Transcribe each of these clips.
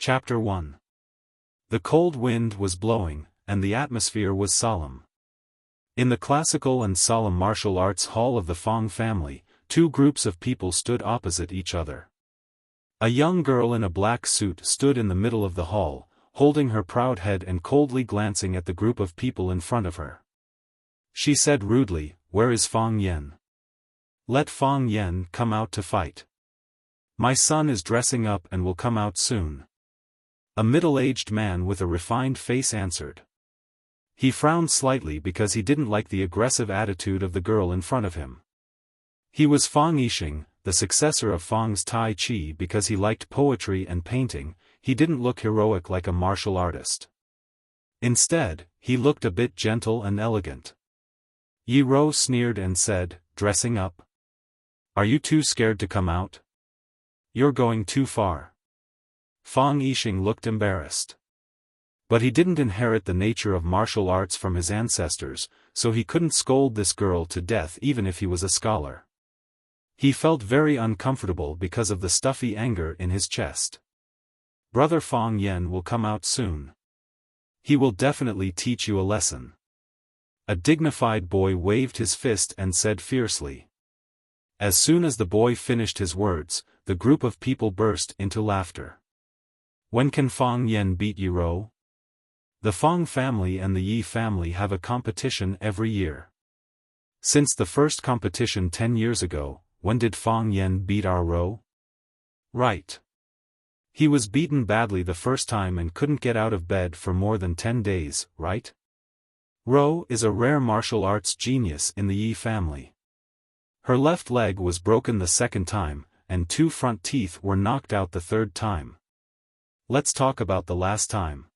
Chapter 1. The cold wind was blowing, and the atmosphere was solemn. In the classical and solemn martial arts hall of the Fong family, two groups of people stood opposite each other. A young girl in a black suit stood in the middle of the hall, holding her proud head and coldly glancing at the group of people in front of her. She said rudely, "Where is Fong Yen? Let Fong Yen come out to fight. My son is dressing up and will come out soon." A middle-aged man with a refined face answered. He frowned slightly because he didn't like the aggressive attitude of the girl in front of him. He was Fong Yixing, the successor of Fong's Tai Chi, because he liked poetry and painting. He didn't look heroic like a martial artist. Instead, he looked a bit gentle and elegant. Yi Ro sneered and said, "Dressing up? Are you too scared to come out? You're going too far." Fong Yixing looked embarrassed. But he didn't inherit the nature of martial arts from his ancestors, so he couldn't scold this girl to death even if he was a scholar. He felt very uncomfortable because of the stuffy anger in his chest. "Brother Fong Yen will come out soon. He will definitely teach you a lesson." A dignified boy waved his fist and said fiercely. As soon as the boy finished his words, the group of people burst into laughter. When can Fong Yen beat Yi Ro? The Fong family and the Yi family have a competition every year. Since the first competition 10 years ago, when did Fong Yen beat our Ro? Right. He was beaten badly the first time and couldn't get out of bed for more than 10 days, right? Ro is a rare martial arts genius in the Yi family. Her left leg was broken the second time, and 2 front teeth were knocked out the third time. Let's talk about the last time.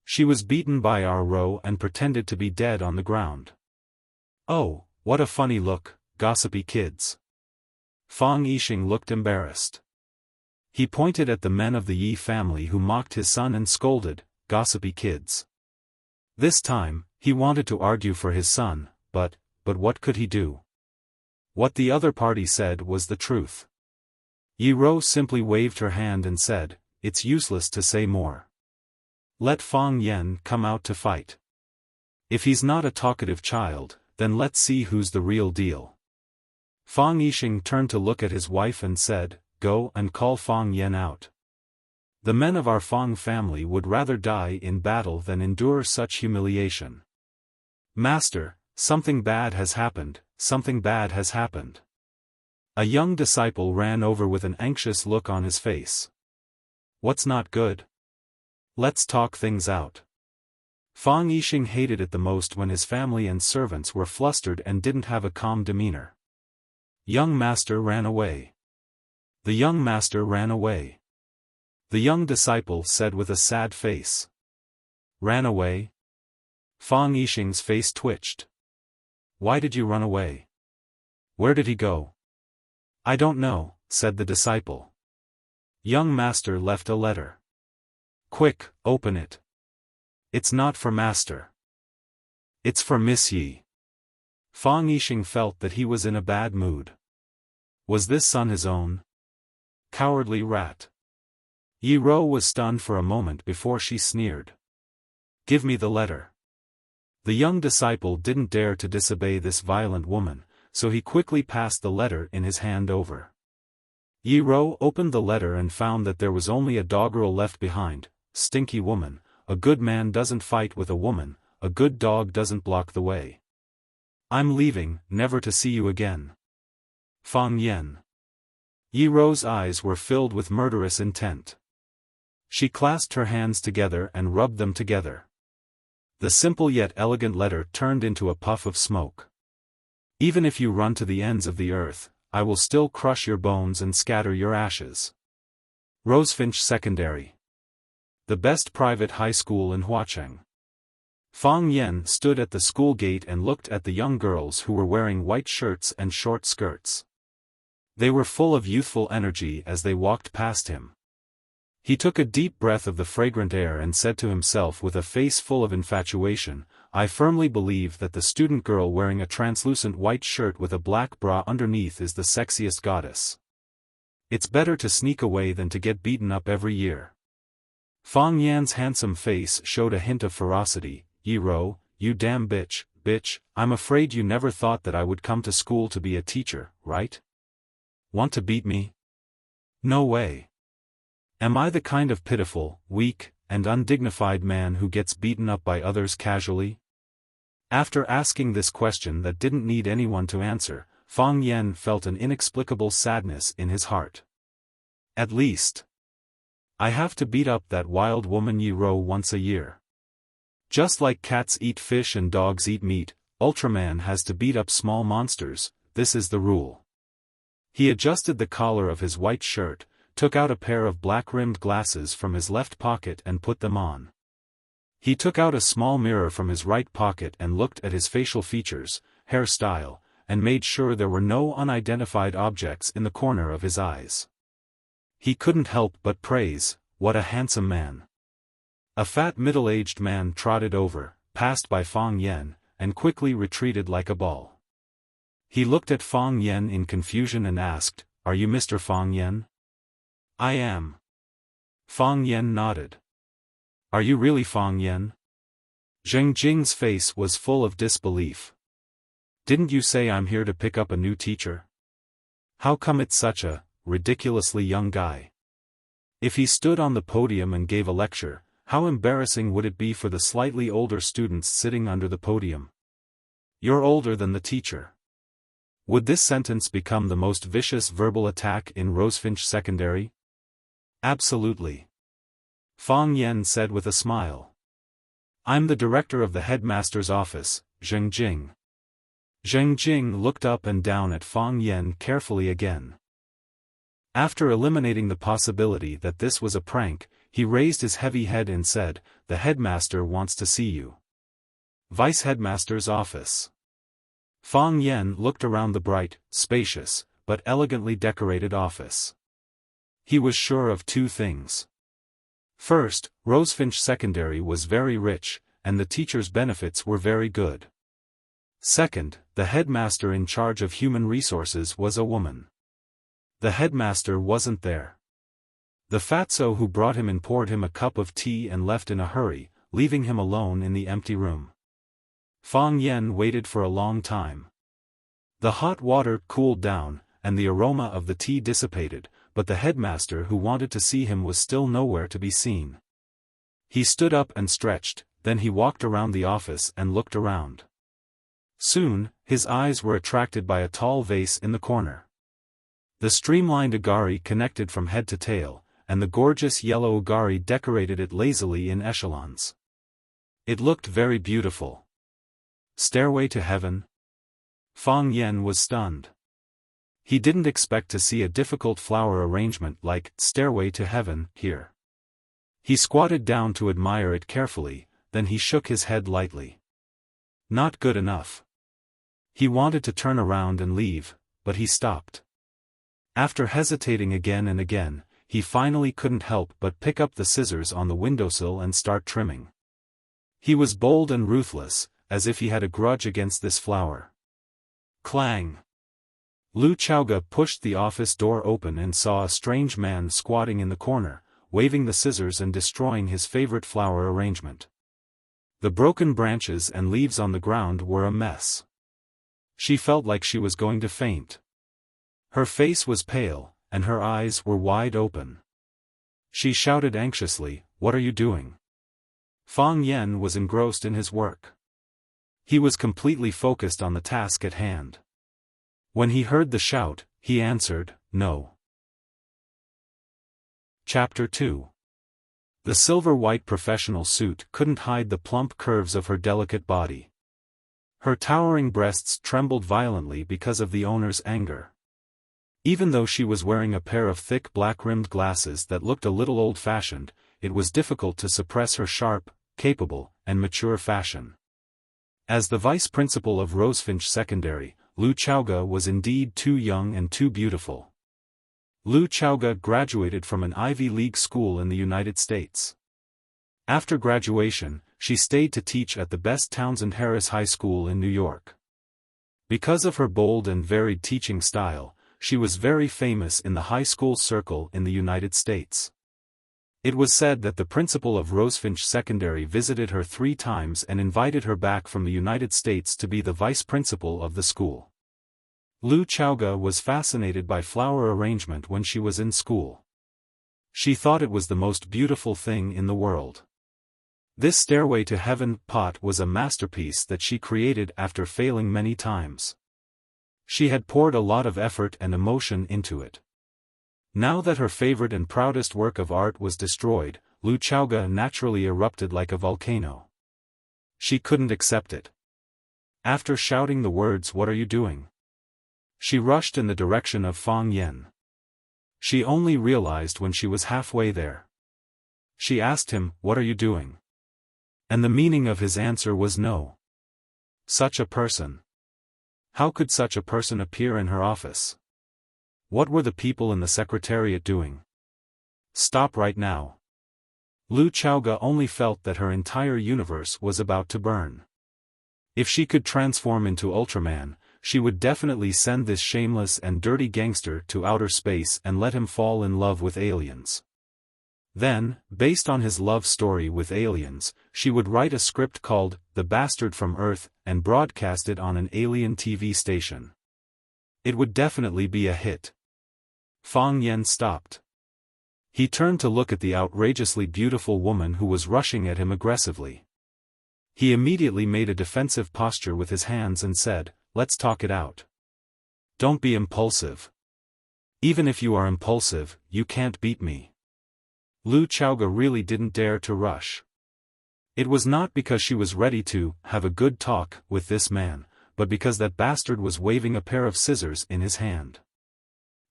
She was beaten by our Ro and pretended to be dead on the ground. Oh, what a funny look, gossipy kids. Fong Yixing looked embarrassed. He pointed at the men of the Yi family who mocked his son and scolded, "Gossipy kids." This time, he wanted to argue for his son, but what could he do? What the other party said was the truth. Yi Ro simply waved her hand and said, "It's useless to say more. Let Fong Yen come out to fight. If he's not a talkative child, then let's see who's the real deal." Fong Yixing turned to look at his wife and said, "Go and call Fong Yen out. The men of our Fong family would rather die in battle than endure such humiliation." "Master, something bad has happened, something bad has happened." A young disciple ran over with an anxious look on his face. "What's not good? Let's talk things out." Fong Yixing hated it the most when his family and servants were flustered and didn't have a calm demeanor. "Young master ran away. The young master ran away," the young disciple said with a sad face. "Ran away?" Fong Yixing's face twitched. "Why did you run away? Where did he go?" "I don't know," said the disciple. "Young master left a letter." "Quick, open it." "It's not for master. It's for Miss Yi." Fong Yixing felt that he was in a bad mood. Was this son his own? Cowardly rat. Yi Ro was stunned for a moment before she sneered. "Give me the letter." The young disciple didn't dare to disobey this violent woman, so he quickly passed the letter in his hand over. Yi Ro opened the letter and found that there was only a doggerel left behind. "Stinky woman, a good man doesn't fight with a woman, a good dog doesn't block the way. I'm leaving, never to see you again. Fong Yen." Yi Ro's eyes were filled with murderous intent. She clasped her hands together and rubbed them together. The simple yet elegant letter turned into a puff of smoke. "Even if you run to the ends of the earth, I will still crush your bones and scatter your ashes." Rosefinch Secondary. The best private high school in Huacheng. Fong Yen stood at the school gate and looked at the young girls who were wearing white shirts and short skirts. They were full of youthful energy as they walked past him. He took a deep breath of the fragrant air and said to himself with a face full of infatuation, "I firmly believe that the student girl wearing a translucent white shirt with a black bra underneath is the sexiest goddess. It's better to sneak away than to get beaten up every year." Fang Yan's handsome face showed a hint of ferocity. Yi Ro, you damn bitch, I'm afraid you never thought that I would come to school to be a teacher, right? Want to beat me? No way. Am I the kind of pitiful, weak, and undignified man who gets beaten up by others casually? After asking this question that didn't need anyone to answer, Fang Yan felt an inexplicable sadness in his heart. At least I have to beat up that wild woman Yi Ro once a year. Just like cats eat fish and dogs eat meat, Ultraman has to beat up small monsters, this is the rule. He adjusted the collar of his white shirt, took out a pair of black-rimmed glasses from his left pocket and put them on. He took out a small mirror from his right pocket and looked at his facial features, hairstyle, and made sure there were no unidentified objects in the corner of his eyes. He couldn't help but praise, what a handsome man. A fat middle-aged man trotted over, passed by Fang Yan, and quickly retreated like a ball. He looked at Fang Yan in confusion and asked, "Are you Mr. Fang Yan?" "I am." Fang Yan nodded. "Are you really Fang Yan?" Zheng Jing's face was full of disbelief. "Didn't you say I'm here to pick up a new teacher? How come it's such a ridiculously young guy? If he stood on the podium and gave a lecture, how embarrassing would it be for the slightly older students sitting under the podium? You're older than the teacher." Would this sentence become the most vicious verbal attack in Rosefinch Secondary? Absolutely. Fang Yan said with a smile. "I'm the director of the headmaster's office, Zheng Jing." Zheng Jing looked up and down at Fang Yan carefully again. After eliminating the possibility that this was a prank, he raised his heavy head and said, "The headmaster wants to see you." Vice headmaster's office. Fang Yan looked around the bright, spacious, but elegantly decorated office. He was sure of two things. First, Rosefinch Secondary was very rich, and the teachers' benefits were very good. Second, the headmaster in charge of human resources was a woman. The headmaster wasn't there. The fatso who brought him in poured him a cup of tea and left in a hurry, leaving him alone in the empty room. Fang Yan waited for a long time. The hot water cooled down, and the aroma of the tea dissipated, but the headmaster who wanted to see him was still nowhere to be seen. He stood up and stretched, then he walked around the office and looked around. Soon, his eyes were attracted by a tall vase in the corner. The streamlined agari connected from head to tail, and the gorgeous yellow agari decorated it lazily in echelons. It looked very beautiful. Stairway to Heaven? Fang Yan was stunned. He didn't expect to see a difficult flower arrangement like Stairway to Heaven here. He squatted down to admire it carefully, then he shook his head lightly. Not good enough. He wanted to turn around and leave, but he stopped. After hesitating again and again, he finally couldn't help but pick up the scissors on the windowsill and start trimming. He was bold and ruthless, as if he had a grudge against this flower. Clang! Lu Chaoga pushed the office door open and saw a strange man squatting in the corner, waving the scissors and destroying his favorite flower arrangement. The broken branches and leaves on the ground were a mess. She felt like she was going to faint. Her face was pale, and her eyes were wide open. She shouted anxiously, "What are you doing?" Fang Yan was engrossed in his work. He was completely focused on the task at hand. When he heard the shout, he answered, "No." Chapter 2. The silver-white professional suit couldn't hide the plump curves of her delicate body. Her towering breasts trembled violently because of the owner's anger. Even though she was wearing a pair of thick black-rimmed glasses that looked a little old-fashioned, it was difficult to suppress her sharp, capable, and mature fashion. As the vice principal of Rosefinch Secondary, Lu Chaoga was indeed too young and too beautiful. Lu Chaoga graduated from an Ivy League school in the United States. After graduation, she stayed to teach at the best Townsend Harris High School in New York. Because of her bold and varied teaching style, she was very famous in the high school circle in the United States. It was said that the principal of Rosefinch Secondary visited her 3 times and invited her back from the United States to be the vice principal of the school. Lu Chaoga was fascinated by flower arrangement when she was in school. She thought it was the most beautiful thing in the world. This Stairway to Heaven pot was a masterpiece that she created after failing many times. She had poured a lot of effort and emotion into it. Now that her favorite and proudest work of art was destroyed, Lu Chaoga naturally erupted like a volcano. She couldn't accept it. After shouting the words, "What are you doing?" she rushed in the direction of Fang Yan. She only realized when she was halfway there. She asked him, "What are you doing?" And the meaning of his answer was no. Such a person. How could such a person appear in her office? What were the people in the secretariat doing? Stop right now. Lu Chaoga only felt that her entire universe was about to burn. If she could transform into Ultraman, she would definitely send this shameless and dirty gangster to outer space and let him fall in love with aliens. Then, based on his love story with aliens, she would write a script called The Bastard from Earth and broadcast it on an alien TV station. It would definitely be a hit. Fang Yan stopped. He turned to look at the outrageously beautiful woman who was rushing at him aggressively. He immediately made a defensive posture with his hands and said, "Let's talk it out. Don't be impulsive. Even if you are impulsive, you can't beat me." Lu Chaoga really didn't dare to rush. It was not because she was ready to have a good talk with this man, but because that bastard was waving a pair of scissors in his hand.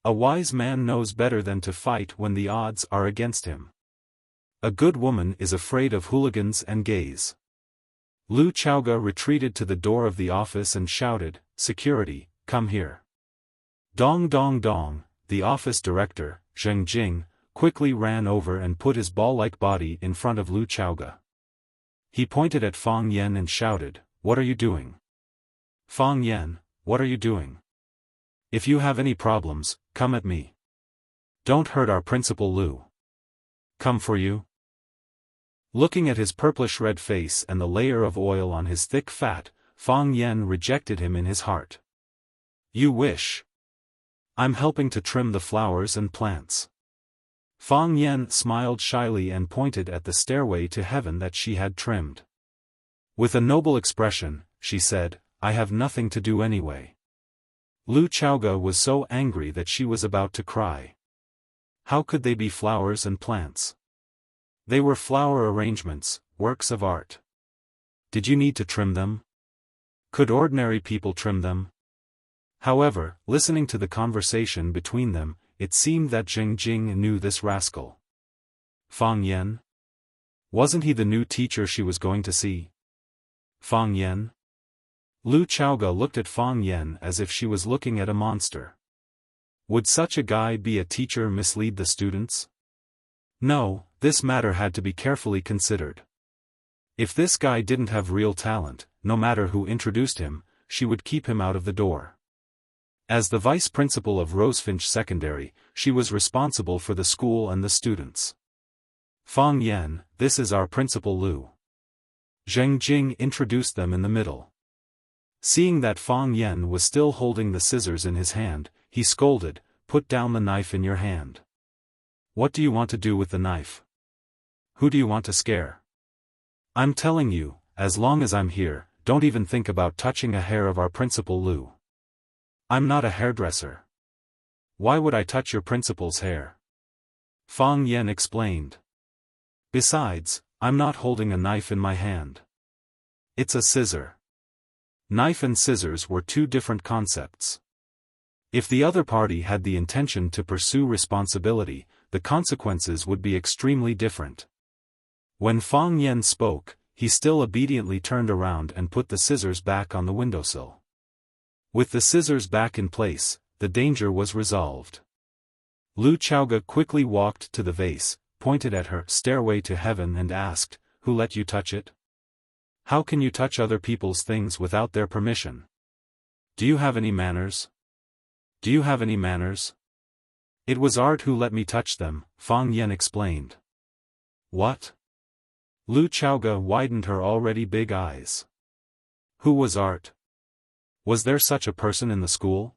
A wise man knows better than to fight when the odds are against him. A good woman is afraid of hooligans and gays. Lu Chaoga retreated to the door of the office and shouted, "Security, come here." Dong dong dong, the office director, Zheng Jing, quickly ran over and put his ball-like body in front of Lu Chaoga. He pointed at Fang Yan and shouted, "What are you doing? Fang Yan, what are you doing? If you have any problems, come at me. Don't hurt our principal Lu. Come for you." Looking at his purplish-red face and the layer of oil on his thick fat, Fang Yan rejected him in his heart. "You wish. I'm helping to trim the flowers and plants." Fang Yan smiled shyly and pointed at the stairway to heaven that she had trimmed. With a noble expression, she said, "I have nothing to do anyway." Lu Chaoga was so angry that she was about to cry. How could they be flowers and plants? They were flower arrangements, works of art. Did you need to trim them? Could ordinary people trim them? However, listening to the conversation between them, it seemed that Zheng Jing knew this rascal. Fang Yan? Wasn't he the new teacher she was going to see? Fang Yan? Lu Chaoga looked at Fang Yan as if she was looking at a monster. Would such a guy be a teacher mislead the students? No, this matter had to be carefully considered. If this guy didn't have real talent, no matter who introduced him, she would keep him out of the door. As the vice principal of Rosefinch Secondary, she was responsible for the school and the students. Fang Yan, this is our principal Lu. Zheng Jing introduced them in the middle. Seeing that Fang Yan was still holding the scissors in his hand, he scolded, "Put down the knife in your hand. What do you want to do with the knife? Who do you want to scare? I'm telling you, as long as I'm here, don't even think about touching a hair of our principal Lu. I'm not a hairdresser. Why would I touch your principal's hair?" Fang Yan explained. "Besides, I'm not holding a knife in my hand. It's a scissor." Knife and scissors were two different concepts. If the other party had the intention to pursue responsibility, the consequences would be extremely different. When Fang Yan spoke, he still obediently turned around and put the scissors back on the windowsill. With the scissors back in place, the danger was resolved. Lu Chaoga quickly walked to the vase, pointed at her stairway to heaven and asked, "Who let you touch it? How can you touch other people's things without their permission? Do you have any manners? Do you have any manners?" "It was art who let me touch them," Fang Yan explained. What? Lu Chaoga widened her already big eyes. Who was Art? Was there such a person in the school?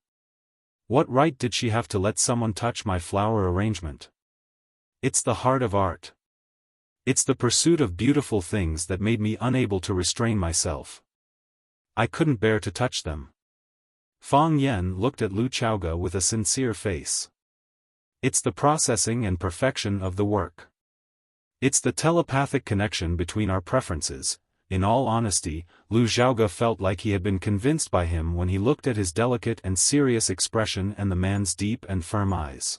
What right did she have to let someone touch my flower arrangement? It's the heart of art. It's the pursuit of beautiful things that made me unable to restrain myself. I couldn't bear to touch them. Fang Yen looked at Lu Chaoga with a sincere face. It's the processing and perfection of the work. It's the telepathic connection between our preferences. In all honesty, Lu Xiaoga felt like he had been convinced by him when he looked at his delicate and serious expression and the man's deep and firm eyes.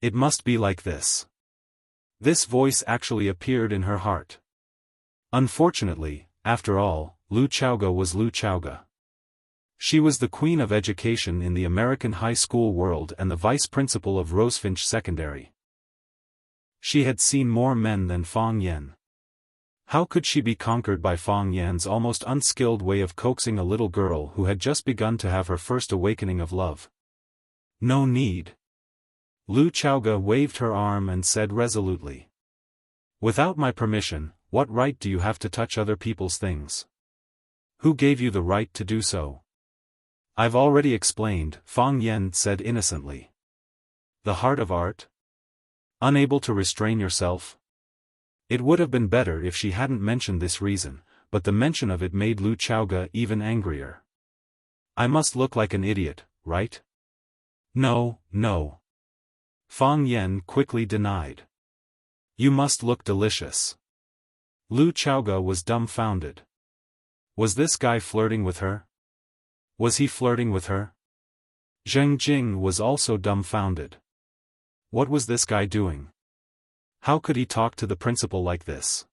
It must be like this. This voice actually appeared in her heart. Unfortunately, after all, Lu Chaoga was Lu Chaoga. She was the queen of education in the American high school world and the vice principal of Rosefinch Secondary. She had seen more men than Fang Yen. How could she be conquered by Fang Yan's almost unskilled way of coaxing a little girl who had just begun to have her first awakening of love? No need. Lu Chaoga waved her arm and said resolutely. Without my permission, what right do you have to touch other people's things? Who gave you the right to do so? I've already explained, Fang Yen said innocently. The heart of art? Unable to restrain yourself? It would have been better if she hadn't mentioned this reason, but the mention of it made Lu Chaoga even angrier. I must look like an idiot, right? No, no. Fang Yen quickly denied. You must look delicious. Lu Chaoga was dumbfounded. Was this guy flirting with her? Was he flirting with her? Zheng Jing was also dumbfounded. What was this guy doing? How could he talk to the principal like this?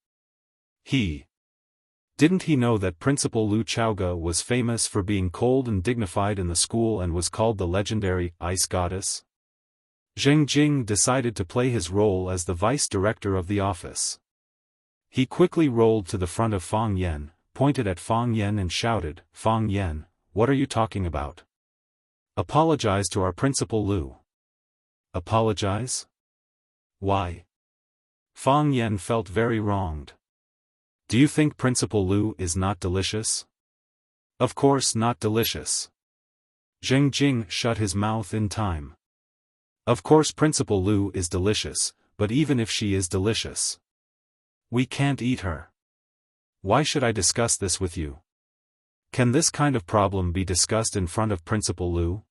Didn't he know that Principal Lu Chaoga was famous for being cold and dignified in the school and was called the legendary Ice Goddess? Zheng Jing decided to play his role as the vice director of the office. He quickly rolled to the front of Fang Yen, pointed at Fang Yen and shouted, Fang Yen, what are you talking about? Apologize to our Principal Lu. Apologize? Why? Fang Yen felt very wronged. Do you think Principal Lu is not delicious? Of course not delicious. Zheng Jing shut his mouth in time. Of course Principal Lu is delicious, but even if she is delicious, we can't eat her. Why should I discuss this with you? Can this kind of problem be discussed in front of Principal Lu?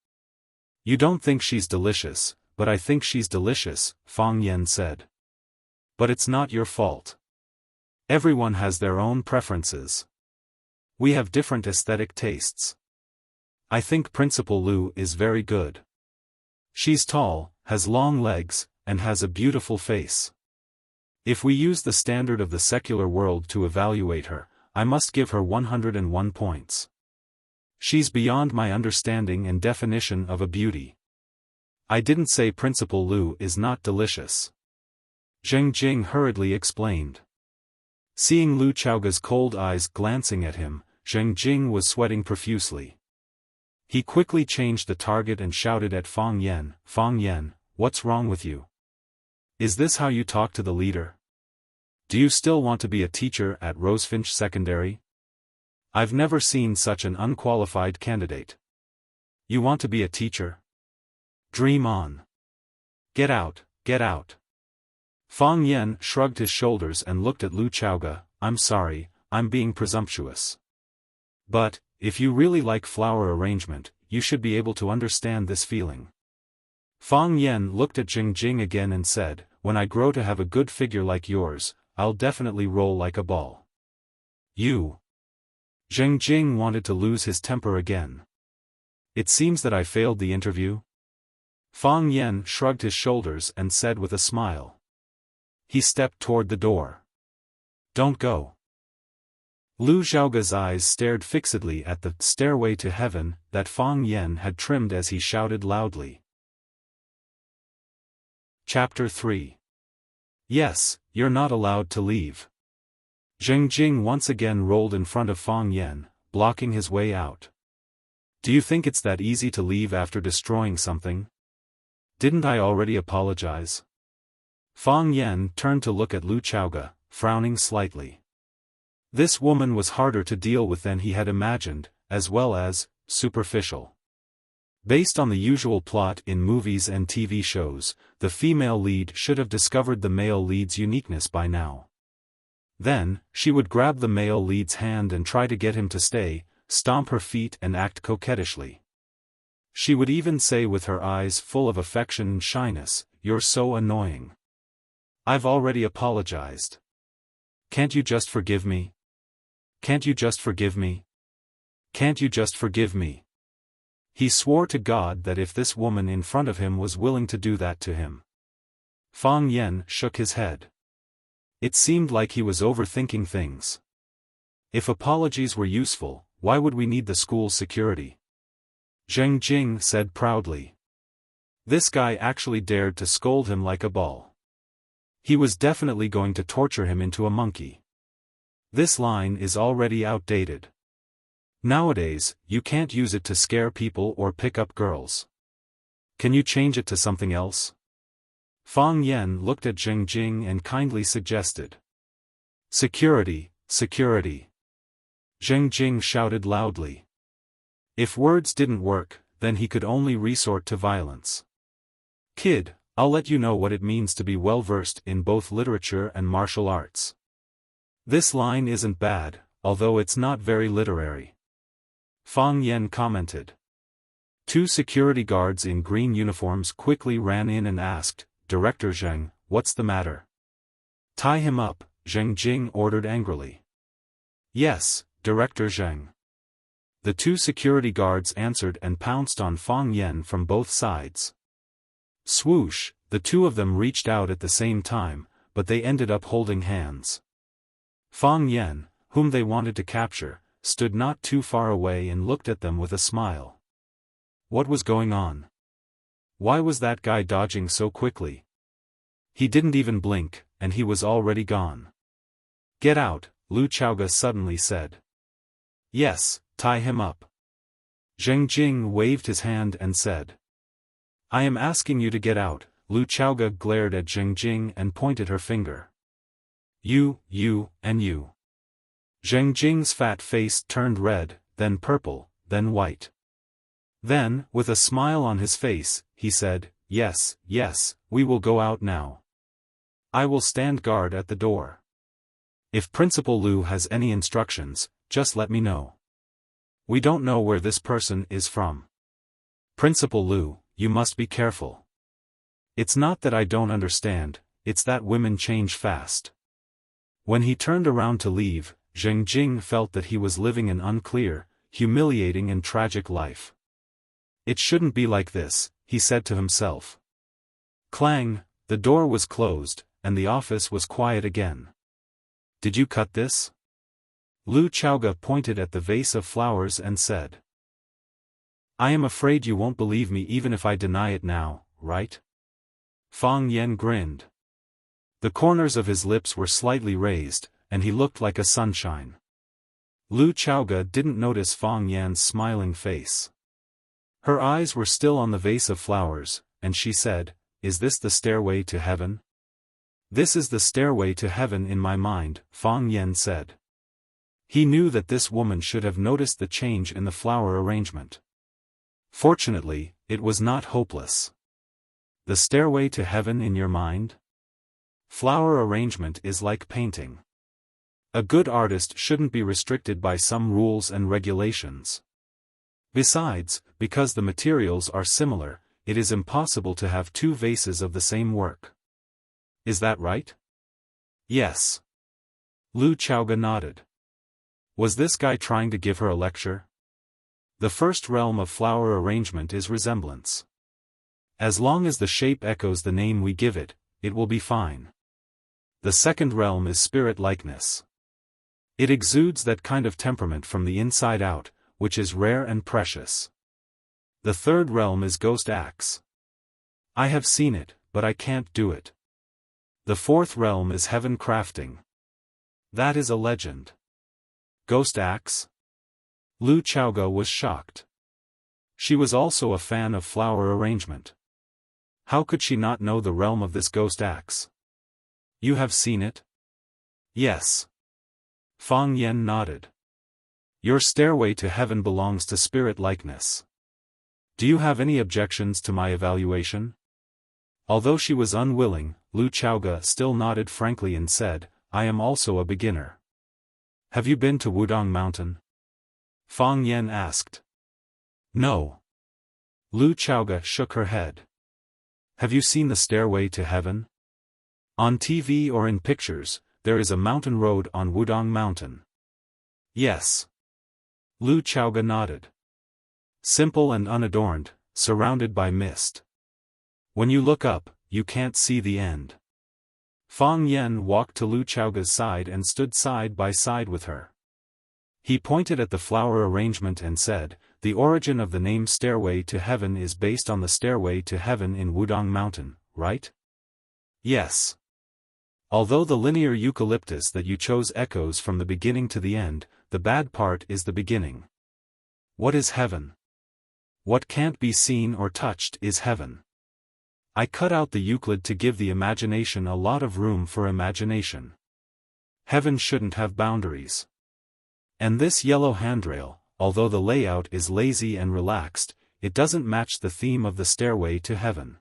You don't think she's delicious, but I think she's delicious, Fang Yen said. But it's not your fault. Everyone has their own preferences. We have different aesthetic tastes. I think Principal Lu is very good. She's tall, has long legs, and has a beautiful face. If we use the standard of the secular world to evaluate her, I must give her 101 points. She's beyond my understanding and definition of a beauty. I didn't say Principal Lu is not delicious. Zheng Jing hurriedly explained. Seeing Lu Chaoga's cold eyes glancing at him, Zheng Jing was sweating profusely. He quickly changed the target and shouted at Fang Yen, Fang Yen, what's wrong with you? Is this how you talk to the leader? Do you still want to be a teacher at Rosefinch Secondary? I've never seen such an unqualified candidate. You want to be a teacher? Dream on. Get out, get out. Fang Yen shrugged his shoulders and looked at Lu Chaoga. I'm sorry, I'm being presumptuous. But, if you really like flower arrangement, you should be able to understand this feeling. Fang Yen looked at Zheng Jing again and said, when I grow to have a good figure like yours, I'll definitely roll like a ball. You. Zheng Jing wanted to lose his temper again. It seems that I failed the interview. Fang Yen shrugged his shoulders and said with a smile. He stepped toward the door. Don't go. Lu Xiaoga's eyes stared fixedly at the stairway to heaven that Fang Yen had trimmed as he shouted loudly. Chapter 3. Yes, you're not allowed to leave. Zheng Jing once again rolled in front of Fang Yen, blocking his way out. Do you think it's that easy to leave after destroying something? Didn't I already apologize? Fang Yan turned to look at Lu Chaoge, frowning slightly. This woman was harder to deal with than he had imagined, as well as superficial. Based on the usual plot in movies and TV shows, the female lead should have discovered the male lead's uniqueness by now. Then, she would grab the male lead's hand and try to get him to stay, stomp her feet and act coquettishly. She would even say with her eyes full of affection and shyness, "You're so annoying. I've already apologized. Can't you just forgive me? Can't you just forgive me? Can't you just forgive me?" He swore to God that if this woman in front of him was willing to do that to him. Fang Yan shook his head. It seemed like he was overthinking things. If apologies were useful, why would we need the school security? Zheng Jing said proudly. This guy actually dared to scold him like a ball. He was definitely going to torture him into a monkey. This line is already outdated. Nowadays, you can't use it to scare people or pick up girls. Can you change it to something else? Fang Yan looked at Zheng Jing and kindly suggested. Security, security. Zheng Jing shouted loudly. If words didn't work, then he could only resort to violence. Kid, I'll let you know what it means to be well-versed in both literature and martial arts. This line isn't bad, although it's not very literary. Fang Yan commented. Two security guards in green uniforms quickly ran in and asked, "Director Zheng, what's the matter?" "Tie him up," Zheng Jing ordered angrily. "Yes, Director Zheng." The two security guards answered and pounced on Fang Yan from both sides. Swoosh, the two of them reached out at the same time, but they ended up holding hands. Fang Yan, whom they wanted to capture, stood not too far away and looked at them with a smile. What was going on? Why was that guy dodging so quickly? He didn't even blink, and he was already gone. "Get out," Lu Chaoge suddenly said. "Yes, tie him up." Zheng Jing waved his hand and said. "I am asking you to get out." Lu Chaoge glared at Zheng Jing and pointed her finger. You, and you." Zheng Jing's fat face turned red, then purple, then white. Then, with a smile on his face, he said, Yes, we will go out now. I will stand guard at the door. If Principal Lu has any instructions, just let me know. We don't know where this person is from. Principal Lu, you must be careful. It's not that I don't understand, it's that women change fast." When he turned around to leave, Zheng Jing felt that he was living an unclear, humiliating and tragic life. It shouldn't be like this, he said to himself. Clang, the door was closed, and the office was quiet again. "Did you cut this?" Lu Chaoge pointed at the vase of flowers and said. "I am afraid you won't believe me even if I deny it now, right?" Fang Yan grinned. The corners of his lips were slightly raised, and he looked like a sunshine. Lu Chaoge didn't notice Fang Yan's smiling face. Her eyes were still on the vase of flowers, and she said, "Is this the stairway to heaven?" "This is the stairway to heaven in my mind," Fang Yan said. He knew that this woman should have noticed the change in the flower arrangement. Fortunately, it was not hopeless. The stairway to heaven in your mind? Flower arrangement is like painting. A good artist shouldn't be restricted by some rules and regulations. Besides, because the materials are similar, it is impossible to have two vases of the same work. Is that right? Yes. Lu Chaoge nodded. Was this guy trying to give her a lecture? The first realm of flower arrangement is resemblance. As long as the shape echoes the name we give it, it will be fine. The second realm is spirit likeness. It exudes that kind of temperament from the inside out, which is rare and precious. The third realm is ghost acts. I have seen it, but I can't do it. The fourth realm is heaven crafting. That is a legend. Ghost acts? Lu Chaoge was shocked. She was also a fan of flower arrangement. How could she not know the realm of this ghost axe? You have seen it? Yes. Fang Yen nodded. Your stairway to heaven belongs to spirit likeness. Do you have any objections to my evaluation? Although she was unwilling, Lu Chaoge still nodded frankly and said, I am also a beginner. Have you been to Wudong Mountain? Fang Yen asked. No. Lu Chaoge shook her head. Have you seen the stairway to heaven? On TV or in pictures, there is a mountain road on Wudong Mountain. Yes. Lu Chaoge nodded. Simple and unadorned, surrounded by mist. When you look up, you can't see the end. Fang Yen walked to Lu Chaoge's side and stood side by side with her. He pointed at the flower arrangement and said, the origin of the name Stairway to Heaven is based on the Stairway to Heaven in Wudong Mountain, right? Yes. Although the linear eucalyptus that you chose echoes from the beginning to the end, the bad part is the beginning. What is heaven? What can't be seen or touched is heaven. I cut out the Euclid to give the imagination a lot of room for imagination. Heaven shouldn't have boundaries. And this yellow handrail, although the layout is lazy and relaxed, it doesn't match the theme of the stairway to heaven.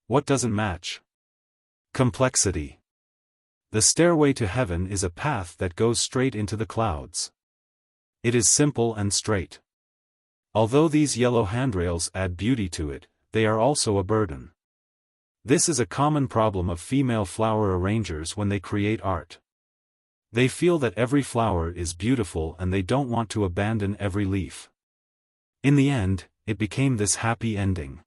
What doesn't match? Complexity. The stairway to heaven is a path that goes straight into the clouds. It is simple and straight. Although these yellow handrails add beauty to it, they are also a burden. This is a common problem of female flower arrangers when they create art. They feel that every flower is beautiful and they don't want to abandon every leaf. In the end, it became this happy ending.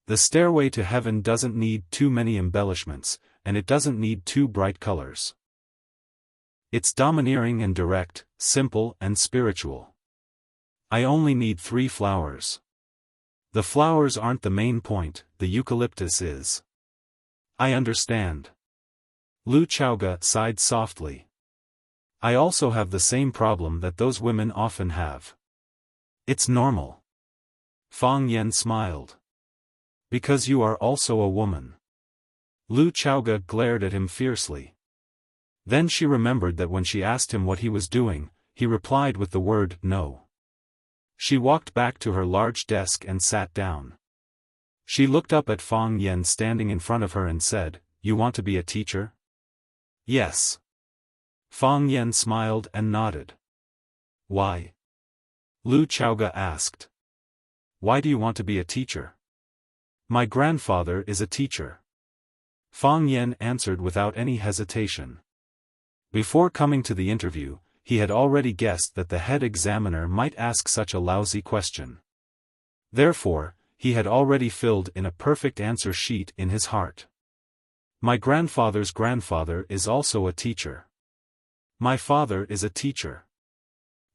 The stairway to heaven doesn't need too many embellishments, and it doesn't need too bright colors. It's domineering and direct, simple and spiritual. I only need 3 flowers. The flowers aren't the main point, the eucalyptus is. I understand. Lu Chaoge sighed softly. I also have the same problem that those women often have. It's normal. Fang Yen smiled. Because you are also a woman. Lu Chaoge glared at him fiercely. Then she remembered that when she asked him what he was doing, he replied with the word no. She walked back to her large desk and sat down. She looked up at Fang Yen standing in front of her and said, You want to be a teacher? Yes. Fang Yen smiled and nodded. Why? Lu Chaoge asked. Why do you want to be a teacher? My grandfather is a teacher. Fang Yen answered without any hesitation. Before coming to the interview, he had already guessed that the head examiner might ask such a lousy question. Therefore, he had already filled in a perfect answer sheet in his heart. My grandfather's grandfather is also a teacher. My father is a teacher.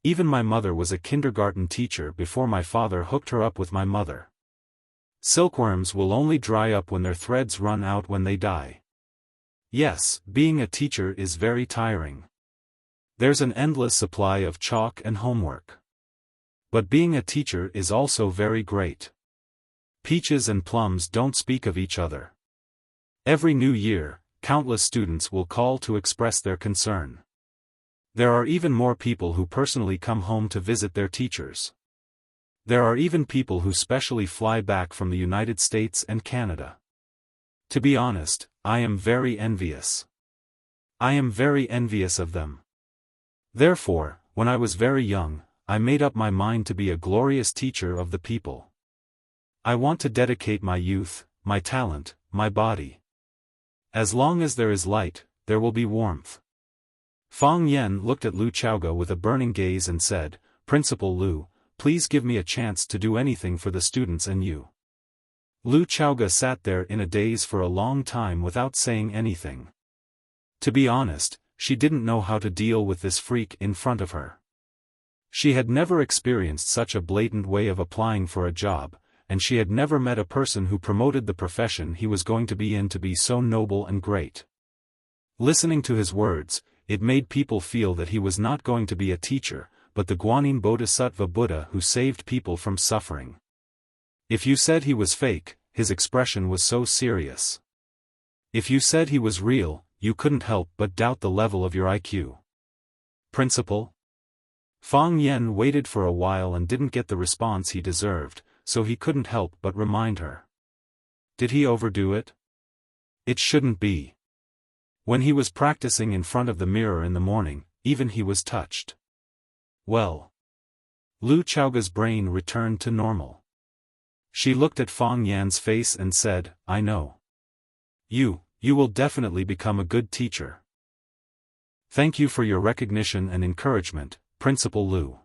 Even my mother was a kindergarten teacher before my father hooked her up with my mother. Silkworms will only dry up when their threads run out when they die. Yes, being a teacher is very tiring. There's an endless supply of chalk and homework. But being a teacher is also very great. Peaches and plums don't speak of each other. Every new year, countless students will call to express their concern. There are even more people who personally come home to visit their teachers. There are even people who specially fly back from the United States and Canada. To be honest, I am very envious. I am very envious of them. Therefore, when I was very young, I made up my mind to be a glorious teacher of the people. I want to dedicate my youth, my talent, my body. As long as there is light, there will be warmth. Fang Yen looked at Lu Chaoge with a burning gaze and said, Principal Lu, please give me a chance to do anything for the students and you. Lu Chaoge sat there in a daze for a long time without saying anything. To be honest, she didn't know how to deal with this freak in front of her. She had never experienced such a blatant way of applying for a job, and she had never met a person who promoted the profession he was going to be in to be so noble and great. Listening to his words, it made people feel that he was not going to be a teacher, but the Guanyin Bodhisattva Buddha who saved people from suffering. If you said he was fake, his expression was so serious. If you said he was real, you couldn't help but doubt the level of your IQ. Principal? Fang Yen waited for a while and didn't get the response he deserved, so he couldn't help but remind her. Did he overdo it? It shouldn't be. When he was practicing in front of the mirror in the morning, even he was touched. Well. Lu Chaoga's brain returned to normal. She looked at Fang Yan's face and said, I know. You will definitely become a good teacher. Thank you for your recognition and encouragement, Principal Lu.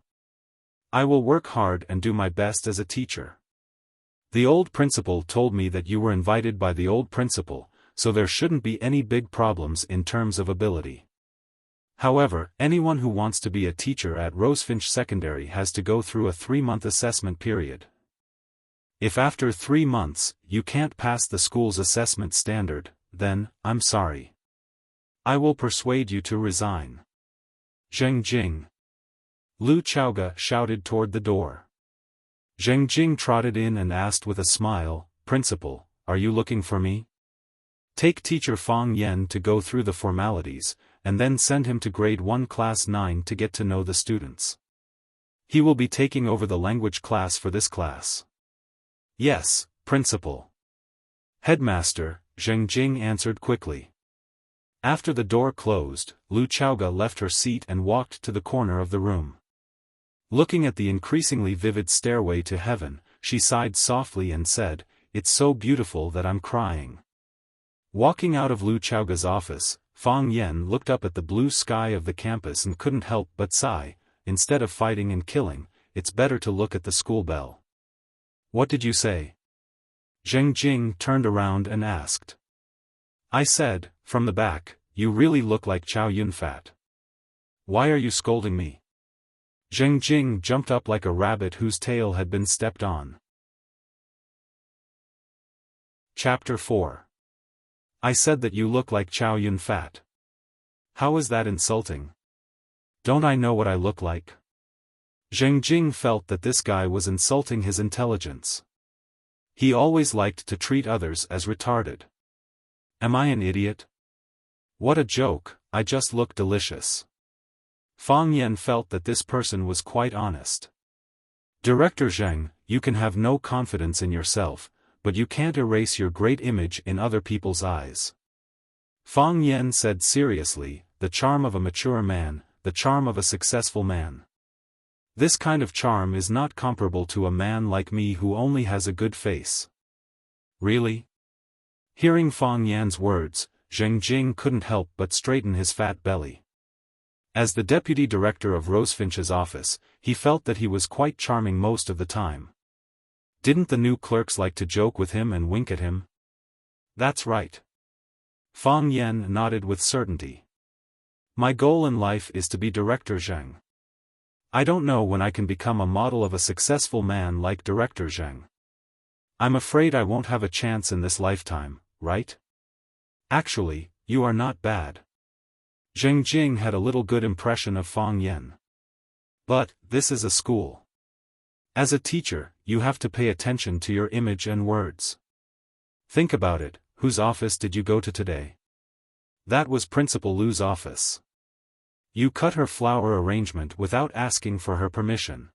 I will work hard and do my best as a teacher. The old principal told me that you were invited by the old principal, so there shouldn't be any big problems in terms of ability. However, anyone who wants to be a teacher at Rosefinch Secondary has to go through a 3-month assessment period. If after 3 months, you can't pass the school's assessment standard, then, I'm sorry. I will persuade you to resign. Zheng Jing. Lu Chaoga shouted toward the door. Zheng Jing trotted in and asked with a smile, Principal, are you looking for me? Take teacher Fang Yen to go through the formalities, and then send him to grade 1 class 9 to get to know the students. He will be taking over the language class for this class. Yes, Principal. Headmaster, Zheng Jing answered quickly. After the door closed, Lu Chaoga left her seat and walked to the corner of the room. Looking at the increasingly vivid stairway to heaven, she sighed softly and said, It's so beautiful that I'm crying. Walking out of Lu Chaoga's office, Fang Yen looked up at the blue sky of the campus and couldn't help but sigh. Instead of fighting and killing, it's better to look at the school bell. What did you say? Zheng Jing turned around and asked. I said, from the back, you really look like Chow Yun-fat. Why are you scolding me? Zheng Jing jumped up like a rabbit whose tail had been stepped on. Chapter 4. I said that you look like Chow Yun-fat. How is that insulting? Don't I know what I look like? Zheng Jing felt that this guy was insulting his intelligence. He always liked to treat others as retarded. Am I an idiot? What a joke, I just look delicious. Fang Yen felt that this person was quite honest. Director Zheng, you can have no confidence in yourself, but you can't erase your great image in other people's eyes. Fang Yen said seriously, the charm of a mature man, the charm of a successful man. This kind of charm is not comparable to a man like me who only has a good face. Really? Hearing Fang Yan's words, Zheng Jing couldn't help but straighten his fat belly. As the deputy director of Rosefinch's office, he felt that he was quite charming most of the time. Didn't the new clerks like to joke with him and wink at him? That's right. Fang Yen nodded with certainty. My goal in life is to be Director Zheng. I don't know when I can become a model of a successful man like Director Zheng. I'm afraid I won't have a chance in this lifetime, right? Actually, you are not bad. Zheng Jing had a little good impression of Fang Yen. But, this is a school. As a teacher, you have to pay attention to your image and words. Think about it, whose office did you go to today? That was Principal Lu's office. You cut her flower arrangement without asking for her permission.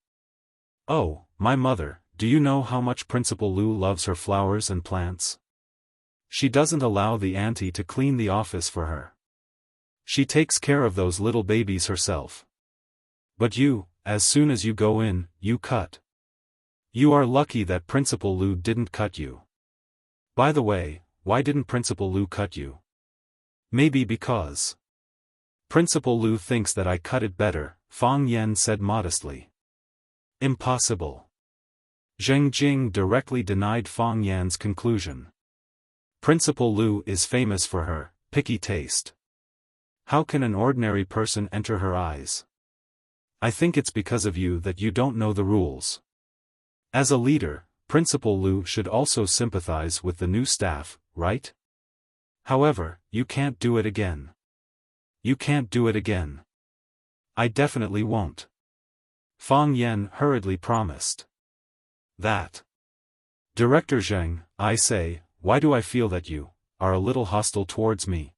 Oh, my mother, do you know how much Principal Lu loves her flowers and plants? She doesn't allow the auntie to clean the office for her. She takes care of those little babies herself. But you, as soon as you go in, you cut. You are lucky that Principal Lu didn't cut you. By the way, why didn't Principal Lu cut you? Maybe because Principal Lu thinks that I cut it better, Fang Yen said modestly. Impossible. Zheng Jing directly denied Fang Yan's conclusion. Principal Lu is famous for her picky taste. How can an ordinary person enter her eyes? I think it's because of you that you don't know the rules. As a leader, Principal Lu should also sympathize with the new staff, right? However, you can't do it again. You can't do it again. I definitely won't. Fang Yen hurriedly promised. That. Director Zheng, I say, why do I feel that you are a little hostile towards me?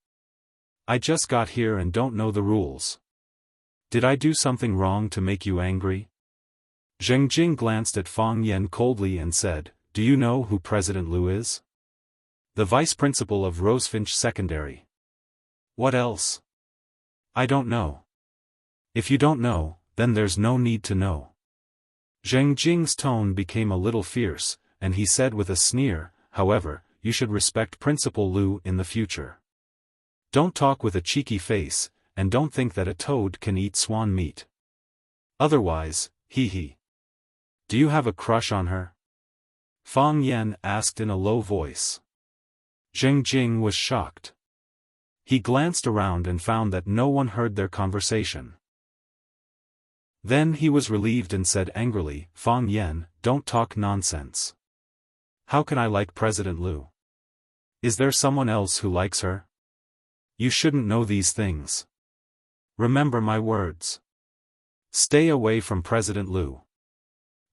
I just got here and don't know the rules. Did I do something wrong to make you angry? Zheng Jing glanced at Fang Yan coldly and said, Do you know who President Liu is? The vice principal of Rosefinch Secondary. What else? I don't know. If you don't know, then there's no need to know. Zheng Jing's tone became a little fierce, and he said with a sneer, However, you should respect Principal Liu in the future. Don't talk with a cheeky face, and don't think that a toad can eat swan meat. Otherwise, hee. Do you have a crush on her? Fang Yan asked in a low voice. Zheng Jing was shocked. He glanced around and found that no one heard their conversation. Then he was relieved and said angrily, Fang Yan, don't talk nonsense. How can I like President Liu? Is there someone else who likes her? You shouldn't know these things. Remember my words. Stay away from President Liu.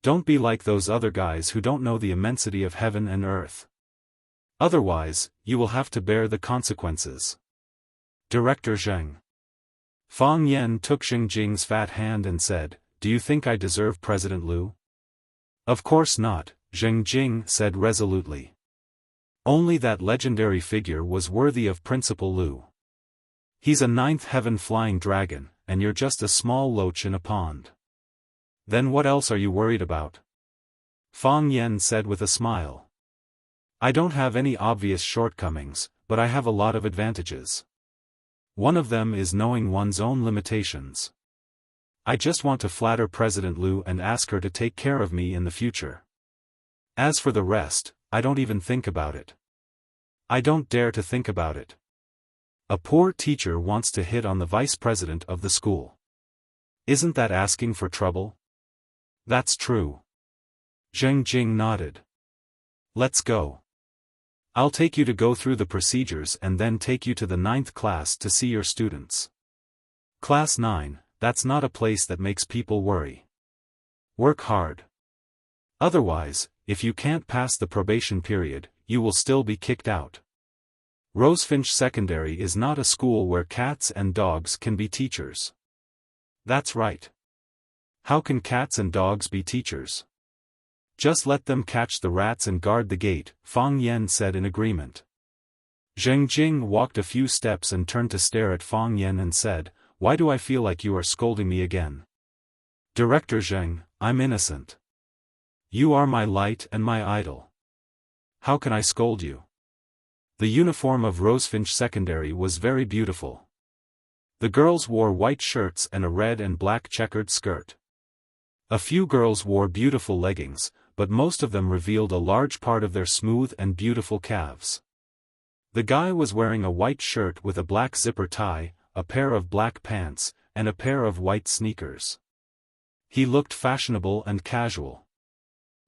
Don't be like those other guys who don't know the immensity of heaven and earth. Otherwise, you will have to bear the consequences. Director Zheng. Fang Yan took Zheng Jing's fat hand and said, Do you think I deserve President Liu? Of course not, Zheng Jing said resolutely. Only that legendary figure was worthy of Principal Liu. He's a ninth heaven flying dragon, and you're just a small loach in a pond. Then what else are you worried about? Fang Yan said with a smile. I don't have any obvious shortcomings, but I have a lot of advantages. One of them is knowing one's own limitations. I just want to flatter President Liu and ask her to take care of me in the future. As for the rest, I don't even think about it. I don't dare to think about it. A poor teacher wants to hit on the vice president of the school. Isn't that asking for trouble? That's true. Zheng Jing nodded. Let's go. I'll take you to go through the procedures and then take you to the 9th class to see your students. Class 9, that's not a place that makes people worry. Work hard. Otherwise, if you can't pass the probation period, you will still be kicked out. Rosefinch Secondary is not a school where cats and dogs can be teachers. That's right. How can cats and dogs be teachers? Just let them catch the rats and guard the gate, Fang Yan said in agreement. Zheng Jing walked a few steps and turned to stare at Fang Yan and said, Why do I feel like you are scolding me again? Director Zheng, I'm innocent. You are my light and my idol. How can I scold you? The uniform of Rosefinch Secondary was very beautiful. The girls wore white shirts and a red and black checkered skirt. A few girls wore beautiful leggings, but most of them revealed a large part of their smooth and beautiful calves. The guy was wearing a white shirt with a black zipper tie, a pair of black pants, and a pair of white sneakers. He looked fashionable and casual.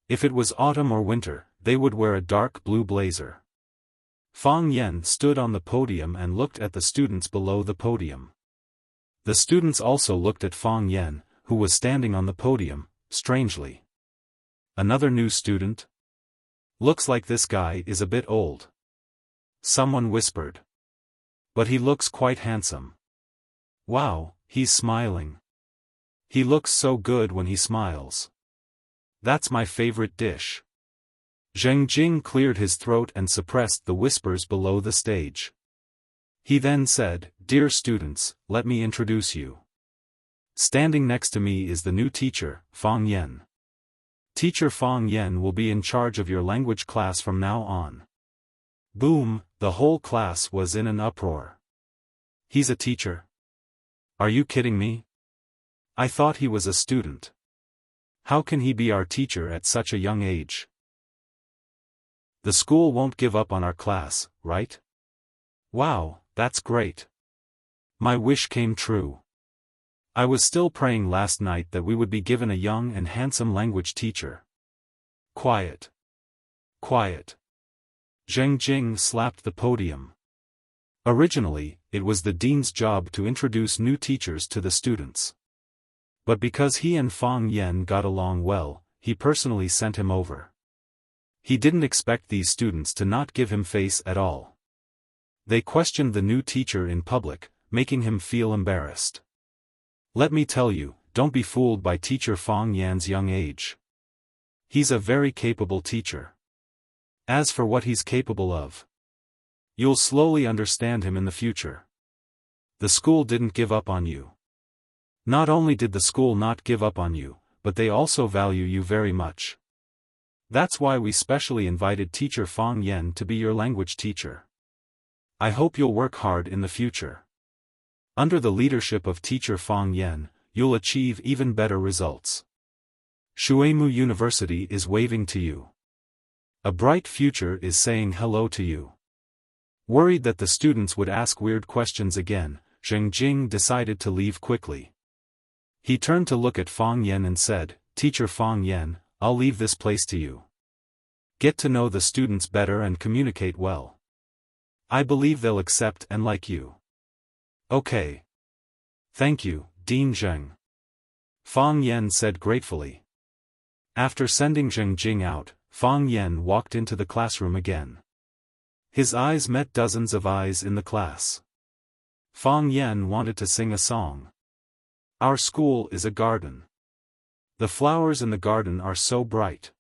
If it was autumn or winter, they would wear a dark blue blazer. Fang Yan stood on the podium and looked at the students below the podium. The students also looked at Fang Yan, who was standing on the podium, strangely. Another new student? Looks like this guy is a bit old. Someone whispered. But he looks quite handsome. Wow, he's smiling. He looks so good when he smiles. That's my favorite dish. Zheng Jing cleared his throat and suppressed the whispers below the stage. He then said, Dear students, let me introduce you. Standing next to me is the new teacher, Fang Yan. Teacher Fang Yan will be in charge of your language class from now on. Boom, the whole class was in an uproar. He's a teacher? Are you kidding me? I thought he was a student. How can he be our teacher at such a young age? The school won't give up on our class, right? Wow, that's great. My wish came true. I was still praying last night that we would be given a young and handsome language teacher. Quiet. Quiet. Zheng Jing slapped the podium. Originally, it was the dean's job to introduce new teachers to the students. But because he and Fang Yan got along well, he personally sent him over. He didn't expect these students to not give him face at all. They questioned the new teacher in public, making him feel embarrassed. Let me tell you, don't be fooled by teacher Fang Yan's young age. He's a very capable teacher. As for what he's capable of, you'll slowly understand him in the future. The school didn't give up on you. Not only did the school not give up on you, but they also value you very much. That's why we specially invited teacher Fang Yan to be your language teacher. I hope you'll work hard in the future. Under the leadership of teacher Fang Yan, you'll achieve even better results. Shuimu University is waving to you. A bright future is saying hello to you. Worried that the students would ask weird questions again, Zheng Jing decided to leave quickly. He turned to look at Fang Yan and said, Teacher Fang Yan, I'll leave this place to you. Get to know the students better and communicate well. I believe they'll accept and like you. Okay. Thank you, Dean Zheng. Fang Yan said gratefully. After sending Zheng Jing out, Fang Yan walked into the classroom again. His eyes met dozens of eyes in the class. Fang Yan wanted to sing a song. Our school is a garden. The flowers in the garden are so bright.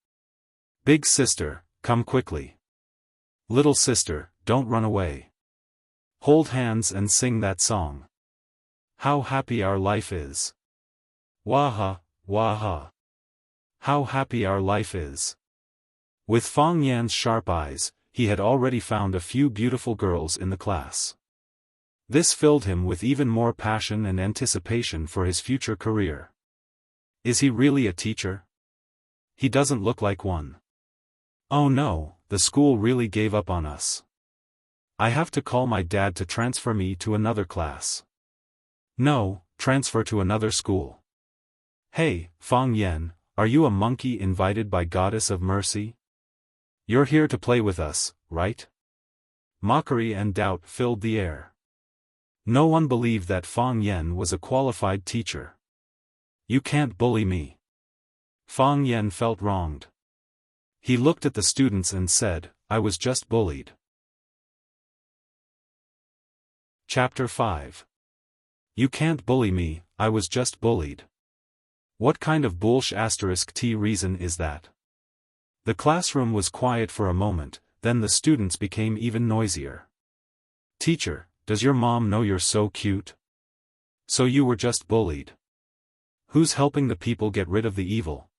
Big sister, come quickly. Little sister, don't run away. Hold hands and sing that song. How happy our life is. Waha, waha. How happy our life is. With Fang Yan's sharp eyes, he had already found a few beautiful girls in the class. This filled him with even more passion and anticipation for his future career. Is he really a teacher? He doesn't look like one. Oh no, the school really gave up on us. I have to call my dad to transfer me to another class. No, transfer to another school. Hey, Fang Yan, are you a monkey invited by Goddess of Mercy? You're here to play with us, right? Mockery and doubt filled the air. No one believed that Fang Yan was a qualified teacher. You can't bully me. Fang Yan felt wronged. He looked at the students and said, I was just bullied. Chapter 5. You can't bully me, I was just bullied. What kind of bullsh*t reason is that? The classroom was quiet for a moment, then the students became even noisier. Teacher, does your mom know you're so cute? So you were just bullied. Who's helping the people get rid of the evil?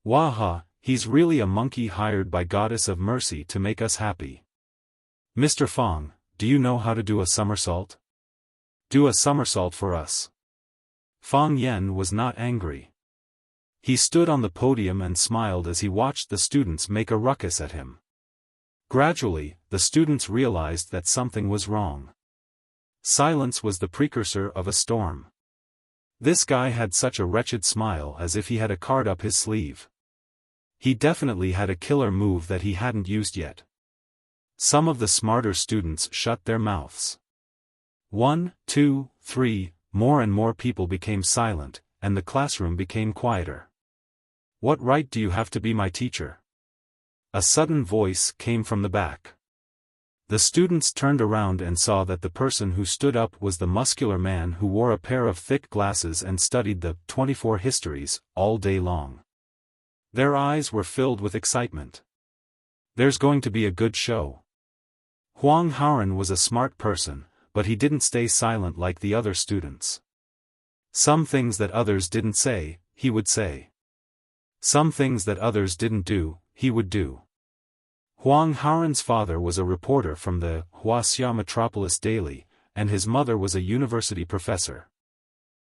Waha, he's really a monkey hired by Goddess of Mercy to make us happy. Mr. Fang, do you know how to do a somersault? Do a somersault for us. Fang Yan was not angry. He stood on the podium and smiled as he watched the students make a ruckus at him. Gradually, the students realized that something was wrong. Silence was the precursor of a storm. This guy had such a wretched smile as if he had a card up his sleeve. He definitely had a killer move that he hadn't used yet. Some of the smarter students shut their mouths. 1, 2, 3, more and more people became silent, and the classroom became quieter. What right do you have to be my teacher? A sudden voice came from the back. The students turned around and saw that the person who stood up was the muscular man who wore a pair of thick glasses and studied the 24 histories all day long. Their eyes were filled with excitement. There's going to be a good show. Huang Haoren was a smart person, but he didn't stay silent like the other students. Some things that others didn't say, he would say. Some things that others didn't do, he would do. Huang Haoren's father was a reporter from the Wuxia Metropolis Daily, and his mother was a university professor.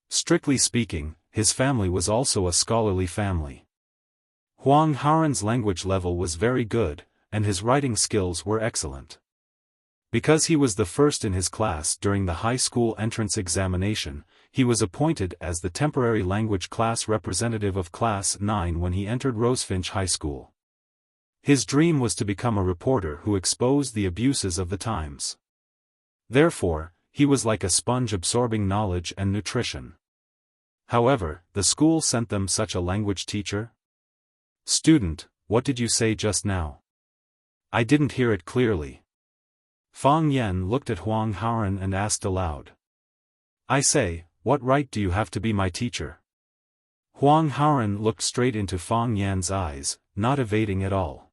Strictly speaking, his family was also a scholarly family. Huang Haoren's language level was very good, and his writing skills were excellent. Because he was the first in his class during the high school entrance examination, he was appointed as the temporary language class representative of Class 9 when he entered Rosefinch High School. His dream was to become a reporter who exposed the abuses of the times. Therefore, he was like a sponge absorbing knowledge and nutrition. However, the school sent them such a language teacher. Student, what did you say just now? I didn't hear it clearly. Fang Yen looked at Huang Haoren and asked aloud. I say, what right do you have to be my teacher? Huang Haoren looked straight into Fang Yen's eyes, not evading at all.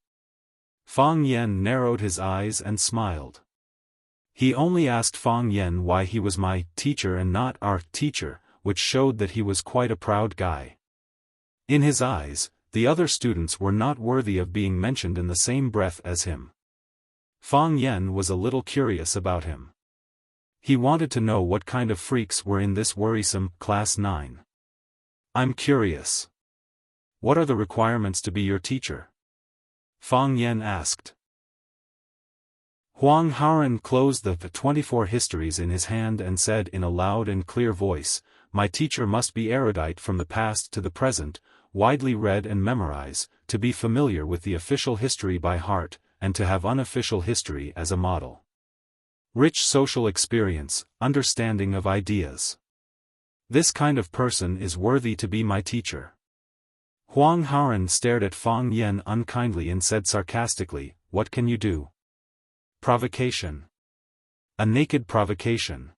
Fang Yen narrowed his eyes and smiled. He only asked Fang Yen why he was my teacher and not our teacher, which showed that he was quite a proud guy. In his eyes, the other students were not worthy of being mentioned in the same breath as him. Fang Yen was a little curious about him. He wanted to know what kind of freaks were in this worrisome Class 9. I'm curious. What are the requirements to be your teacher? Fang Yen asked. Huang Haoren closed the 24 histories in his hand and said in a loud and clear voice, my teacher must be erudite from the past to the present, widely read and memorize, to be familiar with the official history by heart, and to have unofficial history as a model. Rich social experience, understanding of ideas. This kind of person is worthy to be my teacher. Huang Haoren stared at Fang Yen unkindly and said sarcastically, what can you do? Provocation. A naked provocation.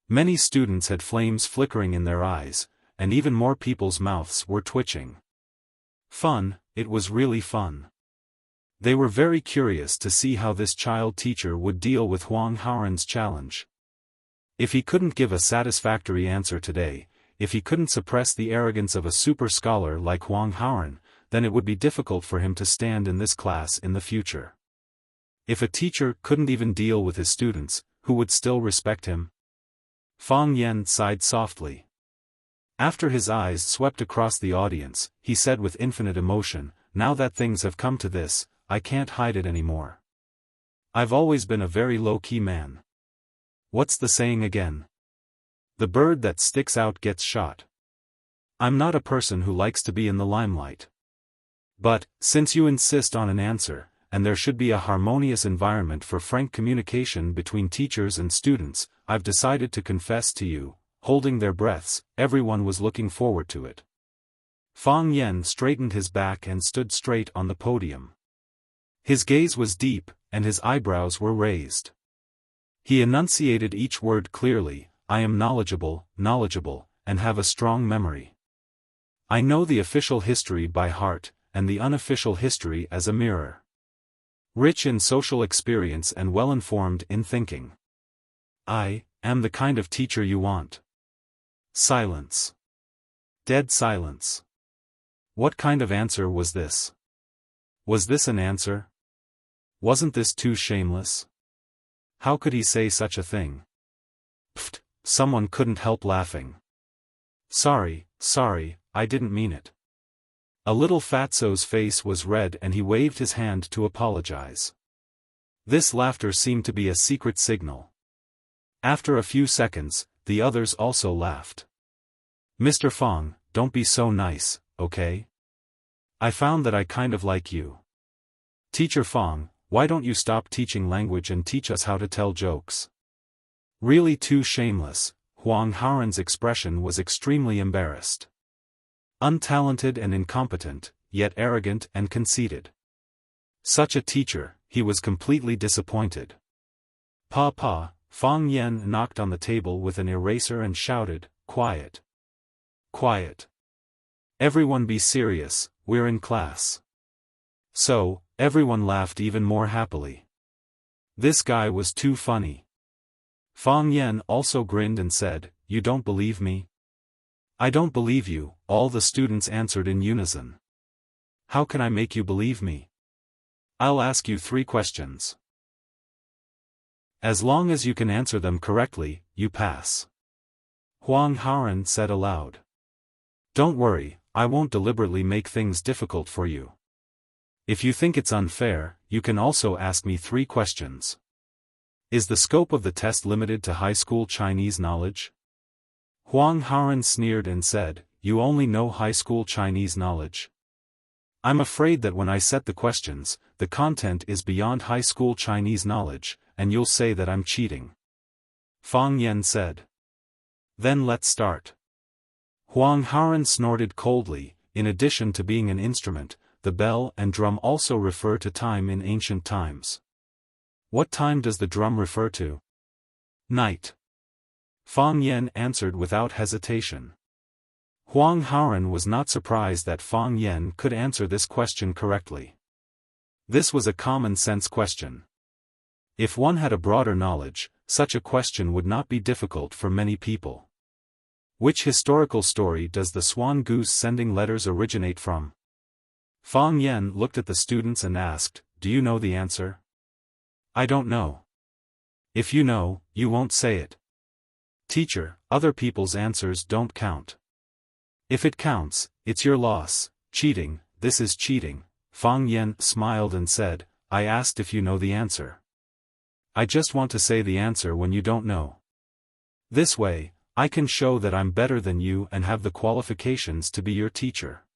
Many students had flames flickering in their eyes, and even more people's mouths were twitching. Fun, it was really fun. They were very curious to see how this child teacher would deal with Huang Haoren's challenge. If he couldn't give a satisfactory answer today, if he couldn't suppress the arrogance of a super scholar like Huang Haoren, then it would be difficult for him to stand in this class in the future. If a teacher couldn't even deal with his students, who would still respect him? Fang Yen sighed softly. After his eyes swept across the audience, he said with infinite emotion, now that things have come to this, I can't hide it anymore. I've always been a very low-key man. What's the saying again? The bird that sticks out gets shot. I'm not a person who likes to be in the limelight. But, since you insist on an answer, and there should be a harmonious environment for frank communication between teachers and students, I've decided to confess to you. Holding their breaths, everyone was looking forward to it. Fang Yen straightened his back and stood straight on the podium. His gaze was deep, and his eyebrows were raised. He enunciated each word clearly, I am knowledgeable, and have a strong memory. I know the official history by heart, and the unofficial history as a mirror. Rich in social experience and well-informed in thinking. I am the kind of teacher you want. Silence. Dead silence. What kind of answer was this? Was this an answer? Wasn't this too shameless? How could he say such a thing? Pfft, someone couldn't help laughing. Sorry, I didn't mean it. A little fatso's face was red and he waved his hand to apologize. This laughter seemed to be a secret signal. After a few seconds, the others also laughed. Mr. Fang, don't be so nice, okay? I found that I kind of like you. Teacher Fang, why don't you stop teaching language and teach us how to tell jokes? Really too shameless, Huang Haoren's expression was extremely embarrassed. Untalented and incompetent, yet arrogant and conceited. Such a teacher, he was completely disappointed. Pa, Fang Yen knocked on the table with an eraser and shouted, quiet. Quiet. Everyone be serious, we're in class. So, everyone laughed even more happily. This guy was too funny. Fang Yen also grinned and said, you don't believe me? I don't believe you, all the students answered in unison. How can I make you believe me? I'll ask you 3 questions. As long as you can answer them correctly, you pass. Huang Haoren said aloud. Don't worry, I won't deliberately make things difficult for you. If you think it's unfair, you can also ask me 3 questions. Is the scope of the test limited to high school Chinese knowledge? Huang Haoren sneered and said, you only know high school Chinese knowledge. I'm afraid that when I set the questions, the content is beyond high school Chinese knowledge, and you'll say that I'm cheating. Fang Yen said. Then let's start. Huang Haoren snorted coldly. In addition to being an instrument, the bell and drum also refer to time in ancient times. What time does the drum refer to? Night. Fang Yan answered without hesitation. Huang Haoren was not surprised that Fang Yan could answer this question correctly. This was a common-sense question. If one had a broader knowledge, such a question would not be difficult for many people. Which historical story does the swan goose sending letters originate from? Fang Yan looked at the students and asked, "Do you know the answer?" "I don't know." "If you know, you won't say it." "Teacher, other people's answers don't count." "If it counts, it's your loss." "Cheating, this is cheating." Fang Yan smiled and said, "I asked if you know the answer. I just want to say the answer when you don't know. This way, I can show that I'm better than you and have the qualifications to be your teacher."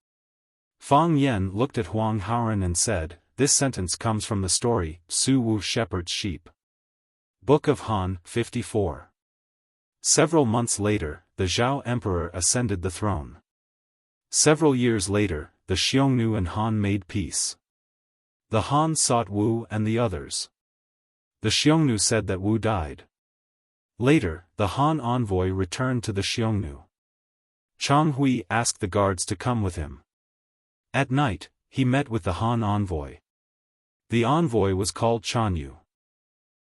Fang Yan looked at Huang Haoren and said, "This sentence comes from the story, Su Wu Shepherd's Sheep. Book of Han, 54. Several months later, the Zhao Emperor ascended the throne. Several years later, the Xiongnu and Han made peace. The Han sought Wu and the others. The Xiongnu said that Wu died. Later, the Han envoy returned to the Xiongnu. Chang Hui asked the guards to come with him. At night, he met with the Han envoy. The envoy was called Chanyu.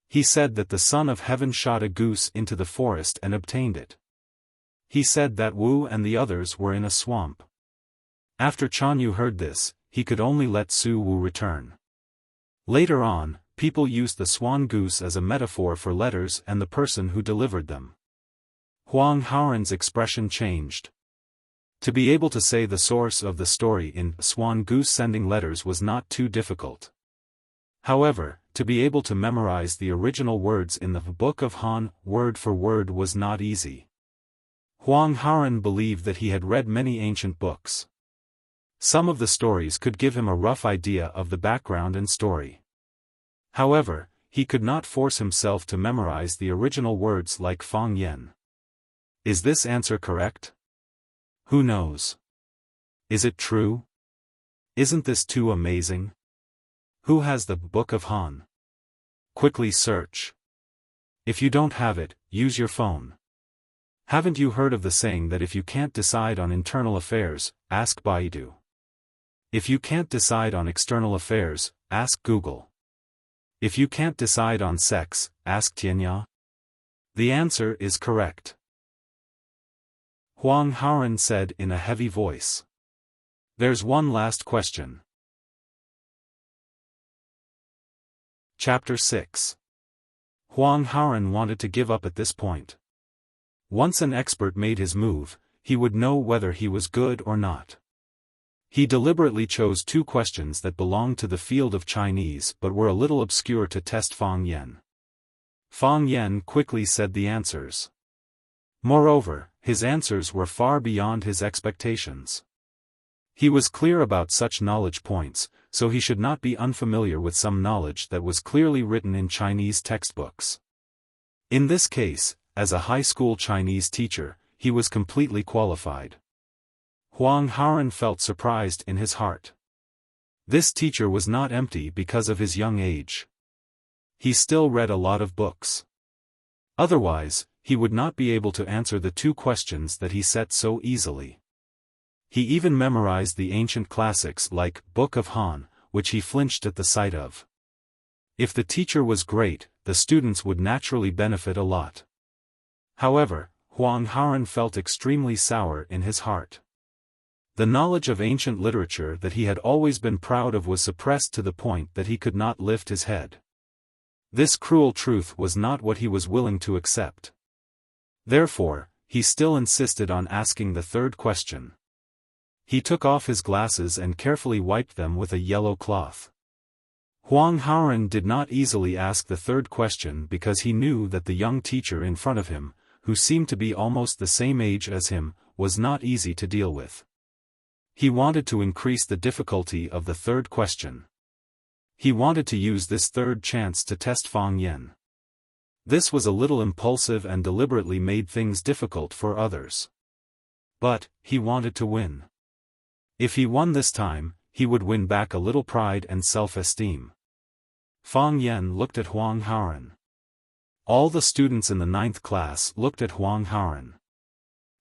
He said that the Son of Heaven shot a goose into the forest and obtained it. He said that Wu and the others were in a swamp. After Chanyu heard this, he could only let Su Wu return. Later on, people used the swan goose as a metaphor for letters and the person who delivered them. Huang Haoren's expression changed. To be able to say the source of the story in Swan Goose Sending Letters was not too difficult. However, to be able to memorize the original words in the Book of Han, word for word, was not easy. Huang Haoren believed that he had read many ancient books. Some of the stories could give him a rough idea of the background and story. However, he could not force himself to memorize the original words like Fang Yan. Is this answer correct? Who knows? Is it true? Isn't this too amazing? Who has the Book of Han? Quickly search. If you don't have it, use your phone. Haven't you heard of the saying that if you can't decide on internal affairs, ask Baidu? If you can't decide on external affairs, ask Google. If you can't decide on sex, ask Tianya? The answer is correct. Huang Haoren said in a heavy voice. There's one last question. Chapter 6. Huang Haoren wanted to give up at this point. Once an expert made his move, he would know whether he was good or not. He deliberately chose two questions that belonged to the field of Chinese but were a little obscure to test Fang Yan. Fang Yan quickly said the answers. Moreover, his answers were far beyond his expectations. He was clear about such knowledge points, so he should not be unfamiliar with some knowledge that was clearly written in Chinese textbooks. In this case, as a high school Chinese teacher, he was completely qualified. Huang Haoren felt surprised in his heart. This teacher was not empty because of his young age. He still read a lot of books. Otherwise, he would not be able to answer the two questions that he set so easily. He even memorized the ancient classics like Book of Han, which he flinched at the sight of. If the teacher was great, the students would naturally benefit a lot. However, Huang Haoren felt extremely sour in his heart. The knowledge of ancient literature that he had always been proud of was suppressed to the point that he could not lift his head. This cruel truth was not what he was willing to accept. Therefore, he still insisted on asking the third question. He took off his glasses and carefully wiped them with a yellow cloth. Huang Haoren did not easily ask the third question because he knew that the young teacher in front of him, who seemed to be almost the same age as him, was not easy to deal with. He wanted to increase the difficulty of the third question. He wanted to use this third chance to test Fang Yan. This was a little impulsive and deliberately made things difficult for others. But, he wanted to win. If he won this time, he would win back a little pride and self-esteem. Fang Yan looked at Huang Haoran. All the students in the 9th class looked at Huang Haoran.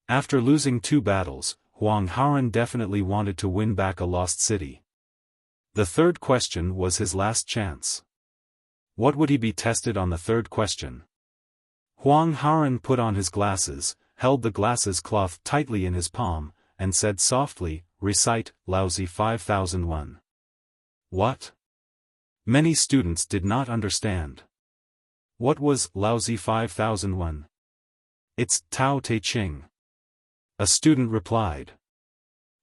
After losing 2 battles, Huang Haoran definitely wanted to win back a lost city. The 3rd question was his last chance. What would he be tested on the 3rd question? Huang Haoran put on his glasses, held the glasses cloth tightly in his palm, and said softly, "Recite, Laozi 5001. What? Many students did not understand. What was Laozi 5001? It's Tao Te Ching. A student replied.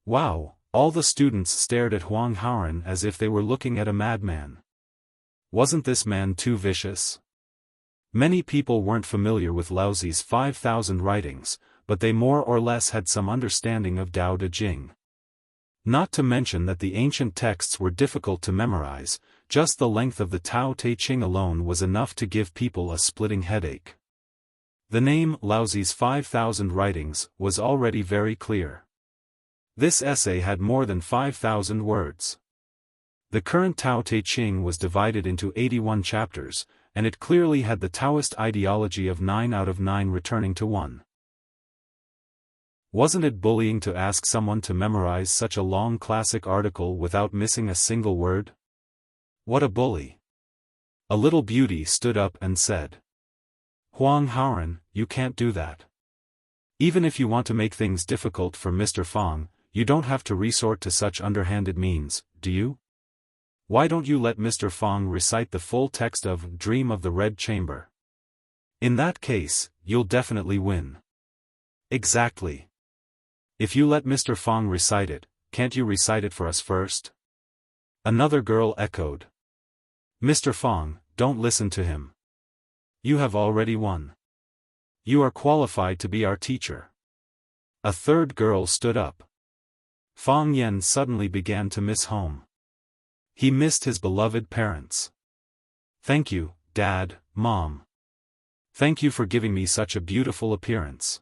Wow, all the students stared at Huang Haoran as if they were looking at a madman. Wasn't this man too vicious? Many people weren't familiar with Laozi's 5,000 writings, but they more or less had some understanding of Tao Te Ching. Not to mention that the ancient texts were difficult to memorize, just the length of the Tao Te Ching alone was enough to give people a splitting headache. The name Laozi's 5,000 writings was already very clear. This essay had more than 5,000 words. The current Tao Te Ching was divided into 81 chapters, and it clearly had the Taoist ideology of 9 out of 9 returning to 1. Wasn't it bullying to ask someone to memorize such a long classic article without missing a single word? What a bully! A little beauty stood up and said. Huang Haoran, you can't do that. Even if you want to make things difficult for Mr. Fang, you don't have to resort to such underhanded means, do you? Why don't you let Mr. Fang recite the full text of Dream of the Red Chamber? In that case, you'll definitely win. Exactly. If you let Mr. Fang recite it, can't you recite it for us first? Another girl echoed. Mr. Fang, don't listen to him. You have already won. You are qualified to be our teacher. A third girl stood up. Fang Yan suddenly began to miss home. He missed his beloved parents. Thank you, Dad, Mom. Thank you for giving me such a beautiful appearance.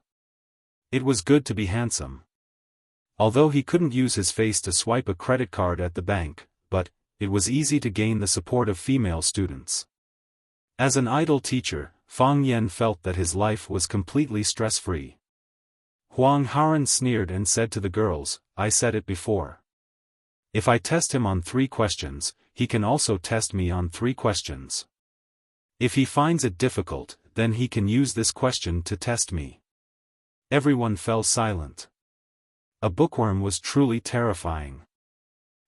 It was good to be handsome. Although he couldn't use his face to swipe a credit card at the bank, but it was easy to gain the support of female students. As an idle teacher, Fang Yan felt that his life was completely stress-free. Huang Haoran sneered and said to the girls, I said it before. If I test him on 3 questions, he can also test me on 3 questions. If he finds it difficult, then he can use this question to test me. Everyone fell silent. A bookworm was truly terrifying.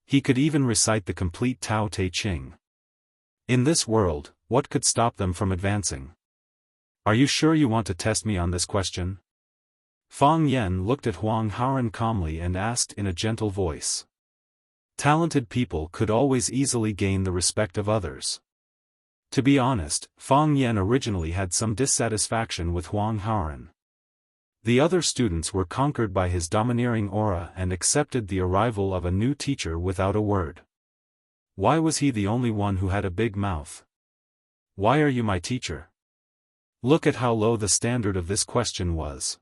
He could even recite the complete Tao Te Ching. In this world, what could stop them from advancing? Are you sure you want to test me on this question? Fang Yan looked at Huang Haoran calmly and asked in a gentle voice. Talented people could always easily gain the respect of others. To be honest, Fang Yan originally had some dissatisfaction with Huang Haoran. The other students were conquered by his domineering aura and accepted the arrival of a new teacher without a word. Why was he the only one who had a big mouth? Why are you my teacher? Look at how low the standard of this question was.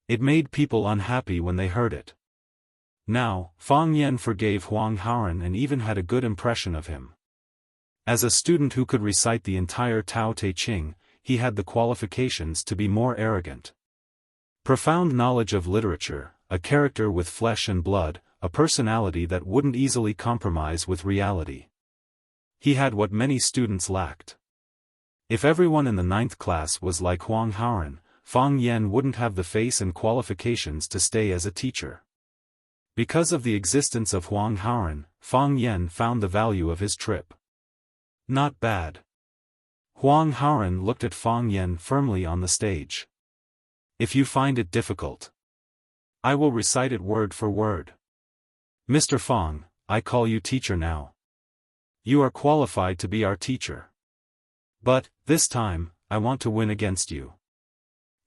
It made people unhappy when they heard it. Now, Fang Yan forgave Huang Haoran and even had a good impression of him. As a student who could recite the entire Tao Te Ching, he had the qualifications to be more arrogant. Profound knowledge of literature, a character with flesh and blood, a personality that wouldn't easily compromise with reality. He had what many students lacked. If everyone in the 9th class was like Huang Haoran, Fang Yan wouldn't have the face and qualifications to stay as a teacher. Because of the existence of Huang Haoran, Fang Yan found the value of his trip. Not bad. Huang Haoran looked at Fang Yan firmly on the stage. If you find it difficult, I will recite it word for word. Mr. Fang, I call you teacher now. You are qualified to be our teacher. But, this time, I want to win against you.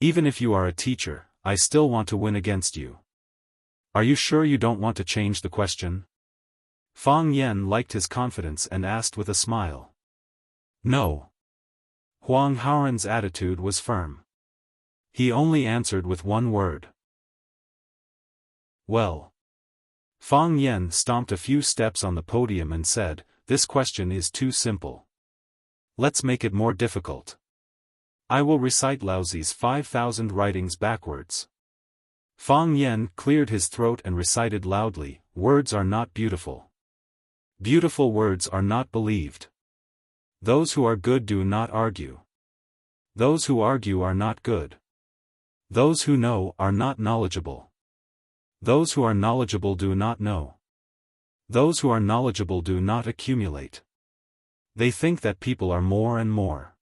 Even if you are a teacher, I still want to win against you. Are you sure you don't want to change the question? Fang Yan liked his confidence and asked with a smile. No. Huang Haoran's attitude was firm. He only answered with one word. Well. Fang Yan stomped a few steps on the podium and said, this question is too simple. Let's make it more difficult. I will recite Laozi's 5,000 writings backwards. Fang Yen cleared his throat and recited loudly, words are not beautiful. Beautiful words are not believed. Those who are good do not argue. Those who argue are not good. Those who know are not knowledgeable. Those who are knowledgeable do not know. Those who are knowledgeable do not accumulate. They think that people are more and more.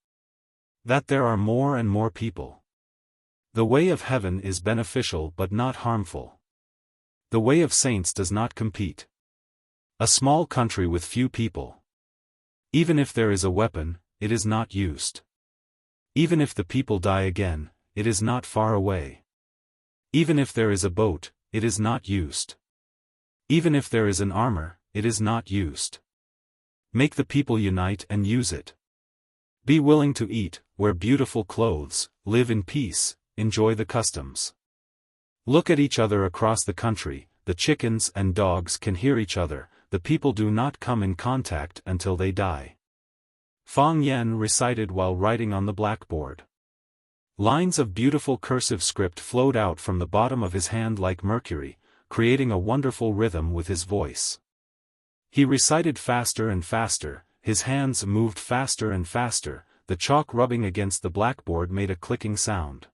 That there are more and more people. The way of heaven is beneficial but not harmful. The way of saints does not compete. A small country with few people. Even if there is a weapon, it is not used. Even if the people die again, it is not far away. Even if there is a boat, it is not used. Even if there is an armor, it is not used. Make the people unite and use it. Be willing to eat, wear beautiful clothes, live in peace, enjoy the customs. Look at each other across the country, the chickens and dogs can hear each other, the people do not come in contact until they die. Fang Yen recited while writing on the blackboard. Lines of beautiful cursive script flowed out from the bottom of his hand like mercury, creating a wonderful rhythm with his voice. He recited faster and faster, his hands moved faster and faster, the chalk rubbing against the blackboard made a clicking sound.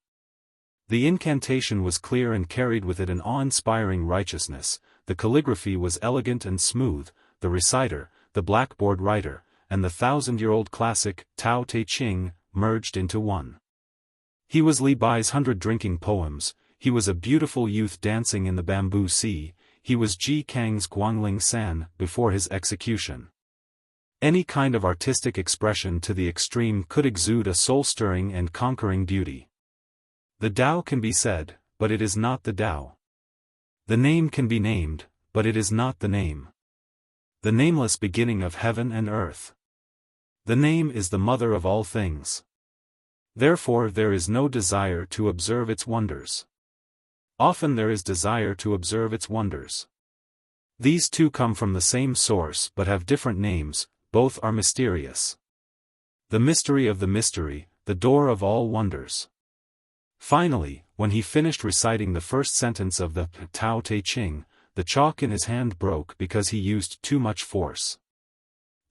The incantation was clear and carried with it an awe-inspiring righteousness, the calligraphy was elegant and smooth, the reciter, the blackboard writer, and the 1,000-year-old classic, Tao Te Ching, merged into one. He was Li Bai's 100 drinking poems, he was a beautiful youth dancing in the bamboo sea, he was Ji Kang's Guangling San before his execution. Any kind of artistic expression to the extreme could exude a soul-stirring and conquering beauty. The Tao can be said, but it is not the Tao. The name can be named, but it is not the name. The nameless beginning of heaven and earth. The name is the mother of all things. Therefore there is no desire to observe its wonders. Often there is desire to observe its wonders. These two come from the same source but have different names, both are mysterious. The mystery of the mystery, the door of all wonders. Finally, when he finished reciting the first sentence of the Tao Te Ching, the chalk in his hand broke because he used too much force.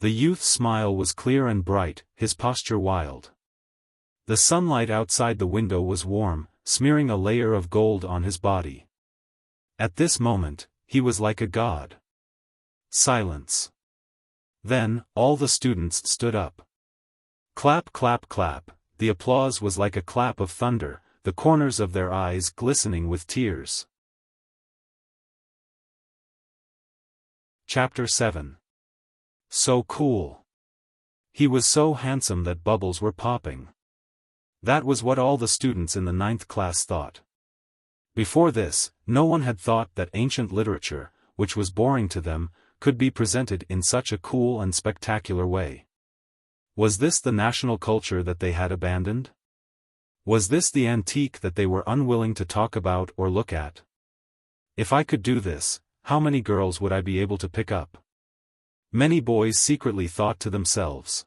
The youth's smile was clear and bright, his posture wild. The sunlight outside the window was warm, smearing a layer of gold on his body. At this moment, he was like a god. Silence. Then, all the students stood up. Clap, clap, clap, the applause was like a clap of thunder, the corners of their eyes glistening with tears. Chapter 7. So cool. He was so handsome that bubbles were popping. That was what all the students in the 9th class thought. Before this, no one had thought that ancient literature, which was boring to them, could be presented in such a cool and spectacular way. Was this the national culture that they had abandoned? Was this the antique that they were unwilling to talk about or look at? If I could do this, how many girls would I be able to pick up? Many boys secretly thought to themselves.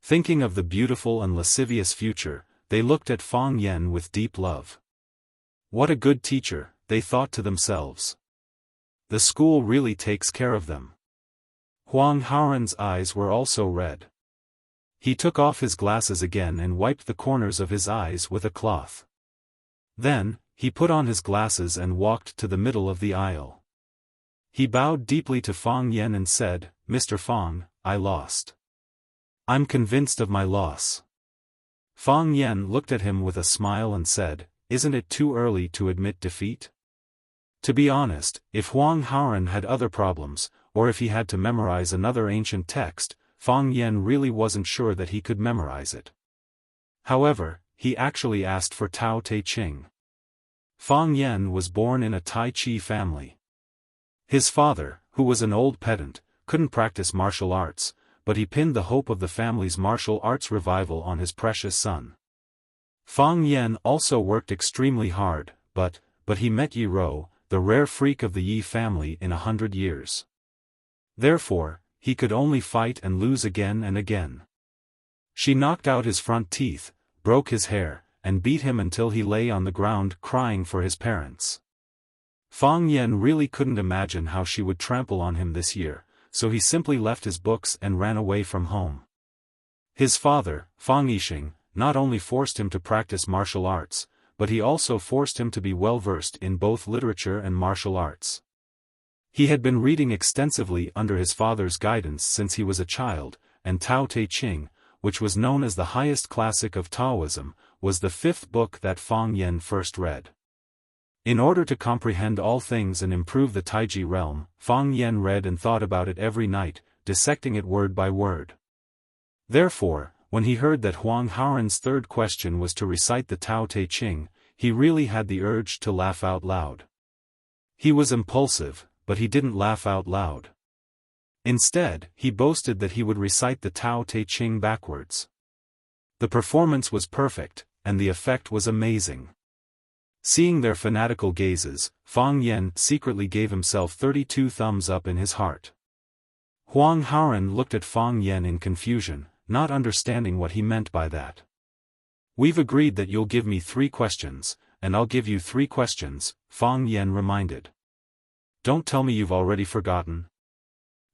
Thinking of the beautiful and lascivious future, they looked at Fang Yen with deep love. What a good teacher, they thought to themselves. The school really takes care of them. Huang Haoran's eyes were also red. He took off his glasses again and wiped the corners of his eyes with a cloth. Then, he put on his glasses and walked to the middle of the aisle. He bowed deeply to Fang Yen and said, "Mr. Fang, I lost. I'm convinced of my loss." Fang Yen looked at him with a smile and said, "Isn't it too early to admit defeat?" To be honest, if Huang Haoran had other problems, or if he had to memorize another ancient text, Fang Yen really wasn't sure that he could memorize it. However, he actually asked for Tao Te Ching. Fang Yen was born in a Tai Chi family. His father, who was an old pedant, couldn't practice martial arts, but he pinned the hope of the family's martial arts revival on his precious son. Fang Yen also worked extremely hard, but he met Yi Rou, the rare freak of the Yi family in 100 years. Therefore, he could only fight and lose again and again. She knocked out his front teeth, broke his hair, and beat him until he lay on the ground crying for his parents. Fang Yan really couldn't imagine how she would trample on him this year, so he simply left his books and ran away from home. His father, Fang Yixing, not only forced him to practice martial arts, but he also forced him to be well-versed in both literature and martial arts. He had been reading extensively under his father's guidance since he was a child, and Tao Te Ching, which was known as the highest classic of Taoism, was the fifth book that Fang Yan first read. In order to comprehend all things and improve the Taiji realm, Fang Yan read and thought about it every night, dissecting it word by word. Therefore, when he heard that Huang Haoran's third question was to recite the Tao Te Ching, he really had the urge to laugh out loud. He was impulsive, but he didn't laugh out loud. Instead, he boasted that he would recite the Tao Te Ching backwards. The performance was perfect, and the effect was amazing. Seeing their fanatical gazes, Fang Yan secretly gave himself 32 thumbs up in his heart. Huang Haoran looked at Fang Yan in confusion, not understanding what he meant by that. "We've agreed that you'll give me 3 questions, and I'll give you 3 questions, Fang Yan reminded. "Don't tell me you've already forgotten."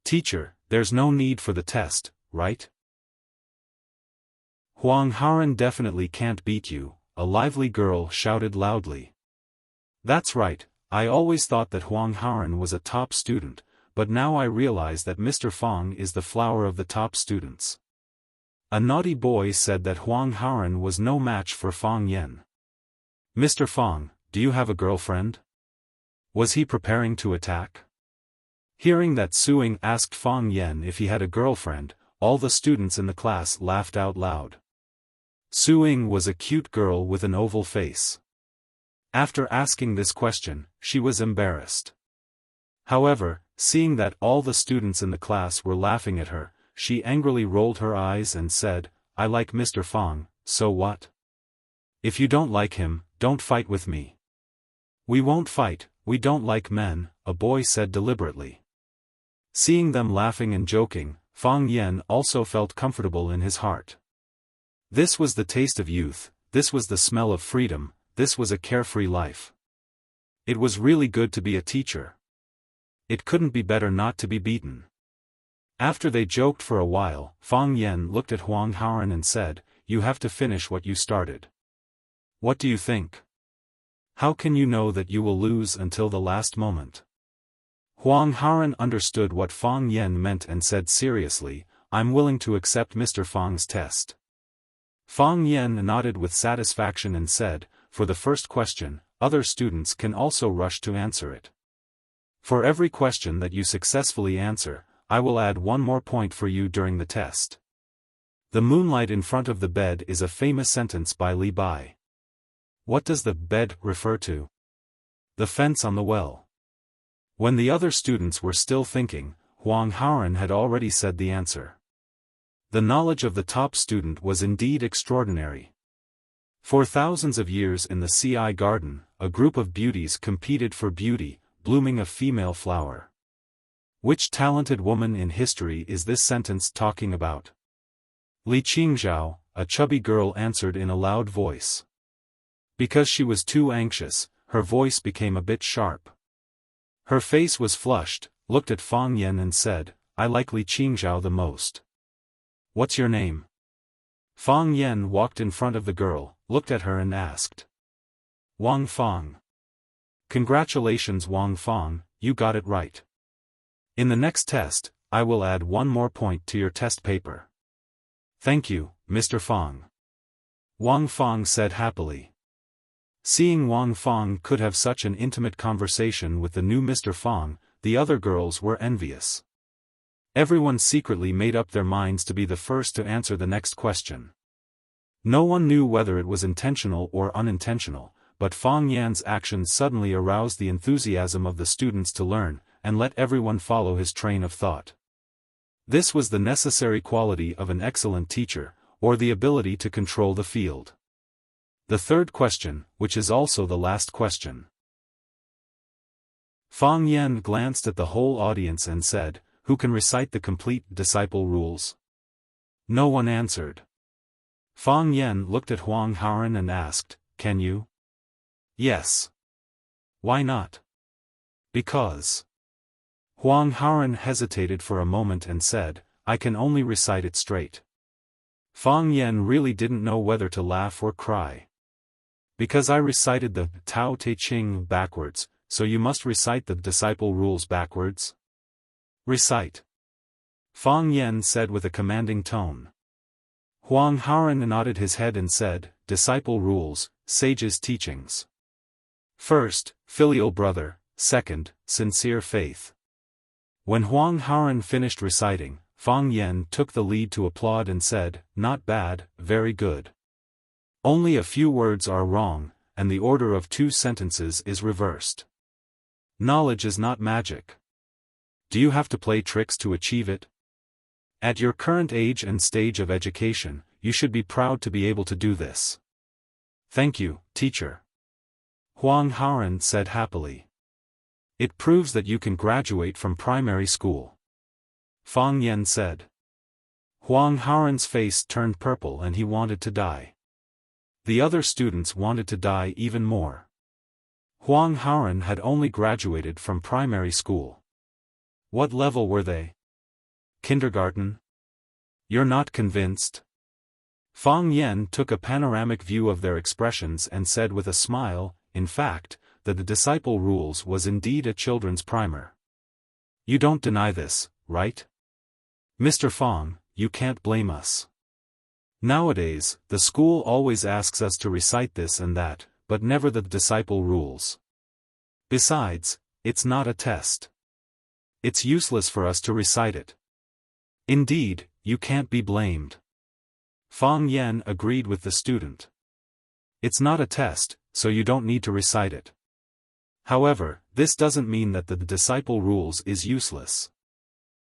"Teacher, there's no need for the test, right?" "Huang Haoran definitely can't beat you," a lively girl shouted loudly. "That's right, I always thought that Huang Haoran was a top student, but now I realize that Mr. Fang is the flower of the top students." A naughty boy said that Huang Haoran was no match for Fang Yan. "Mr. Fang, do you have a girlfriend?" Was he preparing to attack? Hearing that Suing asked Fang Yan if he had a girlfriend, all the students in the class laughed out loud. Suing was a cute girl with an oval face. After asking this question, she was embarrassed. However, seeing that all the students in the class were laughing at her, she angrily rolled her eyes and said, "I like Mr. Fang, so what? If you don't like him, don't fight with me." "We won't fight, we don't like men," a boy said deliberately. Seeing them laughing and joking, Fang Yan also felt comfortable in his heart. This was the taste of youth, this was the smell of freedom, this was a carefree life. It was really good to be a teacher. It couldn't be better not to be beaten. After they joked for a while, Fang Yan looked at Huang Haoran and said, "You have to finish what you started. What do you think? How can you know that you will lose until the last moment?" Huang Haoran understood what Fang Yan meant and said seriously, "I'm willing to accept Mr. Fang's test." Fang Yan nodded with satisfaction and said, "For the first question, other students can also rush to answer it. For every question that you successfully answer, I will add 1 more point for you during the test." "The moonlight in front of the bed" is a famous sentence by Li Bai. What does the bed refer to? The fence on the well. When the other students were still thinking, Huang Haoran had already said the answer. The knowledge of the top student was indeed extraordinary. For thousands of years in the Ci garden, a group of beauties competed for beauty, blooming a female flower. Which talented woman in history is this sentence talking about? Li Qingzhao, a chubby girl answered in a loud voice. Because she was too anxious, her voice became a bit sharp. Her face was flushed, looked at Fang Yan and said, "I like Li Qingzhao the most." "What's your name?" Fang Yan walked in front of the girl, looked at her and asked. "Wang Fang." "Congratulations Wang Fang, you got it right. In the next test, I will add 1 more point to your test paper." "Thank you, Mr. Fang," Wang Fang said happily. Seeing Wang Fang could have such an intimate conversation with the new Mr. Fang, the other girls were envious. Everyone secretly made up their minds to be the first to answer the next question. No one knew whether it was intentional or unintentional, but Fang Yan's actions suddenly aroused the enthusiasm of the students to learn, and let everyone follow his train of thought. This was the necessary quality of an excellent teacher, or the ability to control the field. The third question, which is also the last question. Fang Yan glanced at the whole audience and said, "Who can recite the complete disciple rules?" No one answered. Fang Yen looked at Huang Haoran and asked, "Can you?" "Yes." "Why not?" "Because." Huang Haoran hesitated for a moment and said, "I can only recite it straight." Fang Yen really didn't know whether to laugh or cry. "Because I recited the Tao Te Ching backwards, so you must recite the disciple rules backwards?" "Recite." Fang Yen said with a commanding tone. Huang Haoran nodded his head and said, "Disciple rules, sage's teachings. First, filial brother, second, sincere faith." When Huang Haoran finished reciting, Fang Yen took the lead to applaud and said, "Not bad, very good. Only a few words are wrong, and the order of 2 sentences is reversed. Knowledge is not magic. Do you have to play tricks to achieve it? At your current age and stage of education, you should be proud to be able to do this." "Thank you, teacher," Huang Haoran said happily. "It proves that you can graduate from primary school," Fang Yen said. Huang Haoran's face turned purple and he wanted to die. The other students wanted to die even more. Huang Haoran had only graduated from primary school. What level were they? Kindergarten? You're not convinced? Fang Yen took a panoramic view of their expressions and said with a smile, in fact, that the disciple rules was indeed a children's primer. "You don't deny this, right? Mr. Fang, you can't blame us. Nowadays, the school always asks us to recite this and that, but never the disciple rules. Besides, it's not a test. It's useless for us to recite it. Indeed, you can't be blamed." Fang Yen agreed with the student. "It's not a test, so you don't need to recite it. However, this doesn't mean that the disciple rules is useless.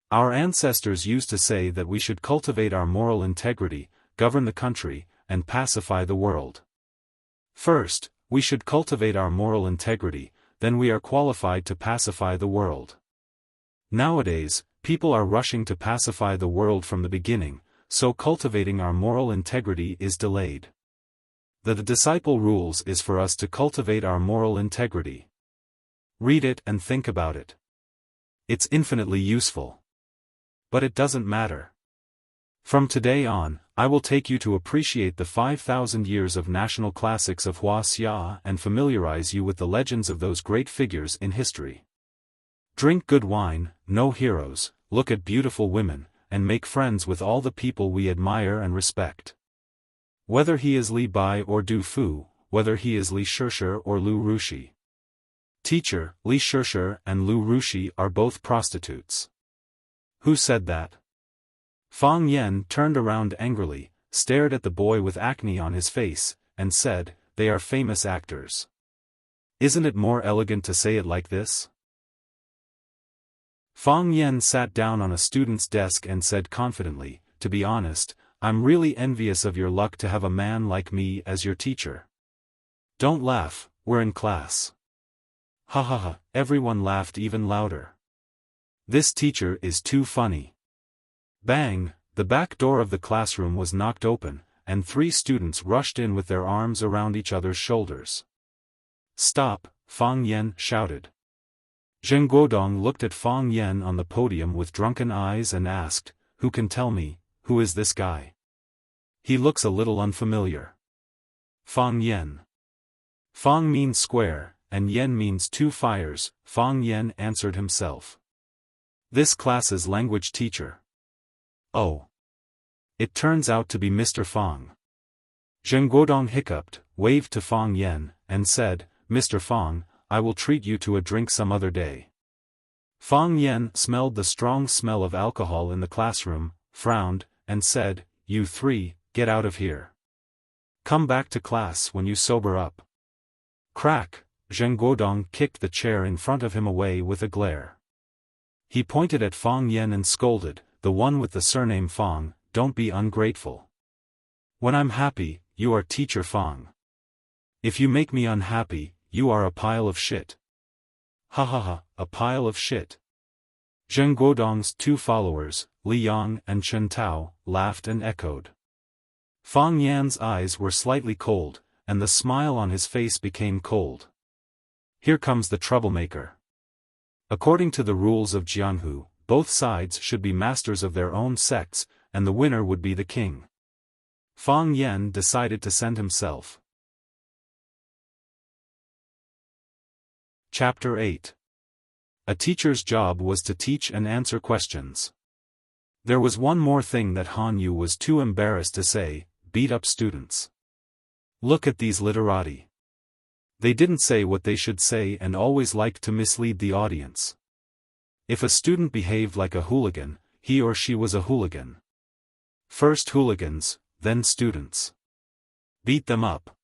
Our ancestors used to say that we should cultivate our moral integrity, govern the country, and pacify the world. First, we should cultivate our moral integrity, then we are qualified to pacify the world. Nowadays, people are rushing to pacify the world from the beginning, so cultivating our moral integrity is delayed. The disciple rules is for us to cultivate our moral integrity. Read it and think about it. It's infinitely useful. But it doesn't matter. From today on, I will take you to appreciate the 5,000 years of national classics of Wuxia and familiarize you with the legends of those great figures in history. Drink good wine, know heroes, look at beautiful women, and make friends with all the people we admire and respect. Whether he is Li Bai or Du Fu, whether he is Li Shishir or Lu Rushi. Teacher, Li Shishir and Lu Rushi are both prostitutes. Who said that? Fang Yen turned around angrily, stared at the boy with acne on his face, and said, "They are famous actors. Isn't it more elegant to say it like this?" Fang Yen sat down on a student's desk and said confidently, "To be honest, I'm really envious of your luck to have a man like me as your teacher." "Don't laugh, we're in class." "Ha ha ha," everyone laughed even louder. "This teacher is too funny." Bang, the back door of the classroom was knocked open, and 3 students rushed in with their arms around each other's shoulders. "Stop," Fang Yen shouted. Zheng Guodong looked at Fang Yen on the podium with drunken eyes and asked, "Who can tell me, who is this guy? He looks a little unfamiliar." Fang Yen. Fang means square, and Yen means 2 fires, Fang Yen answered himself. "This class's language teacher." "Oh. It turns out to be Mr. Fang." Zheng Guodong hiccuped, waved to Fang Yen, and said, "Mr. Fang, I will treat you to a drink some other day." Fang Yen smelled the strong smell of alcohol in the classroom, frowned, and said, "You 3, get out of here. Come back to class when you sober up." Crack, Zheng Guodong kicked the chair in front of him away with a glare. He pointed at Fang Yen and scolded, "The one with the surname Fang, don't be ungrateful. When I'm happy, you are teacher Fang. If you make me unhappy, you are a pile of shit." "Ha ha ha, a pile of shit." Zheng Guodong's 2 followers, Li Yang and Chen Tao, laughed and echoed. Fang Yan's eyes were slightly cold, and the smile on his face became cold. Here comes the troublemaker. According to the rules of Jianhu, both sides should be masters of their own sects, and the winner would be the king. Fang Yan decided to send himself. Chapter 8. A teacher's job was to teach and answer questions. There was one more thing that Han Yu was too embarrassed to say: beat up students. Look at these literati. They didn't say what they should say and always liked to mislead the audience. If a student behaved like a hooligan, he or she was a hooligan. First hooligans, then students. Beat them up.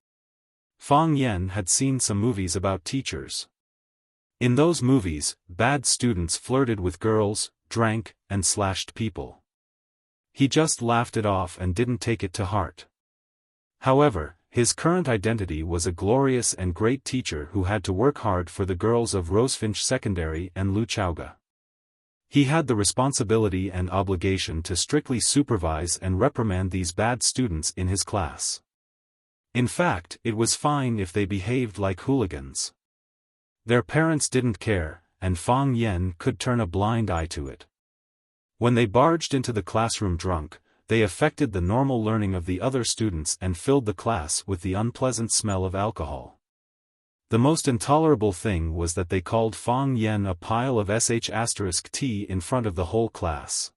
Fang Yan had seen some movies about teachers. In those movies, bad students flirted with girls, drank, and slashed people. He just laughed it off and didn't take it to heart. However, his current identity was a glorious and great teacher who had to work hard for the girls of Rosefinch Secondary and Luchaoga. He had the responsibility and obligation to strictly supervise and reprimand these bad students in his class. In fact, it was fine if they behaved like hooligans. Their parents didn't care, and Fang Yan could turn a blind eye to it. When they barged into the classroom drunk, they affected the normal learning of the other students and filled the class with the unpleasant smell of alcohol. The most intolerable thing was that they called Fang Yan a pile of sh*t in front of the whole class.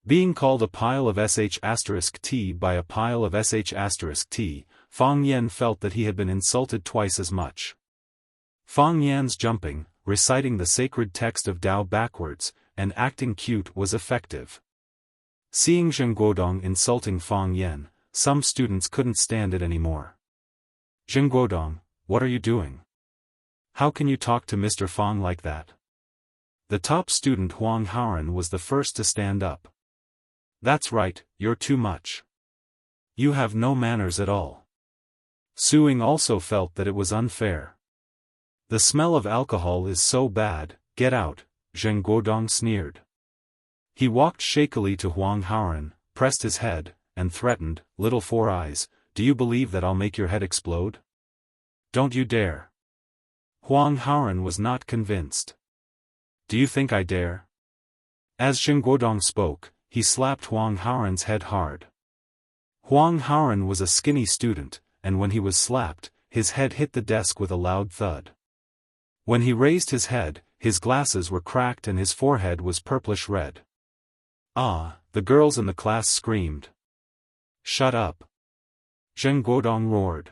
Being called a pile of sh*t by a pile of sh*t, Fang Yan felt that he had been insulted twice as much. Fang Yan's jumping, reciting the sacred text of Tao backwards, and acting cute was effective. Seeing Zheng Guodong insulting Fang Yan, some students couldn't stand it anymore. Zheng Guodong, what are you doing? How can you talk to Mr. Fang like that? The top student Huang Haoran was the first to stand up. That's right, you're too much. You have no manners at all. Suing also felt that it was unfair. The smell of alcohol is so bad, get out, Zheng Guodong sneered. He walked shakily to Huang Haoran, pressed his head, and threatened, Little Four Eyes, do you believe that I'll make your head explode? Don't you dare. Huang Haoran was not convinced. Do you think I dare? As Zheng Guodong spoke, he slapped Huang Haoran's head hard. Huang Haoran was a skinny student, and when he was slapped, his head hit the desk with a loud thud. When he raised his head, his glasses were cracked and his forehead was purplish red. Ah, the girls in the class screamed. Shut up. Zheng Guodong roared.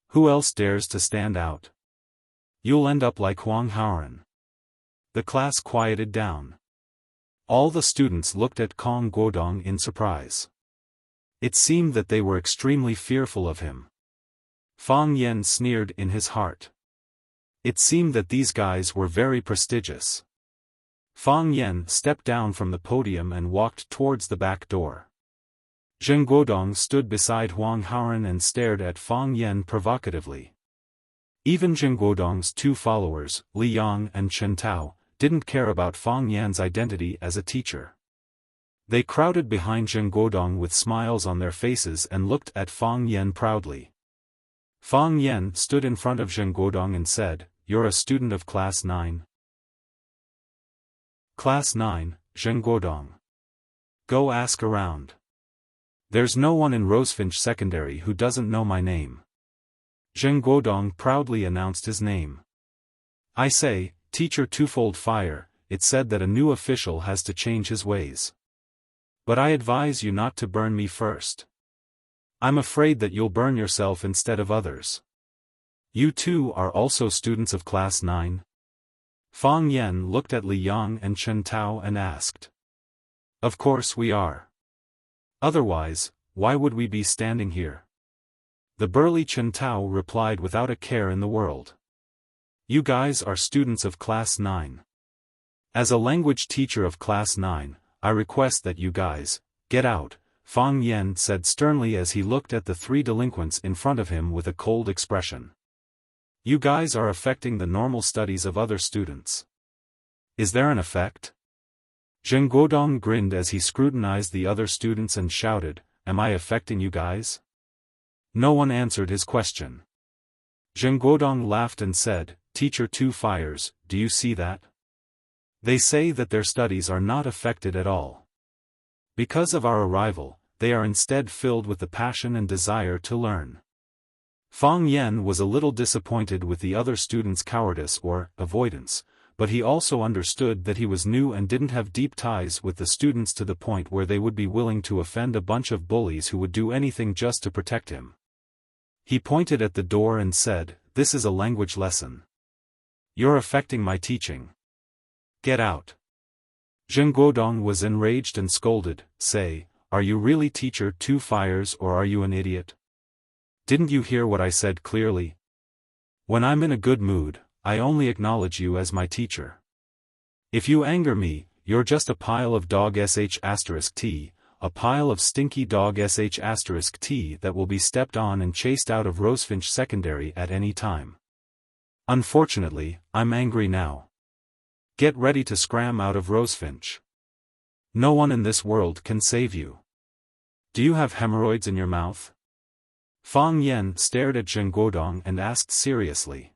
Who else dares to stand out? You'll end up like Huang Haoran. The class quieted down. All the students looked at Kong Guodong in surprise. It seemed that they were extremely fearful of him. Fang Yan sneered in his heart. It seemed that these guys were very prestigious. Fang Yan stepped down from the podium and walked towards the back door. Zheng Guodong stood beside Huang Haoran and stared at Fang Yan provocatively. Even Zheng Guodong's two followers, Li Yang and Chen Tao, didn't care about Fang Yan's identity as a teacher. They crowded behind Zheng Guodong with smiles on their faces and looked at Fang Yan proudly. Fang Yan stood in front of Zheng Guodong and said, You're a student of Class 9. Class 9, Zheng Guodong. Go ask around. There's no one in Rosefinch Secondary who doesn't know my name. Zheng Guodong proudly announced his name. I say, teacher Twofold Fire, it said that a new official has to change his ways. But I advise you not to burn me first. I'm afraid that you'll burn yourself instead of others. You too are also students of Class 9? Fang Yan looked at Li Yang and Chen Tao and asked. Of course we are. Otherwise, why would we be standing here? The burly Chen Tao replied without a care in the world. You guys are students of Class 9. As a language teacher of Class 9, I request that you guys, get out, Fang Yan said sternly as he looked at the three delinquents in front of him with a cold expression. You guys are affecting the normal studies of other students. Is there an effect? Zheng Guodong grinned as he scrutinized the other students and shouted, am I affecting you guys? No one answered his question. Zheng Guodong laughed and said, Teacher Two Fires, do you see that? They say that their studies are not affected at all. Because of our arrival, they are instead filled with the passion and desire to learn. Fang Yan was a little disappointed with the other students' cowardice or avoidance, but he also understood that he was new and didn't have deep ties with the students to the point where they would be willing to offend a bunch of bullies who would do anything just to protect him. He pointed at the door and said, This is a language lesson. You're affecting my teaching. Get out. Zheng Guodong was enraged and scolded, Say, are you really Teacher Two Fires or are you an idiot? Didn't you hear what I said clearly? When I'm in a good mood, I only acknowledge you as my teacher. If you anger me, you're just a pile of dog sh*t, a pile of stinky dog sh*t that will be stepped on and chased out of Rosefinch Secondary at any time. Unfortunately, I'm angry now. Get ready to scram out of Rosefinch. No one in this world can save you. Do you have hemorrhoids in your mouth? Fang Yan stared at Zheng Guodong and asked seriously.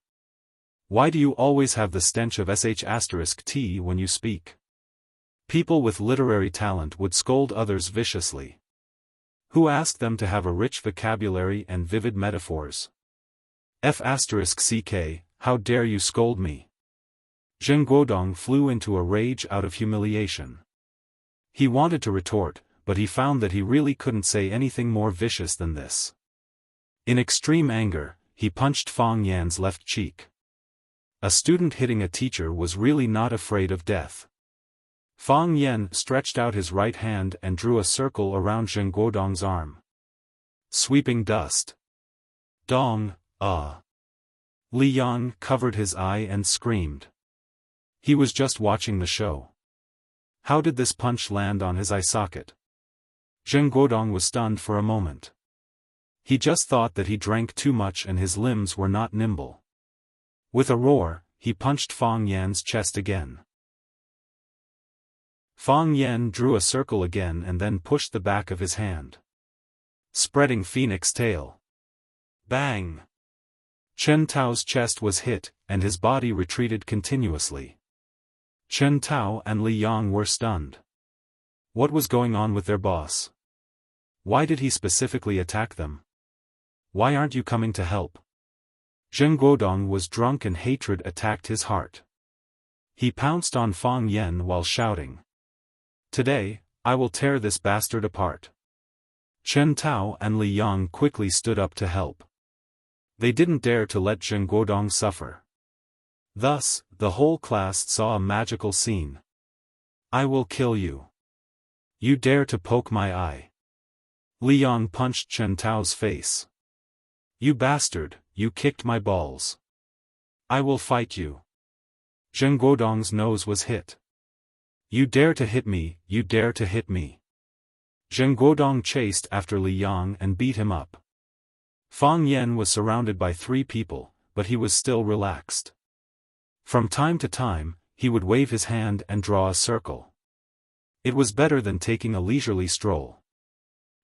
Why do you always have the stench of sh*t when you speak? People with literary talent would scold others viciously. Who asked them to have a rich vocabulary and vivid metaphors? F*ck, how dare you scold me? Zheng Guodong flew into a rage out of humiliation. He wanted to retort, but he found that he really couldn't say anything more vicious than this. In extreme anger, he punched Fang Yan's left cheek. A student hitting a teacher was really not afraid of death. Fang Yan stretched out his right hand and drew a circle around Zheng Guodong's arm. Sweeping dust. Dong, Li Yan covered his eye and screamed. He was just watching the show. How did this punch land on his eye socket? Zheng Guodong was stunned for a moment. He just thought that he drank too much and his limbs were not nimble. With a roar, he punched Fang Yan's chest again. Fang Yan drew a circle again and then pushed the back of his hand. Spreading phoenix tail. Bang! Chen Tao's chest was hit, and his body retreated continuously. Chen Tao and Li Yang were stunned. What was going on with their boss? Why did he specifically attack them? Why aren't you coming to help? Zheng Guodong was drunk and hatred attacked his heart. He pounced on Fang Yan while shouting. Today, I will tear this bastard apart. Chen Tao and Li Yang quickly stood up to help. They didn't dare to let Zheng Guodong suffer. Thus, the whole class saw a magical scene. I will kill you. You dare to poke my eye. Li Yang punched Chen Tao's face. You bastard, you kicked my balls. I will fight you. Zheng Guodong's nose was hit. You dare to hit me, you dare to hit me. Zheng Guodong chased after Li Yang and beat him up. Fang Yan was surrounded by 3 people, but he was still relaxed. From time to time, he would wave his hand and draw a circle. It was better than taking a leisurely stroll.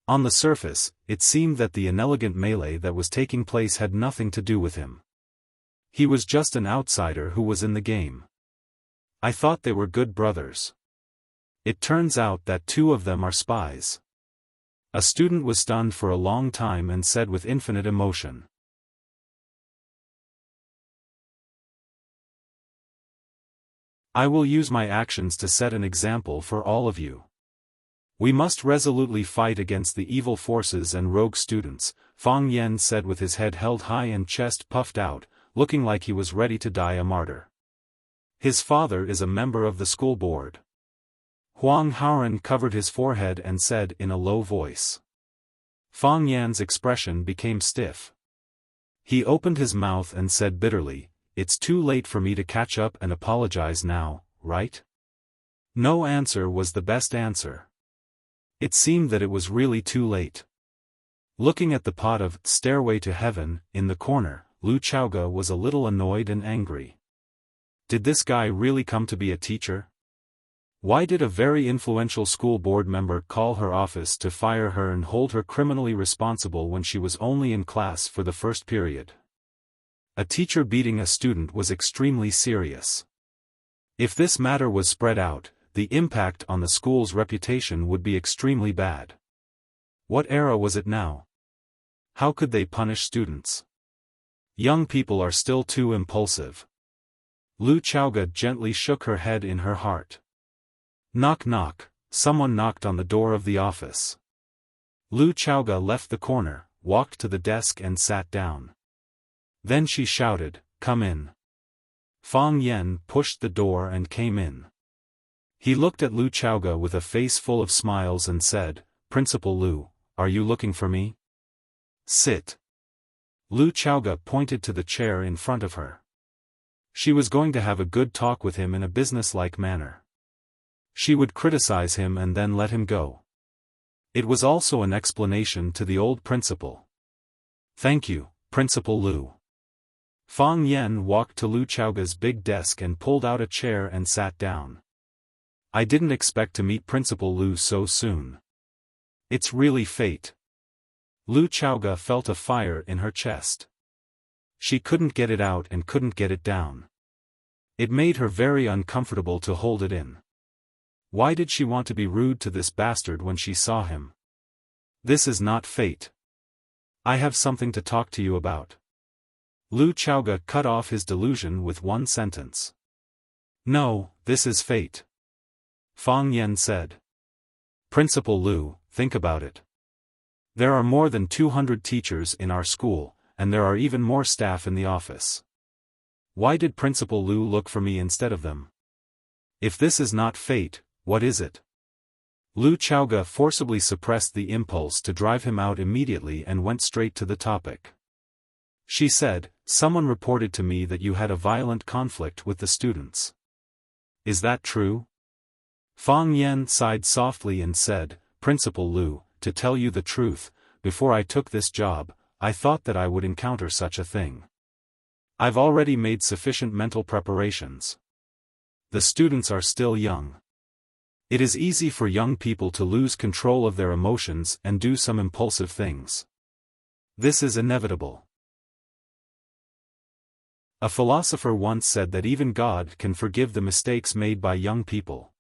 On the surface, it seemed that the inelegant melee that was taking place had nothing to do with him. He was just an outsider who was in the game. I thought they were good brothers. It turns out that 2 of them are spies. A student was stunned for a long time and said with infinite emotion. I will use my actions to set an example for all of you. We must resolutely fight against the evil forces and rogue students, Fang Yan said with his head held high and chest puffed out, looking like he was ready to die a martyr. His father is a member of the school board. Huang Haoren covered his forehead and said in a low voice. Fang Yan's expression became stiff. He opened his mouth and said bitterly, It's too late for me to catch up and apologize now, right? No answer was the best answer. It seemed that it was really too late. Looking at the pot of Stairway to Heaven in the corner, Lu Chaoge was a little annoyed and angry. Did this guy really come to be a teacher? Why did a very influential school board member call her office to fire her and hold her criminally responsible when she was only in class for the first period? A teacher beating a student was extremely serious. If this matter was spread out, the impact on the school's reputation would be extremely bad. What era was it now? How could they punish students? Young people are still too impulsive. Lu Chaoga gently shook her head in her heart. Knock knock, someone knocked on the door of the office. Lu Chaoga left the corner, walked to the desk and sat down. Then she shouted, "Come in." Fang Yan pushed the door and came in. He looked at Lu Chaoga with a face full of smiles and said, "Principal Lu, are you looking for me? Sit." Lu Chaoga pointed to the chair in front of her. She was going to have a good talk with him in a business-like manner. She would criticize him and then let him go. It was also an explanation to the old principal. "Thank you, Principal Lu." Fang Yan walked to Lu Chaoga's big desk and pulled out a chair and sat down. "I didn't expect to meet Principal Lu so soon. It's really fate." Lu Chaoga felt a fire in her chest. She couldn't get it out and couldn't get it down. It made her very uncomfortable to hold it in. Why did she want to be rude to this bastard when she saw him? This is not fate. I have something to talk to you about. Lu Chaoga cut off his delusion with one sentence. "No, this is fate," Fang Yan said. "Principal Lu, think about it. There are more than 200 teachers in our school, and there are even more staff in the office. Why did Principal Lu look for me instead of them? If this is not fate, what is it?" Lu Chaoga forcibly suppressed the impulse to drive him out immediately and went straight to the topic. She said, "Someone reported to me that you had a violent conflict with the students. Is that true?" Fang Yan sighed softly and said, "Principal Lu, to tell you the truth, before I took this job, I thought that I would encounter such a thing. I've already made sufficient mental preparations. The students are still young. It is easy for young people to lose control of their emotions and do some impulsive things. This is inevitable. A philosopher once said that even God can forgive the mistakes made by young people.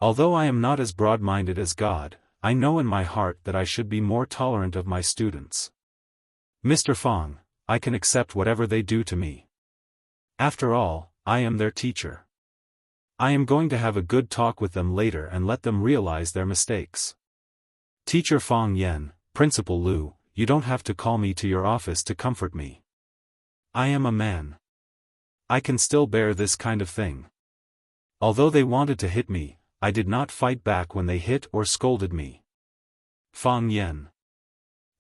Although I am not as broad-minded as God, I know in my heart that I should be more tolerant of my students. Mr. Fang, I can accept whatever they do to me. After all, I am their teacher. I am going to have a good talk with them later and let them realize their mistakes." Teacher Fang Yan, "Principal Lu, you don't have to call me to your office to comfort me. I am a man. I can still bear this kind of thing. Although they wanted to hit me, I did not fight back when they hit or scolded me." Fang Yan.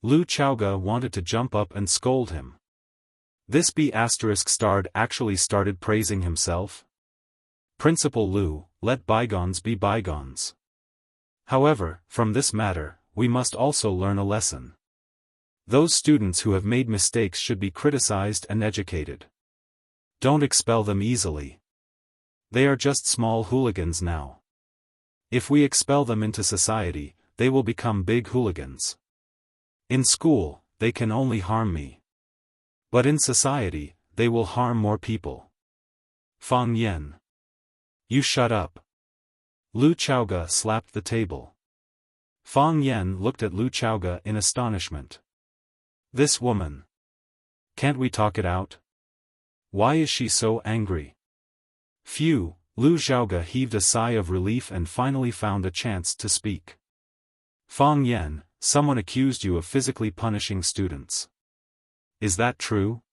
Lu Chaoga wanted to jump up and scold him. This B***** actually started praising himself. "Principal Lu, let bygones be bygones. However, from this matter, we must also learn a lesson. Those students who have made mistakes should be criticized and educated. Don't expel them easily. They are just small hooligans now. If we expel them into society, they will become big hooligans. In school, they can only harm me. But in society, they will harm more people." Fang Yan. "You shut up." Lu Chaoga slapped the table. Fang Yan looked at Lu Chaoga in astonishment. This woman. Can't we talk it out? Why is she so angry? Phew, Lu Chaoga heaved a sigh of relief and finally found a chance to speak. "Fang Yan, someone accused you of physically punishing students. Is that true?"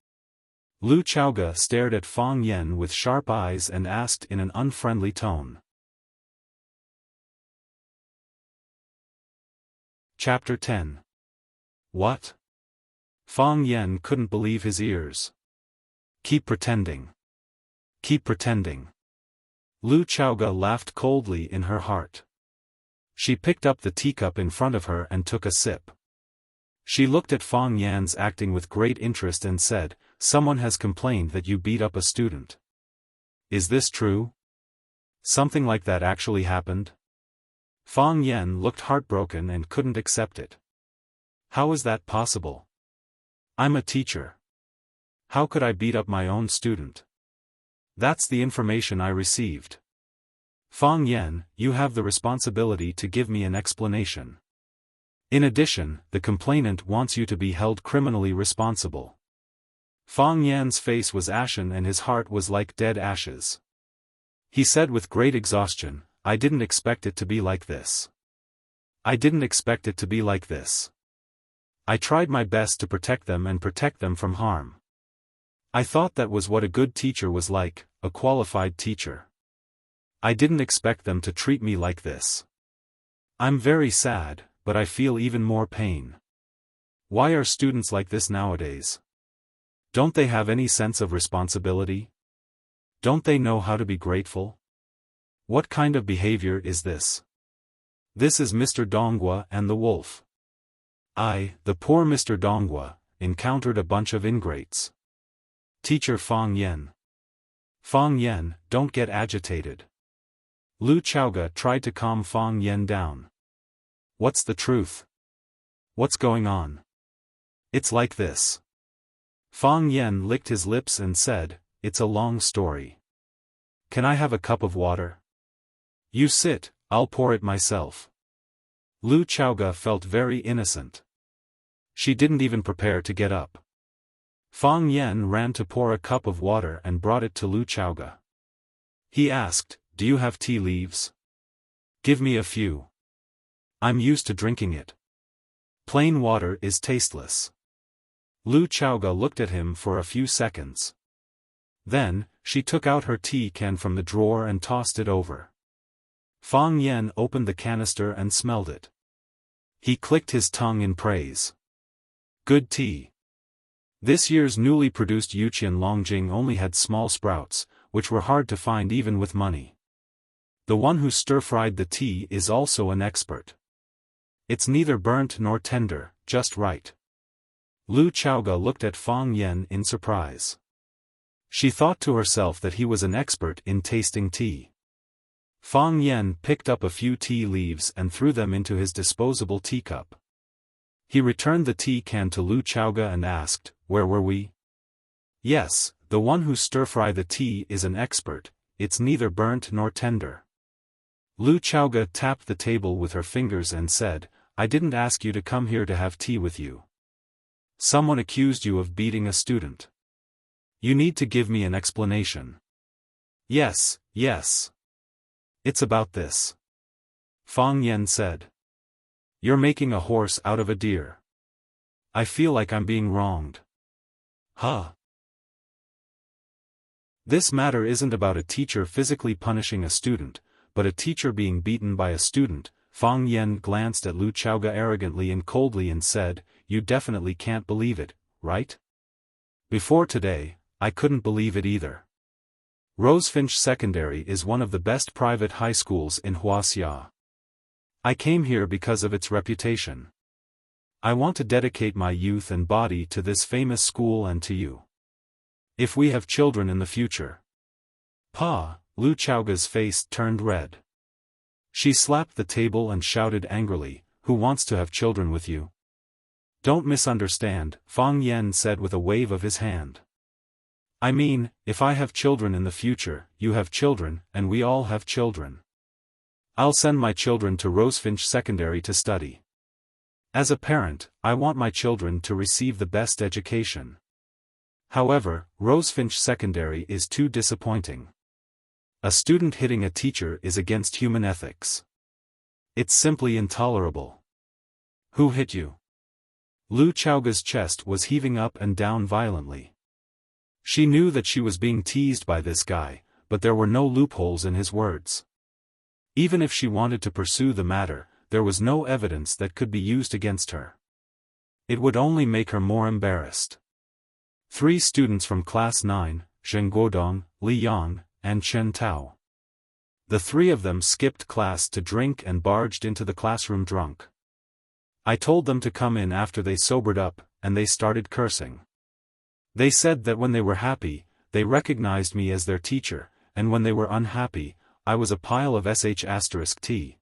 Lu Chaoga stared at Fang Yan with sharp eyes and asked in an unfriendly tone. Chapter 10. What? Fang Yan couldn't believe his ears. Keep pretending. Keep pretending. Lu Chaoga laughed coldly in her heart. She picked up the teacup in front of her and took a sip. She looked at Fang Yan's acting with great interest and said, "Someone has complained that you beat up a student. Is this true?" Something like that actually happened? Fang Yen looked heartbroken and couldn't accept it. How is that possible? I'm a teacher. How could I beat up my own student? That's the information I received. Fang Yen, you have the responsibility to give me an explanation. In addition, the complainant wants you to be held criminally responsible. Fang Yan's face was ashen and his heart was like dead ashes. He said with great exhaustion, I didn't expect it to be like this. I didn't expect it to be like this. I tried my best to protect them and protect them from harm. I thought that was what a good teacher was like, a qualified teacher. I didn't expect them to treat me like this. I'm very sad, but I feel even more pain. Why are students like this nowadays? Don't they have any sense of responsibility? Don't they know how to be grateful? What kind of behavior is this? This is Mr. Donghua and the wolf. The poor Mr. Donghua, encountered a bunch of ingrates. Teacher Fang Yen. Fang Yen, don't get agitated. Lu Chaoga tried to calm Fang Yen down. What's the truth? What's going on? It's like this. Fang Yen licked his lips and said, it's a long story. Can I have a cup of water? You sit, I'll pour it myself. Lu Chaoga felt very innocent. She didn't even prepare to get up. Fang Yen ran to pour a cup of water and brought it to Lu Chaoga. He asked, do you have tea leaves? Give me a few. I'm used to drinking it. Plain water is tasteless. Lu Chaoga looked at him for a few seconds. Then, she took out her tea can from the drawer and tossed it over. Fang Yen opened the canister and smelled it. He clicked his tongue in praise. Good tea. This year's newly produced Yuqian Longjing only had small sprouts, which were hard to find even with money. The one who stir-fried the tea is also an expert. It's neither burnt nor tender, just right. Lu Chaoga looked at Fang Yen in surprise. She thought to herself that he was an expert in tasting tea. Fang Yen picked up a few tea leaves and threw them into his disposable teacup. He returned the tea can to Lu Chaoga and asked, where were we? Yes, the one who stir-fry the tea is an expert, it's neither burnt nor tender. Lu Chaoga tapped the table with her fingers and said, I didn't ask you to come here to have tea with you. Someone accused you of beating a student. You need to give me an explanation. Yes, yes. It's about this. Fang Yen said. You're making a horse out of a deer. I feel like I'm being wronged. Huh. This matter isn't about a teacher physically punishing a student, but a teacher being beaten by a student. Fang Yen glanced at Lu Chaoga arrogantly and coldly and said, you definitely can't believe it, right? Before today, I couldn't believe it either. Rosefinch Secondary is one of the best private high schools in Wuxia. I came here because of its reputation. I want to dedicate my youth and body to this famous school and to you. If we have children in the future. Lu Chaoga's face turned red. She slapped the table and shouted angrily, who wants to have children with you? Don't misunderstand, Fang Yen said with a wave of his hand. I mean, if I have children in the future, you have children, and we all have children. I'll send my children to Rosefinch Secondary to study. As a parent, I want my children to receive the best education. However, Rosefinch Secondary is too disappointing. A student hitting a teacher is against human ethics. It's simply intolerable. Who hit you? Lu Chaoga's chest was heaving up and down violently. She knew that she was being teased by this guy, but there were no loopholes in his words. Even if she wanted to pursue the matter, there was no evidence that could be used against her. It would only make her more embarrassed. 3 students from Class 9, Zheng Guodong, Li Yang, and Chen Tao. The 3 of them skipped class to drink and barged into the classroom drunk. I told them to come in after they sobered up, and they started cursing. They said that when they were happy, they recognized me as their teacher, and when they were unhappy, I was a pile of sh*t.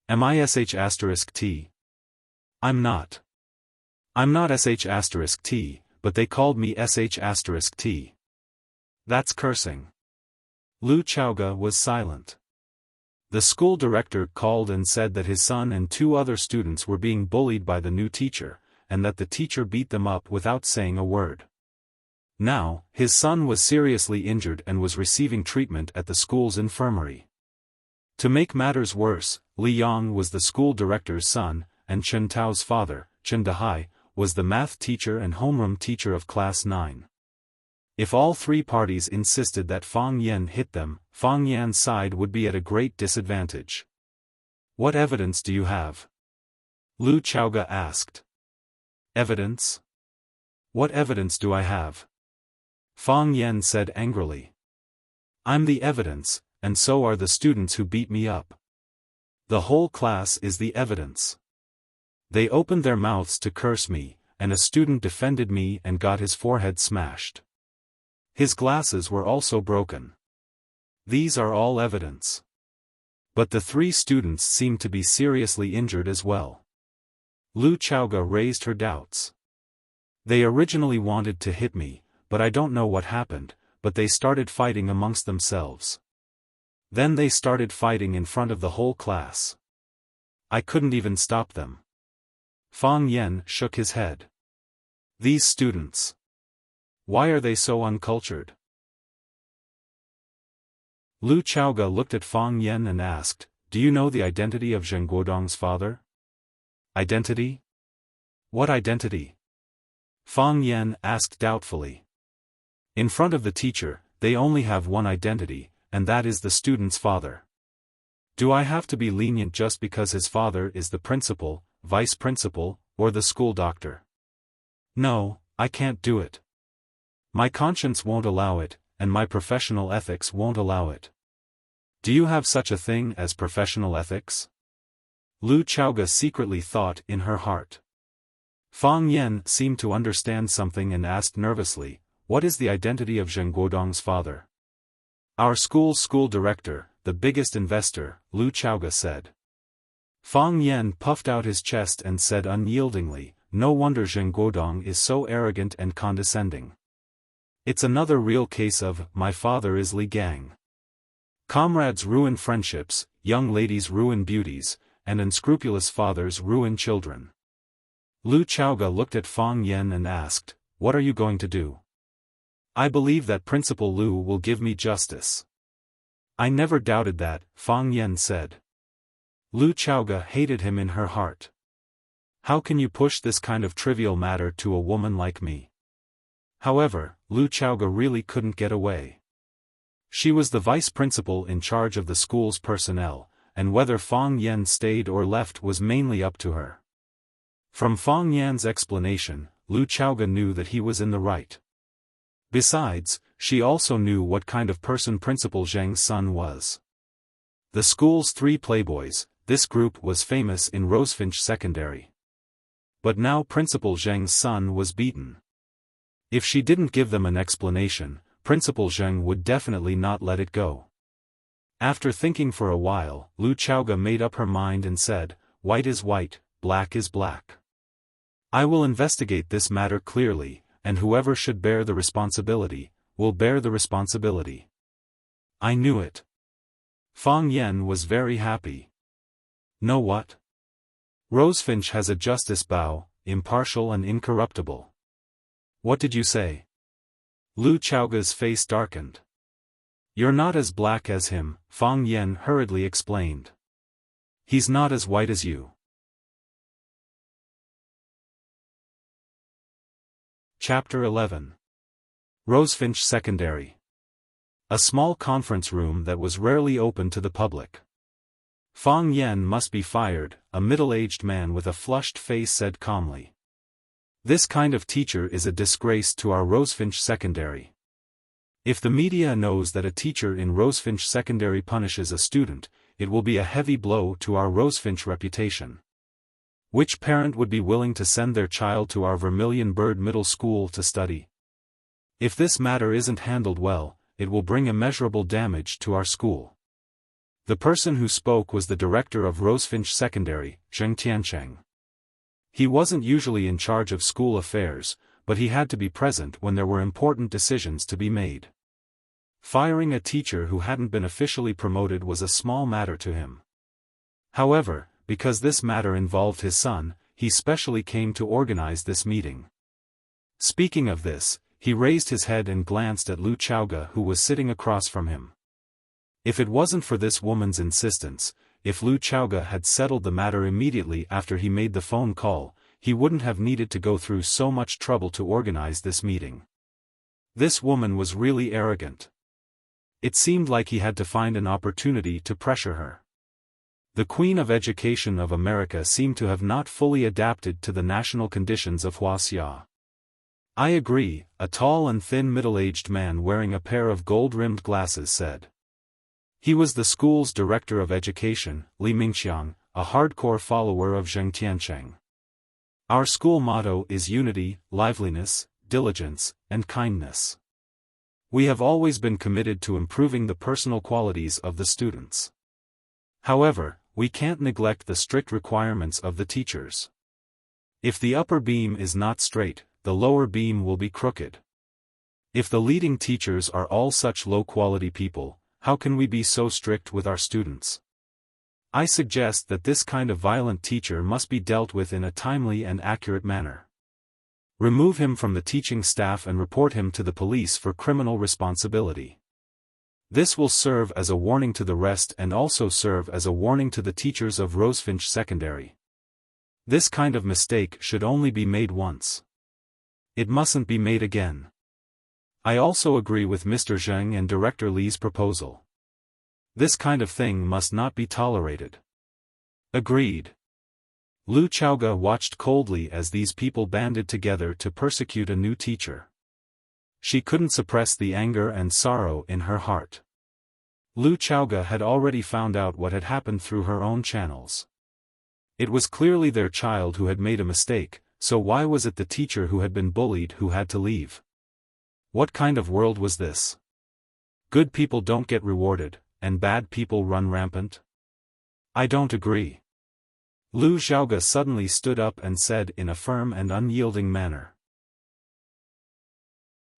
Am I sh*t? I'm not. I'm not sh*t, but they called me sh*t. That's cursing. Lu Chaoga was silent. The school director called and said that his son and 2 other students were being bullied by the new teacher, and that the teacher beat them up without saying a word. Now, his son was seriously injured and was receiving treatment at the school's infirmary. To make matters worse, Li Yang was the school director's son, and Chen Tao's father, Chen Dahai, was the math teacher and homeroom teacher of class 9. If all 3 parties insisted that Fang Yan hit them, Fang Yan's side would be at a great disadvantage. What evidence do you have? Lu Chaoga asked. Evidence? What evidence do I have? Fang Yan said angrily. I'm the evidence, and so are the students who beat me up. The whole class is the evidence. They opened their mouths to curse me, and a student defended me and got his forehead smashed. His glasses were also broken. These are all evidence. But the 3 students seemed to be seriously injured as well. Lu Chaoga raised her doubts. They originally wanted to hit me, but I don't know what happened, but they started fighting amongst themselves. Then they started fighting in front of the whole class. I couldn't even stop them. Fang Yan shook his head. These students. Why are they so uncultured? Lu Chaoga looked at Fang Yan and asked, do you know the identity of Zheng Guodong's father? Identity? What identity? Fang Yan asked doubtfully. In front of the teacher, they only have one identity, and that is the student's father. Do I have to be lenient just because his father is the principal, vice principal, or the school doctor? No, I can't do it. My conscience won't allow it, and my professional ethics won't allow it. Do you have such a thing as professional ethics? Lu Chaoga secretly thought in her heart. Fang Yan seemed to understand something and asked nervously, what is the identity of Zheng Guodong's father? Our school's school director, the biggest investor, Lu Chaoga said. Fang Yan puffed out his chest and said unyieldingly, no wonder Zheng Guodong is so arrogant and condescending. It's another real case of, my father is Li Gang. Comrades ruin friendships, young ladies ruin beauties, and unscrupulous fathers ruin children. Lu Chaoga looked at Fang Yan and asked, what are you going to do? I believe that Principal Lu will give me justice. I never doubted that, Fang Yan said. Lu Chaoga hated him in her heart. How can you push this kind of trivial matter to a woman like me? However, Lu Chaoga really couldn't get away. She was the vice principal in charge of the school's personnel, and whether Fang Yan stayed or left was mainly up to her. From Fang Yan's explanation, Lu Chaoga knew that he was in the right. Besides, she also knew what kind of person Principal Zheng's son was. The school's 3 playboys, this group was famous in Rosefinch Secondary. But now Principal Zheng's son was beaten. If she didn't give them an explanation, Principal Zheng would definitely not let it go. After thinking for a while, Lu Chaoga made up her mind and said, white is white, black is black. I will investigate this matter clearly, and whoever should bear the responsibility, will bear the responsibility. I knew it. Fang Yan was very happy. Know what? Rosefinch has a justice bow, impartial and incorruptible. What did you say? Lu Chaoga's face darkened. You're not as black as him, Fang Yan hurriedly explained. He's not as white as you. Chapter 11. Rosefinch Secondary. A small conference room that was rarely open to the public. Fang Yan must be fired, a middle-aged man with a flushed face said calmly. This kind of teacher is a disgrace to our Rosefinch Secondary. If the media knows that a teacher in Rosefinch Secondary punishes a student, it will be a heavy blow to our Rosefinch reputation. Which parent would be willing to send their child to our Vermilion Bird Middle School to study? If this matter isn't handled well, it will bring immeasurable damage to our school. The person who spoke was the director of Rosefinch Secondary, Zheng Tiancheng. He wasn't usually in charge of school affairs, but he had to be present when there were important decisions to be made. Firing a teacher who hadn't been officially promoted was a small matter to him. However, because this matter involved his son, he specially came to organize this meeting. Speaking of this, he raised his head and glanced at Lu Chaoge, who was sitting across from him. If it wasn't for this woman's insistence, if Lu Chaoge had settled the matter immediately after he made the phone call, he wouldn't have needed to go through so much trouble to organize this meeting. This woman was really arrogant. It seemed like he had to find an opportunity to pressure her. The Queen of Education of America seemed to have not fully adapted to the national conditions of Wuxia. I agree, a tall and thin middle-aged man wearing a pair of gold-rimmed glasses said. He was the school's director of education, Li Mingxiang, a hardcore follower of Zheng Tiancheng. Our school motto is unity, liveliness, diligence, and kindness. We have always been committed to improving the personal qualities of the students. However, we can't neglect the strict requirements of the teachers. If the upper beam is not straight, the lower beam will be crooked. If the leading teachers are all such low-quality people, how can we be so strict with our students? I suggest that this kind of violent teacher must be dealt with in a timely and accurate manner. Remove him from the teaching staff and report him to the police for criminal responsibility. This will serve as a warning to the rest and also serve as a warning to the teachers of Rosefinch Secondary. This kind of mistake should only be made once. It mustn't be made again. I also agree with Mr. Zheng and Director Li's proposal. This kind of thing must not be tolerated. Agreed. Lu Chaoge watched coldly as these people banded together to persecute a new teacher. She couldn't suppress the anger and sorrow in her heart. Lu Chaoge had already found out what had happened through her own channels. It was clearly their child who had made a mistake, so why was it the teacher who had been bullied who had to leave? What kind of world was this? Good people don't get rewarded, and bad people run rampant? I don't agree. Lu Chaoge suddenly stood up and said in a firm and unyielding manner.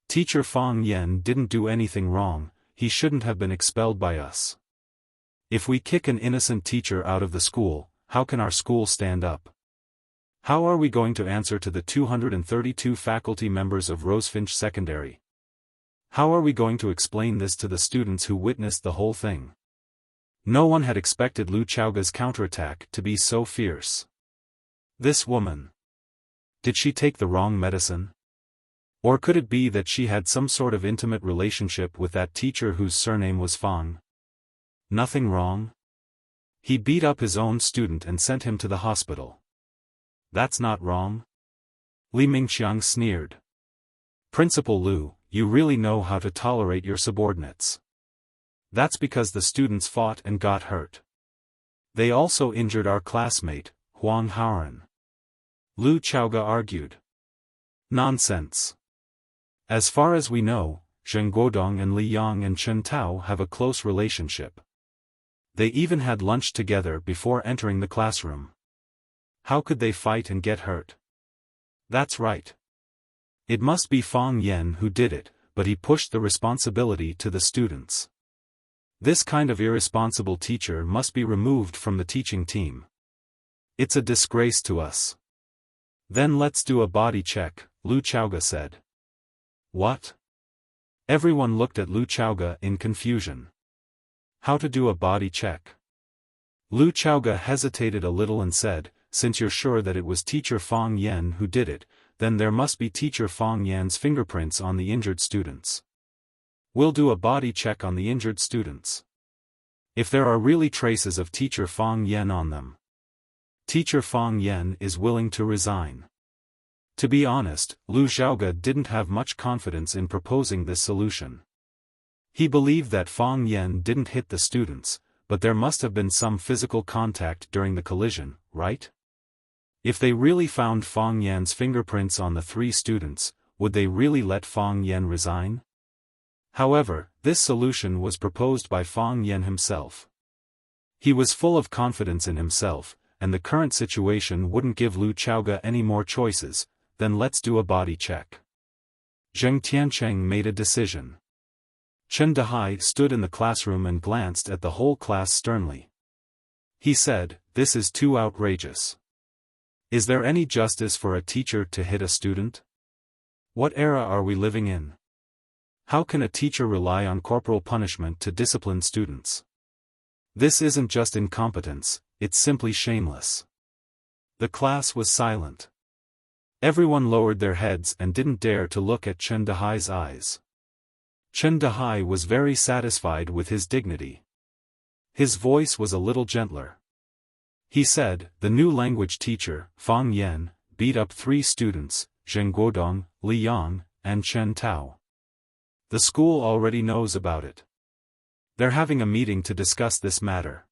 Teacher Fang Yan didn't do anything wrong, he shouldn't have been expelled by us. If we kick an innocent teacher out of the school, how can our school stand up? How are we going to answer to the 232 faculty members of Rosefinch Secondary? How are we going to explain this to the students who witnessed the whole thing? No one had expected Lu Chaoge's counterattack to be so fierce. This woman. Did she take the wrong medicine? Or could it be that she had some sort of intimate relationship with that teacher whose surname was Fang? Nothing wrong? He beat up his own student and sent him to the hospital. That's not wrong? Li Mingxiang sneered. Principal Lu, you really know how to tolerate your subordinates. That's because the students fought and got hurt. They also injured our classmate, Huang Haoran. Lu Chaoge argued. Nonsense. As far as we know, Zheng Guodong and Li Yang and Chen Tao have a close relationship. They even had lunch together before entering the classroom. How could they fight and get hurt? That's right. It must be Fang Yan who did it, but he pushed the responsibility to the students. This kind of irresponsible teacher must be removed from the teaching team. It's a disgrace to us. Then let's do a body check, Lu Chaoge said. What? Everyone looked at Lu Chaoge in confusion. How to do a body check? Lu Chaoge hesitated a little and said, since you're sure that it was teacher Fang Yan who did it, then there must be teacher Fang Yan's fingerprints on the injured students. We'll do a body check on the injured students. If there are really traces of teacher Fang Yan on them, teacher Fang Yan is willing to resign. To be honest, Lu Chaoge didn't have much confidence in proposing this solution. He believed that Fang Yan didn't hit the students, but there must have been some physical contact during the collision, right? If they really found Fang Yan's fingerprints on the 3 students, would they really let Fang Yan resign? However, this solution was proposed by Fang Yan himself. He was full of confidence in himself, and the current situation wouldn't give Lu Chaoga any more choices. Then let's do a body check. Zheng Tiancheng made a decision. Chen Dehai stood in the classroom and glanced at the whole class sternly. He said, "This is too outrageous. Is there any justice for a teacher to hit a student? What era are we living in? How can a teacher rely on corporal punishment to discipline students? This isn't just incompetence, it's simply shameless." The class was silent. Everyone lowered their heads and didn't dare to look at Chen Dehai's eyes. Chen Dehai was very satisfied with his dignity. His voice was a little gentler. He said, "The new language teacher, Fang Yan, beat up 3 students, Zheng Guodong, Li Yang, and Chen Tao. The school already knows about it. They're having a meeting to discuss this matter.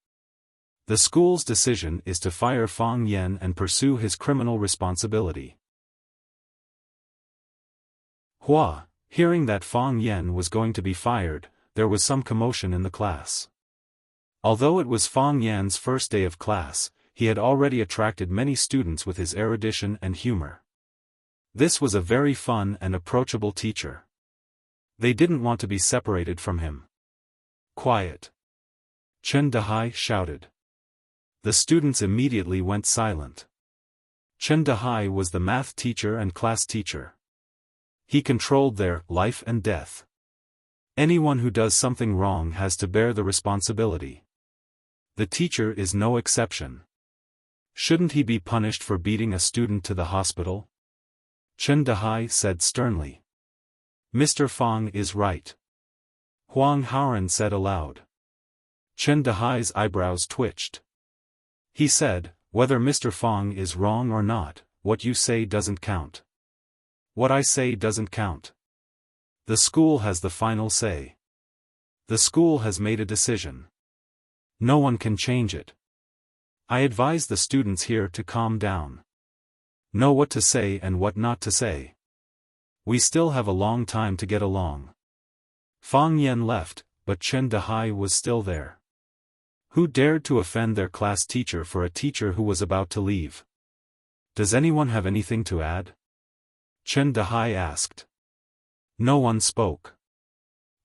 The school's decision is to fire Fang Yan and pursue his criminal responsibility." Hua, hearing that Fang Yan was going to be fired, there was some commotion in the class. Although it was Fang Yan's first day of class, he had already attracted many students with his erudition and humor. This was a very fun and approachable teacher. They didn't want to be separated from him. "Quiet!" Chen Dehai shouted. The students immediately went silent. Chen Dehai was the math teacher and class teacher. He controlled their life and death. Anyone who does something wrong has to bear the responsibility. The teacher is no exception. Shouldn't he be punished for beating a student to the hospital? Chen Dehai said sternly. "Mr. Fang is right," Huang Haoran said aloud. Chen Dehai's eyebrows twitched. He said, "Whether Mr. Fang is wrong or not, what you say doesn't count. What I say doesn't count. The school has the final say. The school has made a decision. No one can change it. I advise the students here to calm down. Know what to say and what not to say. We still have a long time to get along." Fang Yan left, but Chen Dehai was still there. Who dared to offend their class teacher for a teacher who was about to leave? Does anyone have anything to add? Chen Dehai asked. No one spoke.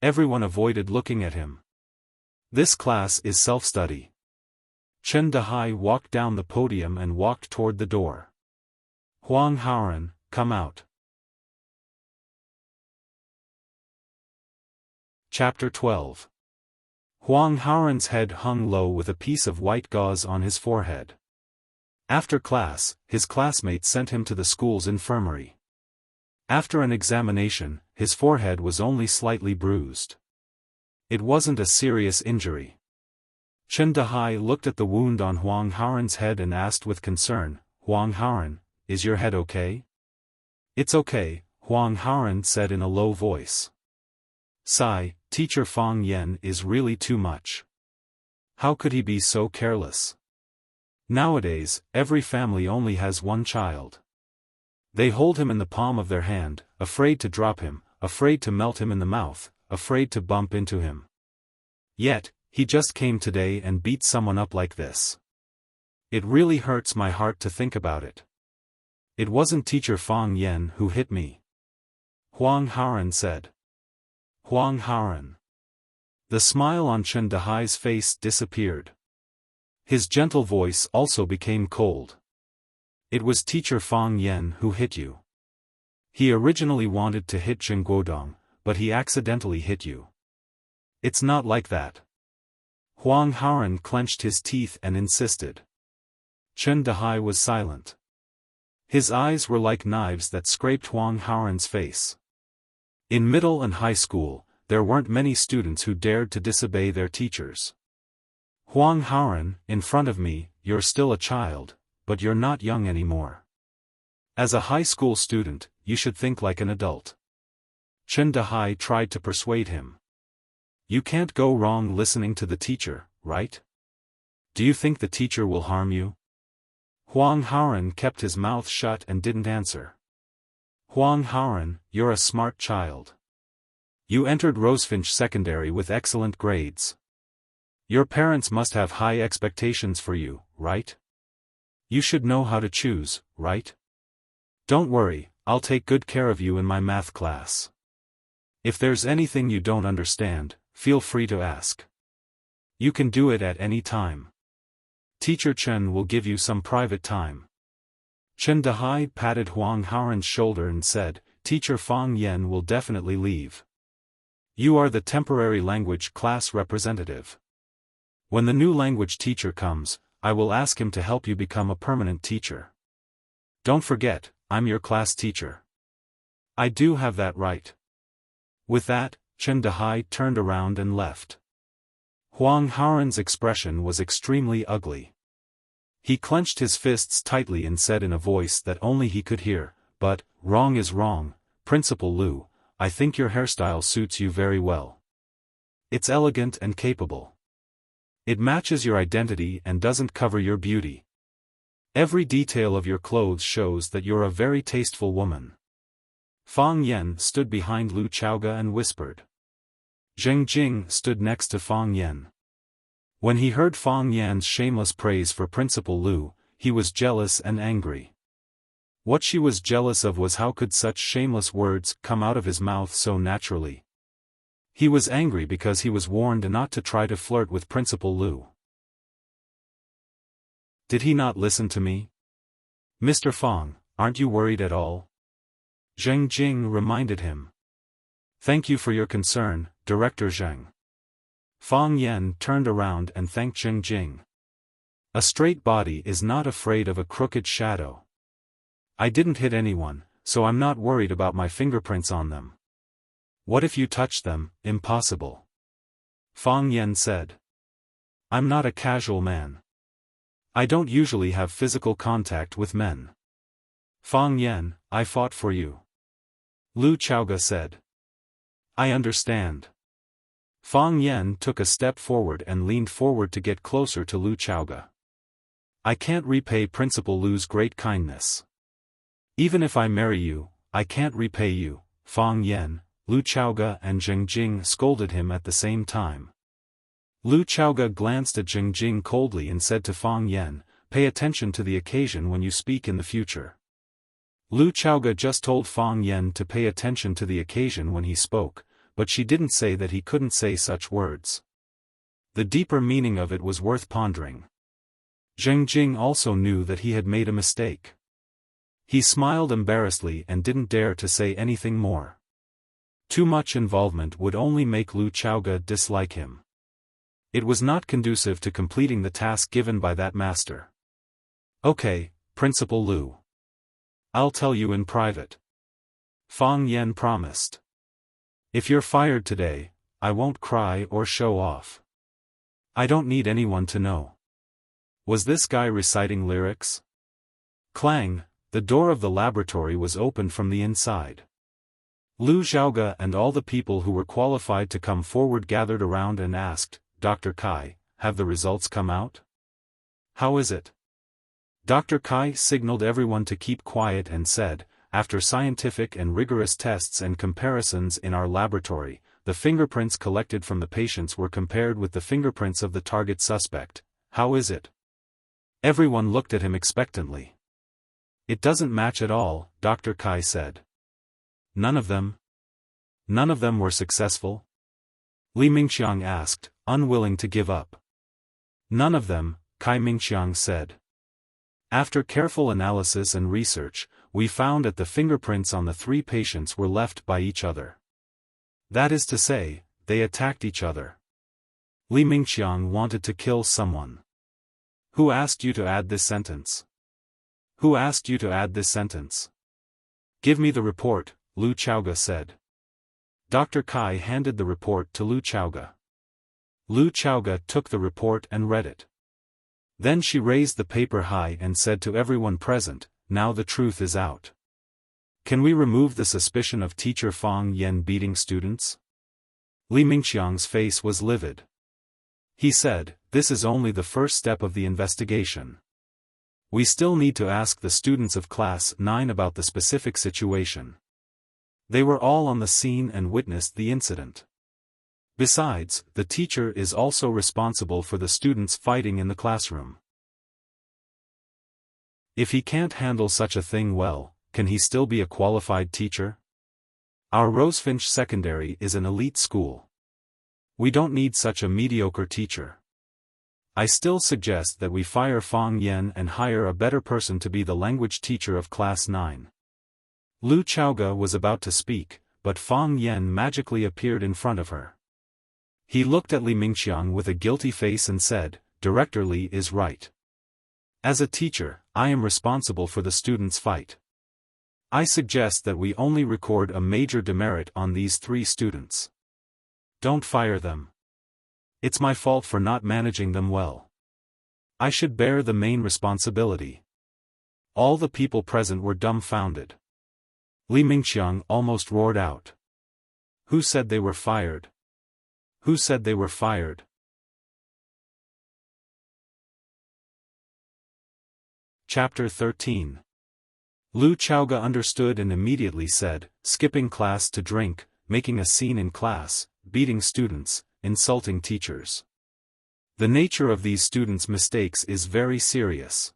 Everyone avoided looking at him. This class is self-study. Chen Dehai walked down the podium and walked toward the door. Huang Haoran, come out. Chapter 12. Huang Haoran's head hung low with a piece of white gauze on his forehead. After class, his classmates sent him to the school's infirmary. After an examination, his forehead was only slightly bruised. It wasn't a serious injury. Chen Dehai looked at the wound on Huang Haoran's head and asked with concern, "Huang Haoran, is your head okay?" "It's okay," Huang Haoran said in a low voice. "Sigh, Teacher Fang Yan is really too much. How could he be so careless? Nowadays, every family only has one child. They hold him in the palm of their hand, afraid to drop him, afraid to melt him in the mouth, afraid to bump into him. Yet, he just came today and beat someone up like this. It really hurts my heart to think about it. It wasn't Teacher Fang Yan who hit me," Huang Haoran said. Huang Haoran. The smile on Chen Dehai's face disappeared. His gentle voice also became cold. "It was Teacher Fang Yan who hit you. He originally wanted to hit Zheng Guodong, but he accidentally hit you. It's not like that." Huang Haoran clenched his teeth and insisted. Chen Dehai was silent. His eyes were like knives that scraped Huang Haoran's face. In middle and high school, there weren't many students who dared to disobey their teachers. "Huang Haoran, in front of me, you're still a child, but you're not young anymore. As a high school student, you should think like an adult." Chen Dehai tried to persuade him. "You can't go wrong listening to the teacher, right? Do you think the teacher will harm you?" Huang Haoran kept his mouth shut and didn't answer. "Huang Haoran, you're a smart child. You entered Rosefinch Secondary with excellent grades. Your parents must have high expectations for you, right? You should know how to choose, right? Don't worry, I'll take good care of you in my math class. If there's anything you don't understand, feel free to ask. You can do it at any time. Teacher Chen will give you some private time. Chen Dehai patted Huang Haoran's shoulder and said, Teacher Fang Yan will definitely leave. You are the temporary language class representative. When the new language teacher comes, I will ask him to help you become a permanent teacher. Don't forget, I'm your class teacher. I do have that right. With that, Chen Dehai turned around and left. Huang Haoran's expression was extremely ugly. He clenched his fists tightly and said in a voice that only he could hear, but, wrong is wrong, Principal Lu, I think your hairstyle suits you very well. It's elegant and capable. It matches your identity and doesn't cover your beauty. Every detail of your clothes shows that you're a very tasteful woman. Fang Yan stood behind Lu Chaoga and whispered. Zheng Jing stood next to Fang Yan. When he heard Fang Yan's shameless praise for Principal Lu, he was jealous and angry. What she was jealous of was how could such shameless words come out of his mouth so naturally. He was angry because he was warned not to try to flirt with Principal Lu. Did he not listen to me? Mr. Fang, aren't you worried at all? Zheng Jing reminded him. Thank you for your concern, Director Zheng. Fang Yan turned around and thanked Zheng Jing. A straight body is not afraid of a crooked shadow. I didn't hit anyone, so I'm not worried about my fingerprints on them. What if you touch them? Impossible. Fang Yan said. I'm not a casual man. I don't usually have physical contact with men. Fang Yan, I fought for you. Lu Chaoga said. I understand. Fang Yan took a step forward and leaned forward to get closer to Lu Chaoga. I can't repay Principal Lu's great kindness. Even if I marry you, I can't repay you, Fang Yan, Lu Chaoga and Zheng Jing scolded him at the same time. Lu Chaoga glanced at Zheng Jing coldly and said to Fang Yan, pay attention to the occasion when you speak in the future. Lu Chaoga just told Fang Yan to pay attention to the occasion when he spoke, but she didn't say that he couldn't say such words. The deeper meaning of it was worth pondering. Zheng Jing also knew that he had made a mistake. He smiled embarrassedly and didn't dare to say anything more. Too much involvement would only make Lu Chaoga dislike him. It was not conducive to completing the task given by that master. Okay, Principal Lu. I'll tell you in private. Fang Yan promised. If you're fired today, I won't cry or show off. I don't need anyone to know. Was this guy reciting lyrics? Clang, the door of the laboratory was opened from the inside. Lu Xiaoga and all the people who were qualified to come forward gathered around and asked, Dr. Kai, have the results come out? How is it? Dr. Kai signaled everyone to keep quiet and said, after scientific and rigorous tests and comparisons in our laboratory, the fingerprints collected from the patients were compared with the fingerprints of the target suspect. How is it? Everyone looked at him expectantly. It doesn't match at all, Dr. Kai said. None of them? None of them were successful? Li Mingqiang asked, unwilling to give up. None of them, Kai Mingqiang said. After careful analysis and research, we found that the fingerprints on the 3 patients were left by each other. That is to say, they attacked each other. Li Mingqiang wanted to kill someone. Who asked you to add this sentence? Who asked you to add this sentence? Give me the report, Lu Chaoga said. Dr. Kai handed the report to Lu Chaoga. Lu Chaoga took the report and read it. Then she raised the paper high and said to everyone present, now the truth is out. Can we remove the suspicion of teacher Fang Yan beating students? Li Mingqiang's face was livid. He said, this is only the first step of the investigation. We still need to ask the students of Class 9 about the specific situation. They were all on the scene and witnessed the incident. Besides, the teacher is also responsible for the students fighting in the classroom. If he can't handle such a thing well, can he still be a qualified teacher? Our Rosefinch Secondary is an elite school. We don't need such a mediocre teacher. I still suggest that we fire Fang Yan and hire a better person to be the language teacher of Class 9. Lu Chaoge was about to speak, but Fang Yan magically appeared in front of her. He looked at Li Mingqiang with a guilty face and said, "Director Li is right. As a teacher, I am responsible for the students' fight. I suggest that we only record a major demerit on these 3 students. Don't fire them. It's my fault for not managing them well. I should bear the main responsibility." All the people present were dumbfounded. Li Mingqiang almost roared out. "Who said they were fired? Who said they were fired?" Chapter 13. Lu Chaoge understood and immediately said, "Skipping class to drink, making a scene in class, beating students, insulting teachers. The nature of these students' mistakes is very serious.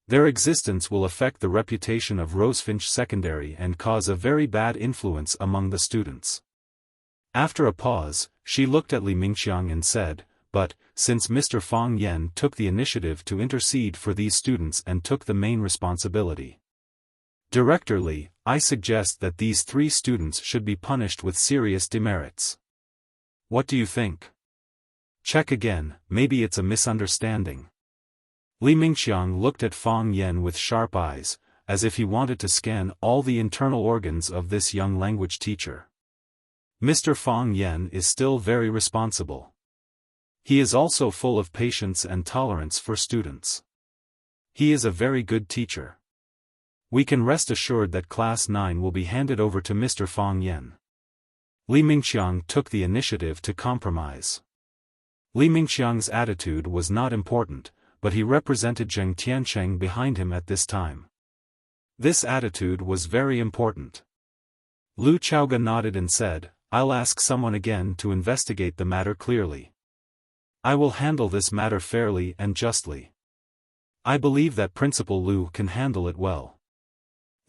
Their existence will affect the reputation of Rosefinch Secondary and cause a very bad influence among the students." After a pause, she looked at Li Mingqiang and said, "But, since Mr. Fang Yan took the initiative to intercede for these students and took the main responsibility. Director Li, I suggest that these 3 students should be punished with serious demerits. What do you think? Check again, maybe it's a misunderstanding." Li Mingqiang looked at Fang Yan with sharp eyes, as if he wanted to scan all the internal organs of this young language teacher. Mr. Fang Yan is still very responsible. He is also full of patience and tolerance for students. He is a very good teacher. We can rest assured that Class 9 will be handed over to Mr. Fang Yan. Li Mingqiang took the initiative to compromise. Li Mingqiang's attitude was not important, but he represented Zheng Tiancheng behind him at this time. This attitude was very important. Lu Chaoge nodded and said, "I'll ask someone again to investigate the matter clearly. I will handle this matter fairly and justly. I believe that Principal Lu can handle it well."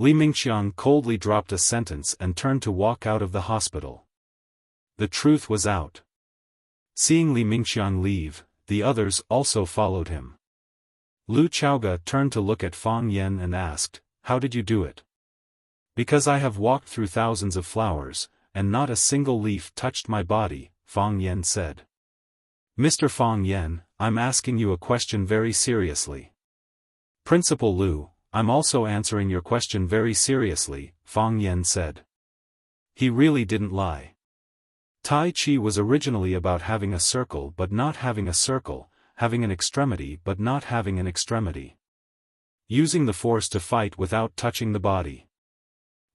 Li Mingqiang coldly dropped a sentence and turned to walk out of the hospital. The truth was out. Seeing Li Mingqiang leave, the others also followed him. Lu Chaoge turned to look at Fang Yan and asked, "How did you do it?" "Because I have walked through thousands of flowers, and not a single leaf touched my body," Fang Yan said. "Mr. Fang Yan, I'm asking you a question very seriously." "Principal Lu, I'm also answering your question very seriously," Fang Yan said. He really didn't lie. Tai Chi was originally about having a circle but not having a circle, having an extremity but not having an extremity. Using the force to fight without touching the body.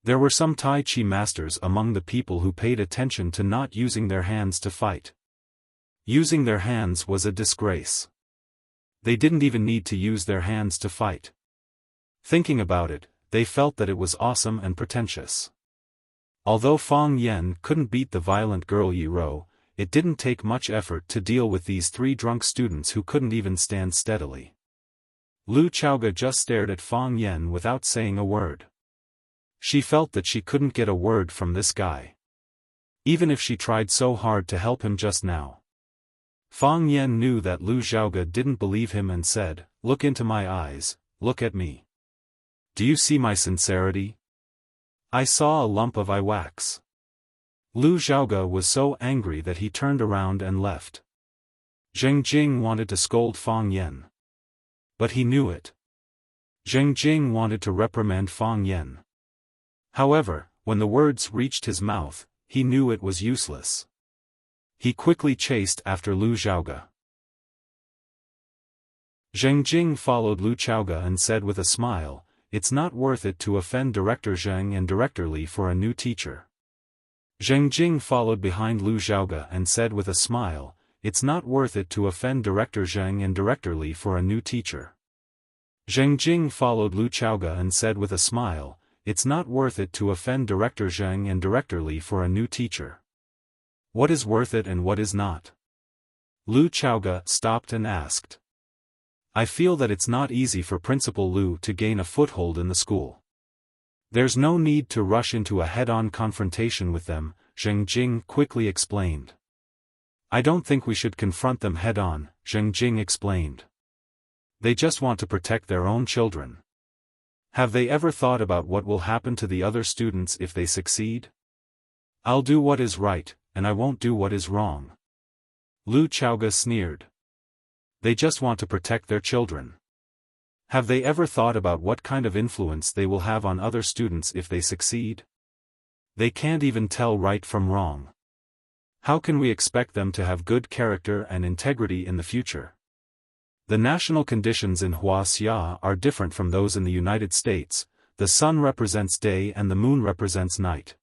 There were some Tai Chi masters among the people who paid attention to not using their hands to fight. Using their hands was a disgrace. They didn't even need to use their hands to fight. Thinking about it, they felt that it was awesome and pretentious. Although Fang Yan couldn't beat the violent girl Yi Rou, it didn't take much effort to deal with these 3 drunk students who couldn't even stand steadily. Lu Chaoge just stared at Fang Yan without saying a word. She felt that she couldn't get a word from this guy. Even if she tried so hard to help him just now. Fang Yan knew that Lu Chaoge didn't believe him and said, "Look into my eyes, look at me. Do you see my sincerity?" I saw a lump of eye wax. Lu Chaoge was so angry that he turned around and left. Zheng Jing wanted to scold Fang Yan. But he knew it. Zheng Jing wanted to reprimand Fang Yan. However, when the words reached his mouth, he knew it was useless. He quickly chased after Lu Chaoge. Zheng Jing followed Lu Chaoge and said with a smile, "It's not worth it to offend Director Zheng and Director Li for a new teacher." Zheng Jing followed behind Lu Chaoge and said with a smile, "It's not worth it to offend Director Zheng and Director Li for a new teacher." Zheng Jing followed Lu Chaoge and said with a smile, "It's not worth it to offend Director Zheng and Director Li for a new teacher." What is worth it and what is not? Lu Chaoga stopped and asked. I feel that it's not easy for Principal Lu to gain a foothold in the school. There's no need to rush into a head-on confrontation with them, Zheng Jing quickly explained. I don't think we should confront them head-on, Zheng Jing explained. They just want to protect their own children. Have they ever thought about what will happen to the other students if they succeed? I'll do what is right, and I won't do what is wrong. Lu Chaoga sneered. They just want to protect their children. Have they ever thought about what kind of influence they will have on other students if they succeed? They can't even tell right from wrong. How can we expect them to have good character and integrity in the future? The national conditions in Wuxia are different from those in the United States. The sun represents day and the moon represents night.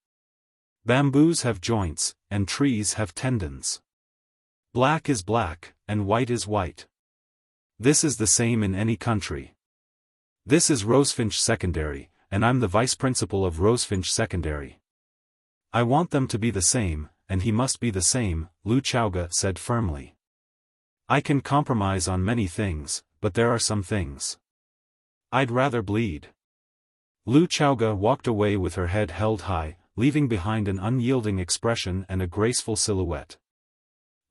Bamboos have joints, and trees have tendons. Black is black, and white is white. This is the same in any country. This is Rosefinch Secondary, and I'm the vice principal of Rosefinch Secondary. I want them to be the same, and he must be the same, Lu Chaoga said firmly. I can compromise on many things, but there are some things I'd rather bleed. Lu Chaoga walked away with her head held high, leaving behind an unyielding expression and a graceful silhouette.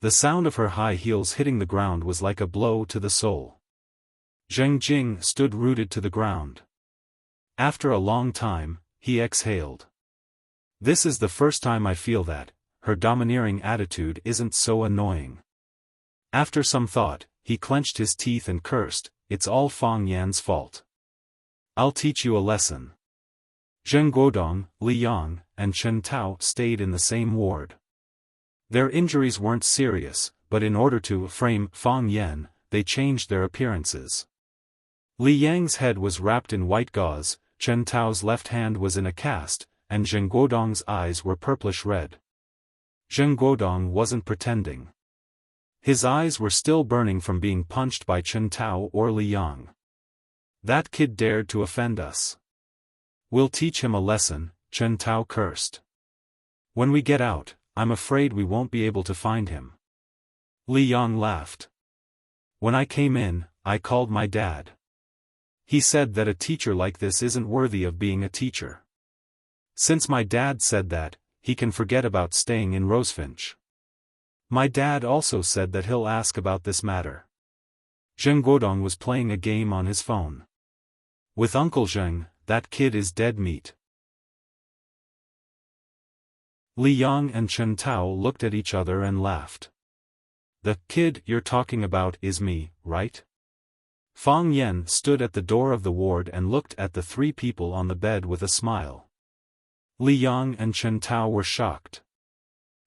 The sound of her high heels hitting the ground was like a blow to the soul. Zheng Jing stood rooted to the ground. After a long time, he exhaled. This is the first time I feel that her domineering attitude isn't so annoying. After some thought, he clenched his teeth and cursed, it's all Fang Yan's fault. I'll teach you a lesson. Zheng Guodong, Li Yang, and Chen Tao stayed in the same ward. Their injuries weren't serious, but in order to frame Fang Yan, they changed their appearances. Li Yang's head was wrapped in white gauze, Chen Tao's left hand was in a cast, and Zheng Guodong's eyes were purplish red. Zheng Guodong wasn't pretending. His eyes were still burning from being punched by Chen Tao or Li Yang. That kid dared to offend us. We'll teach him a lesson, Chen Tao cursed. When we get out, I'm afraid we won't be able to find him. Li Yang laughed. When I came in, I called my dad. He said that a teacher like this isn't worthy of being a teacher. Since my dad said that, he can forget about staying in Rosefinch. My dad also said that he'll ask about this matter. Zheng Guodong was playing a game on his phone. With Uncle Zheng, that kid is dead meat. Li Yang and Chen Tao looked at each other and laughed. The kid you're talking about is me, right? Fang Yan stood at the door of the ward and looked at the three people on the bed with a smile. Li Yang and Chen Tao were shocked.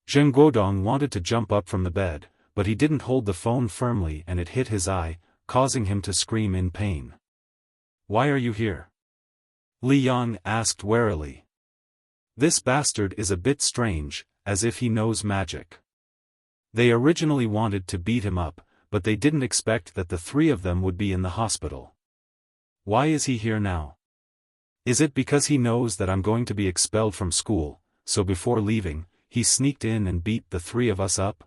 Zheng Guodong wanted to jump up from the bed, but he didn't hold the phone firmly and it hit his eye, causing him to scream in pain. Why are you here? Li Yang asked warily. This bastard is a bit strange, as if he knows magic. They originally wanted to beat him up, but they didn't expect that the three of them would be in the hospital. Why is he here now? Is it because he knows that I'm going to be expelled from school, so before leaving, he sneaked in and beat the three of us up?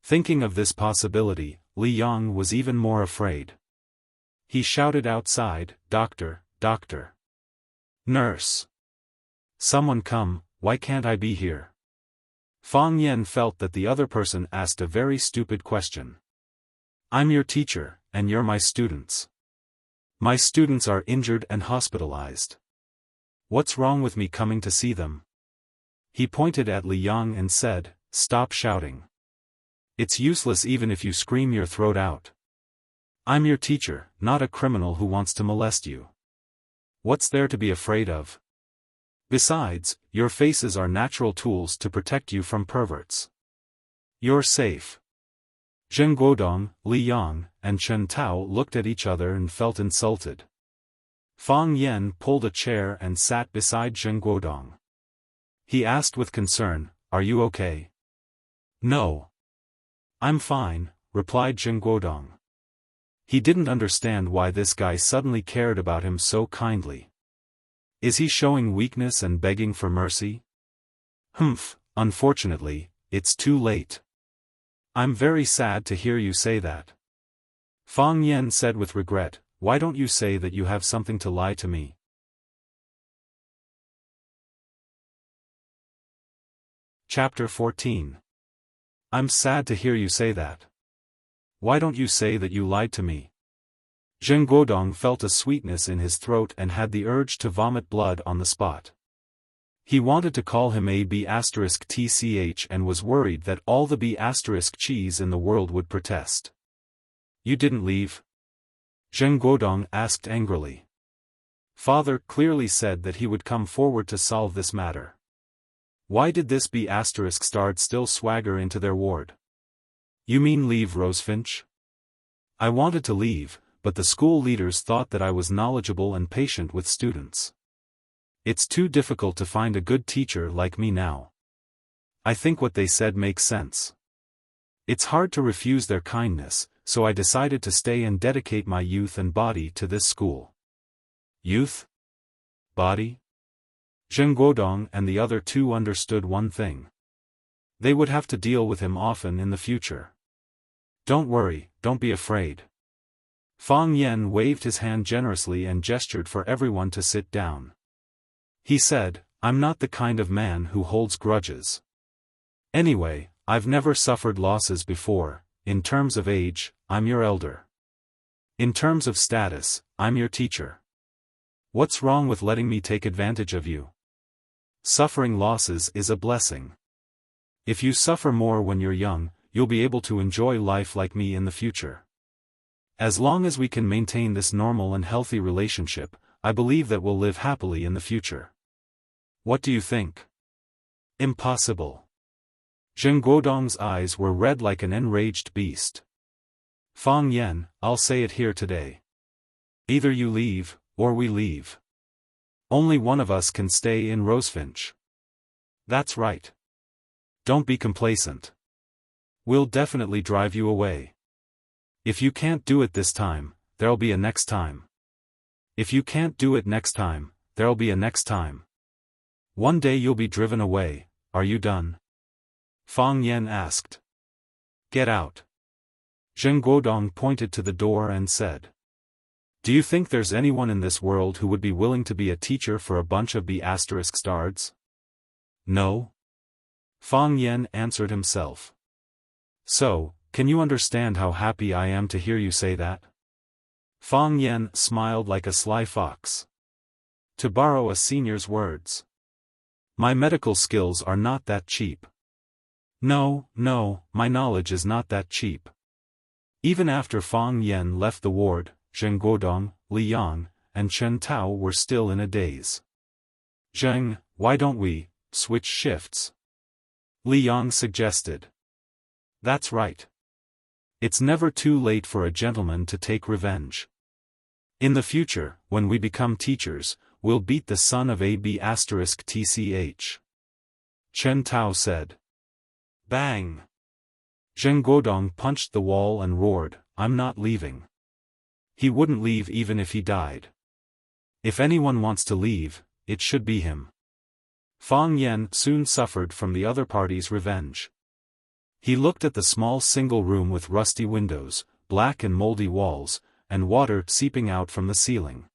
Thinking of this possibility, Li Yang was even more afraid. He shouted outside, "Doctor, doctor! Nurse! Someone come, why can't I be here?" Fang Yan felt that the other person asked a very stupid question. I'm your teacher, and you're my students. My students are injured and hospitalized. What's wrong with me coming to see them? He pointed at Li Yang and said, "Stop shouting. It's useless even if you scream your throat out. I'm your teacher, not a criminal who wants to molest you. What's there to be afraid of? Besides, your faces are natural tools to protect you from perverts. You're safe." Zheng Guodong, Li Yang, and Chen Tao looked at each other and felt insulted. Fang Yan pulled a chair and sat beside Zheng Guodong. He asked with concern, "Are you okay?" "No. I'm fine," replied Zheng Guodong. He didn't understand why this guy suddenly cared about him so kindly. Is he showing weakness and begging for mercy? Humph, unfortunately, it's too late. I'm very sad to hear you say that. Fang Yan said with regret, why don't you say that you have something to lie to me? Chapter 14. I'm sad to hear you say that. Why don't you say that you lied to me? Zheng Guodong felt a sweetness in his throat and had the urge to vomit blood on the spot. He wanted to call him a B**tch and was worried that all the B**cheese in the world would protest. You didn't leave? Zheng Guodong asked angrily. Father clearly said that he would come forward to solve this matter. Why did this B***starred still swagger into their ward? You mean leave Rosefinch? I wanted to leave, but the school leaders thought that I was knowledgeable and patient with students. It's too difficult to find a good teacher like me now. I think what they said makes sense. It's hard to refuse their kindness, so I decided to stay and dedicate my youth and body to this school. Youth? Body? Zheng Guodong and the other two understood one thing. They would have to deal with him often in the future. Don't worry, don't be afraid. Fang Yan waved his hand generously and gestured for everyone to sit down. He said, I'm not the kind of man who holds grudges. Anyway, I've never suffered losses before. In terms of age, I'm your elder. In terms of status, I'm your teacher. What's wrong with letting me take advantage of you? Suffering losses is a blessing. If you suffer more when you're young, you'll be able to enjoy life like me in the future. As long as we can maintain this normal and healthy relationship, I believe that we'll live happily in the future. What do you think? Impossible. Zheng Guodong's eyes were red like an enraged beast. Fang Yan, I'll say it here today. Either you leave, or we leave. Only one of us can stay in Rosefinch. That's right. Don't be complacent. We'll definitely drive you away. If you can't do it this time, there'll be a next time. If you can't do it next time, there'll be a next time. One day you'll be driven away. Are you done? Fang Yan asked. Get out. Zheng Guodong pointed to the door and said. Do you think there's anyone in this world who would be willing to be a teacher for a bunch of B***stards? No? Fang Yan answered himself. So, can you understand how happy I am to hear you say that? Fang Yan smiled like a sly fox. To borrow a senior's words. My medical skills are not that cheap. No, my knowledge is not that cheap. Even after Fang Yan left the ward, Zheng Guodong, Li Yang, and Chen Tao were still in a daze. Zheng, why don't we switch shifts? Li Yang suggested. That's right. It's never too late for a gentleman to take revenge. In the future, when we become teachers, we'll beat the son of a B***tch. Chen Tao said. Bang! Zheng Guodong punched the wall and roared, I'm not leaving. He wouldn't leave even if he died. If anyone wants to leave, it should be him. Fang Yan soon suffered from the other party's revenge. He looked at the small single room with rusty windows, black and moldy walls, and water seeping out from the ceiling.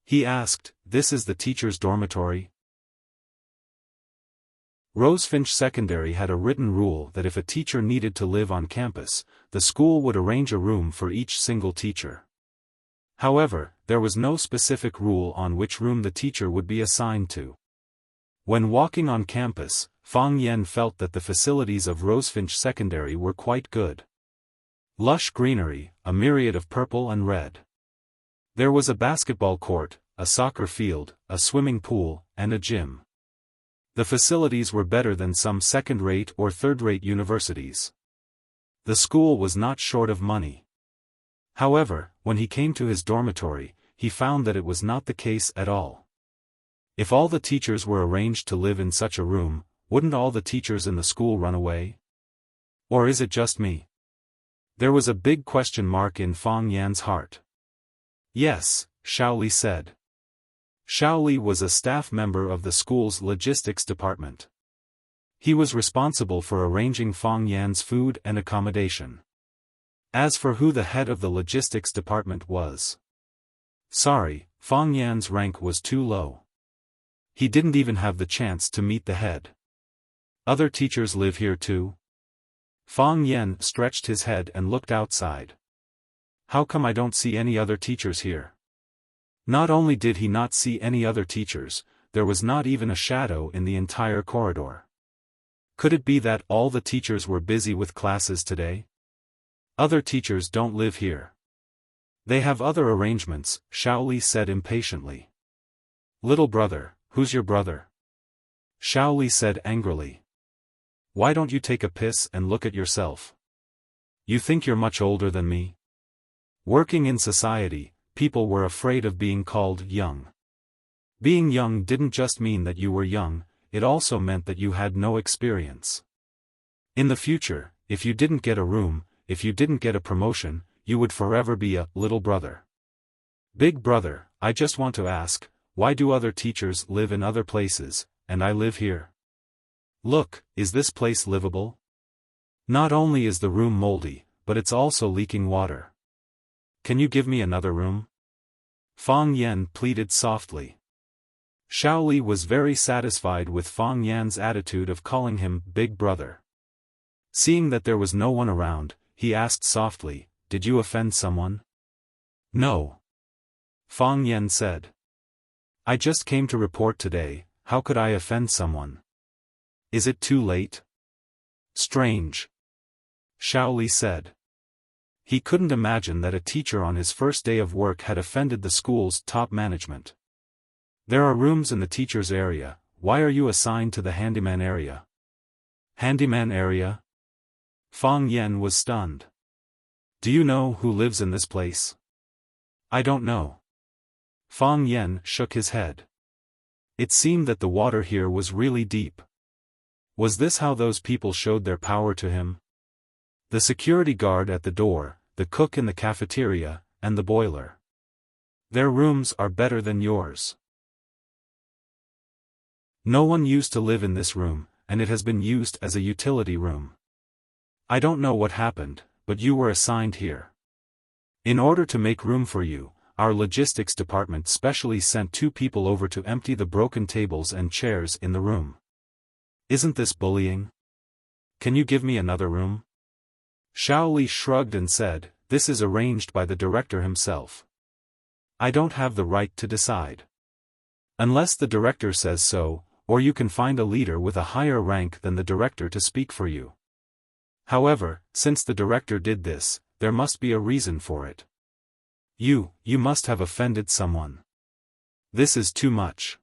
He asked, this is the teacher's dormitory? Rosefinch Secondary had a written rule that if a teacher needed to live on campus, the school would arrange a room for each single teacher. However, there was no specific rule on which room the teacher would be assigned to. When walking on campus, Fang Yan felt that the facilities of Rosefinch Secondary were quite good. Lush greenery, a myriad of purple and red. There was a basketball court, a soccer field, a swimming pool, and a gym. The facilities were better than some second-rate or third-rate universities. The school was not short of money. However, when he came to his dormitory, he found that it was not the case at all. If all the teachers were arranged to live in such a room, wouldn't all the teachers in the school run away? Or is it just me? There was a big question mark in Fang Yan's heart. Yes, Xiaoli said. Xiaoli was a staff member of the school's logistics department. He was responsible for arranging Fang Yan's food and accommodation. As for who the head of the logistics department was. Sorry, Fang Yan's rank was too low. He didn't even have the chance to meet the head. Other teachers live here too? Fang Yan stretched his head and looked outside. How come I don't see any other teachers here? Not only did he not see any other teachers, there was not even a shadow in the entire corridor. Could it be that all the teachers were busy with classes today? Other teachers don't live here. They have other arrangements, Xiaoli said impatiently. Little brother, who's your brother? Xiaoli said angrily. Why don't you take a piss and look at yourself? You think you're much older than me? Working in society, people were afraid of being called young. Being young didn't just mean that you were young, it also meant that you had no experience. In the future, if you didn't get a room, if you didn't get a promotion, you would forever be a little brother. Big brother, I just want to ask, why do other teachers live in other places, and I live here? Look, is this place livable? Not only is the room moldy, but it's also leaking water. Can you give me another room? Fang Yan pleaded softly. Xiaoli was very satisfied with Fang Yan's attitude of calling him big brother. Seeing that there was no one around, he asked softly, did you offend someone? No. Fang Yan said. I just came to report today, how could I offend someone? Is it too late? Strange. Xiaoli said. He couldn't imagine that a teacher on his first day of work had offended the school's top management. There are rooms in the teacher's area, why are you assigned to the handyman area? Handyman area? Fang Yan was stunned. Do you know who lives in this place? I don't know. Fang Yan shook his head. It seemed that the water here was really deep. Was this how those people showed their power to him? The security guard at the door, the cook in the cafeteria, and the boiler. Their rooms are better than yours. No one used to live in this room, and it has been used as a utility room. I don't know what happened, but you were assigned here. In order to make room for you, our logistics department specially sent 2 people over to empty the broken tables and chairs in the room. Isn't this bullying? Can you give me another room? Xiaoli shrugged and said, this is arranged by the director himself. I don't have the right to decide. Unless the director says so, or you can find a leader with a higher rank than the director to speak for you. However, since the director did this, there must be a reason for it. You must have offended someone. This is too much.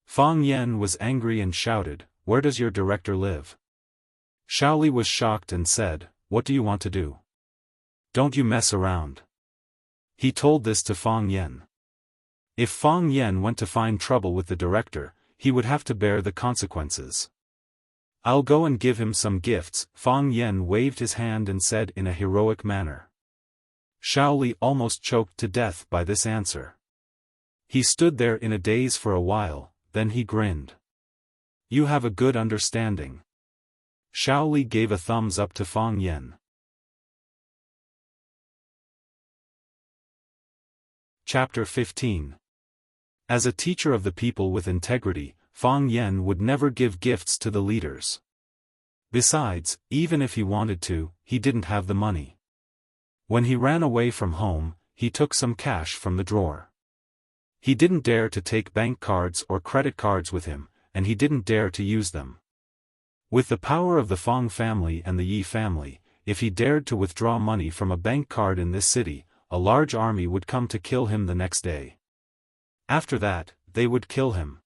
Fang Yan was angry and shouted, where does your director live? Xiaoli was shocked and said, what do you want to do? Don't you mess around. He told this to Fang Yan. If Fang Yan went to find trouble with the director, he would have to bear the consequences. I'll go and give him some gifts, Fang Yan waved his hand and said in a heroic manner. Xiaoli almost choked to death by this answer. He stood there in a daze for a while, then he grinned. You have a good understanding. Xiaoli gave a thumbs up to Fang Yan. Chapter 15. As a teacher of the people with integrity, Fang Yan would never give gifts to the leaders. Besides, even if he wanted to, he didn't have the money. When he ran away from home, he took some cash from the drawer. He didn't dare to take bank cards or credit cards with him, and he didn't dare to use them. With the power of the Fang family and the Yi family, if he dared to withdraw money from a bank card in this city, a large army would come to kill him the next day. After that, they would kill him.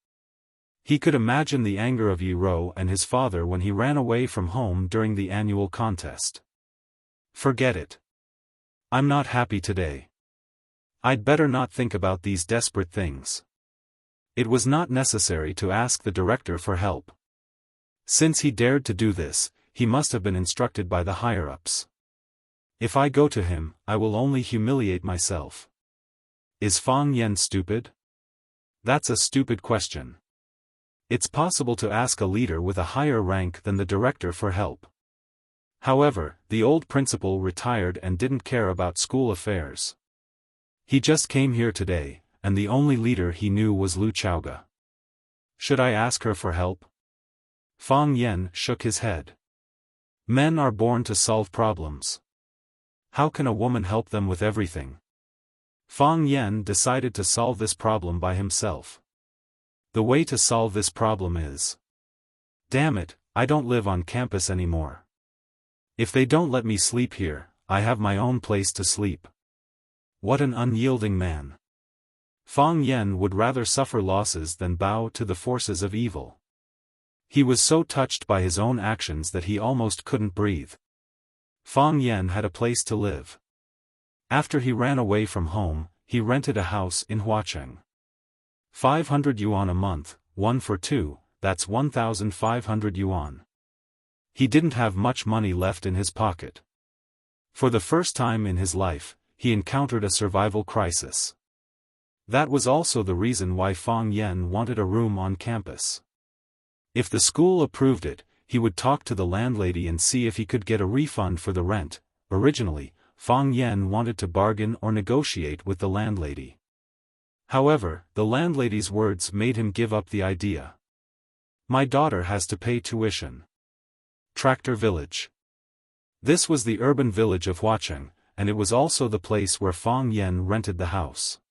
He could imagine the anger of Yi Rou and his father when he ran away from home during the annual contest. Forget it. I'm not happy today. I'd better not think about these desperate things. It was not necessary to ask the director for help. Since he dared to do this, he must have been instructed by the higher-ups. If I go to him, I will only humiliate myself. Is Fang Yan stupid? That's a stupid question. It's possible to ask a leader with a higher rank than the director for help. However, the old principal retired and didn't care about school affairs. He just came here today, and the only leader he knew was Lu Chaoga. Should I ask her for help? Fang Yan shook his head. Men are born to solve problems. How can a woman help them with everything? Fang Yan decided to solve this problem by himself. The way to solve this problem is... Damn it, I don't live on campus anymore. If they don't let me sleep here, I have my own place to sleep. What an unyielding man. Fang Yan would rather suffer losses than bow to the forces of evil. He was so touched by his own actions that he almost couldn't breathe. Fang Yan had a place to live. After he ran away from home, he rented a house in Huacheng. 500 yuan a month, 1 for 2, that's 1,500 yuan. He didn't have much money left in his pocket. For the first time in his life, he encountered a survival crisis. That was also the reason why Fang Yan wanted a room on campus. If the school approved it, he would talk to the landlady and see if he could get a refund for the rent. Originally, Fang Yan wanted to bargain or negotiate with the landlady. However, the landlady's words made him give up the idea. My daughter has to pay tuition. Tractor Village. This was the urban village of Huacheng, and it was also the place where Fang Yan rented the house.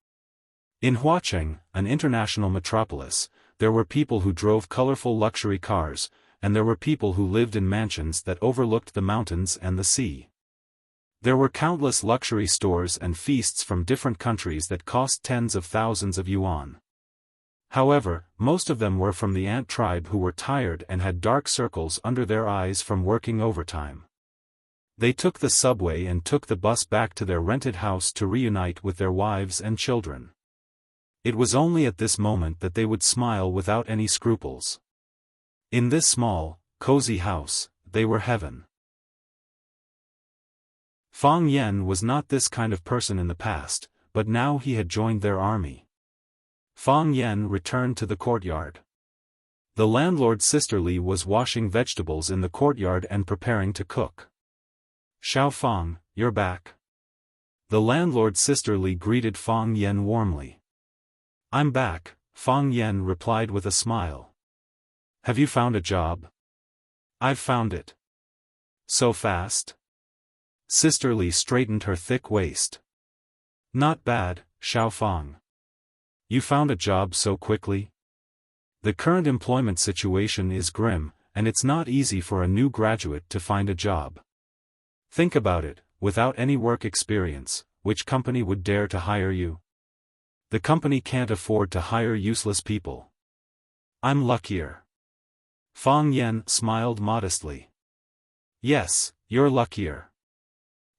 In Huacheng, an international metropolis, there were people who drove colorful luxury cars, and there were people who lived in mansions that overlooked the mountains and the sea. There were countless luxury stores and feasts from different countries that cost tens of thousands of yuan. However, most of them were from the ant tribe who were tired and had dark circles under their eyes from working overtime. They took the subway and took the bus back to their rented house to reunite with their wives and children. It was only at this moment that they would smile without any scruples. In this small, cozy house, they were heaven. Fang Yan was not this kind of person in the past, but now he had joined their army. Fang Yan returned to the courtyard. The landlord's sister Li was washing vegetables in the courtyard and preparing to cook. Xiaofan, you're back. The landlord's sister Li greeted Fang Yan warmly. I'm back, Fang Yan replied with a smile. Have you found a job? I've found it. So fast? Sister Li straightened her thick waist. Not bad, Xiaofan. You found a job so quickly? The current employment situation is grim, and it's not easy for a new graduate to find a job. Think about it, without any work experience, which company would dare to hire you? The company can't afford to hire useless people. I'm luckier. Fang Yan smiled modestly. Yes, you're luckier.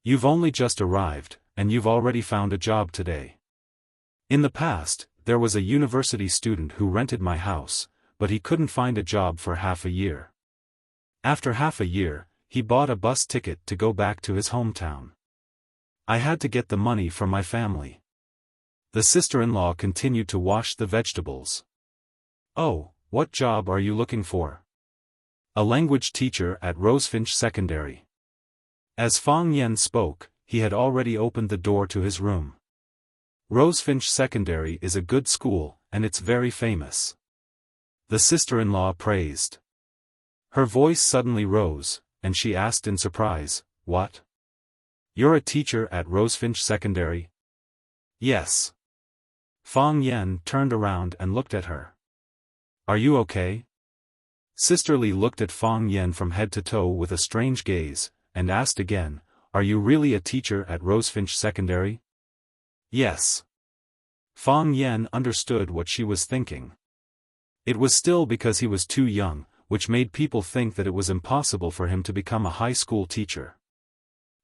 You've only just arrived, and you've already found a job today. In the past, there was a university student who rented my house, but he couldn't find a job for half a year. After half a year, he bought a bus ticket to go back to his hometown. I had to get the money from my family. The sister-in-law continued to wash the vegetables. Oh, what job are you looking for? A language teacher at Rosefinch Secondary. As Fang Yan spoke, he had already opened the door to his room. Rosefinch Secondary is a good school, and it's very famous. The sister-in-law praised. Her voice suddenly rose, and she asked in surprise, What? You're a teacher at Rosefinch Secondary? Yes. Fang Yan turned around and looked at her. Are you okay? Sister Li looked at Fang Yan from head to toe with a strange gaze, and asked again, Are you really a teacher at Rosefinch Secondary? Yes. Fang Yan understood what she was thinking. It was still because he was too young, which made people think that it was impossible for him to become a high school teacher.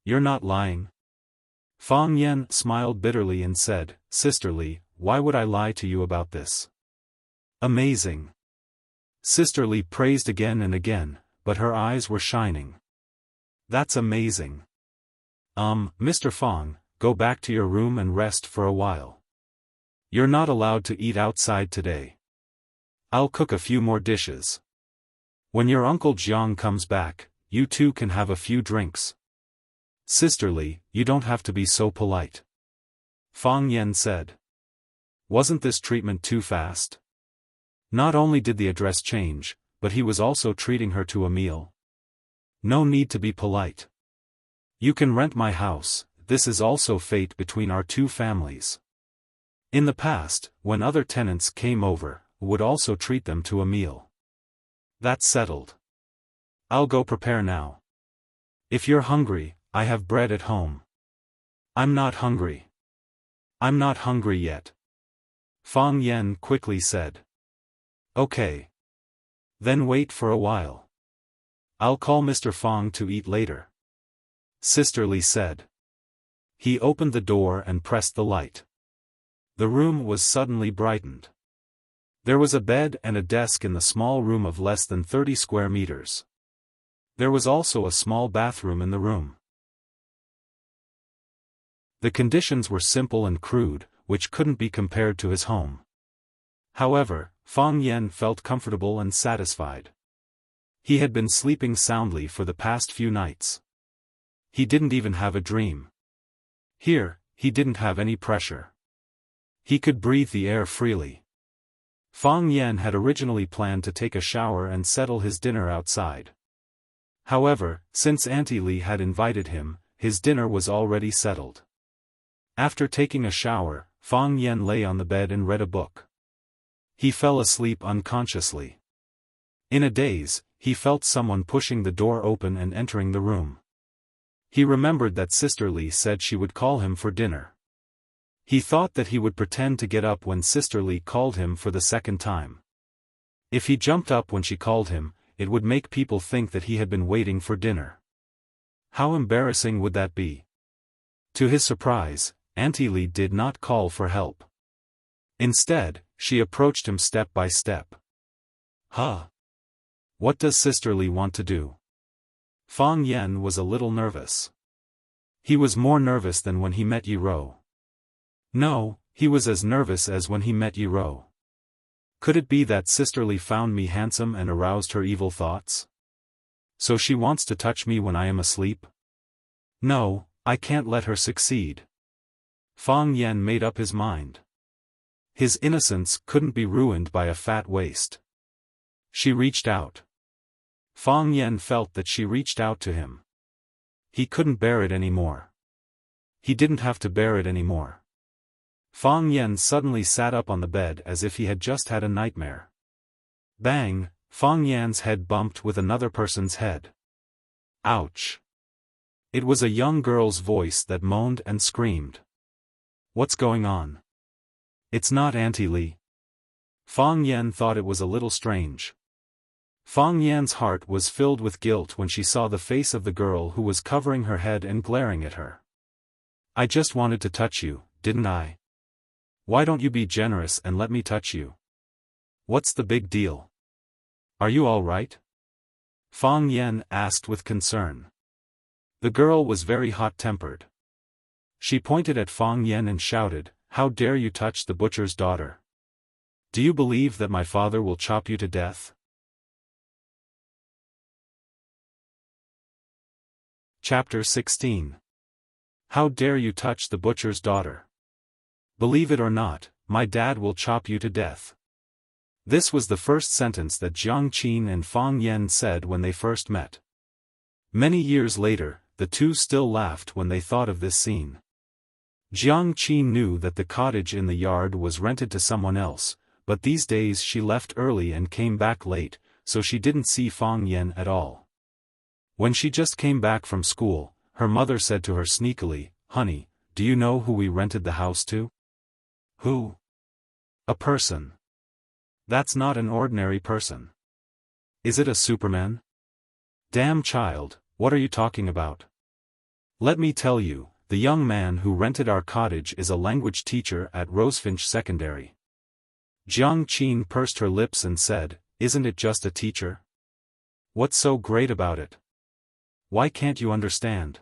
You're not lying? Fang Yan smiled bitterly and said, Sister Li, why would I lie to you about this? Amazing. Sister Li praised again and again, but her eyes were shining. That's amazing. Mr. Fang, go back to your room and rest for a while. You're not allowed to eat outside today. I'll cook a few more dishes. When your Uncle Jiang comes back, you two can have a few drinks. Sisterly, you don't have to be so polite. Fang Yan said. Wasn't this treatment too fast? Not only did the address change, but he was also treating her to a meal. No need to be polite. You can rent my house, this is also fate between our two families. In the past, when other tenants came over, would also treat them to a meal. That's settled. I'll go prepare now. If you're hungry, I have bread at home. I'm not hungry. I'm not hungry yet. Fang Yan quickly said. Okay. Then wait for a while. I'll call Mr. Fang to eat later. Sisterly said. He opened the door and pressed the light. The room was suddenly brightened. There was a bed and a desk in the small room of less than 30 square meters. There was also a small bathroom in the room. The conditions were simple and crude, which couldn't be compared to his home. However, Fang Yan felt comfortable and satisfied. He had been sleeping soundly for the past few nights. He didn't even have a dream. Here, he didn't have any pressure. He could breathe the air freely. Fang Yan had originally planned to take a shower and settle his dinner outside. However, since Auntie Li had invited him, his dinner was already settled. After taking a shower, Fang Yan lay on the bed and read a book. He fell asleep unconsciously. In a daze, he felt someone pushing the door open and entering the room. He remembered that Sister Li said she would call him for dinner. He thought that he would pretend to get up when Sister Li called him for the second time. If he jumped up when she called him, it would make people think that he had been waiting for dinner. How embarrassing would that be? To his surprise, Auntie Li did not call for help. Instead, she approached him step by step. Huh? What does Sister Li want to do? Fang Yan was a little nervous. He was more nervous than when he met Yi Rou. No, he was as nervous as when he met Yi Rou. Could it be that Sister Li found me handsome and aroused her evil thoughts? So she wants to touch me when I am asleep? No, I can't let her succeed. Fang Yan made up his mind. His innocence couldn't be ruined by a fat waist. She reached out. Fang Yan felt that she reached out to him. He couldn't bear it anymore. He didn't have to bear it anymore. Fang Yan suddenly sat up on the bed as if he had just had a nightmare. Bang! Fang Yan's head bumped with another person's head. Ouch! It was a young girl's voice that moaned and screamed. What's going on? It's not Auntie Li. Fang Yan thought it was a little strange. Fang Yan's heart was filled with guilt when she saw the face of the girl who was covering her head and glaring at her. I just wanted to touch you, didn't I? Why don't you be generous and let me touch you? What's the big deal? Are you all right? Fang Yan asked with concern. The girl was very hot-tempered. She pointed at Fang Yan and shouted, "How dare you touch the butcher's daughter? Do you believe that my father will chop you to death?" Chapter 16. How dare you touch the butcher's daughter? Believe it or not, my dad will chop you to death. This was the first sentence that Jiang Qin and Fang Yan said when they first met. Many years later, the two still laughed when they thought of this scene. Jiang Qin knew that the cottage in the yard was rented to someone else, but these days she left early and came back late, so she didn't see Fang Yan at all. When she just came back from school, her mother said to her sneakily, "Honey, do you know who we rented the house to?" "Who?" "A person." "That's not an ordinary person." "Is it a Superman?" "Damn child, what are you talking about?" "Let me tell you, the young man who rented our cottage is a language teacher at Rosefinch Secondary." Jiang Qin pursed her lips and said, "Isn't it just a teacher? What's so great about it? Why can't you understand?"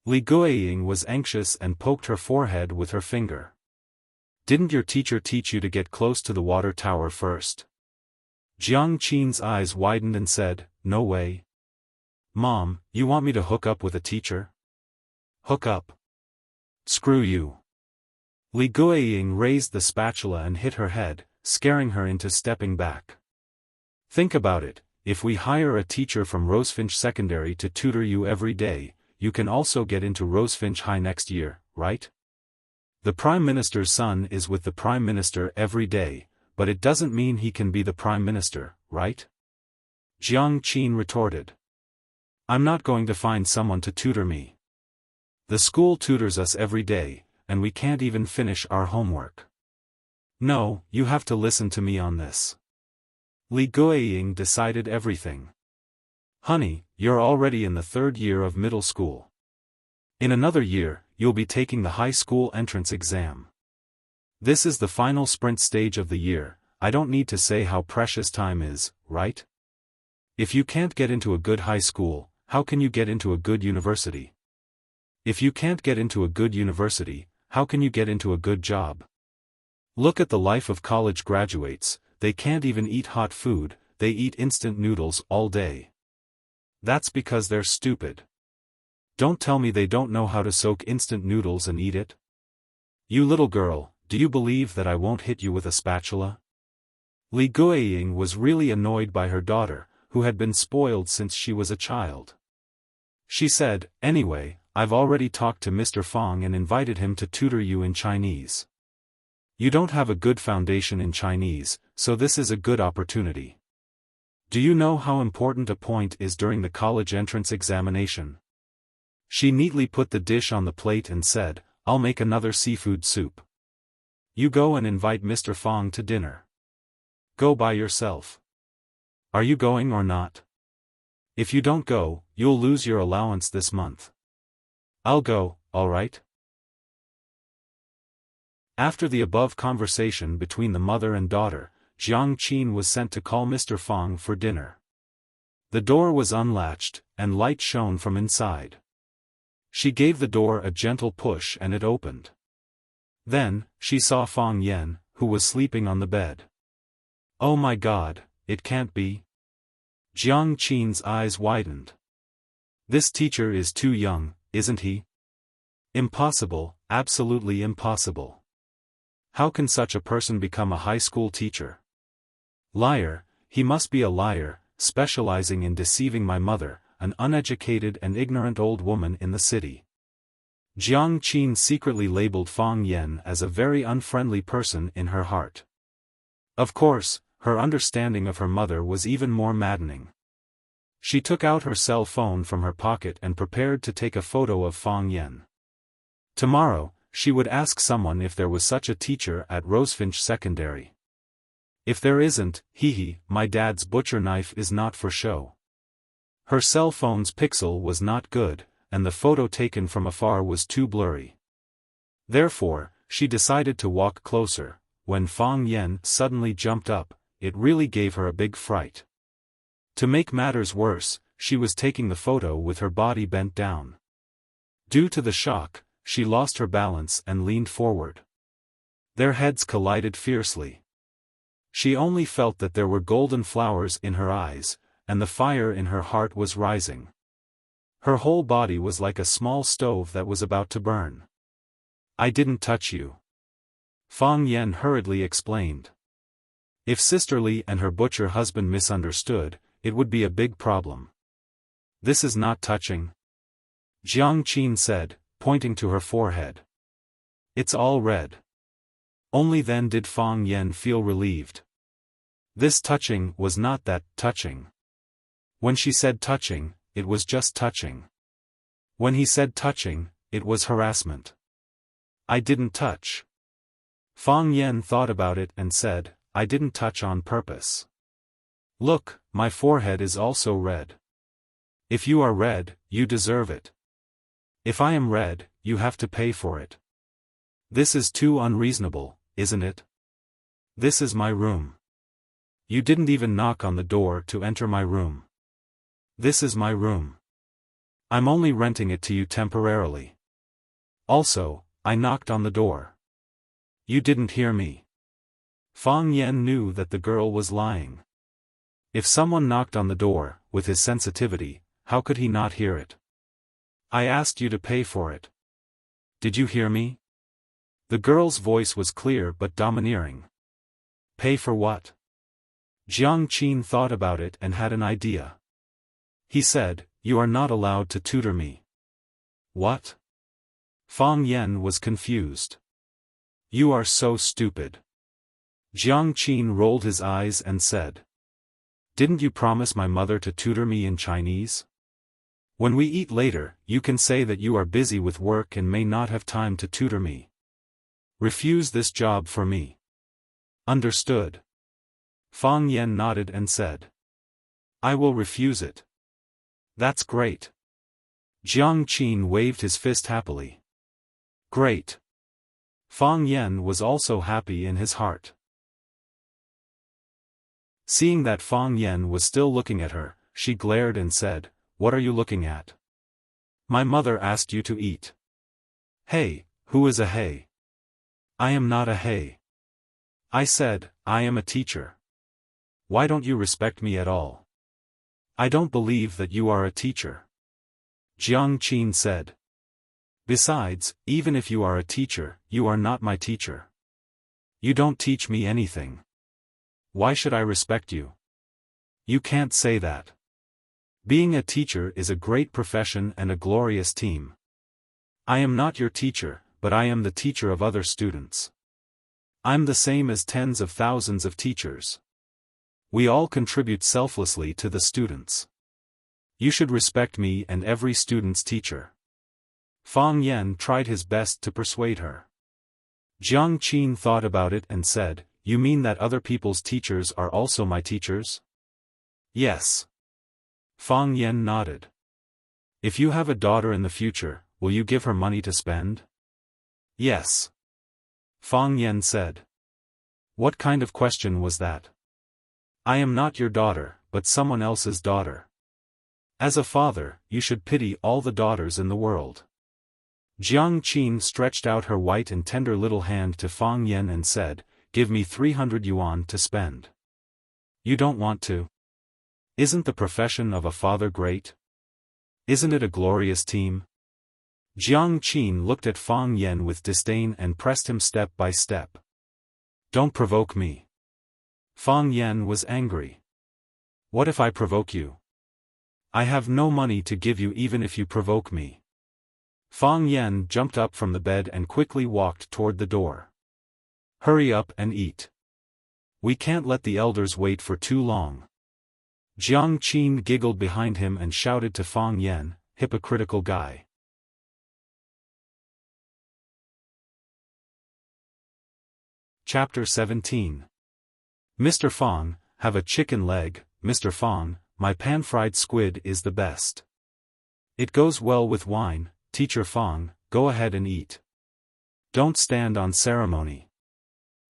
Li Guiying was anxious and poked her forehead with her finger. "Didn't your teacher teach you to get close to the water tower first? Jiang Qin's eyes widened and said, "No way. Mom, you want me to hook up with a teacher? Hook up? Screw you." Li Guiying raised the spatula and hit her head, scaring her into stepping back. "Think about it, if we hire a teacher from Rosefinch Secondary to tutor you every day, you can also get into Rosefinch High next year, right? The Prime Minister's son is with the Prime Minister every day, but it doesn't mean he can be the Prime Minister, right?" Jiang Qin retorted. "I'm not going to find someone to tutor me. The school tutors us every day, and we can't even finish our homework. No, you have to listen to me on this." Li Guiying decided everything. "Honey, you're already in the 3rd year of middle school. In another year, you'll be taking the high school entrance exam. This is the final sprint stage of the year. I don't need to say how precious time is, right? If you can't get into a good high school, how can you get into a good university? If you can't get into a good university, how can you get into a good job? Look at the life of college graduates, they can't even eat hot food, they eat instant noodles all day. That's because they're stupid. Don't tell me they don't know how to soak instant noodles and eat it. You little girl, do you believe that I won't hit you with a spatula?" Li Guiying was really annoyed by her daughter, who had been spoiled since she was a child. She said, "Anyway, I've already talked to Mr. Fong and invited him to tutor you in Chinese. You don't have a good foundation in Chinese, so this is a good opportunity. Do you know how important a point is during the college entrance examination?" She neatly put the dish on the plate and said, "I'll make another seafood soup. You go and invite Mr. Fong to dinner. Go by yourself. Are you going or not? If you don't go, you'll lose your allowance this month." "I'll go, all right." After the above conversation between the mother and daughter, Jiang Qin was sent to call Mr. Fong for dinner. The door was unlatched, and light shone from inside. She gave the door a gentle push and it opened. Then, she saw Fong Yen, who was sleeping on the bed. "Oh my God, it can't be." Jiang Qin's eyes widened. "This teacher is too young, isn't he? Impossible, absolutely impossible. How can such a person become a high school teacher? Liar, he must be a liar, specializing in deceiving my mother, an uneducated and ignorant old woman in the city." Jiang Qin secretly labeled Fong Yen as a very unfriendly person in her heart. Of course, her understanding of her mother was even more maddening. She took out her cell phone from her pocket and prepared to take a photo of Fong Yen. Tomorrow, she would ask someone if there was such a teacher at Rosefinch Secondary. If there isn't, hee, my dad's butcher knife is not for show. Her cell phone's pixel was not good, and the photo taken from afar was too blurry. Therefore, she decided to walk closer. When Fong Yen suddenly jumped up, it really gave her a big fright. To make matters worse, she was taking the photo with her body bent down. Due to the shock, she lost her balance and leaned forward. Their heads collided fiercely. She only felt that there were golden flowers in her eyes, and the fire in her heart was rising. Her whole body was like a small stove that was about to burn. "I didn't touch you," Fong Yen hurriedly explained. If Sister Li and her butcher husband misunderstood, it would be a big problem. "This is not touching," Jiang Qin said, pointing to her forehead. "It's all red." Only then did Fong Yen feel relieved. This touching was not that touching. When she said touching, it was just touching. When he said touching, it was harassment. "I didn't touch." Fong Yen thought about it and said, "I didn't touch on purpose. Look, my forehead is also red. If you are red, you deserve it. If I am red, you have to pay for it. This is too unreasonable, isn't it? This is my room. You didn't even knock on the door to enter my room. This is my room. I'm only renting it to you temporarily. Also, I knocked on the door. You didn't hear me." Fong Yen knew that the girl was lying. If someone knocked on the door, with his sensitivity, how could he not hear it? I asked you to pay for it. Did you hear me? The girl's voice was clear but domineering. Pay for what? Jiang Qin thought about it and had an idea. He said, you are not allowed to tutor me. What? Fang Yan was confused. You are so stupid. Jiang Qin rolled his eyes and said. Didn't you promise my mother to tutor me in Chinese? When we eat later, you can say that you are busy with work and may not have time to tutor me. Refuse this job for me. Understood. Fang Yan nodded and said. I will refuse it. That's great. Jiang Qin waved his fist happily. Great. Fang Yan was also happy in his heart. Seeing that Fang Yan was still looking at her, she glared and said, what are you looking at? My mother asked you to eat. Hey, who is a hey? I am not a hey. I said, I am a teacher. Why don't you respect me at all? I don't believe that you are a teacher. Jiang Qin said. Besides, even if you are a teacher, you are not my teacher. You don't teach me anything. Why should I respect you? You can't say that. Being a teacher is a great profession and a glorious team. I am not your teacher, but I am the teacher of other students. I'm the same as tens of thousands of teachers. We all contribute selflessly to the students. You should respect me and every student's teacher. Fang Yan tried his best to persuade her. Jiang Qin thought about it and said, you mean that other people's teachers are also my teachers? Yes. Fang Yan nodded. If you have a daughter in the future, will you give her money to spend? Yes. Fang Yan said. What kind of question was that? I am not your daughter, but someone else's daughter. As a father, you should pity all the daughters in the world. Jiang Qin stretched out her white and tender little hand to Fang Yan and said, give me 300 yuan to spend. You don't want to? Isn't the profession of a father great? Isn't it a glorious team? Jiang Qin looked at Fang Yan with disdain and pressed him step by step. Don't provoke me. Fang Yan was angry. What if I provoke you? I have no money to give you even if you provoke me. Fang Yan jumped up from the bed and quickly walked toward the door. Hurry up and eat. We can't let the elders wait for too long. Jiang Qin giggled behind him and shouted to Fang Yan, hypocritical guy. Chapter 17. Mr. Fang, have a chicken leg. Mr. Fang, my pan-fried squid is the best. It goes well with wine. Teacher Fang, go ahead and eat. Don't stand on ceremony.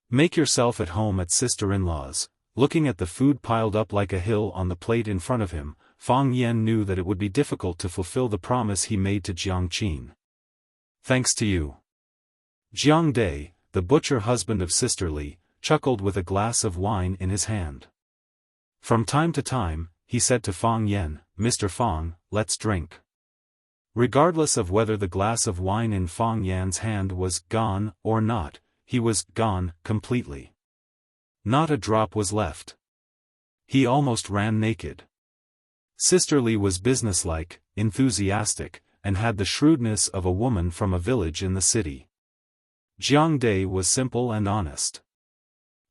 Make yourself at home at sister-in-law's. Looking at the food piled up like a hill on the plate in front of him, Fang Yan knew that it would be difficult to fulfill the promise he made to Jiang Qin. Thanks to you. Jiang Dai, the butcher husband of Sister Li, chuckled with a glass of wine in his hand. From time to time, he said to Fang Yan, Mr. Fang, let's drink. Regardless of whether the glass of wine in Fang Yan's hand was gone or not, he was gone completely. Not a drop was left. He almost ran naked. Sister Li was businesslike, enthusiastic, and had the shrewdness of a woman from a village in the city. Jiang Dai was simple and honest.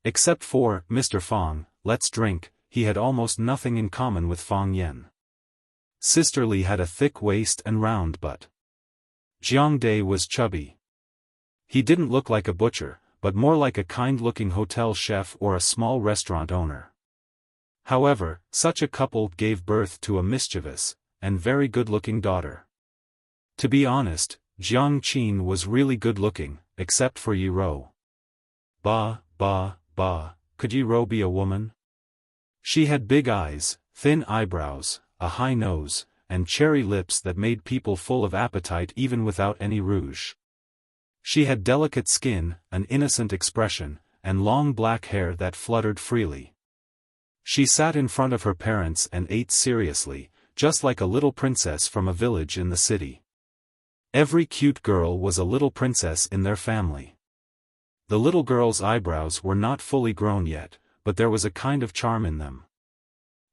Except for, Mr. Fang, let's drink, he had almost nothing in common with Fang Yan. Sister Li had a thick waist and round butt. Jiang Dai was chubby. He didn't look like a butcher, but more like a kind-looking hotel chef or a small restaurant owner. However, such a couple gave birth to a mischievous, and very good-looking daughter. To be honest, Jiang Qin was really good-looking, except for Yi Rou. Bah, could Yi Rou be a woman? She had big eyes, thin eyebrows, a high nose, and cherry lips that made people full of appetite even without any rouge. She had delicate skin, an innocent expression, and long black hair that fluttered freely. She sat in front of her parents and ate seriously, just like a little princess from a village in the city. Every cute girl was a little princess in their family. The little girl's eyebrows were not fully grown yet, but there was a kind of charm in them.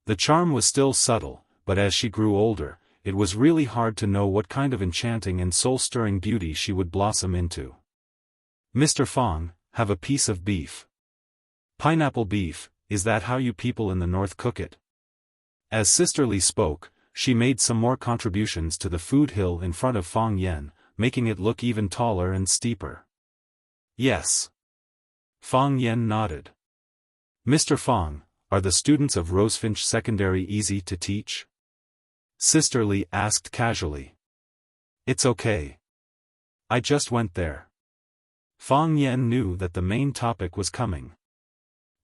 The charm was still subtle, but as she grew older, it was really hard to know what kind of enchanting and soul-stirring beauty she would blossom into. "Mr. Fong, have a piece of beef." "Pineapple beef, is that how you people in the north cook it?" As Sister Li spoke, she made some more contributions to the food hill in front of Fong Yan, making it look even taller and steeper. "Yes." Fong Yan nodded. "Mr. Fong, are the students of Rosefinch Secondary easy to teach?" Sister Li asked casually. "It's okay. I just went there." Fong Yan knew that the main topic was coming.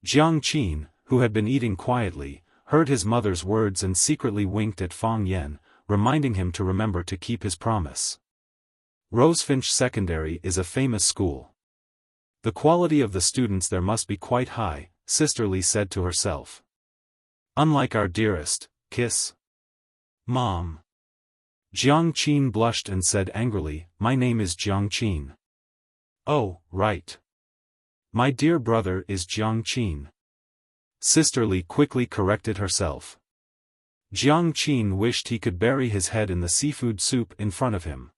Jiang Qin, who had been eating quietly, heard his mother's words and secretly winked at Fong Yan, reminding him to remember to keep his promise. Rosefinch Secondary is a famous school. The quality of the students there must be quite high, Sister Li said to herself. "Unlike our dearest, kiss. Mom." Jiang Qin blushed and said angrily, "My name is Jiang Qin." "Oh, right. My dear brother is Jiang Qin." Sister Li quickly corrected herself. Jiang Qin wished he could bury his head in the seafood soup in front of him.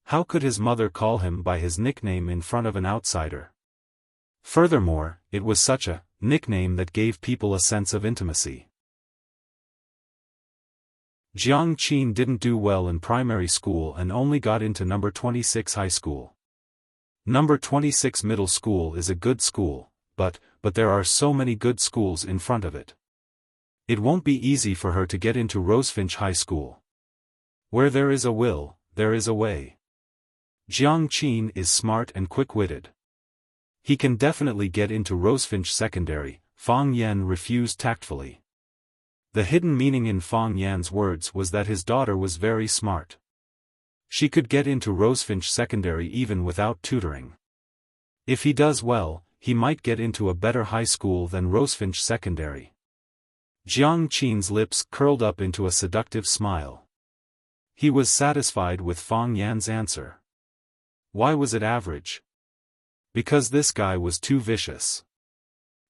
How could his mother call him by his nickname in front of an outsider? Furthermore, it was such a nickname that gave people a sense of intimacy. Jiang Qin didn't do well in primary school and only got into number 26 high school. Number 26 middle school is a good school, but there are so many good schools in front of it. It won't be easy for her to get into Rosefinch High School. Where there is a will, there is a way. Jiang Qin is smart and quick-witted. He can definitely get into Rosefinch Secondary, Fong Yan refused tactfully. The hidden meaning in Fong Yan's words was that his daughter was very smart. She could get into Rosefinch Secondary even without tutoring. If he does well, he might get into a better high school than Rosefinch Secondary. Jiang Qin's lips curled up into a seductive smile. He was satisfied with Fong Yan's answer. Why was it average? Because this guy was too vicious.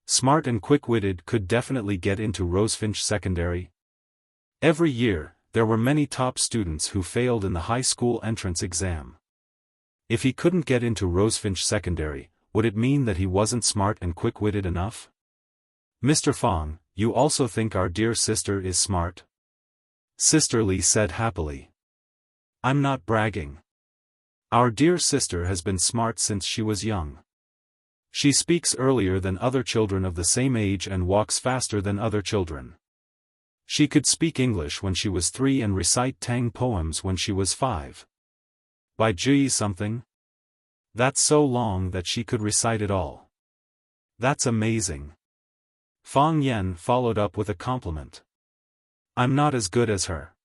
Smart and quick-witted could definitely get into Rosefinch Secondary. Every year, there were many top students who failed in the high school entrance exam. If he couldn't get into Rosefinch Secondary, would it mean that he wasn't smart and quick-witted enough? "Mr. Fong, you also think our dear sister is smart?" Sister Li said happily. "I'm not bragging. Our dear sister has been smart since she was young. She speaks earlier than other children of the same age and walks faster than other children. She could speak English when she was 3 and recite Tang poems when she was 5. By Ji something? That's so long that she could recite it all. That's amazing." Fong Yan followed up with a compliment. "I'm not as good as her.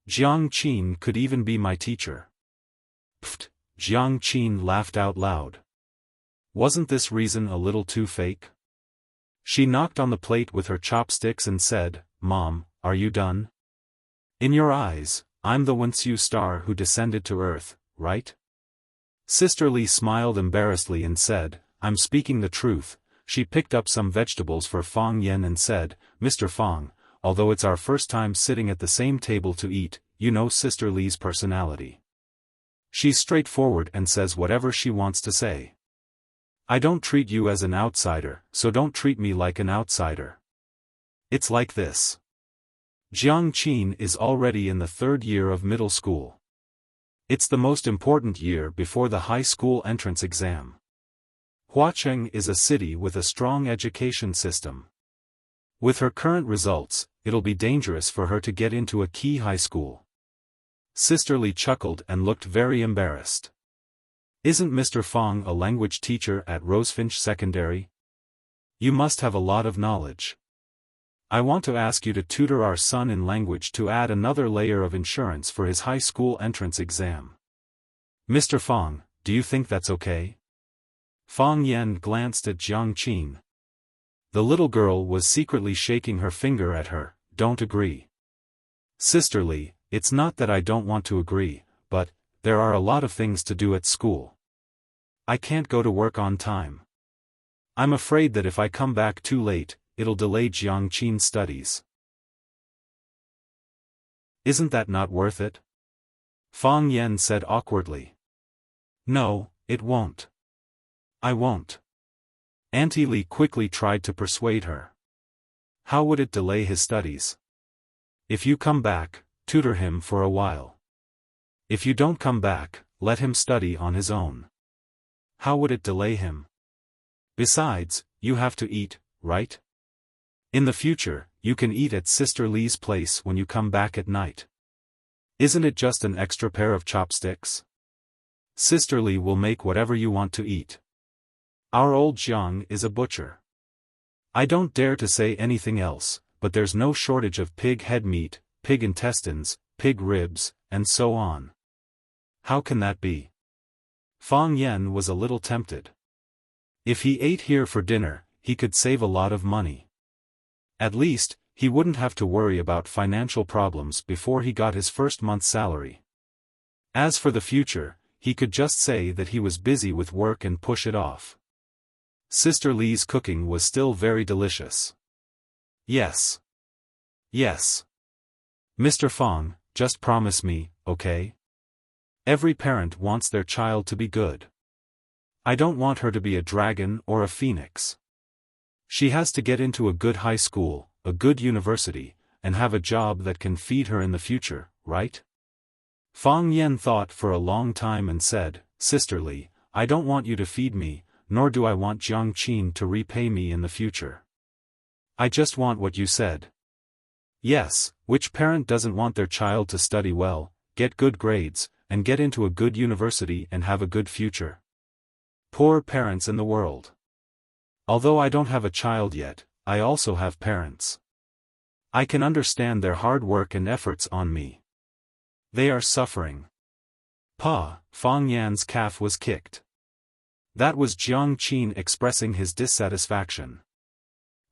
Jiang Qin could even be my teacher." Pfft, Jiang Qin laughed out loud. Wasn't this reason a little too fake? She knocked on the plate with her chopsticks and said, "Mom, are you done? In your eyes, I'm the Wuxia star who descended to Earth, right?" Sister Li smiled embarrassedly and said, "I'm speaking the truth." She picked up some vegetables for Fong Yan and said, "Mr. Fong, although it's our first time sitting at the same table to eat, you know Sister Li's personality. She's straightforward and says whatever she wants to say. I don't treat you as an outsider, so don't treat me like an outsider. It's like this. Jiang Qin is already in the 3rd year of middle school. It's the most important year before the high school entrance exam. Huacheng is a city with a strong education system. With her current results, it'll be dangerous for her to get into a key high school." Sister Li chuckled and looked very embarrassed. "Isn't Mr. Fong a language teacher at Rosefinch Secondary? You must have a lot of knowledge. I want to ask you to tutor our son in language to add another layer of insurance for his high school entrance exam. Mr. Fong, do you think that's okay?" Fong Yan glanced at Jiang Qin. The little girl was secretly shaking her finger at her. Don't agree. Sisterly, it's not that I don't want to agree, but there are a lot of things to do at school. I can't go to work on time. I'm afraid that if I come back too late, it'll delay Jiangqin's studies. Isn't that not worth it? Fang Yan said awkwardly. No, it won't. I won't. Auntie Li quickly tried to persuade her. How would it delay his studies? If you come back, tutor him for a while. If you don't come back, let him study on his own. How would it delay him? Besides, you have to eat, right? In the future, you can eat at Sister Li's place when you come back at night. Isn't it just an extra pair of chopsticks? Sister Li will make whatever you want to eat. Our old Jiang is a butcher. I don't dare to say anything else, but there's no shortage of pig head meat, pig intestines, pig ribs, and so on. How can that be? Fang Yan was a little tempted. If he ate here for dinner, he could save a lot of money. At least, he wouldn't have to worry about financial problems before he got his first month's salary. As for the future, he could just say that he was busy with work and push it off. Sister Li's cooking was still very delicious. Yes. Yes. Mr. Fang, just promise me, okay? Every parent wants their child to be good. I don't want her to be a dragon or a phoenix. She has to get into a good high school, a good university, and have a job that can feed her in the future, right? Fang Yan thought for a long time and said, Sister Li, I don't want you to feed me, nor do I want Jiangqin to repay me in the future. I just want what you said. Yes, which parent doesn't want their child to study well, get good grades, and get into a good university and have a good future? Poor parents in the world. Although I don't have a child yet, I also have parents. I can understand their hard work and efforts on me. They are suffering. Pa, Fang Yan's calf was kicked. That was Jiangqin expressing his dissatisfaction.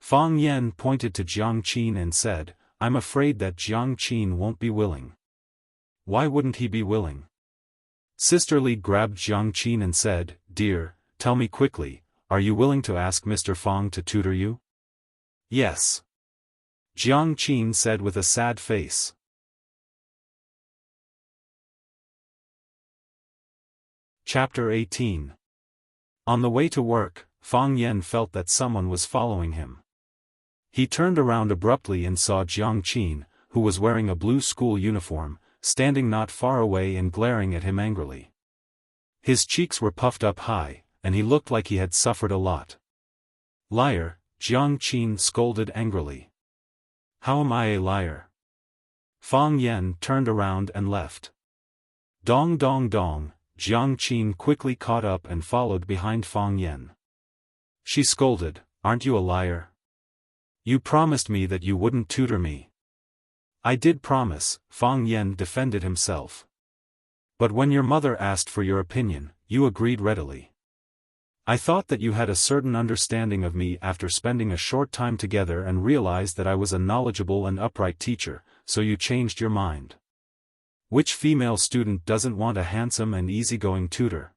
Fang Yan pointed to Jiangqin and said, I'm afraid that Jiangqin won't be willing. Why wouldn't he be willing? Sister Li grabbed Jiangqin and said, Dear, tell me quickly, are you willing to ask Mr. Fang to tutor you? Yes. Jiangqin said with a sad face. Chapter 18. On the way to work, Fang Yan felt that someone was following him. He turned around abruptly and saw Jiangqin, who was wearing a blue school uniform, standing not far away and glaring at him angrily. His cheeks were puffed up high, and he looked like he had suffered a lot. Liar, Jiangqin scolded angrily. How am I a liar? Fang Yan turned around and left. Dong dong dong, Jiangqin quickly caught up and followed behind Fang Yan. She scolded, Aren't you a liar? You promised me that you wouldn't tutor me. I did promise, Fang Yan defended himself. But when your mother asked for your opinion, you agreed readily. I thought that you had a certain understanding of me after spending a short time together and realized that I was a knowledgeable and upright teacher, so you changed your mind. Which female student doesn't want a handsome and easygoing tutor?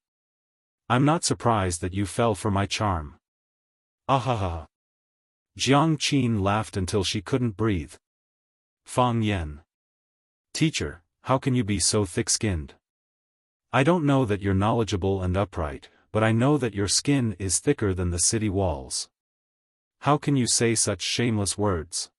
I'm not surprised that you fell for my charm. Ahaha. Jiangqin laughed until she couldn't breathe. Fang Yan. Teacher, how can you be so thick-skinned? I don't know that you're knowledgeable and upright, but I know that your skin is thicker than the city walls. How can you say such shameless words?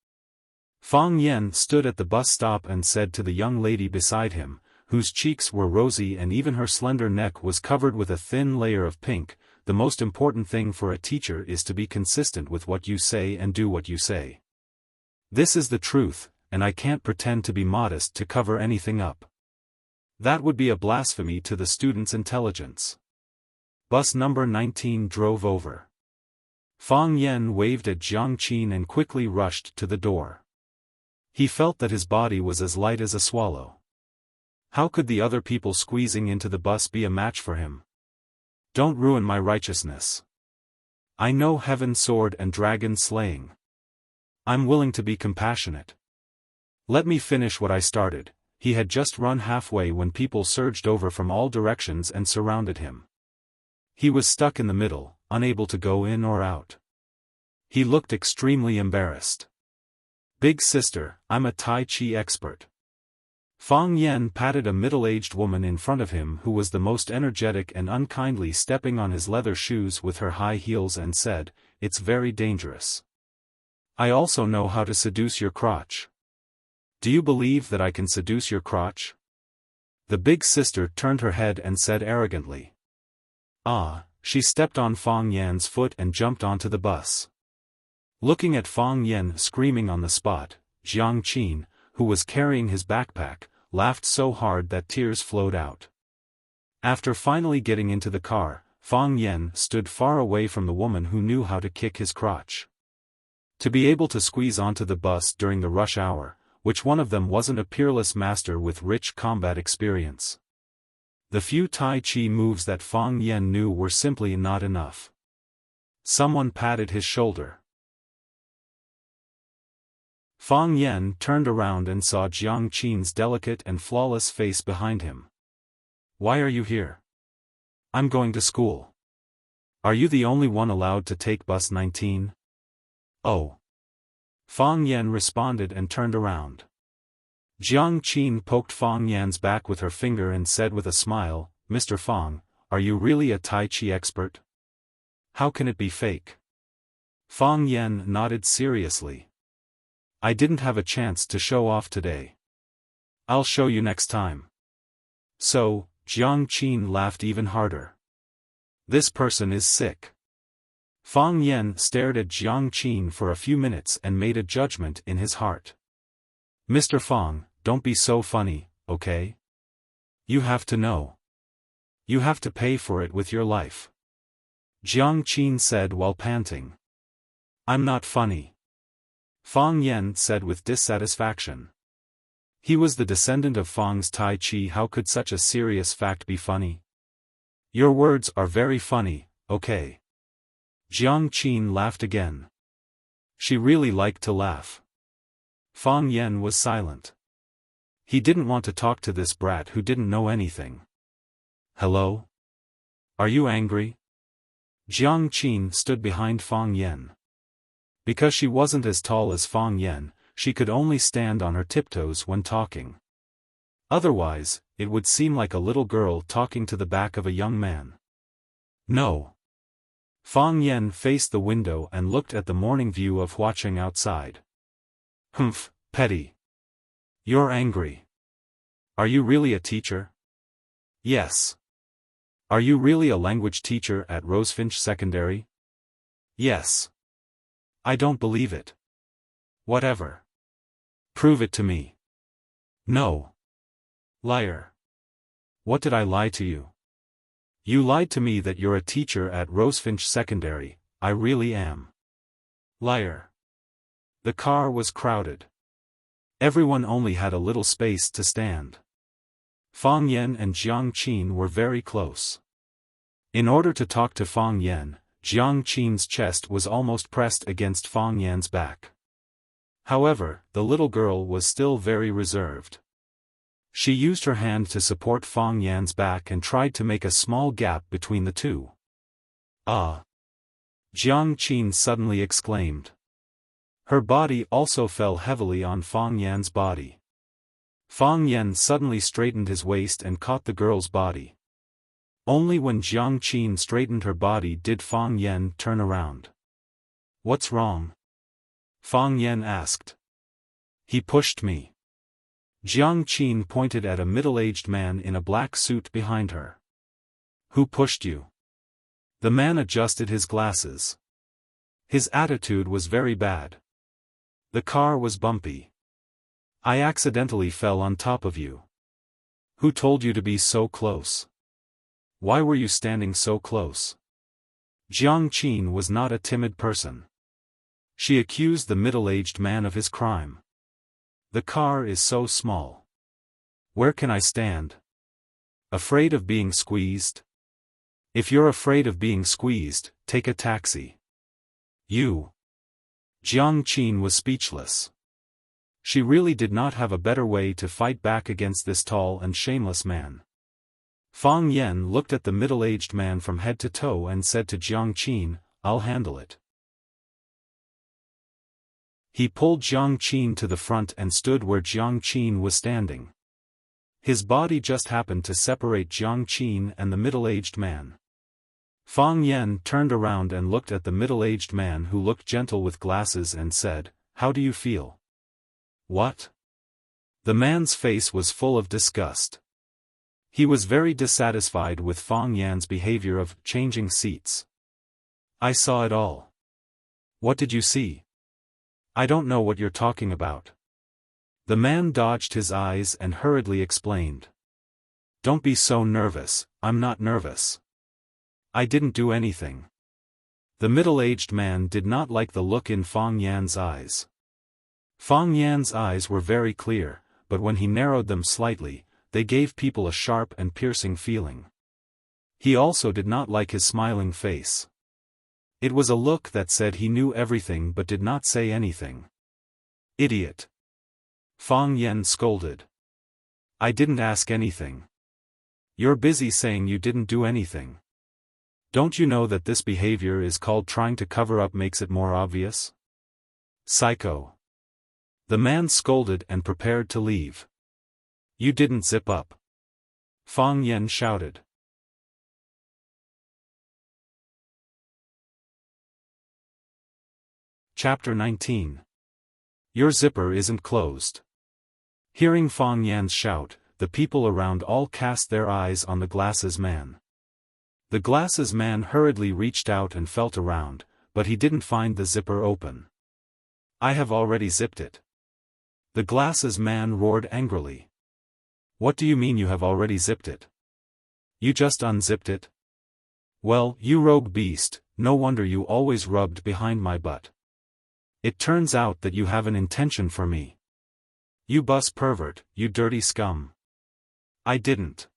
Fang Yan stood at the bus stop and said to the young lady beside him, whose cheeks were rosy and even her slender neck was covered with a thin layer of pink, the most important thing for a teacher is to be consistent with what you say and do what you say. This is the truth, and I can't pretend to be modest to cover anything up. That would be a blasphemy to the student's intelligence. Bus number 19 drove over. Fang Yan waved at Jiangqin and quickly rushed to the door. He felt that his body was as light as a swallow. How could the other people squeezing into the bus be a match for him? Don't ruin my righteousness. I know heaven sword and dragon slaying. I'm willing to be compassionate. Let me finish what I started. He had just run halfway when people surged over from all directions and surrounded him. He was stuck in the middle, unable to go in or out. He looked extremely embarrassed. Big sister, I'm a Tai Chi expert. Fang Yen patted a middle-aged woman in front of him who was the most energetic and unkindly stepping on his leather shoes with her high heels and said, "It's very dangerous. I also know how to seduce your crotch. Do you believe that I can seduce your crotch?" The big sister turned her head and said arrogantly. "Ah," she stepped on Fang Yan's foot and jumped onto the bus. Looking at Fang Yan screaming on the spot, Jiang Qin, who was carrying his backpack, laughed so hard that tears flowed out. After finally getting into the car, Fang Yan stood far away from the woman who knew how to kick his crotch. To be able to squeeze onto the bus during the rush hour, which one of them wasn't a peerless master with rich combat experience? The few Tai Chi moves that Fang Yan knew were simply not enough. Someone patted his shoulder. Fang Yan turned around and saw Jiang Qin's delicate and flawless face behind him. "Why are you here?" "I'm going to school." "Are you the only one allowed to take bus 19? "Oh." Fang Yan responded and turned around. Jiang Qin poked Fang Yan's back with her finger and said with a smile, "Mr. Fang, are you really a Tai Chi expert? How can it be fake?" Fang Yan nodded seriously. "I didn't have a chance to show off today. I'll show you next time." So, Jiang Qin laughed even harder. "This person is sick." Fang Yan stared at Jiang Qin for a few minutes and made a judgment in his heart. "Mr. Fang, don't be so funny, okay? You have to know. You have to pay for it with your life." Jiang Qin said while panting. "I'm not funny," Fang Yan said with dissatisfaction. He was the descendant of Fang's Tai Chi. How could such a serious fact be funny? "Your words are very funny, okay." Jiang Qin laughed again. She really liked to laugh. Fang Yan was silent. He didn't want to talk to this brat who didn't know anything. "Hello? Are you angry?" Jiang Qin stood behind Fang Yan. Because she wasn't as tall as Fang Yan, she could only stand on her tiptoes when talking. Otherwise, it would seem like a little girl talking to the back of a young man. "No." Fang Yan faced the window and looked at the morning view of watching outside. "Humph, petty. You're angry. Are you really a teacher?" "Yes." "Are you really a language teacher at Rosefinch Secondary?" "Yes." "I don't believe it." "Whatever. Prove it to me." "No." "Liar. What did I lie to you?" "You lied to me that you're a teacher at Rosefinch Secondary. I really am." "Liar." The car was crowded. Everyone only had a little space to stand. Fang Yan and Jiang Qin were very close. In order to talk to Fang Yan, Jiang Qin's chest was almost pressed against Fang Yan's back. However, the little girl was still very reserved. She used her hand to support Fang Yan's back and tried to make a small gap between the two. "Ah!" Jiang Qin suddenly exclaimed. Her body also fell heavily on Fang Yan's body. Fang Yan suddenly straightened his waist and caught the girl's body. Only when Jiang Qin straightened her body did Fang Yan turn around. "What's wrong?" Fang Yan asked. "He pushed me." Jiang Qin pointed at a middle-aged man in a black suit behind her. "Who pushed you?" The man adjusted his glasses. His attitude was very bad. "The car was bumpy. I accidentally fell on top of you." "Who told you to be so close? Why were you standing so close?" Jiang Qin was not a timid person. She accused the middle-aged man of his crime. "The car is so small. Where can I stand?" "Afraid of being squeezed?" "If you're afraid of being squeezed, take a taxi." You. Jiang Qin was speechless. She really did not have a better way to fight back against this tall and shameless man. Fang Yan looked at the middle-aged man from head to toe and said to Jiang Qin, "I'll handle it." He pulled Jiang Qin to the front and stood where Jiang Qin was standing. His body just happened to separate Jiang Qin and the middle-aged man. Fang Yan turned around and looked at the middle-aged man who looked gentle with glasses and said, "How do you feel?" "What?" The man's face was full of disgust. He was very dissatisfied with Fang Yan's behavior of changing seats. "I saw it all." "What did you see?" "I don't know what you're talking about." The man dodged his eyes and hurriedly explained. "Don't be so nervous, I'm not nervous. I didn't do anything." The middle-aged man did not like the look in Fang Yan's eyes. Fang Yan's eyes were very clear, but when he narrowed them slightly, they gave people a sharp and piercing feeling. He also did not like his smiling face. It was a look that said he knew everything but did not say anything. "Idiot!" Fang Yan scolded. "I didn't ask anything. You're busy saying you didn't do anything. Don't you know that this behavior is called trying to cover up makes it more obvious?" "Psycho!" The man scolded and prepared to leave. "You didn't zip up!" Fang Yan shouted. Chapter 19. Your zipper isn't closed. Hearing Fang Yan's shout, the people around all cast their eyes on the glasses man. The glasses man hurriedly reached out and felt around, but he didn't find the zipper open. "I have already zipped it." The glasses man roared angrily. "What do you mean you have already zipped it? You just unzipped it? Well, you rogue beast, no wonder you always rubbed behind my butt. It turns out that you have an intention for me. You bus pervert, you dirty scum." "I didn't."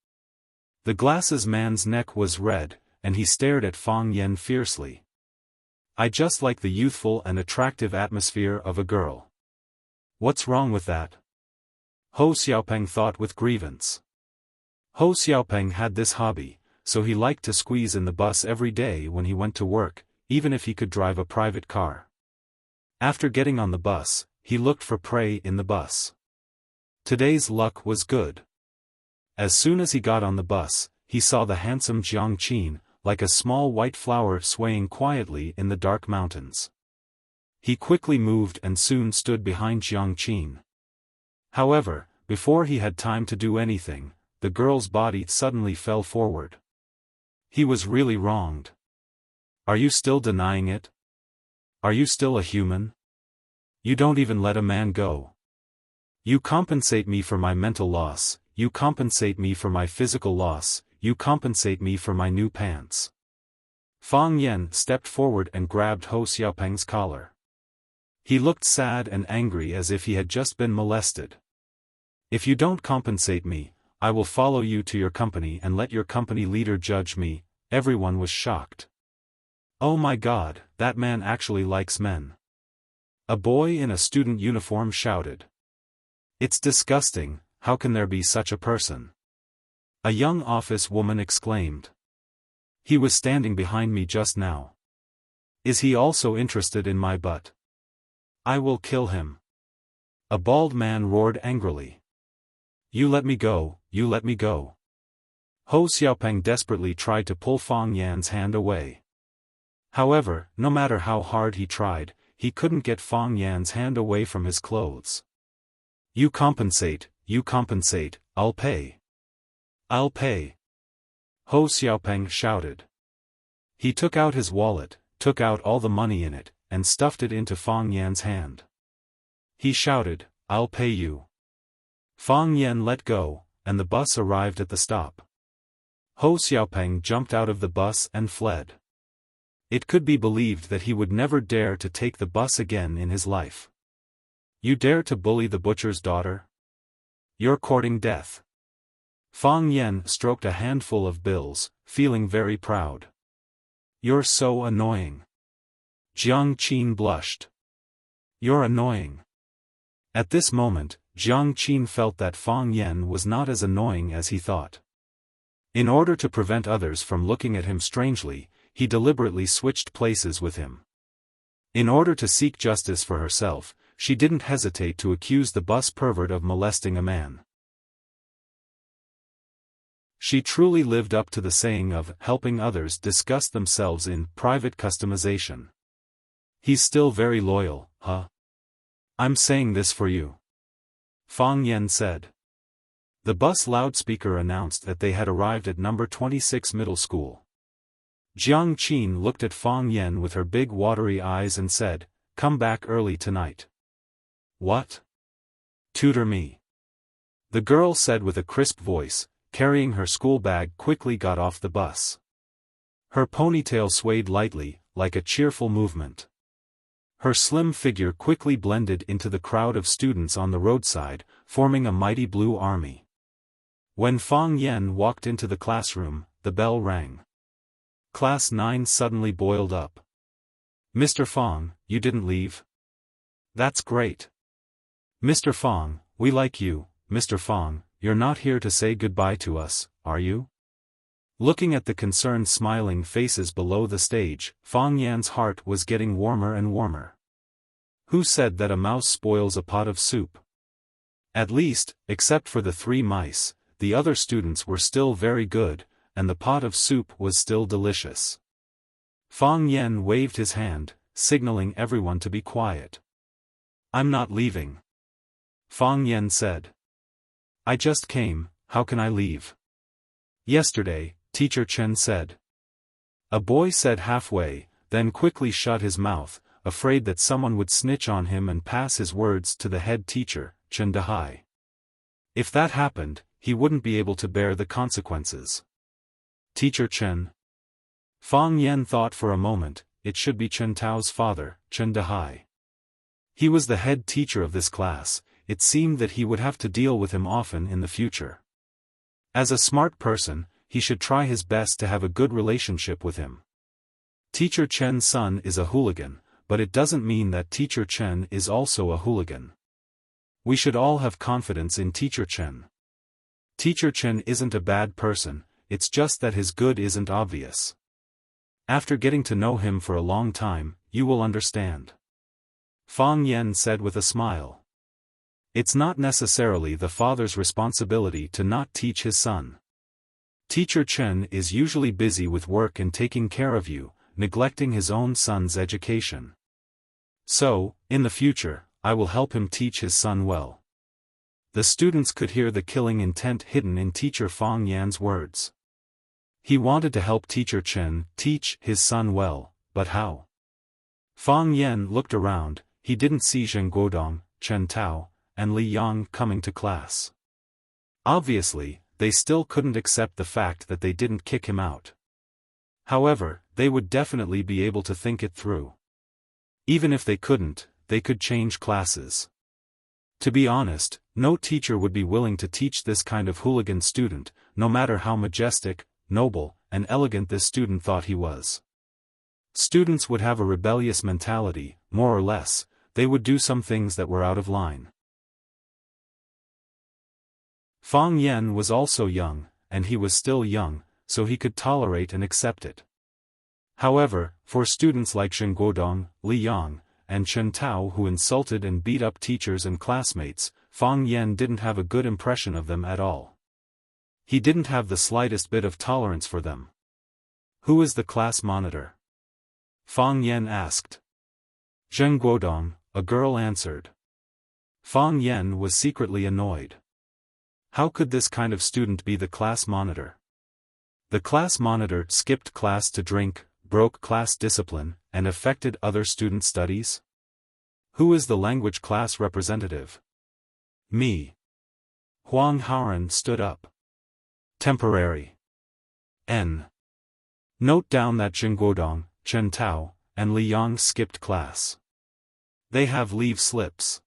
The glasses man's neck was red, and he stared at Fang Yan fiercely. "I just like the youthful and attractive atmosphere of a girl. What's wrong with that?" Ho Xiaopeng thought with grievance. Ho Xiaopeng had this hobby, so he liked to squeeze in the bus every day when he went to work, even if he could drive a private car. After getting on the bus, he looked for prey in the bus. Today's luck was good. As soon as he got on the bus, he saw the handsome Jiang Qin, like a small white flower swaying quietly in the dark mountains. He quickly moved and soon stood behind Jiang Qin. However, before he had time to do anything, the girl's body suddenly fell forward. He was really wronged. "Are you still denying it? Are you still a human? You don't even let a man go. You compensate me for my mental loss, you compensate me for my physical loss, you compensate me for my new pants." Fang Yan stepped forward and grabbed Ho Xiaopeng's collar. He looked sad and angry as if he had just been molested. "If you don't compensate me, I will follow you to your company and let your company leader judge me." Everyone was shocked. "Oh my God, that man actually likes men." A boy in a student uniform shouted. "It's disgusting, how can there be such a person?" A young office woman exclaimed. "He was standing behind me just now. Is he also interested in my butt? I will kill him." A bald man roared angrily. "You let me go, you let me go." Ho Xiaopeng desperately tried to pull Fang Yan's hand away. However, no matter how hard he tried, he couldn't get Fang Yan's hand away from his clothes. You compensate, I'll pay. I'll pay." Ho Xiaopeng shouted. He took out his wallet, took out all the money in it, and stuffed it into Fang Yan's hand. He shouted, "I'll pay you." Fang Yan let go, and the bus arrived at the stop. Ho Xiaopeng jumped out of the bus and fled. It could be believed that he would never dare to take the bus again in his life. "You dare to bully the butcher's daughter? You're courting death." Fang Yan stroked a handful of bills, feeling very proud. "You're so annoying." Jiang Qin blushed. You're annoying. At this moment, Jiang Qin felt that Fang Yan was not as annoying as he thought. In order to prevent others from looking at him strangely, he deliberately switched places with him. In order to seek justice for herself, she didn't hesitate to accuse the bus pervert of molesting a man. She truly lived up to the saying of helping others disgust themselves in private customization. He's still very loyal, huh? I'm saying this for you. Fang Yan said. The bus loudspeaker announced that they had arrived at number 26 middle school. Jiang Qin looked at Fang Yan with her big watery eyes and said, "Come back early tonight." "What? Tutor me?" The girl said with a crisp voice, carrying her school bag quickly got off the bus. Her ponytail swayed lightly, like a cheerful movement. Her slim figure quickly blended into the crowd of students on the roadside, forming a mighty blue army. When Fang Yan walked into the classroom, the bell rang. Class 9 suddenly boiled up. "Mr. Fang, you didn't leave? That's great. Mr. Fang, we like you. Mr. Fang, you're not here to say goodbye to us, are you?" Looking at the concerned smiling faces below the stage, Fang Yan's heart was getting warmer and warmer. Who said that a mouse spoils a pot of soup? At least, except for the 3 mice, the other students were still very good, and the pot of soup was still delicious. Fang Yan waved his hand, signaling everyone to be quiet. "I'm not leaving," Fang Yan said. "I just came, how can I leave?" "Yesterday," Teacher Chen said. A boy said halfway, then quickly shut his mouth, afraid that someone would snitch on him and pass his words to the head teacher, Chen Dehai. If that happened, he wouldn't be able to bear the consequences. Teacher Chen. Fang Yan thought for a moment, it should be Chen Tao's father, Chen Dehai. He was the head teacher of this class, it seemed that he would have to deal with him often in the future. As a smart person, he should try his best to have a good relationship with him. Teacher Chen's son is a hooligan, but it doesn't mean that Teacher Chen is also a hooligan. We should all have confidence in Teacher Chen. Teacher Chen isn't a bad person, it's just that his good isn't obvious. After getting to know him for a long time, you will understand. Fang Yan said with a smile. It's not necessarily the father's responsibility to not teach his son. Teacher Chen is usually busy with work and taking care of you, neglecting his own son's education. So, in the future, I will help him teach his son well. The students could hear the killing intent hidden in Teacher Fang Yan's words. He wanted to help Teacher Chen teach his son well, but how? Fang Yan looked around, he didn't see Zheng Guodong, Chen Tao, and Li Yang coming to class. Obviously, they still couldn't accept the fact that they didn't kick him out. However, they would definitely be able to think it through. Even if they couldn't, they could change classes. To be honest, no teacher would be willing to teach this kind of hooligan student, no matter how majestic, noble, and elegant this student thought he was. Students would have a rebellious mentality, more or less, they would do some things that were out of line. Fang Yan was also young, and he was still young, so he could tolerate and accept it. However, for students like Zheng Guodong, Li Yang, and Chen Tao who insulted and beat up teachers and classmates, Fang Yan didn't have a good impression of them at all. He didn't have the slightest bit of tolerance for them. Who is the class monitor? Fang Yan asked. Zheng Guodong, a girl answered. Fang Yan was secretly annoyed. How could this kind of student be the class monitor? The class monitor skipped class to drink, broke class discipline, and affected other student studies? Who is the language class representative? Me. Huang Haoran stood up. Temporary. N. Note down that Zheng Guodong, Chen Tao, and Li Yang skipped class. They have leave slips.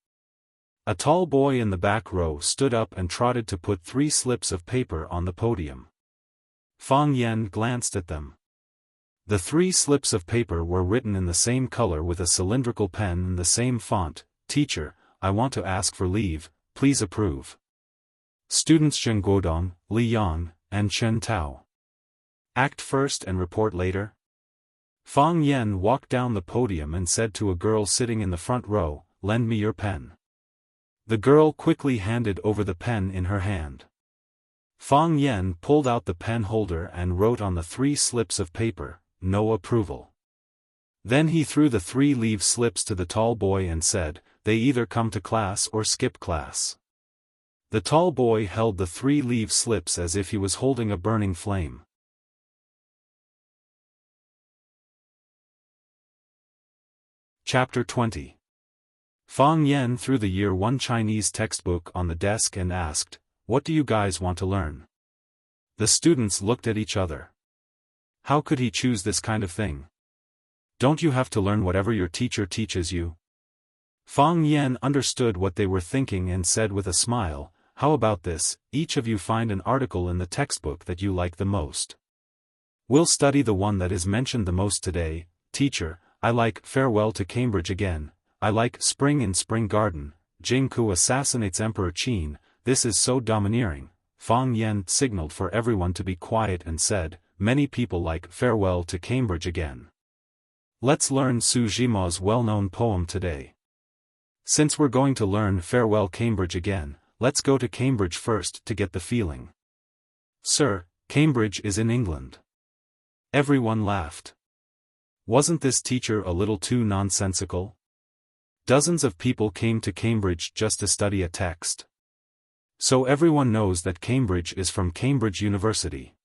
A tall boy in the back row stood up and trotted to put 3 slips of paper on the podium. Fang Yan glanced at them. The 3 slips of paper were written in the same color with a cylindrical pen and the same font. Teacher, I want to ask for leave, please approve. Students Zheng Guodong, Li Yang, and Chen Tao. Act first and report later. Fang Yen walked down the podium and said to a girl sitting in the front row, lend me your pen. The girl quickly handed over the pen in her hand. Fang Yen pulled out the pen holder and wrote on the 3 slips of paper, no approval. Then he threw the 3 leave slips to the tall boy and said, they either come to class or skip class. The tall boy held the 3 leave slips as if he was holding a burning flame. Chapter 20. Fang Yen threw the Year 1 Chinese textbook on the desk and asked, what do you guys want to learn? The students looked at each other. How could he choose this kind of thing? Don't you have to learn whatever your teacher teaches you? Fang Yen understood what they were thinking and said with a smile, how about this, each of you find an article in the textbook that you like the most. We'll study the one that is mentioned the most today. Teacher, I like Farewell to Cambridge Again, I like Spring in Spring Garden, Jing Ku assassinates Emperor Qin, this is so domineering. Fang Yen signaled for everyone to be quiet and said, many people like Farewell to Cambridge Again. Let's learn Su Jima's well-known poem today. Since we're going to learn Farewell Cambridge Again, let's go to Cambridge first to get the feeling. Sir, Cambridge is in England. Everyone laughed. Wasn't this teacher a little too nonsensical? Dozens of people came to Cambridge just to study a text. So everyone knows that Cambridge is from Cambridge University.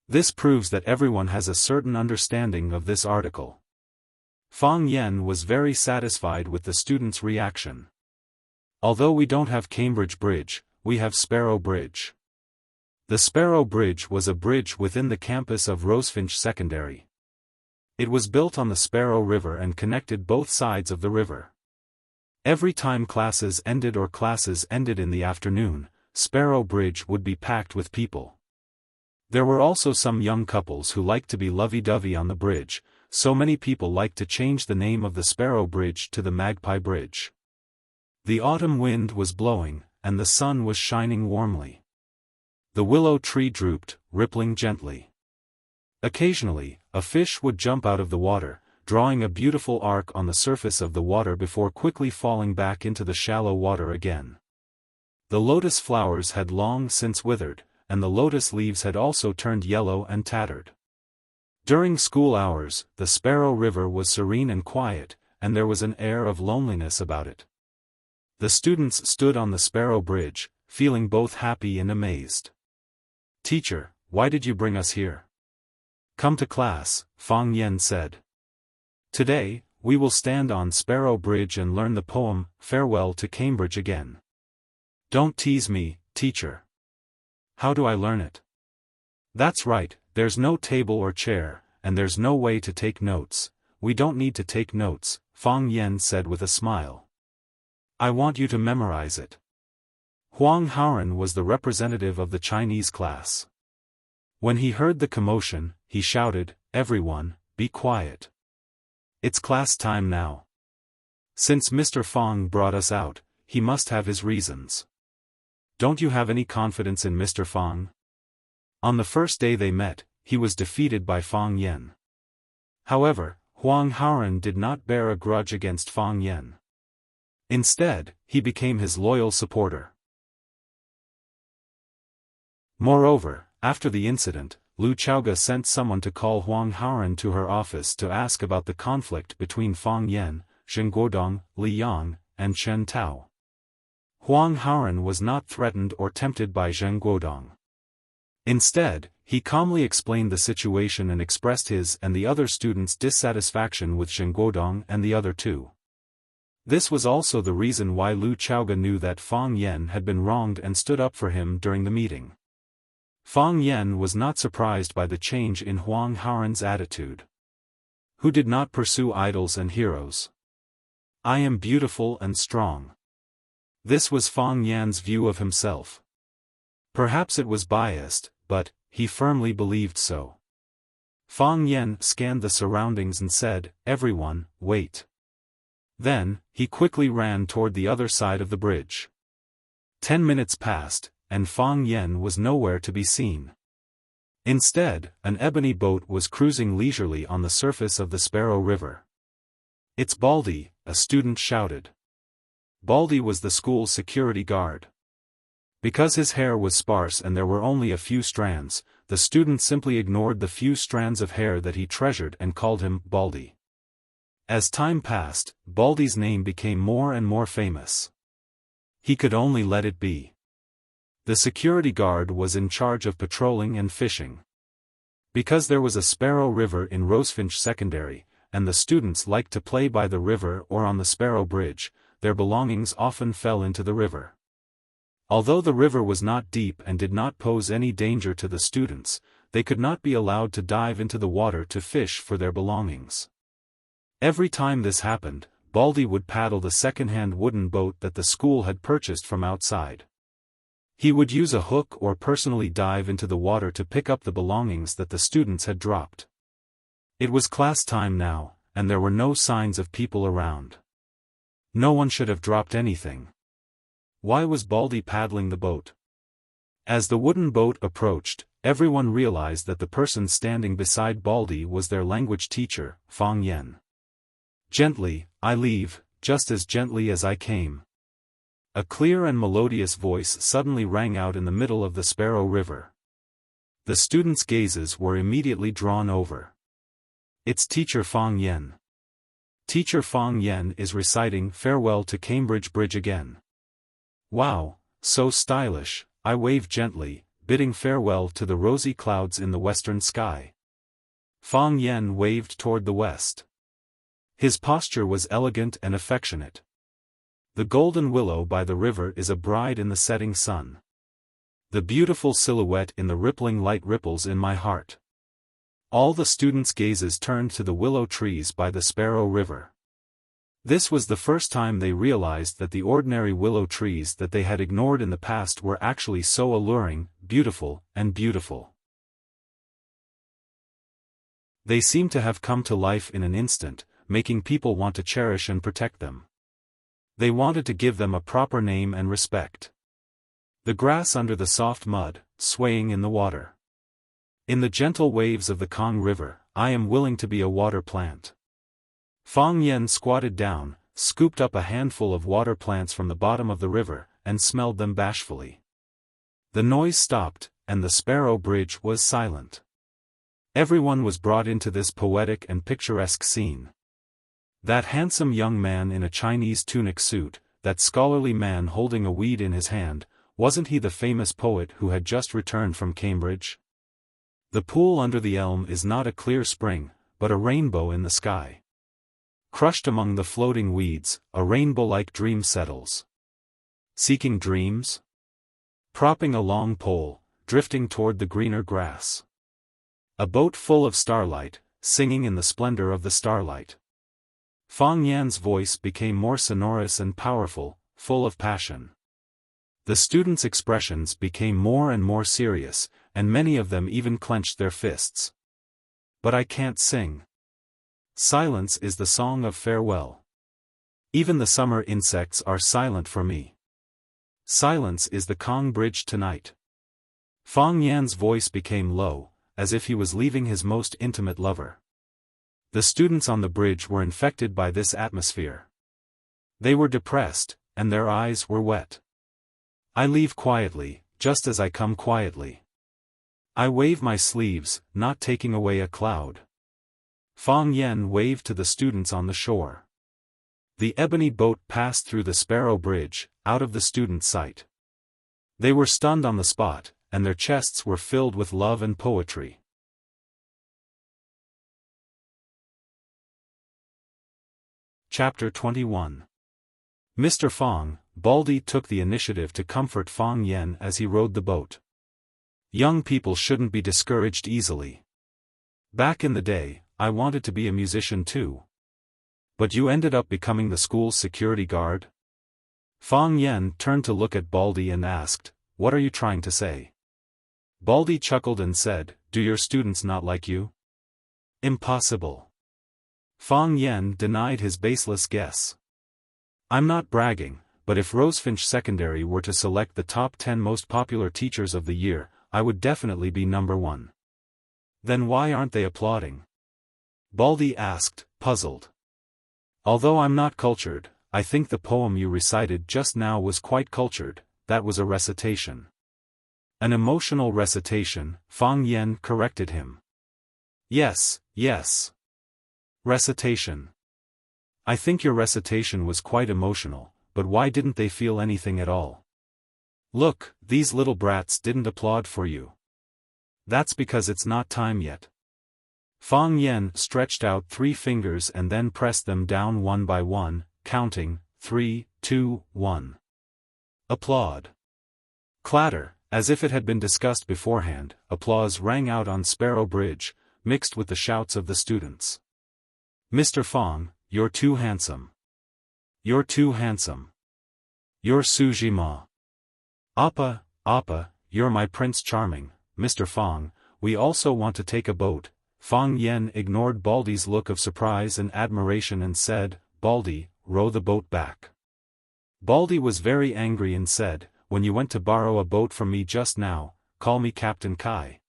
This proves that everyone has a certain understanding of this article. Fang Yen was very satisfied with the students' reaction. Although we don't have Cambridge Bridge, we have Sparrow Bridge. The Sparrow Bridge was a bridge within the campus of Rosefinch Secondary. It was built on the Sparrow River and connected both sides of the river. Every time classes ended in the afternoon, Sparrow Bridge would be packed with people. There were also some young couples who liked to be lovey-dovey on the bridge, so many people liked to change the name of the Sparrow Bridge to the Magpie Bridge. The autumn wind was blowing, and the sun was shining warmly. The willow tree drooped, rippling gently. Occasionally, a fish would jump out of the water, drawing a beautiful arc on the surface of the water before quickly falling back into the shallow water again. The lotus flowers had long since withered, and the lotus leaves had also turned yellow and tattered. During school hours, the Sparrow River was serene and quiet, and there was an air of loneliness about it. The students stood on the Sparrow Bridge, feeling both happy and amazed. Teacher, why did you bring us here? Come to class, Fang Yen said. Today, we will stand on Sparrow Bridge and learn the poem, Farewell to Cambridge Again. Don't tease me, teacher. How do I learn it? That's right, there's no table or chair, and there's no way to take notes. We don't need to take notes, Fang Yen said with a smile. I want you to memorize it. Huang Haoren was the representative of the Chinese class. When he heard the commotion, he shouted, everyone, be quiet. It's class time now. Since Mr. Fang brought us out, he must have his reasons. Don't you have any confidence in Mr. Fang? On the first day they met, he was defeated by Fang Yen. However, Huang Haoren did not bear a grudge against Fang Yen. Instead, he became his loyal supporter. Moreover, after the incident, Lu Chaoga sent someone to call Huang Haoren to her office to ask about the conflict between Fang Yen, Zheng Guodong, Li Yang, and Chen Tao. Huang Haoren was not threatened or tempted by Zheng Guodong. Instead, he calmly explained the situation and expressed his and the other students' dissatisfaction with Zheng Guodong and the other two. This was also the reason why Lu Chaoga knew that Fang Yen had been wronged and stood up for him during the meeting. Fang Yen was not surprised by the change in Huang Haoren's attitude. Who did not pursue idols and heroes? I am beautiful and strong. This was Fang Yan's view of himself. Perhaps it was biased, but he firmly believed so. Fang Yen scanned the surroundings and said, "Everyone, wait." Then, he quickly ran toward the other side of the bridge. 10 minutes passed, and Fang Yen was nowhere to be seen. Instead, an ebony boat was cruising leisurely on the surface of the Sparrow River. "It's Baldy," a student shouted. Baldy was the school's security guard. Because his hair was sparse and there were only a few strands, the student simply ignored the few strands of hair that he treasured and called him Baldy. As time passed, Baldy's name became more and more famous. He could only let it be. The security guard was in charge of patrolling and fishing. Because there was a Sparrow River in Rosefinch Secondary, and the students liked to play by the river or on the Sparrow Bridge, their belongings often fell into the river. Although the river was not deep and did not pose any danger to the students, they could not be allowed to dive into the water to fish for their belongings. Every time this happened, Baldy would paddle the second-hand wooden boat that the school had purchased from outside. He would use a hook or personally dive into the water to pick up the belongings that the students had dropped. It was class time now, and there were no signs of people around. No one should have dropped anything. Why was Baldy paddling the boat? As the wooden boat approached, everyone realized that the person standing beside Baldy was their language teacher, Fang Yen. "Gently, I leave, just as gently as I came." A clear and melodious voice suddenly rang out in the middle of the Sparrow River. The students' gazes were immediately drawn over. It's Teacher Fang Yen. Teacher Fang Yen is reciting "Farewell to Cambridge Bridge" again. "Wow, so stylish," I waved gently, bidding farewell to the rosy clouds in the western sky. Fang Yen waved toward the west. His posture was elegant and affectionate. The golden willow by the river is a bride in the setting sun. The beautiful silhouette in the rippling light ripples in my heart. All the students' gazes turned to the willow trees by the Sparrow River. This was the first time they realized that the ordinary willow trees that they had ignored in the past were actually so alluring, beautiful, and beautiful. They seemed to have come to life in an instant, making people want to cherish and protect them. They wanted to give them a proper name and respect. The grass under the soft mud, swaying in the water. In the gentle waves of the Kong River, I am willing to be a water plant. Fang Yen squatted down, scooped up a handful of water plants from the bottom of the river, and smelled them bashfully. The noise stopped, and the Sparrow Bridge was silent. Everyone was brought into this poetic and picturesque scene. That handsome young man in a Chinese tunic suit, that scholarly man holding a weed in his hand, wasn't he the famous poet who had just returned from Cambridge? The pool under the elm is not a clear spring, but a rainbow in the sky. Crushed among the floating weeds, a rainbow-like dream settles. Seeking dreams? Propping a long pole, drifting toward the greener grass. A boat full of starlight, singing in the splendor of the starlight. Fang Yan's voice became more sonorous and powerful, full of passion. The students' expressions became more and more serious, and many of them even clenched their fists. But I can't sing. Silence is the song of farewell. Even the summer insects are silent for me. Silence is the Kong Bridge tonight. Fang Yan's voice became low, as if he was leaving his most intimate lover. The students on the bridge were infected by this atmosphere. They were depressed, and their eyes were wet. I leave quietly, just as I come quietly. I wave my sleeves, not taking away a cloud. Fang Yen waved to the students on the shore. The ebony boat passed through the Sparrow Bridge, out of the students' sight. They were stunned on the spot, and their chests were filled with love and poetry. Chapter 21. Mr. Fang, Baldy took the initiative to comfort Fang Yen as he rowed the boat. Young people shouldn't be discouraged easily. Back in the day, I wanted to be a musician too. But you ended up becoming the school's security guard? Fang Yen turned to look at Baldy and asked, "What are you trying to say?" Baldy chuckled and said, "Do your students not like you?" Impossible. Fang Yen denied his baseless guess. I'm not bragging, but if Rosefinch Secondary were to select the top 10 most popular teachers of the year, I would definitely be number 1. Then why aren't they applauding? Baldy asked, puzzled. Although I'm not cultured, I think the poem you recited just now was quite cultured. That was a recitation. An emotional recitation, Fang Yen corrected him. Yes, yes. Recitation. I think your recitation was quite emotional, but why didn't they feel anything at all? Look, these little brats didn't applaud for you. That's because it's not time yet. Fang Yen stretched out 3 fingers and then pressed them down one by one, counting, 3, 2, 1. Applaud. Clatter, as if it had been discussed beforehand, applause rang out on Sparrow Bridge, mixed with the shouts of the students. Mr. Fang, you're too handsome. You're too handsome. You're Sujima. Appa, Appa, you're my Prince Charming, Mr. Fang, we also want to take a boat. Fang Yen ignored Baldy's look of surprise and admiration and said, Baldy, row the boat back. Baldy was very angry and said, when you went to borrow a boat from me just now, call me Captain Kai.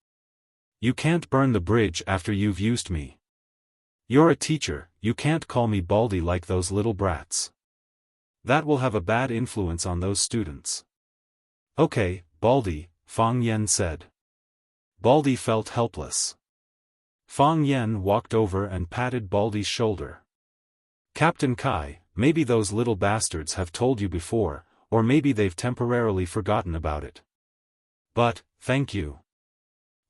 You can't burn the bridge after you've used me. You're a teacher, you can't call me Baldy like those little brats. That will have a bad influence on those students. Okay, Baldy, Fang Yen said. Baldy felt helpless. Fang Yen walked over and patted Baldy's shoulder. Captain Kai, maybe those little bastards have told you before, or maybe they've temporarily forgotten about it. But, thank you.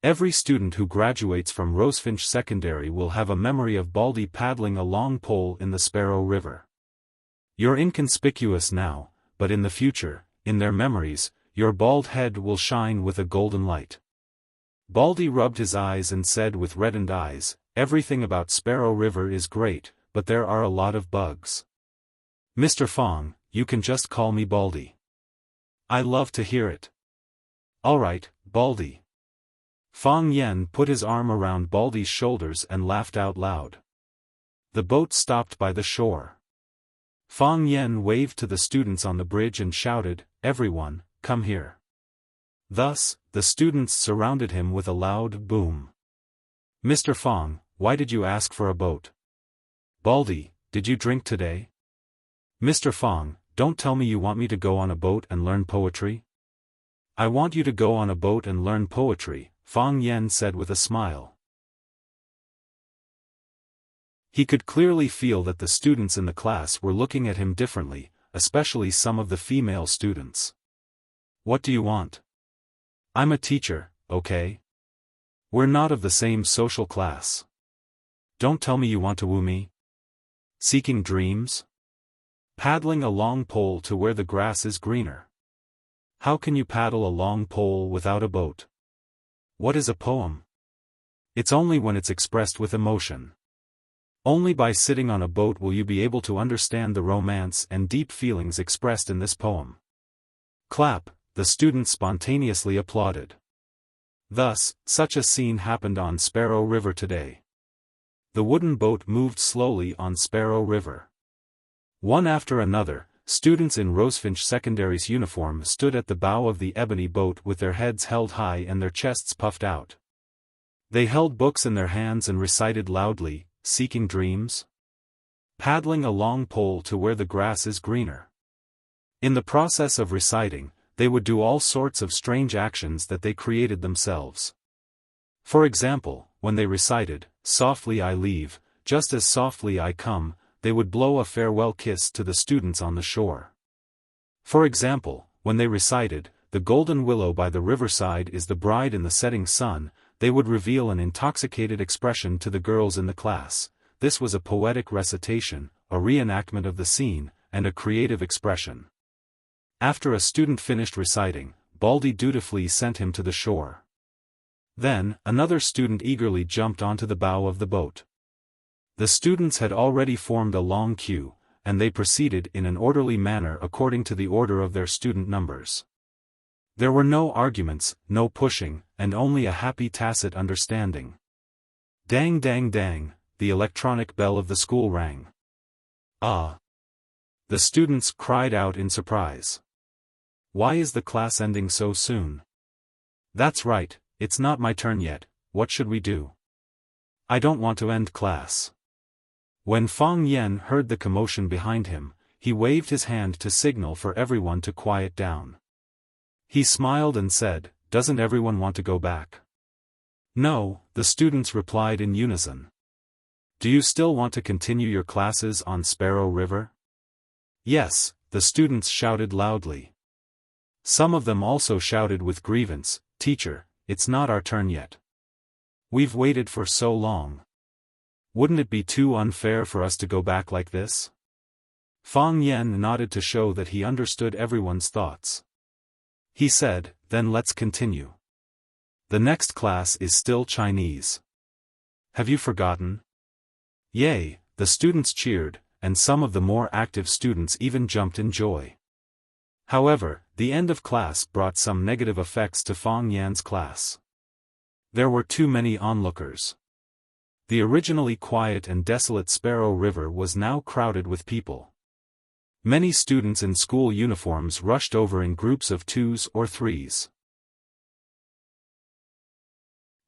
Every student who graduates from Rosefinch Secondary will have a memory of Baldy paddling a long pole in the Sparrow River. You're inconspicuous now, but in the future, in their memories, your bald head will shine with a golden light. Baldy rubbed his eyes and said with reddened eyes, everything about Sparrow River is great, but there are a lot of bugs. Mr. Fang, you can just call me Baldy. I love to hear it. Alright, Baldy. Fang Yen put his arm around Baldy's shoulders and laughed out loud. The boat stopped by the shore. Fang Yen waved to the students on the bridge and shouted, everyone, come here. Thus, the students surrounded him with a loud boom. Mr. Fang, why did you ask for a boat? Baldy, did you drink today? Mr. Fang, don't tell me you want me to go on a boat and learn poetry? I want you to go on a boat and learn poetry, Fang Yen said with a smile. He could clearly feel that the students in the class were looking at him differently, especially some of the female students. What do you want? I'm a teacher, okay? We're not of the same social class. Don't tell me you want to woo me. Seeking dreams? Paddling a long pole to where the grass is greener. How can you paddle a long pole without a boat? What is a poem? It's only when it's expressed with emotion. Only by sitting on a boat will you be able to understand the romance and deep feelings expressed in this poem. Clap, the students spontaneously applauded. Thus, such a scene happened on Sparrow River today. The wooden boat moved slowly on Sparrow River. One after another, students in Rosefinch Secondary's uniform stood at the bow of the ebony boat with their heads held high and their chests puffed out. They held books in their hands and recited loudly, seeking dreams? Paddling a long pole to where the grass is greener. In the process of reciting, they would do all sorts of strange actions that they created themselves. For example, when they recited, softly I leave, just as softly I come, they would blow a farewell kiss to the students on the shore. For example, when they recited, the golden willow by the riverside is the bride in the setting sun, they would reveal an intoxicated expression to the girls in the class. This was a poetic recitation, a reenactment of the scene, and a creative expression. After a student finished reciting, Baldy dutifully sent him to the shore. Then, another student eagerly jumped onto the bow of the boat. The students had already formed a long queue, and they proceeded in an orderly manner according to the order of their student numbers. There were no arguments, no pushing, and only a happy tacit understanding. Dang dang dang, the electronic bell of the school rang. Ah! The students cried out in surprise. Why is the class ending so soon? That's right, it's not my turn yet, what should we do? I don't want to end class. When Fang Yan heard the commotion behind him, he waved his hand to signal for everyone to quiet down. He smiled and said, "Doesn't everyone want to go back?" "No," the students replied in unison. "Do you still want to continue your classes on Sparrow River?" "Yes," the students shouted loudly. Some of them also shouted with grievance, "Teacher, it's not our turn yet. We've waited for so long. Wouldn't it be too unfair for us to go back like this?" Fang Yan nodded to show that he understood everyone's thoughts. He said, "Then let's continue. The next class is still Chinese. Have you forgotten?" Yay, the students cheered, and some of the more active students even jumped in joy. However, the end of class brought some negative effects to Fang Yan's class. There were too many onlookers. The originally quiet and desolate Sparrow River was now crowded with people. Many students in school uniforms rushed over in groups of 2s or 3s.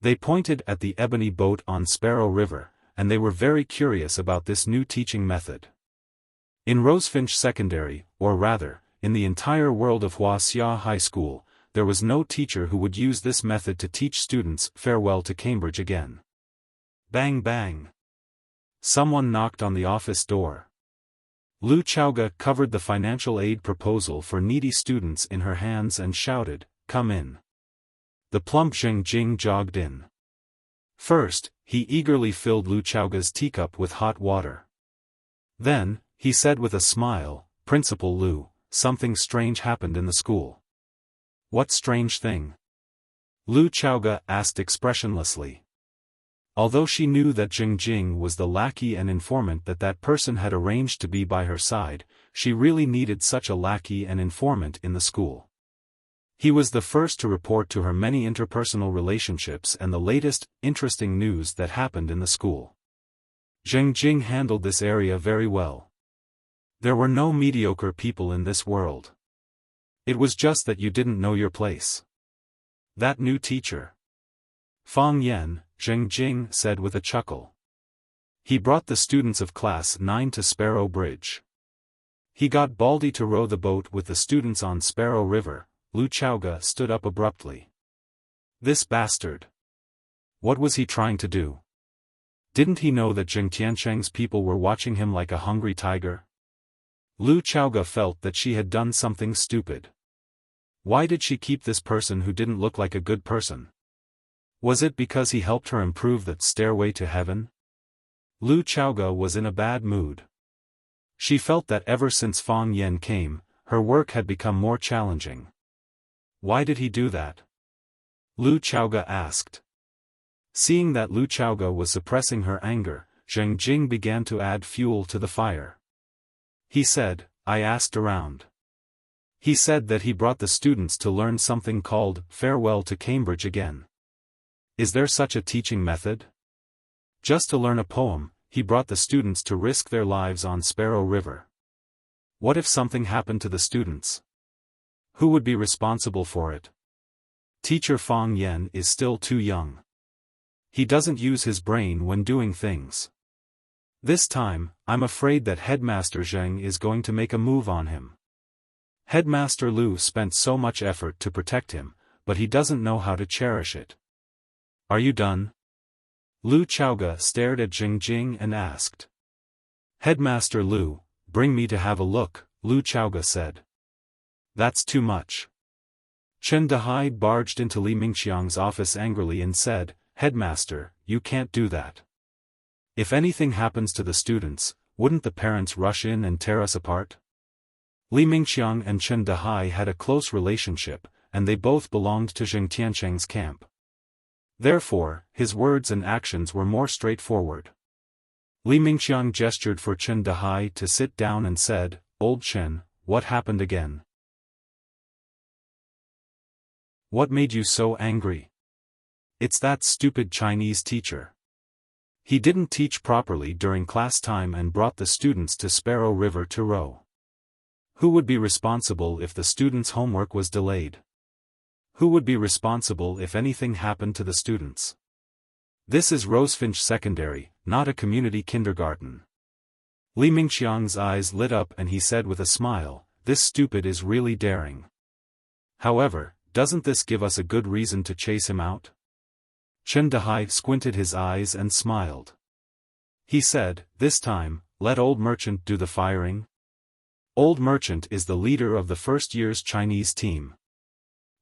They pointed at the ebony boat on Sparrow River, and they were very curious about this new teaching method. In Rosefinch Secondary, or rather, in the entire world of Wuxia High School, there was no teacher who would use this method to teach students farewell to Cambridge again. Bang bang. Someone knocked on the office door. Lu Chaoga covered the financial aid proposal for needy students in her hands and shouted, "Come in." The plump Zheng Jing jogged in. First, he eagerly filled Lu Chaoga's teacup with hot water. Then, he said with a smile, "Principal Lu, something strange happened in the school." "What strange thing?" Lu Chaoga asked expressionlessly. Although she knew that Zheng Jing was the lackey and informant that person had arranged to be by her side, she really needed such a lackey and informant in the school. He was the first to report to her many interpersonal relationships and the latest, interesting news that happened in the school. Zheng Jing handled this area very well. There were no mediocre people in this world. It was just that you didn't know your place. That new teacher. Fang Yan, Zheng Jing said with a chuckle. He brought the students of Class 9 to Sparrow Bridge. He got Baldy to row the boat with the students on Sparrow River. Lu Chaoga stood up abruptly. This bastard. What was he trying to do? Didn't he know that Zheng Tiancheng's people were watching him like a hungry tiger? Lu Chaoga felt that she had done something stupid. Why did she keep this person who didn't look like a good person? Was it because he helped her improve that stairway to heaven? Lu Chaoga was in a bad mood. She felt that ever since Fang Yan came, her work had become more challenging. Why did he do that? Lu Chaoga asked. Seeing that Lu Chaoga was suppressing her anger, Zheng Jing began to add fuel to the fire. He said, "I asked around. He said that he brought the students to learn something called farewell to Cambridge again. Is there such a teaching method? Just to learn a poem, he brought the students to risk their lives on Sparrow River. What if something happened to the students? Who would be responsible for it? Teacher Fang Yan is still too young. He doesn't use his brain when doing things. This time, I'm afraid that Headmaster Zheng is going to make a move on him. Headmaster Lu spent so much effort to protect him, but he doesn't know how to cherish it." "Are you done?" Lu Chaoga stared at Zheng Jing and asked. "Headmaster Lu, bring me to have a look," Lu Chaoga said. "That's too much." Chen Dehai barged into Li Mingqiang's office angrily and said, "Headmaster, you can't do that. If anything happens to the students, wouldn't the parents rush in and tear us apart?" Li Mingqiang and Chen Dehai had a close relationship, and they both belonged to Zheng Tiancheng's camp. Therefore, his words and actions were more straightforward. Li Mingqiang gestured for Chen Dehai to sit down and said, "Old Chen, what happened again? What made you so angry?" "It's that stupid Chinese teacher. He didn't teach properly during class time and brought the students to Sparrow River to row. Who would be responsible if the students' homework was delayed? Who would be responsible if anything happened to the students? This is Rosefinch Secondary, not a community kindergarten. Li Mingxiang's eyes lit up and he said with a smile, "This stupid is really daring. However, doesn't this give us a good reason to chase him out?" Chen Dehai squinted his eyes and smiled. He said, "This time, let Old Merchant do the firing." Old Merchant is the leader of the first year's Chinese team.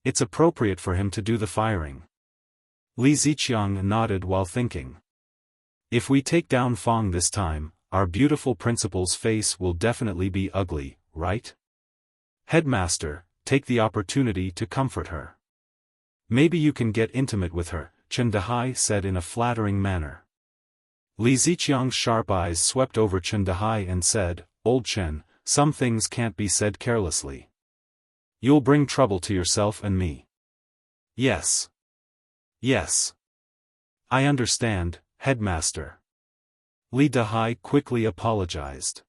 It's appropriate for him to do the firing. Li Ziqiang nodded while thinking. If we take down Fong this time, our beautiful principal's face will definitely be ugly, right? Headmaster, take the opportunity to comfort her. Maybe you can get intimate with her, Chen Dehai said in a flattering manner. Li Ziqiang's sharp eyes swept over Chen Dehai and said, "Old Chen, some things can't be said carelessly. You'll bring trouble to yourself and me." "Yes. Yes. I understand, Headmaster." Li Dehai quickly apologized.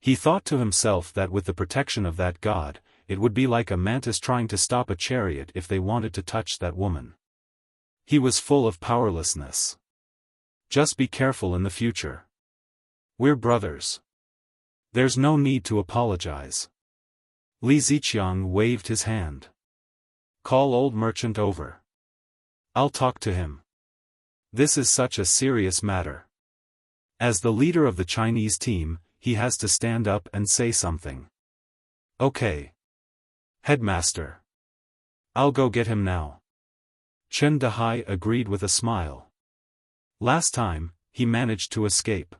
He thought to himself that with the protection of that god, it would be like a mantis trying to stop a chariot if they wanted to touch that woman. He was full of powerlessness. Just be careful in the future. We're brothers. There's no need to apologize. Li Ziqiang waved his hand. Call Old Merchant over. I'll talk to him. This is such a serious matter. As the leader of the Chinese team, he has to stand up and say something. Okay. Headmaster. I'll go get him now. Chen Dehai agreed with a smile. Last time, he managed to escape.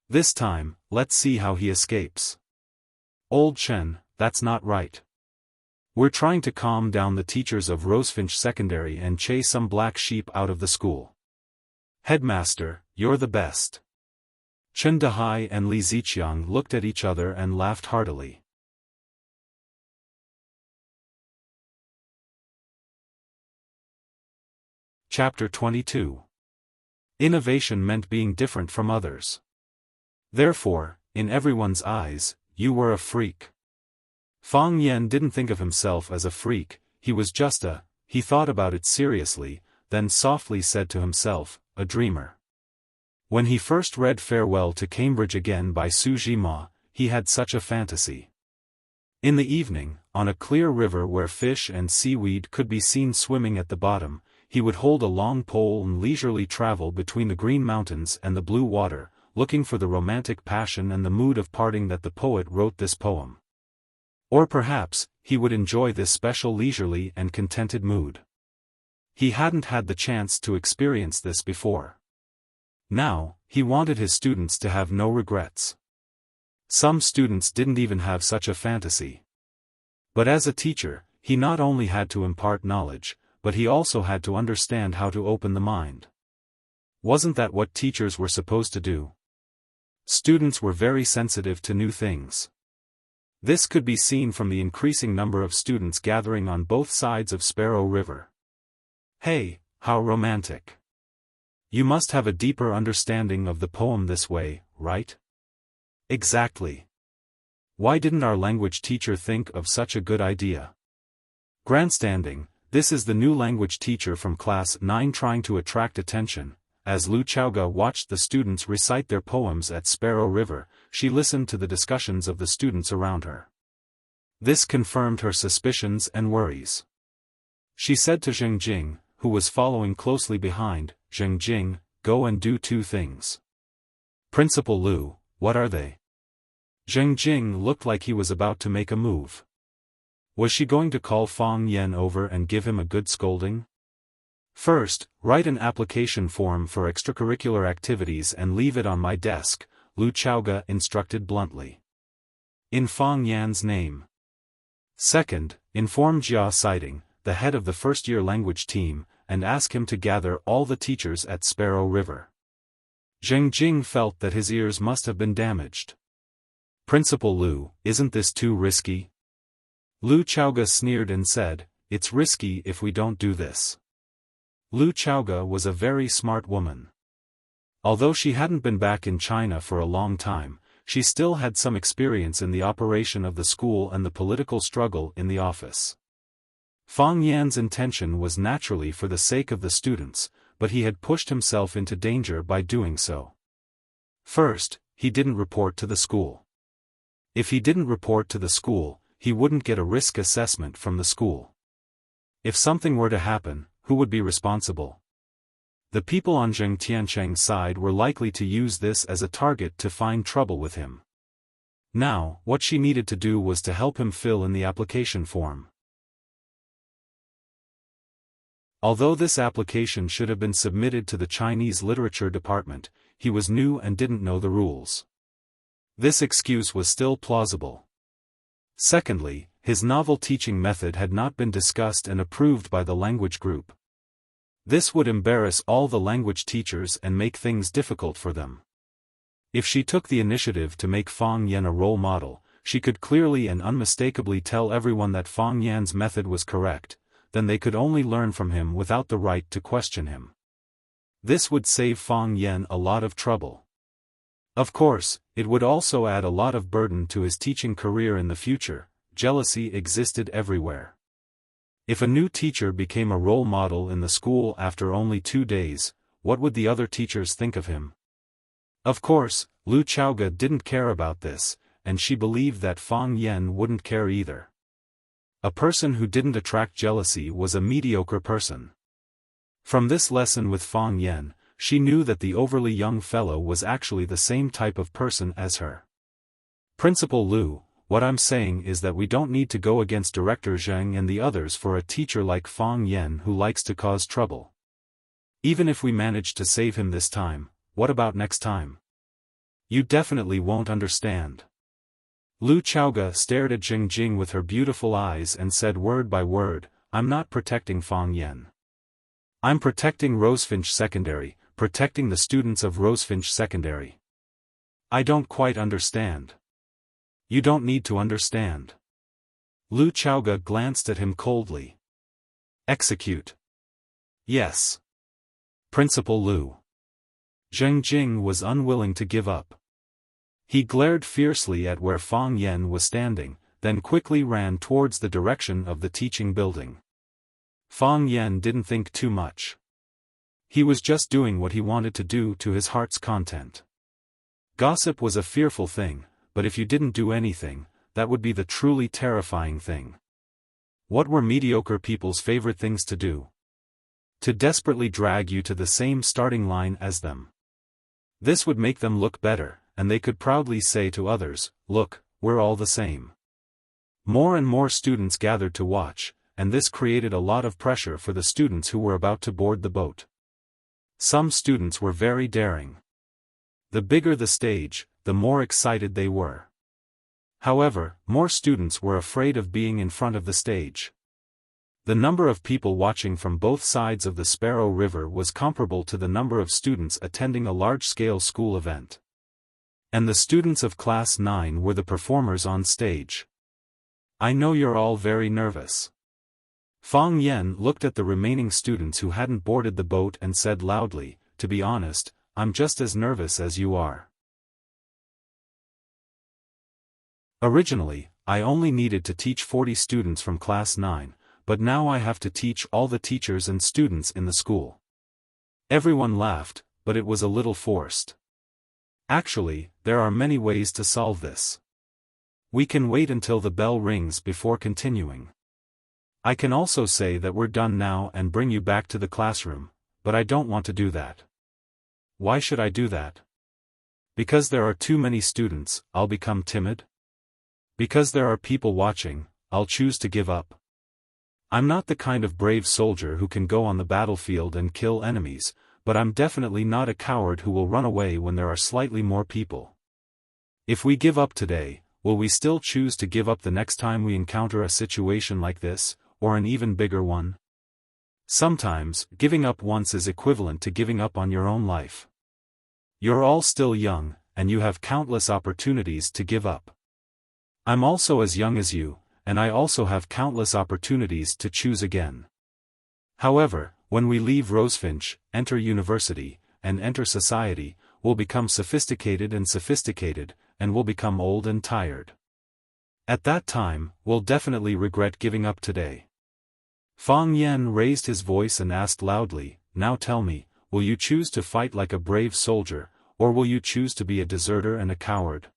This time, let's see how he escapes. Old Chen, that's not right. We're trying to calm down the teachers of Rosefinch Secondary and chase some black sheep out of the school. Headmaster, you're the best. Chen Dehai and Li Ziqiang looked at each other and laughed heartily. Chapter 22. Innovation meant being different from others. Therefore, in everyone's eyes, you were a freak. Fang Yan didn't think of himself as a freak, he was just he thought about it seriously, then softly said to himself, a dreamer. When he first read Farewell to Cambridge Again by Su Zhima, he had such a fantasy. In the evening, on a clear river where fish and seaweed could be seen swimming at the bottom, he would hold a long pole and leisurely travel between the green mountains and the blue water, looking for the romantic passion and the mood of parting that the poet wrote this poem. Or perhaps, he would enjoy this special leisurely and contented mood. He hadn't had the chance to experience this before. Now, he wanted his students to have no regrets. Some students didn't even have such a fantasy. But as a teacher, he not only had to impart knowledge, but he also had to understand how to open the mind. Wasn't that what teachers were supposed to do? Students were very sensitive to new things. This could be seen from the increasing number of students gathering on both sides of Sparrow River. Hey, how romantic. You must have a deeper understanding of the poem this way, right? Exactly. Why didn't our language teacher think of such a good idea? Grandstanding, this is the new language teacher from class 9 trying to attract attention. As Lu Chaoga watched the students recite their poems at Sparrow River, she listened to the discussions of the students around her. This confirmed her suspicions and worries. She said to Zheng Jing, who was following closely behind, "Zheng Jing, go and do two things." "Principal Lu, what are they?" Zheng Jing looked like he was about to make a move. Was she going to call Fang Yan over and give him a good scolding? "First, write an application form for extracurricular activities and leave it on my desk," Lu Chaoga instructed bluntly. "In Fang Yan's name." "Second, inform Jia Siding, the head of the first-year language team, and ask him to gather all the teachers at Sparrow River." Zheng Jing felt that his ears must have been damaged. "Principal Lu, isn't this too risky?" Lu Chaoga sneered and said, "It's risky if we don't do this." Lu Chaoga was a very smart woman. Although she hadn't been back in China for a long time, she still had some experience in the operation of the school and the political struggle in the office. Fang Yan's intention was naturally for the sake of the students, but he had pushed himself into danger by doing so. First, he didn't report to the school. If he didn't report to the school, he wouldn't get a risk assessment from the school. If something were to happen, who would be responsible? The people on Zheng Tiancheng's side were likely to use this as a target to find trouble with him. Now, what she needed to do was to help him fill in the application form. Although this application should have been submitted to the Chinese Literature Department, he was new and didn't know the rules. This excuse was still plausible. Secondly, his novel teaching method had not been discussed and approved by the language group. This would embarrass all the language teachers and make things difficult for them. If she took the initiative to make Fang Yan a role model, she could clearly and unmistakably tell everyone that Fang Yan's method was correct, then they could only learn from him without the right to question him. This would save Fang Yan a lot of trouble. Of course, it would also add a lot of burden to his teaching career in the future. Jealousy existed everywhere. If a new teacher became a role model in the school after only 2 days, what would the other teachers think of him? Of course, Lu Chaoge didn't care about this, and she believed that Fang Yan wouldn't care either. A person who didn't attract jealousy was a mediocre person. From this lesson with Fang Yan, she knew that the overly young fellow was actually the same type of person as her. Principal Lu, what I'm saying is that we don't need to go against Director Zheng and the others for a teacher like Fang Yan who likes to cause trouble. Even if we manage to save him this time, what about next time? You definitely won't understand. Lu Chaoge stared at Jing Jing with her beautiful eyes and said word by word, I'm not protecting Fang Yan. I'm protecting Rosefinch Secondary, protecting the students of Rosefinch Secondary. I don't quite understand. You don't need to understand. Lu Chaoge glanced at him coldly. Execute. Yes. Principal Lu. Zheng Jing was unwilling to give up. He glared fiercely at where Fang Yan was standing, then quickly ran towards the direction of the teaching building. Fang Yan didn't think too much. He was just doing what he wanted to do to his heart's content. Gossip was a fearful thing, but if you didn't do anything, that would be the truly terrifying thing. What were mediocre people's favorite things to do? To desperately drag you to the same starting line as them. This would make them look better, and they could proudly say to others, look, we're all the same. More and more students gathered to watch, and this created a lot of pressure for the students who were about to board the boat. Some students were very daring. The bigger the stage, the more excited they were. However, more students were afraid of being in front of the stage. The number of people watching from both sides of the Sparrow River was comparable to the number of students attending a large-scale school event. And the students of Class 9 were the performers on stage. I know you're all very nervous. Fang Yan looked at the remaining students who hadn't boarded the boat and said loudly, to be honest, I'm just as nervous as you are. Originally, I only needed to teach 40 students from Class 9, but now I have to teach all the teachers and students in the school. Everyone laughed, but it was a little forced. Actually, there are many ways to solve this. We can wait until the bell rings before continuing. I can also say that we're done now and bring you back to the classroom, but I don't want to do that. Why should I do that? Because there are too many students, I'll become timid? Because there are people watching, I'll choose to give up. I'm not the kind of brave soldier who can go on the battlefield and kill enemies, but I'm definitely not a coward who will run away when there are slightly more people. If we give up today, will we still choose to give up the next time we encounter a situation like this, or an even bigger one? Sometimes, giving up once is equivalent to giving up on your own life. You're all still young, and you have countless opportunities to give up. I'm also as young as you, and I also have countless opportunities to choose again. However, when we leave Rosefinch, enter university, and enter society, will become sophisticated, and will become old and tired. At that time, we'll definitely regret giving up today. Fang Yan raised his voice and asked loudly, "Now tell me, will you choose to fight like a brave soldier, or will you choose to be a deserter and a coward?"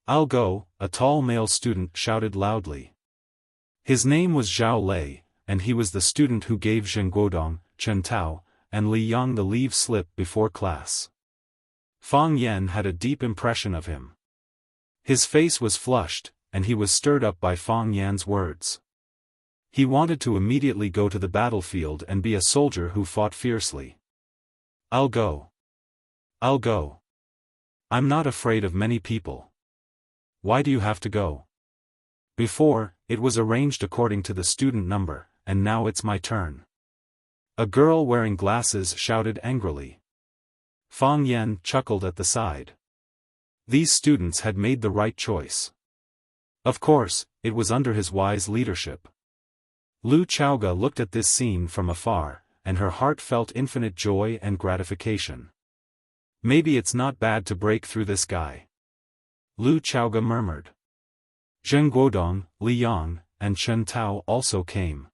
"I'll go," a tall male student shouted loudly. His name was Zhao Lei, and he was the student who gave Zheng Guodong, Chen Tao, and Li Yang the leave slip before class. Fang Yan had a deep impression of him. His face was flushed, and he was stirred up by Fang Yan's words. He wanted to immediately go to the battlefield and be a soldier who fought fiercely. "I'll go. I'll go. I'm not afraid of many people." "Why do you have to go?" "Before, it was arranged according to the student number, and now it's my turn." A girl wearing glasses shouted angrily. Fang Yan chuckled at the side. These students had made the right choice. Of course, it was under his wise leadership. Lu Chaoga looked at this scene from afar, and her heart felt infinite joy and gratification. "Maybe it's not bad to break through this guy," Lu Chaoga murmured. Zheng Guodong, Li Yang, and Chen Tao also came.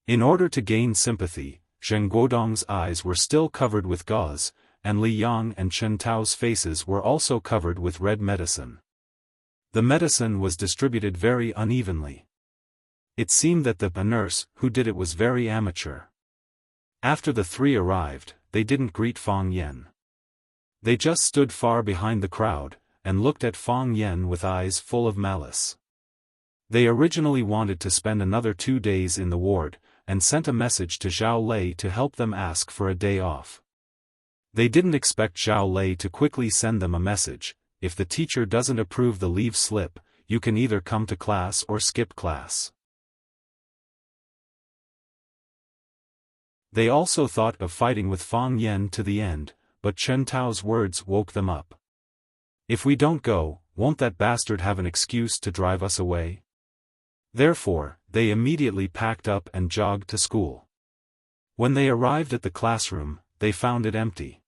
In order to gain sympathy, Zheng Guodong's eyes were still covered with gauze, and Li Yang and Chen Tao's faces were also covered with red medicine. The medicine was distributed very unevenly. It seemed that the nurse who did it was very amateur. After the three arrived, they didn't greet Fang Yan. They just stood far behind the crowd, and looked at Fang Yan with eyes full of malice. They originally wanted to spend another 2 days in the ward, and sent a message to Zhao Lei to help them ask for a day off. They didn't expect Zhao Lei to quickly send them a message: "If the teacher doesn't approve the leave slip, you can either come to class or skip class." They also thought of fighting with Fang Yan to the end, but Chen Tao's words woke them up. "If we don't go, won't that bastard have an excuse to drive us away?" Therefore, they immediately packed up and jogged to school. When they arrived at the classroom, they found it empty.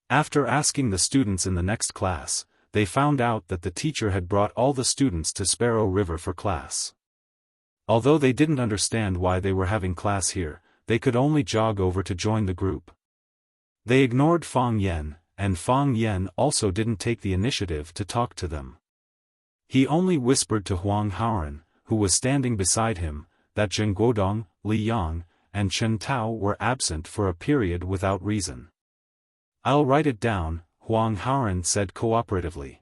After asking the students in the next class, they found out that the teacher had brought all the students to Sparrow River for class. Although they didn't understand why they were having class here, they could only jog over to join the group. They ignored Fang Yan, and Fang Yan also didn't take the initiative to talk to them. He only whispered to Huang Haoran, who was standing beside him, that Zheng Guodong, Li Yang, and Chen Tao were absent for a period without reason. "I'll write it down," Huang Haoran said cooperatively.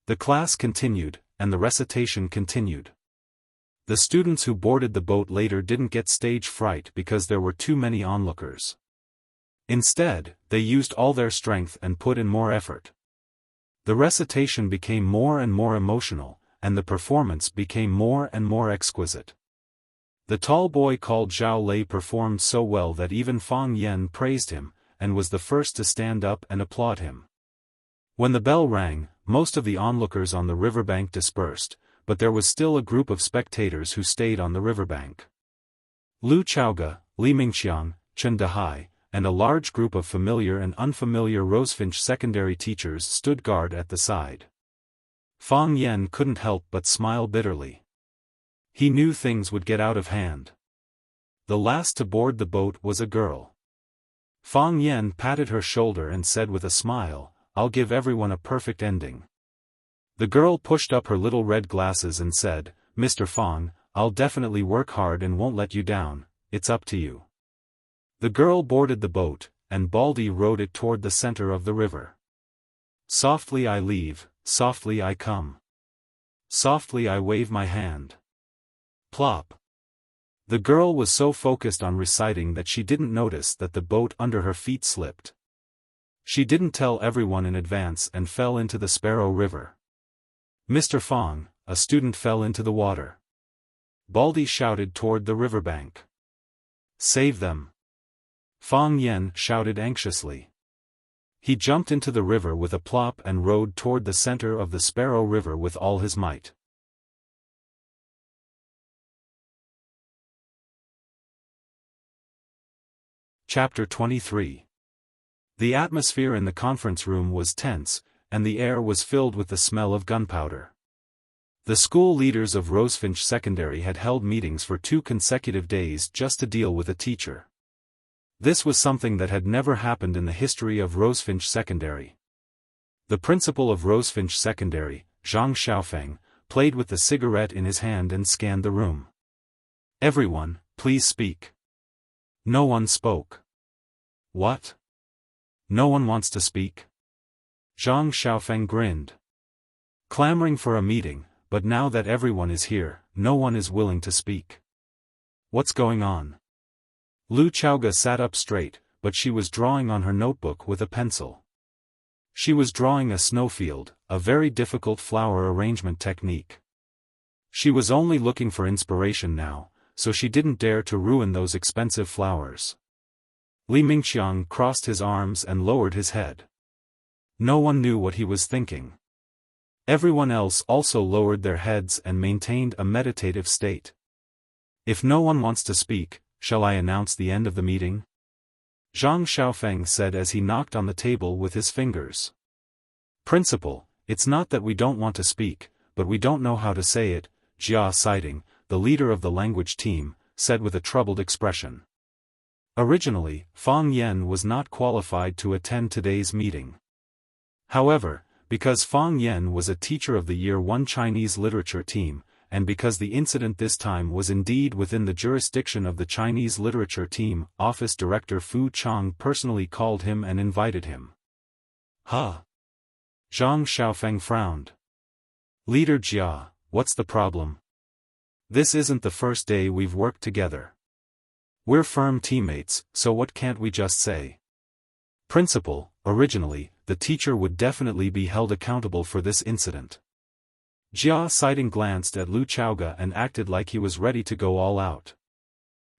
The class continued, and the recitation continued. The students who boarded the boat later didn't get stage fright because there were too many onlookers. Instead, they used all their strength and put in more effort. The recitation became more and more emotional, and the performance became more and more exquisite. The tall boy called Zhao Lei performed so well that even Fang Yan praised him, and was the first to stand up and applaud him. When the bell rang, most of the onlookers on the riverbank dispersed, but there was still a group of spectators who stayed on the riverbank. Lu Chaoga, Li Mingxiang, Chen Dehai, and a large group of familiar and unfamiliar Rosefinch secondary teachers stood guard at the side. Fang Yan couldn't help but smile bitterly. He knew things would get out of hand. The last to board the boat was a girl. Fang Yan patted her shoulder and said with a smile, "I'll give everyone a perfect ending." The girl pushed up her little red glasses and said, "Mr. Fang, I'll definitely work hard and won't let you down, it's up to you." The girl boarded the boat, and Baldy rowed it toward the center of the river. "Softly I leave, softly I come. Softly I wave my hand. Plop." The girl was so focused on reciting that she didn't notice that the boat under her feet slipped. She didn't tell everyone in advance and fell into the Sparrow River. "Mr. Fang," a student fell into the water. Baldy shouted toward the riverbank. "Save them." Fang Yan shouted anxiously. He jumped into the river with a plop and rowed toward the center of the Sparrow River with all his might. Chapter 23. The atmosphere in the conference room was tense, and the air was filled with the smell of gunpowder. The school leaders of Rosefinch Secondary had held meetings for 2 consecutive days just to deal with a teacher. This was something that had never happened in the history of Rosefinch Secondary. The principal of Rosefinch Secondary, Zhang Xiaofan, played with the cigarette in his hand and scanned the room. "Everyone, please speak." No one spoke. "What? No one wants to speak?" Zhang Xiaofan grinned. "Clamoring for a meeting, but now that everyone is here, no one is willing to speak. What's going on?" Lu Chaoga sat up straight, but she was drawing on her notebook with a pencil. She was drawing a snowfield, a very difficult flower arrangement technique. She was only looking for inspiration now, so she didn't dare to ruin those expensive flowers. Li Mingqiang crossed his arms and lowered his head. No one knew what he was thinking. Everyone else also lowered their heads and maintained a meditative state. "If no one wants to speak, shall I announce the end of the meeting?" Zhang Xiaofan said as he knocked on the table with his fingers. "Principal, it's not that we don't want to speak, but we don't know how to say it," Jia Siding, the leader of the language team, said with a troubled expression. Originally, Fang Yan was not qualified to attend today's meeting. However, because Fang Yan was a teacher of the Year 1 Chinese literature team, and because the incident this time was indeed within the jurisdiction of the Chinese literature team, Office Director Fu Chang personally called him and invited him. "Huh?" Zhang Xiaofan frowned. "Leader Jia, what's the problem? This isn't the first day we've worked together. We're firm teammates, so what can't we just say?" "Principal, originally, the teacher would definitely be held accountable for this incident." Jia Siding glanced at Lu Chaoga and acted like he was ready to go all out.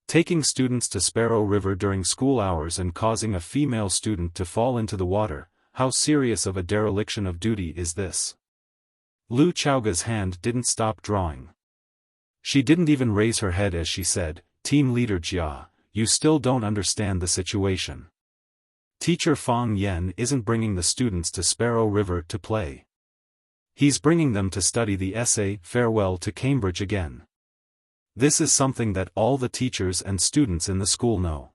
Taking students to Sparrow River during school hours and causing a female student to fall into the water, how serious of a dereliction of duty is this? Lu Chaoga's hand didn't stop drawing. She didn't even raise her head as she said, "Team Leader Jia, you still don't understand the situation. Teacher Fang Yan isn't bringing the students to Sparrow River to play. He's bringing them to study the essay Farewell to Cambridge again. This is something that all the teachers and students in the school know.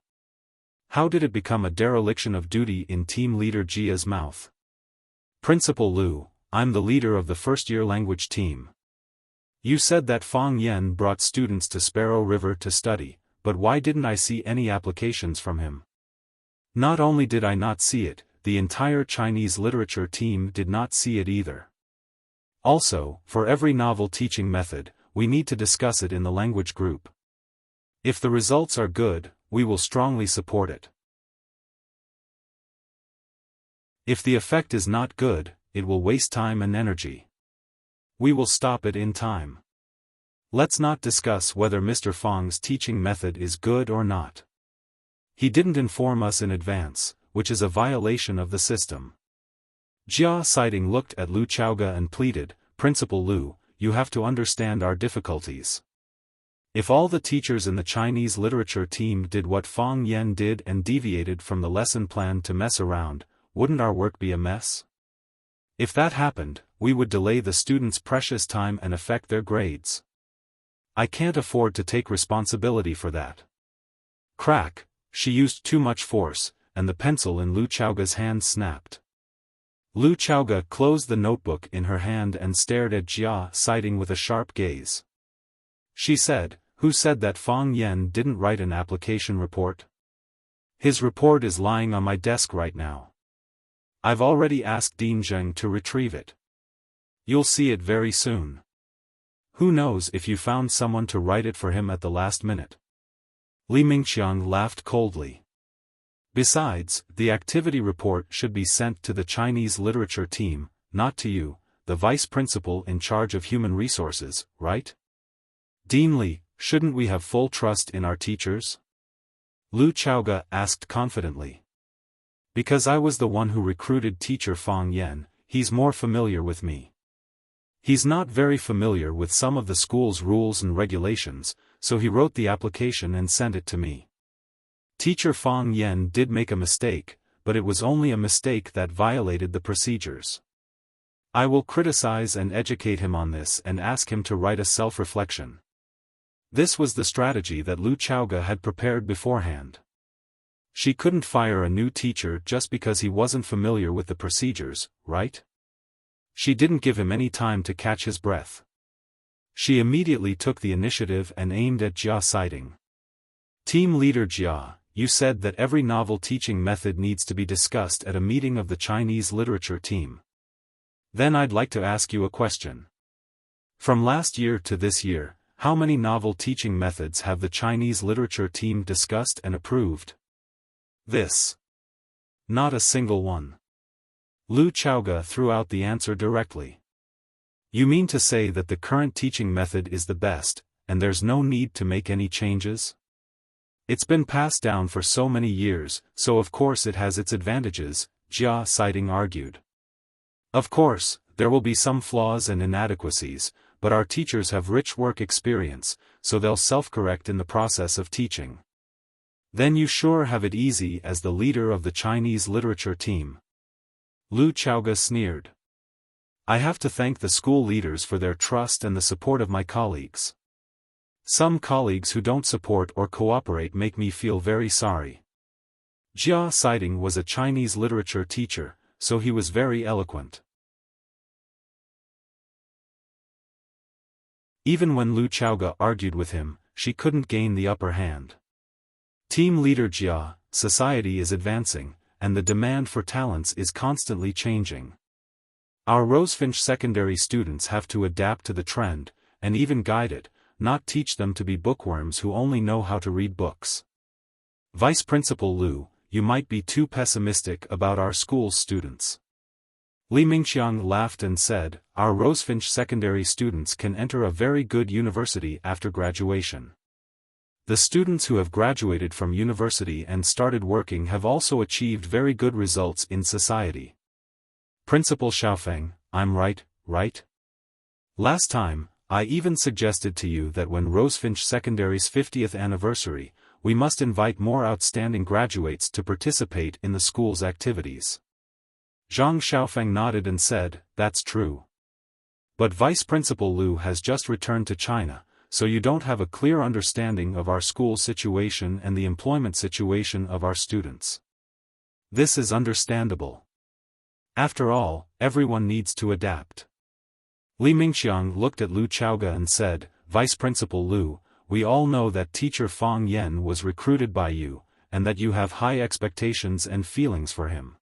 How did it become a dereliction of duty in Team Leader Jia's mouth? Principal Lu, I'm the leader of the first-year language team. You said that Fang Yan brought students to Sparrow River to study, but why didn't I see any applications from him? Not only did I not see it, the entire Chinese literature team did not see it either. Also, for every novel teaching method, we need to discuss it in the language group. If the results are good, we will strongly support it. If the effect is not good, it will waste time and energy. We will stop it in time. Let's not discuss whether Mr. Fang's teaching method is good or not. He didn't inform us in advance, which is a violation of the system. Jia Siding looked at Lu Chaoga and pleaded, "Principal Lu, you have to understand our difficulties. If all the teachers in the Chinese literature team did what Fang Yan did and deviated from the lesson plan to mess around, wouldn't our work be a mess? If that happened, we would delay the students' precious time and affect their grades. I can't afford to take responsibility for that." Crack, she used too much force, and the pencil in Lu Chaoga's hand snapped. Lu Chaoga closed the notebook in her hand and stared at Jia Siding with a sharp gaze. She said, "Who said that Fang Yan didn't write an application report? His report is lying on my desk right now. I've already asked Dean Zheng to retrieve it. You'll see it very soon. Who knows if you found someone to write it for him at the last minute." Li Mingqiang laughed coldly. "Besides, the activity report should be sent to the Chinese literature team, not to you, the vice principal in charge of human resources, right? Dean Li, shouldn't we have full trust in our teachers?" Lu Chaoga asked confidently. "Because I was the one who recruited teacher Fang Yan, he's more familiar with me. He's not very familiar with some of the school's rules and regulations, so he wrote the application and sent it to me. Teacher Fang Yan did make a mistake, but it was only a mistake that violated the procedures. I will criticize and educate him on this and ask him to write a self-reflection. This was the strategy that Lu Chaoge had prepared beforehand. She couldn't fire a new teacher just because he wasn't familiar with the procedures, right? She didn't give him any time to catch his breath. She immediately took the initiative and aimed at Jia Siding. Team leader Jia, you said that every novel teaching method needs to be discussed at a meeting of the Chinese literature team. Then I'd like to ask you a question. From last year to this year, how many novel teaching methods have the Chinese literature team discussed and approved? This. Not a single one. Lu Chaoge threw out the answer directly. You mean to say that the current teaching method is the best, and there's no need to make any changes? It's been passed down for so many years, so of course it has its advantages, Jia Siding argued. Of course, there will be some flaws and inadequacies, but our teachers have rich work experience, so they'll self-correct in the process of teaching. Then you sure have it easy as the leader of the Chinese literature team. Lu Chaoge sneered. I have to thank the school leaders for their trust and the support of my colleagues. Some colleagues who don't support or cooperate make me feel very sorry. Jia Siding was a Chinese literature teacher, so he was very eloquent. Even when Lu Chaoge argued with him, she couldn't gain the upper hand. Team leader Jia, society is advancing, and the demand for talents is constantly changing. Our Rosefinch secondary students have to adapt to the trend, and even guide it, not teach them to be bookworms who only know how to read books. Vice Principal Lu, you might be too pessimistic about our school's students. Li Mingqiang laughed and said, our Rosefinch secondary students can enter a very good university after graduation. The students who have graduated from university and started working have also achieved very good results in society. Principal Xiaofan, I'm right, right? Last time, I even suggested to you that when Rosefinch Secondary's 50th anniversary, we must invite more outstanding graduates to participate in the school's activities. Zhang Xiaofang nodded and said, that's true. But Vice Principal Lu has just returned to China, so you don't have a clear understanding of our school's situation and the employment situation of our students. This is understandable. After all, everyone needs to adapt. Li Mingqiang looked at Lu Chaoge and said, Vice Principal Lu, we all know that teacher Fang Yan was recruited by you, and that you have high expectations and feelings for him.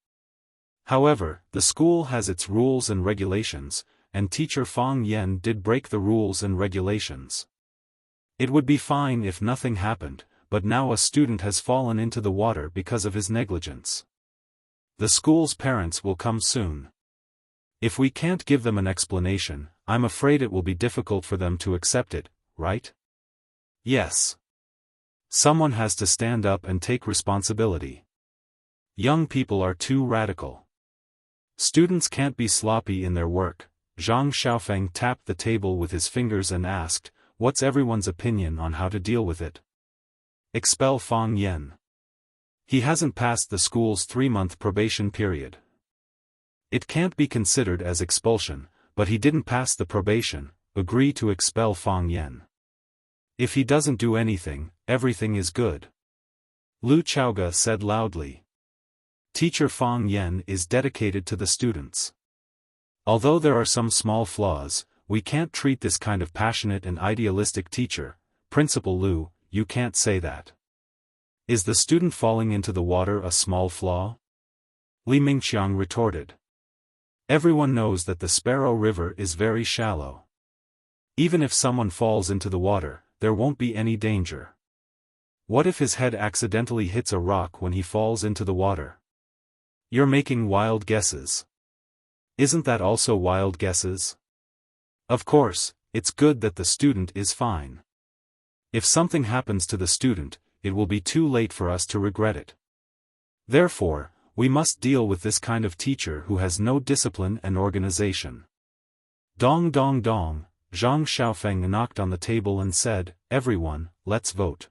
However, the school has its rules and regulations, and teacher Fang Yan did break the rules and regulations. It would be fine if nothing happened, but now a student has fallen into the water because of his negligence. The school's parents will come soon. If we can't give them an explanation, I'm afraid it will be difficult for them to accept it, right? Yes. Someone has to stand up and take responsibility. Young people are too radical. Students can't be sloppy in their work. Zhang Xiaofang tapped the table with his fingers and asked, what's everyone's opinion on how to deal with it? Expel Fang Yan. He hasn't passed the school's 3-month probation period. It can't be considered as expulsion, but he didn't pass the probation. Agree to expel Fang Yan. If he doesn't do anything, everything is good. Lu Chaoge said loudly. Teacher Fang Yan is dedicated to the students. Although there are some small flaws, we can't treat this kind of passionate and idealistic teacher. Principal Lu, you can't say that. Is the student falling into the water a small flaw? Li Mingqiang retorted. Everyone knows that the Sparrow River is very shallow. Even if someone falls into the water, there won't be any danger. What if his head accidentally hits a rock when he falls into the water? You're making wild guesses. Isn't that also wild guesses? Of course, it's good that the student is fine. If something happens to the student, it will be too late for us to regret it. Therefore, we must deal with this kind of teacher who has no discipline and organization. Dong dong dong, Zhang Xiaofang knocked on the table and said, everyone, let's vote.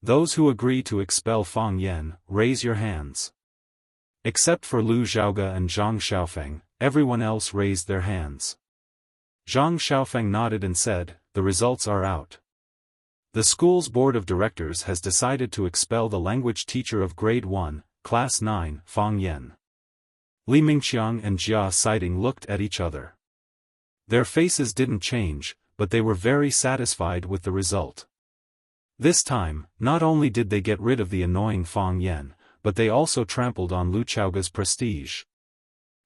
Those who agree to expel Fang Yan, raise your hands. Except for Lu Zhaoge and Zhang Xiaofan, everyone else raised their hands. Zhang Xiaofan nodded and said, the results are out. The school's board of directors has decided to expel the language teacher of grade 1, class 9, Fang Yan. Li Mingqiang and Jia Siding looked at each other. Their faces didn't change, but they were very satisfied with the result. This time, not only did they get rid of the annoying Fang Yan, but they also trampled on Lu Chaoge's prestige.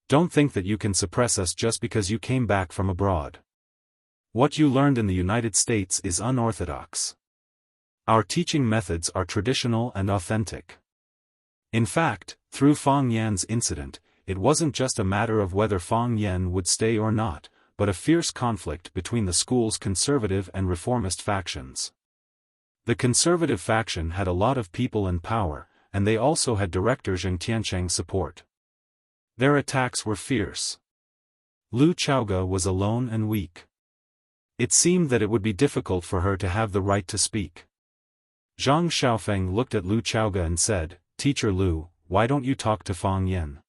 Don't think that you can suppress us just because you came back from abroad. What you learned in the United States is unorthodox. Our teaching methods are traditional and authentic. In fact, through Fang Yan's incident, it wasn't just a matter of whether Fang Yan would stay or not, but a fierce conflict between the school's conservative and reformist factions. The conservative faction had a lot of people and power, and they also had Director Zheng Tiancheng's support. Their attacks were fierce. Lu Chaoge was alone and weak. It seemed that it would be difficult for her to have the right to speak. Zhang Xiaofan looked at Lu Chaoge and said, Teacher Lu, why don't you talk to Fang Yan?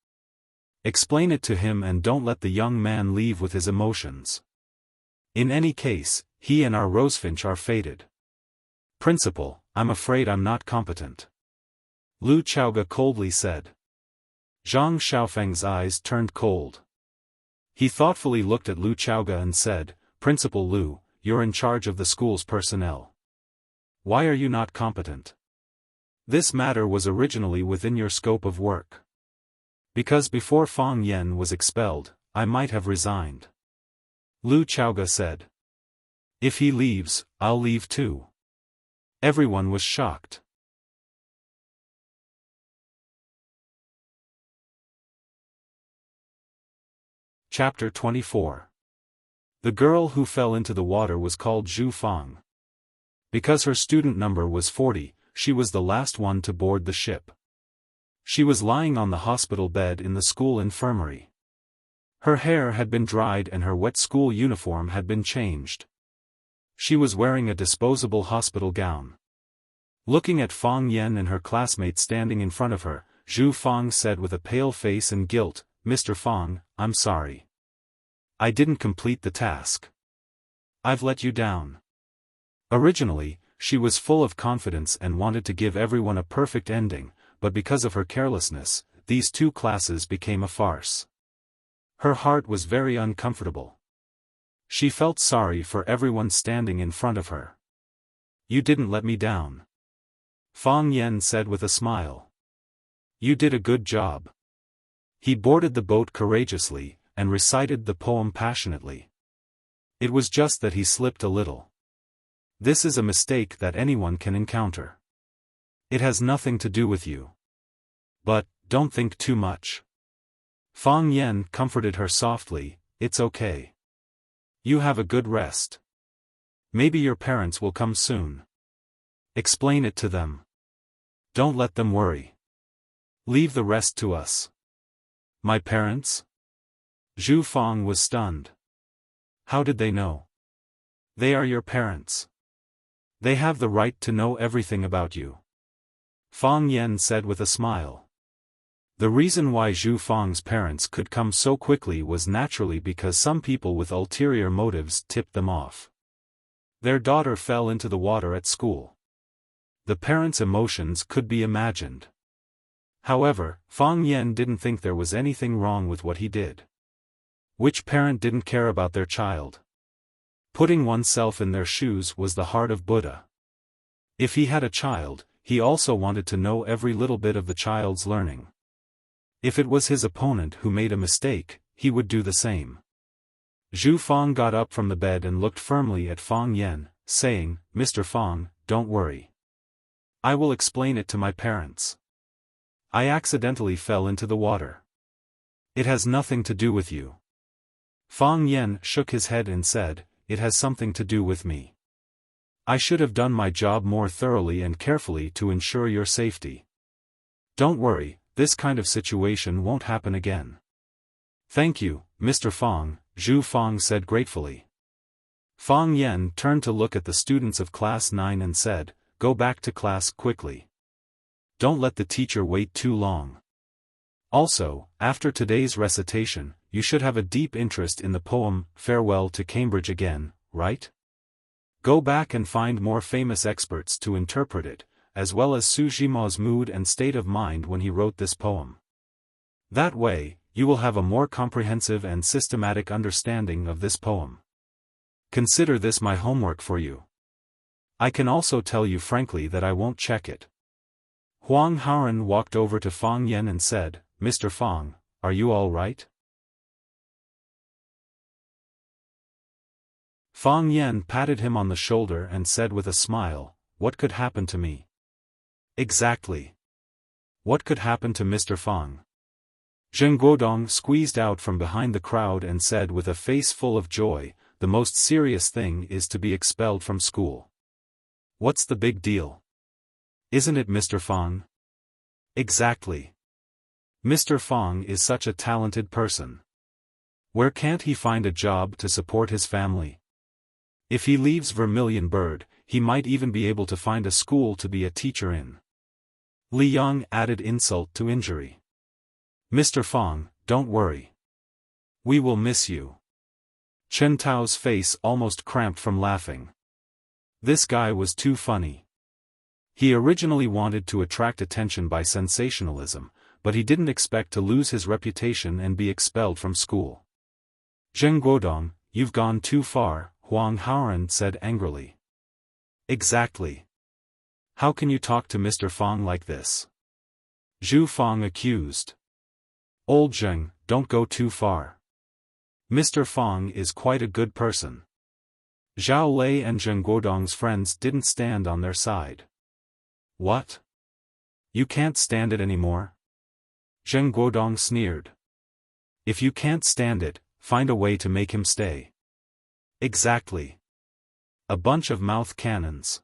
Explain it to him and don't let the young man leave with his emotions. In any case, he and our Rosefinch are fated. Principal, I'm afraid I'm not competent. Lu Chaoge coldly said. Zhang Xiaofang's eyes turned cold. He thoughtfully looked at Lu Chaoge and said, Principal Lu, you're in charge of the school's personnel. Why are you not competent? This matter was originally within your scope of work. Because before Fang Yan was expelled, I might have resigned. Lu Chaoge said. If he leaves, I'll leave too. Everyone was shocked. Chapter 24. The girl who fell into the water was called Zhu Fang. Because her student number was 40, she was the last one to board the ship. She was lying on the hospital bed in the school infirmary. Her hair had been dried and her wet school uniform had been changed. She was wearing a disposable hospital gown. Looking at Fang Yan and her classmates standing in front of her, Zhu Fang said with a pale face and guilt, Mr. Fang, I'm sorry. I didn't complete the task. I've let you down. Originally, she was full of confidence and wanted to give everyone a perfect ending, but because of her carelessness, these two classes became a farce. Her heart was very uncomfortable. She felt sorry for everyone standing in front of her. You didn't let me down. Fang Yan said with a smile. You did a good job. He boarded the boat courageously, and recited the poem passionately. It was just that he slipped a little. This is a mistake that anyone can encounter. It has nothing to do with you. But, don't think too much. Fang Yan comforted her softly, it's okay. You have a good rest. Maybe your parents will come soon. Explain it to them. Don't let them worry. Leave the rest to us. My parents? Zhu Fang was stunned. How did they know? They are your parents. They have the right to know everything about you. Fang Yan said with a smile. The reason why Zhu Fang's parents could come so quickly was naturally because some people with ulterior motives tipped them off. Their daughter fell into the water at school. The parents' emotions could be imagined. However, Fang Yan didn't think there was anything wrong with what he did. Which parent didn't care about their child? Putting oneself in their shoes was the heart of Buddha. If he had a child, he also wanted to know every little bit of the child's learning. If it was his opponent who made a mistake, he would do the same. Zhu Fang got up from the bed and looked firmly at Fang Yan, saying, Mr. Fang, don't worry. I will explain it to my parents. I accidentally fell into the water. It has nothing to do with you. Fang Yan shook his head and said, it has something to do with me. I should have done my job more thoroughly and carefully to ensure your safety. Don't worry, this kind of situation won't happen again. Thank you, Mr. Fang, Zhu Fang said gratefully. Fang Yan turned to look at the students of class 9 and said, go back to class quickly. Don't let the teacher wait too long. Also, after today's recitation, you should have a deep interest in the poem, Farewell to Cambridge Again, right? Go back and find more famous experts to interpret it, as well as Su Jimao's mood and state of mind when he wrote this poem. That way, you will have a more comprehensive and systematic understanding of this poem. Consider this my homework for you. I can also tell you frankly that I won't check it. Huang Haoren walked over to Fang Yan and said, Mr. Fang, are you all right? Fang Yan patted him on the shoulder and said with a smile, what could happen to me? Exactly. What could happen to Mr. Fang? Zheng Guodong squeezed out from behind the crowd and said with a face full of joy, the most serious thing is to be expelled from school. What's the big deal? Isn't it Mr. Fang? Exactly. Mr. Fang is such a talented person. Where can't he find a job to support his family? If he leaves Vermilion Bird, he might even be able to find a school to be a teacher in. Li Yang added insult to injury. Mr. Fang, don't worry. We will miss you. Chen Tao's face almost cramped from laughing. This guy was too funny. He originally wanted to attract attention by sensationalism, but he didn't expect to lose his reputation and be expelled from school. Zheng Guodong, you've gone too far, Huang Haoren said angrily. Exactly. How can you talk to Mr. Fang like this? Zhu Fang accused. Old Zheng, don't go too far. Mr. Fang is quite a good person. Zhao Lei and Zheng Guodong's friends didn't stand on their side. What? You can't stand it anymore? Zheng Guodong sneered. If you can't stand it, find a way to make him stay. Exactly. A bunch of mouth cannons.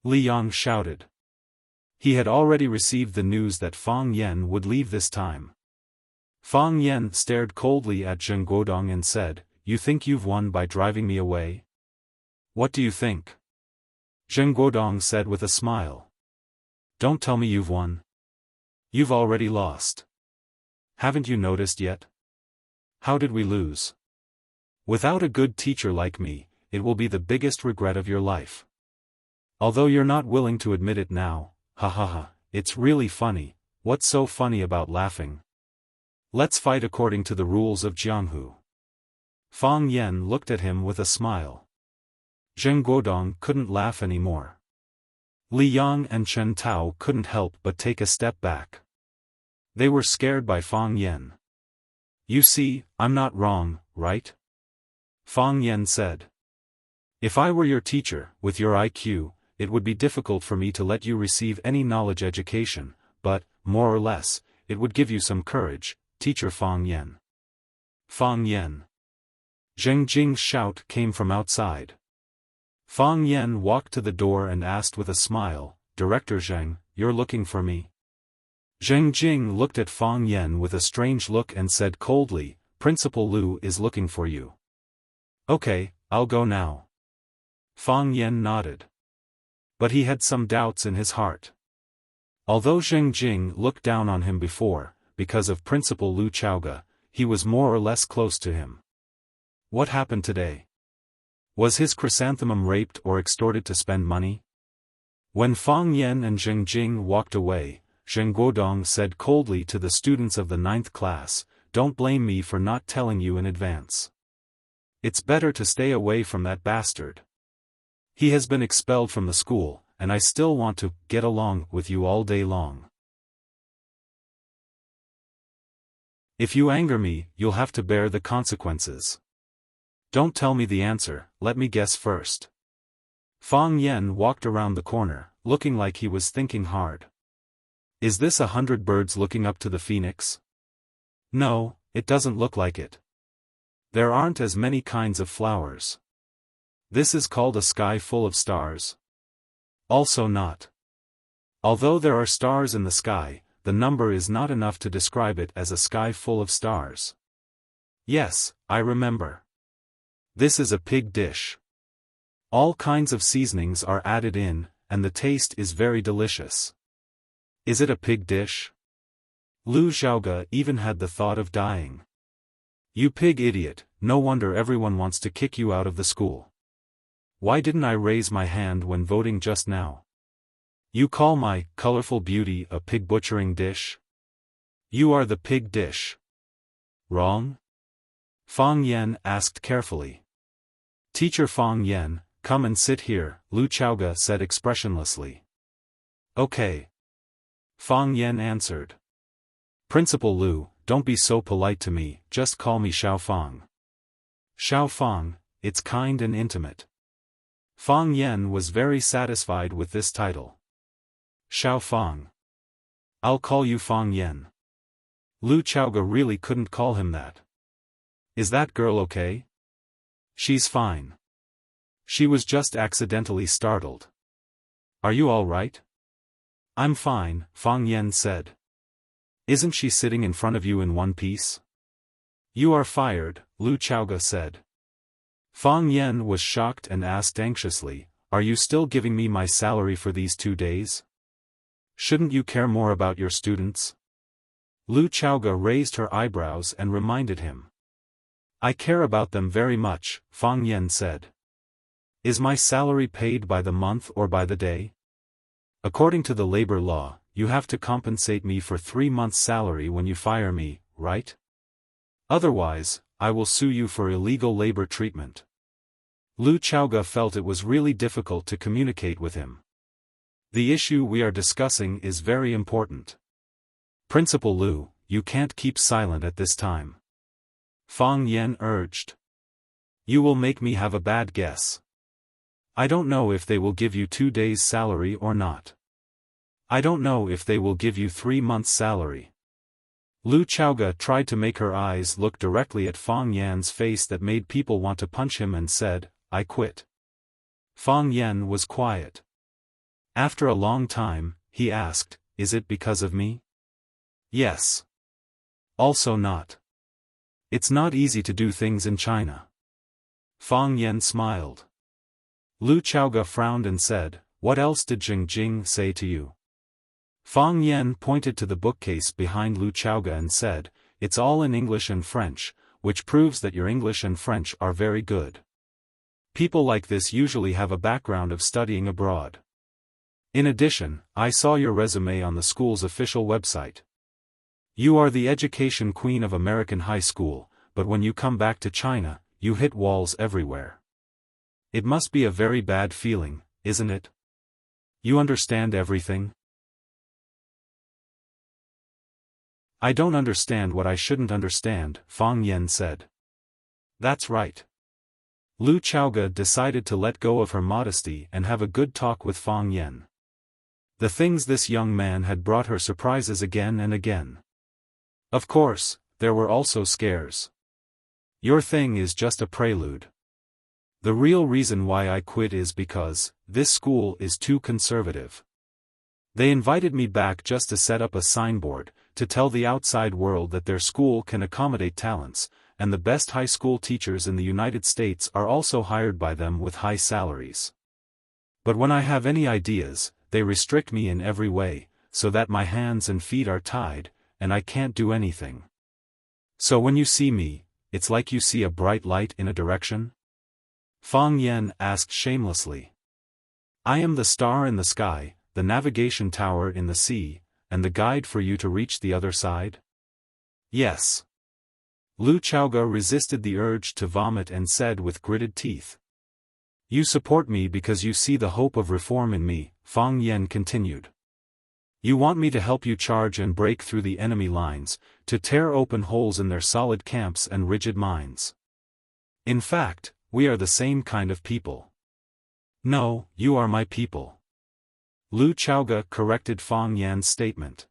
Li Yang shouted. He had already received the news that Fang Yan would leave this time. Fang Yan stared coldly at Zheng Guodong and said, You think you've won by driving me away? What do you think? Zheng Guodong said with a smile. Don't tell me you've won. You've already lost. Haven't you noticed yet? How did we lose? Without a good teacher like me, it will be the biggest regret of your life. Although you're not willing to admit it now, ha ha ha, it's really funny. What's so funny about laughing? Let's fight according to the rules of Jianghu. Fang Yan looked at him with a smile. Zheng Guodong couldn't laugh anymore. Li Yang and Chen Tao couldn't help but take a step back. They were scared by Fang Yan. You see, I'm not wrong, right? Fang Yan said. If I were your teacher, with your IQ, it would be difficult for me to let you receive any knowledge education, but, more or less, it would give you some courage, Teacher Fang Yan. Fang Yan. Zheng Jing's shout came from outside. Fang Yan walked to the door and asked with a smile, Director Zheng, you're looking for me? Zheng Jing looked at Fang Yan with a strange look and said coldly, Principal Lu is looking for you. Okay, I'll go now. Fang Yan nodded. But he had some doubts in his heart. Although Zheng Jing looked down on him before, because of Principal Lu Chaoga, he was more or less close to him. What happened today? Was his chrysanthemum raped or extorted to spend money? When Fang Yan and Zheng Jing walked away, Zheng Guodong said coldly to the students of the 9th class, Don't blame me for not telling you in advance. It's better to stay away from that bastard. He has been expelled from the school, and I still want to get along with you all day long. If you anger me, you'll have to bear the consequences. Don't tell me the answer, let me guess first. Fang Yan walked around the corner, looking like he was thinking hard. Is this 100 birds looking up to the phoenix? No, it doesn't look like it. There aren't as many kinds of flowers. This is called a sky full of stars. Also not. Although there are stars in the sky, the number is not enough to describe it as a sky full of stars. Yes, I remember. This is a pig dish. All kinds of seasonings are added in, and the taste is very delicious. Is it a pig dish? Lu Xiaoge even had the thought of dying. You pig idiot, no wonder everyone wants to kick you out of the school. Why didn't I raise my hand when voting just now? You call my colorful beauty a pig butchering dish? You are the pig dish. Wrong? Fang Yan asked carefully. Teacher Fang Yan, come and sit here, Lu Xiaoge said expressionlessly. Okay. Fang Yan answered. Principal Lu, don't be so polite to me, just call me Xiaofan. Xiaofan, it's kind and intimate. Fang Yan was very satisfied with this title. Xiaofan. I'll call you Fang Yan. Lu Xiaoge really couldn't call him that. Is that girl okay? She's fine. She was just accidentally startled. Are you all right? I'm fine, Fang Yan said. Isn't she sitting in front of you in one piece? You are fired, Lu Xiaoge said. Fang Yan was shocked and asked anxiously, are you still giving me my salary for these 2 days? Shouldn't you care more about your students? Lu Xiaoge raised her eyebrows and reminded him. I care about them very much, Fang Yan said. Is my salary paid by the month or by the day? According to the labor law, you have to compensate me for 3 months' salary when you fire me, right? Otherwise, I will sue you for illegal labor treatment. Lu Xiaoge felt it was really difficult to communicate with him. The issue we are discussing is very important. Principal Lu, you can't keep silent at this time. Fang Yan urged. You will make me have a bad guess. I don't know if they will give you 2 days' salary or not. I don't know if they will give you 3 months' salary. Lu Xiaoge tried to make her eyes look directly at Fang Yan's face that made people want to punch him and said, I quit. Fang Yan was quiet. After a long time, he asked, is it because of me? Yes. Also not. It's not easy to do things in China. Fang Yan smiled. Lu Xiaoge frowned and said, what else did Jing Jing say to you? Fang Yan pointed to the bookcase behind Lu Xiaoge and said, it's all in English and French, which proves that your English and French are very good. People like this usually have a background of studying abroad. In addition, I saw your resume on the school's official website. You are the education queen of American high school, but when you come back to China, you hit walls everywhere. It must be a very bad feeling, isn't it? You understand everything? I don't understand what I shouldn't understand, Fang Yan said. That's right. Lu Xiaoge decided to let go of her modesty and have a good talk with Fang Yan. The things this young man had brought her surprises again and again. Of course, there were also scares. Your thing is just a prelude. The real reason why I quit is because, this school is too conservative. They invited me back just to set up a signboard, to tell the outside world that their school can accommodate talents, and the best high school teachers in the United States are also hired by them with high salaries. But when I have any ideas, they restrict me in every way, so that my hands and feet are tied, and I can't do anything. So when you see me, it's like you see a bright light in a direction? Fang Yan asked shamelessly. I am the star in the sky, the navigation tower in the sea, and the guide for you to reach the other side? Yes. Lu Xiaoge resisted the urge to vomit and said with gritted teeth. You support me because you see the hope of reform in me, Fang Yan continued. You want me to help you charge and break through the enemy lines, to tear open holes in their solid camps and rigid minds. In fact, we are the same kind of people. No, you are my people. Lu Xiaoge corrected Fang Yan's statement.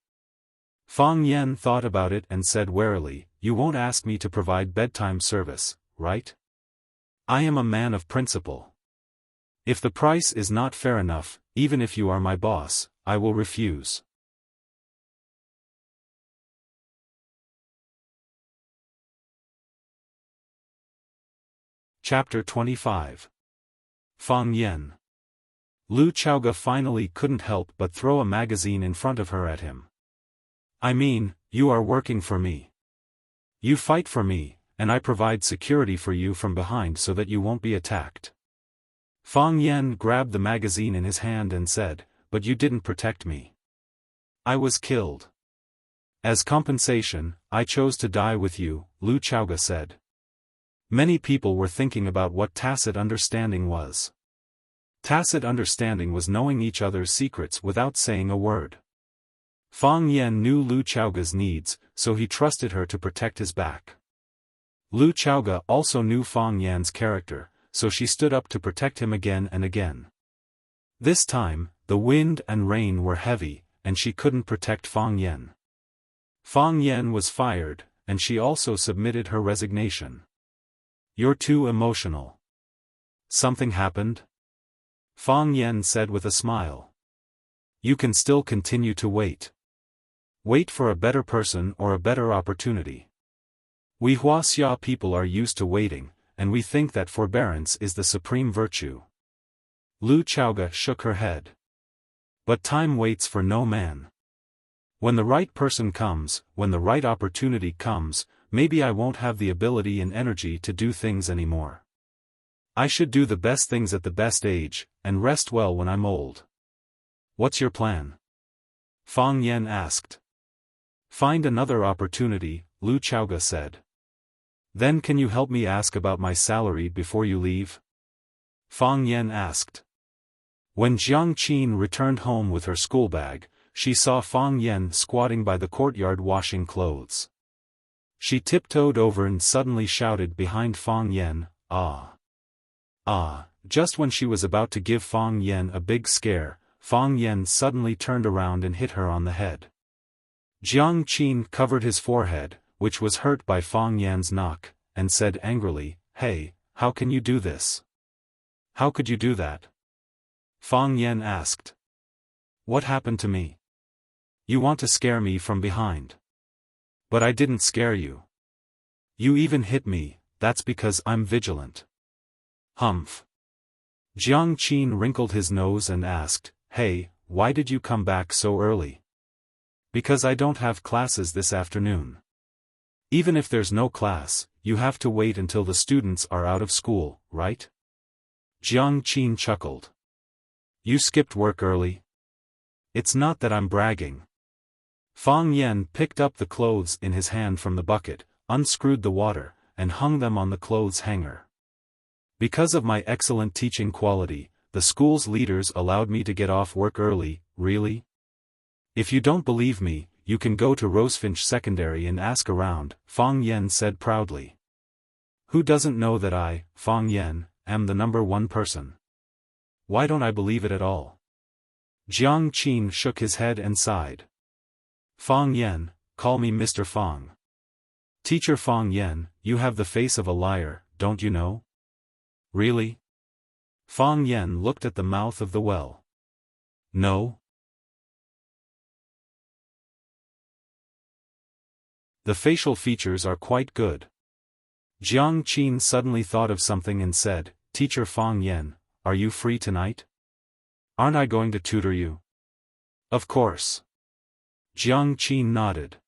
Fang Yan thought about it and said warily, you won't ask me to provide bedtime service, right? I am a man of principle. If the price is not fair enough, even if you are my boss, I will refuse. Chapter 25. Fang Yan. Lu Chaoga finally couldn't help but throw a magazine in front of her at him. I mean, you are working for me. You fight for me, and I provide security for you from behind so that you won't be attacked. Fang Yan grabbed the magazine in his hand and said, but you didn't protect me. I was killed. As compensation, I chose to die with you, Lu Chaoga said. Many people were thinking about what tacit understanding was. Tacit understanding was knowing each other's secrets without saying a word. Fang Yan knew Lu Chaoga's needs, so he trusted her to protect his back. Lu Chaoga also knew Fang Yan's character, so she stood up to protect him again and again. This time, the wind and rain were heavy, and she couldn't protect Fang Yan. Fang Yan was fired, and she also submitted her resignation. You're too emotional. Something happened? Fang Yan said with a smile. You can still continue to wait. Wait for a better person or a better opportunity. We Wuxia people are used to waiting, and we think that forbearance is the supreme virtue. Lu Chaoga shook her head. But time waits for no man. When the right person comes, when the right opportunity comes, maybe I won't have the ability and energy to do things anymore. I should do the best things at the best age, and rest well when I'm old. What's your plan? Fang Yan asked. Find another opportunity, Lu Chaoga said. Then can you help me ask about my salary before you leave? Fang Yan asked. When Jiang Qin returned home with her school bag, she saw Fang Yan squatting by the courtyard washing clothes. She tiptoed over and suddenly shouted behind Fang Yan, "Ah! Ah!" Just when she was about to give Fang Yan a big scare, Fang Yan suddenly turned around and hit her on the head. Jiang Qin covered his forehead, which was hurt by Fang Yan's knock, and said angrily, "Hey, how can you do this? How could you do that?" Fang Yan asked. What happened to me? You want to scare me from behind. But I didn't scare you. You even hit me, that's because I'm vigilant. Humph. Jiang Qin wrinkled his nose and asked, Hey, why did you come back so early? Because I don't have classes this afternoon. Even if there's no class, you have to wait until the students are out of school, right? Jiang Qin chuckled. You skipped work early? It's not that I'm bragging. Fang Yan picked up the clothes in his hand from the bucket, unscrewed the water, and hung them on the clothes hanger. Because of my excellent teaching quality, the school's leaders allowed me to get off work early, really? If you don't believe me, you can go to Rosefinch Secondary and ask around, Fang Yan said proudly. Who doesn't know that I, Fang Yan, am the #1 person? Why don't I believe it at all? Jiang Qin shook his head and sighed. Fang Yan, call me Mr. Fang. Teacher Fang Yan, you have the face of a liar, don't you know? Really? Fang Yan looked at the mouth of the well. No? The facial features are quite good. Jiang Qin suddenly thought of something and said, Teacher Fang Yan, are you free tonight? Aren't I going to tutor you? Of course. Jiang Qin nodded.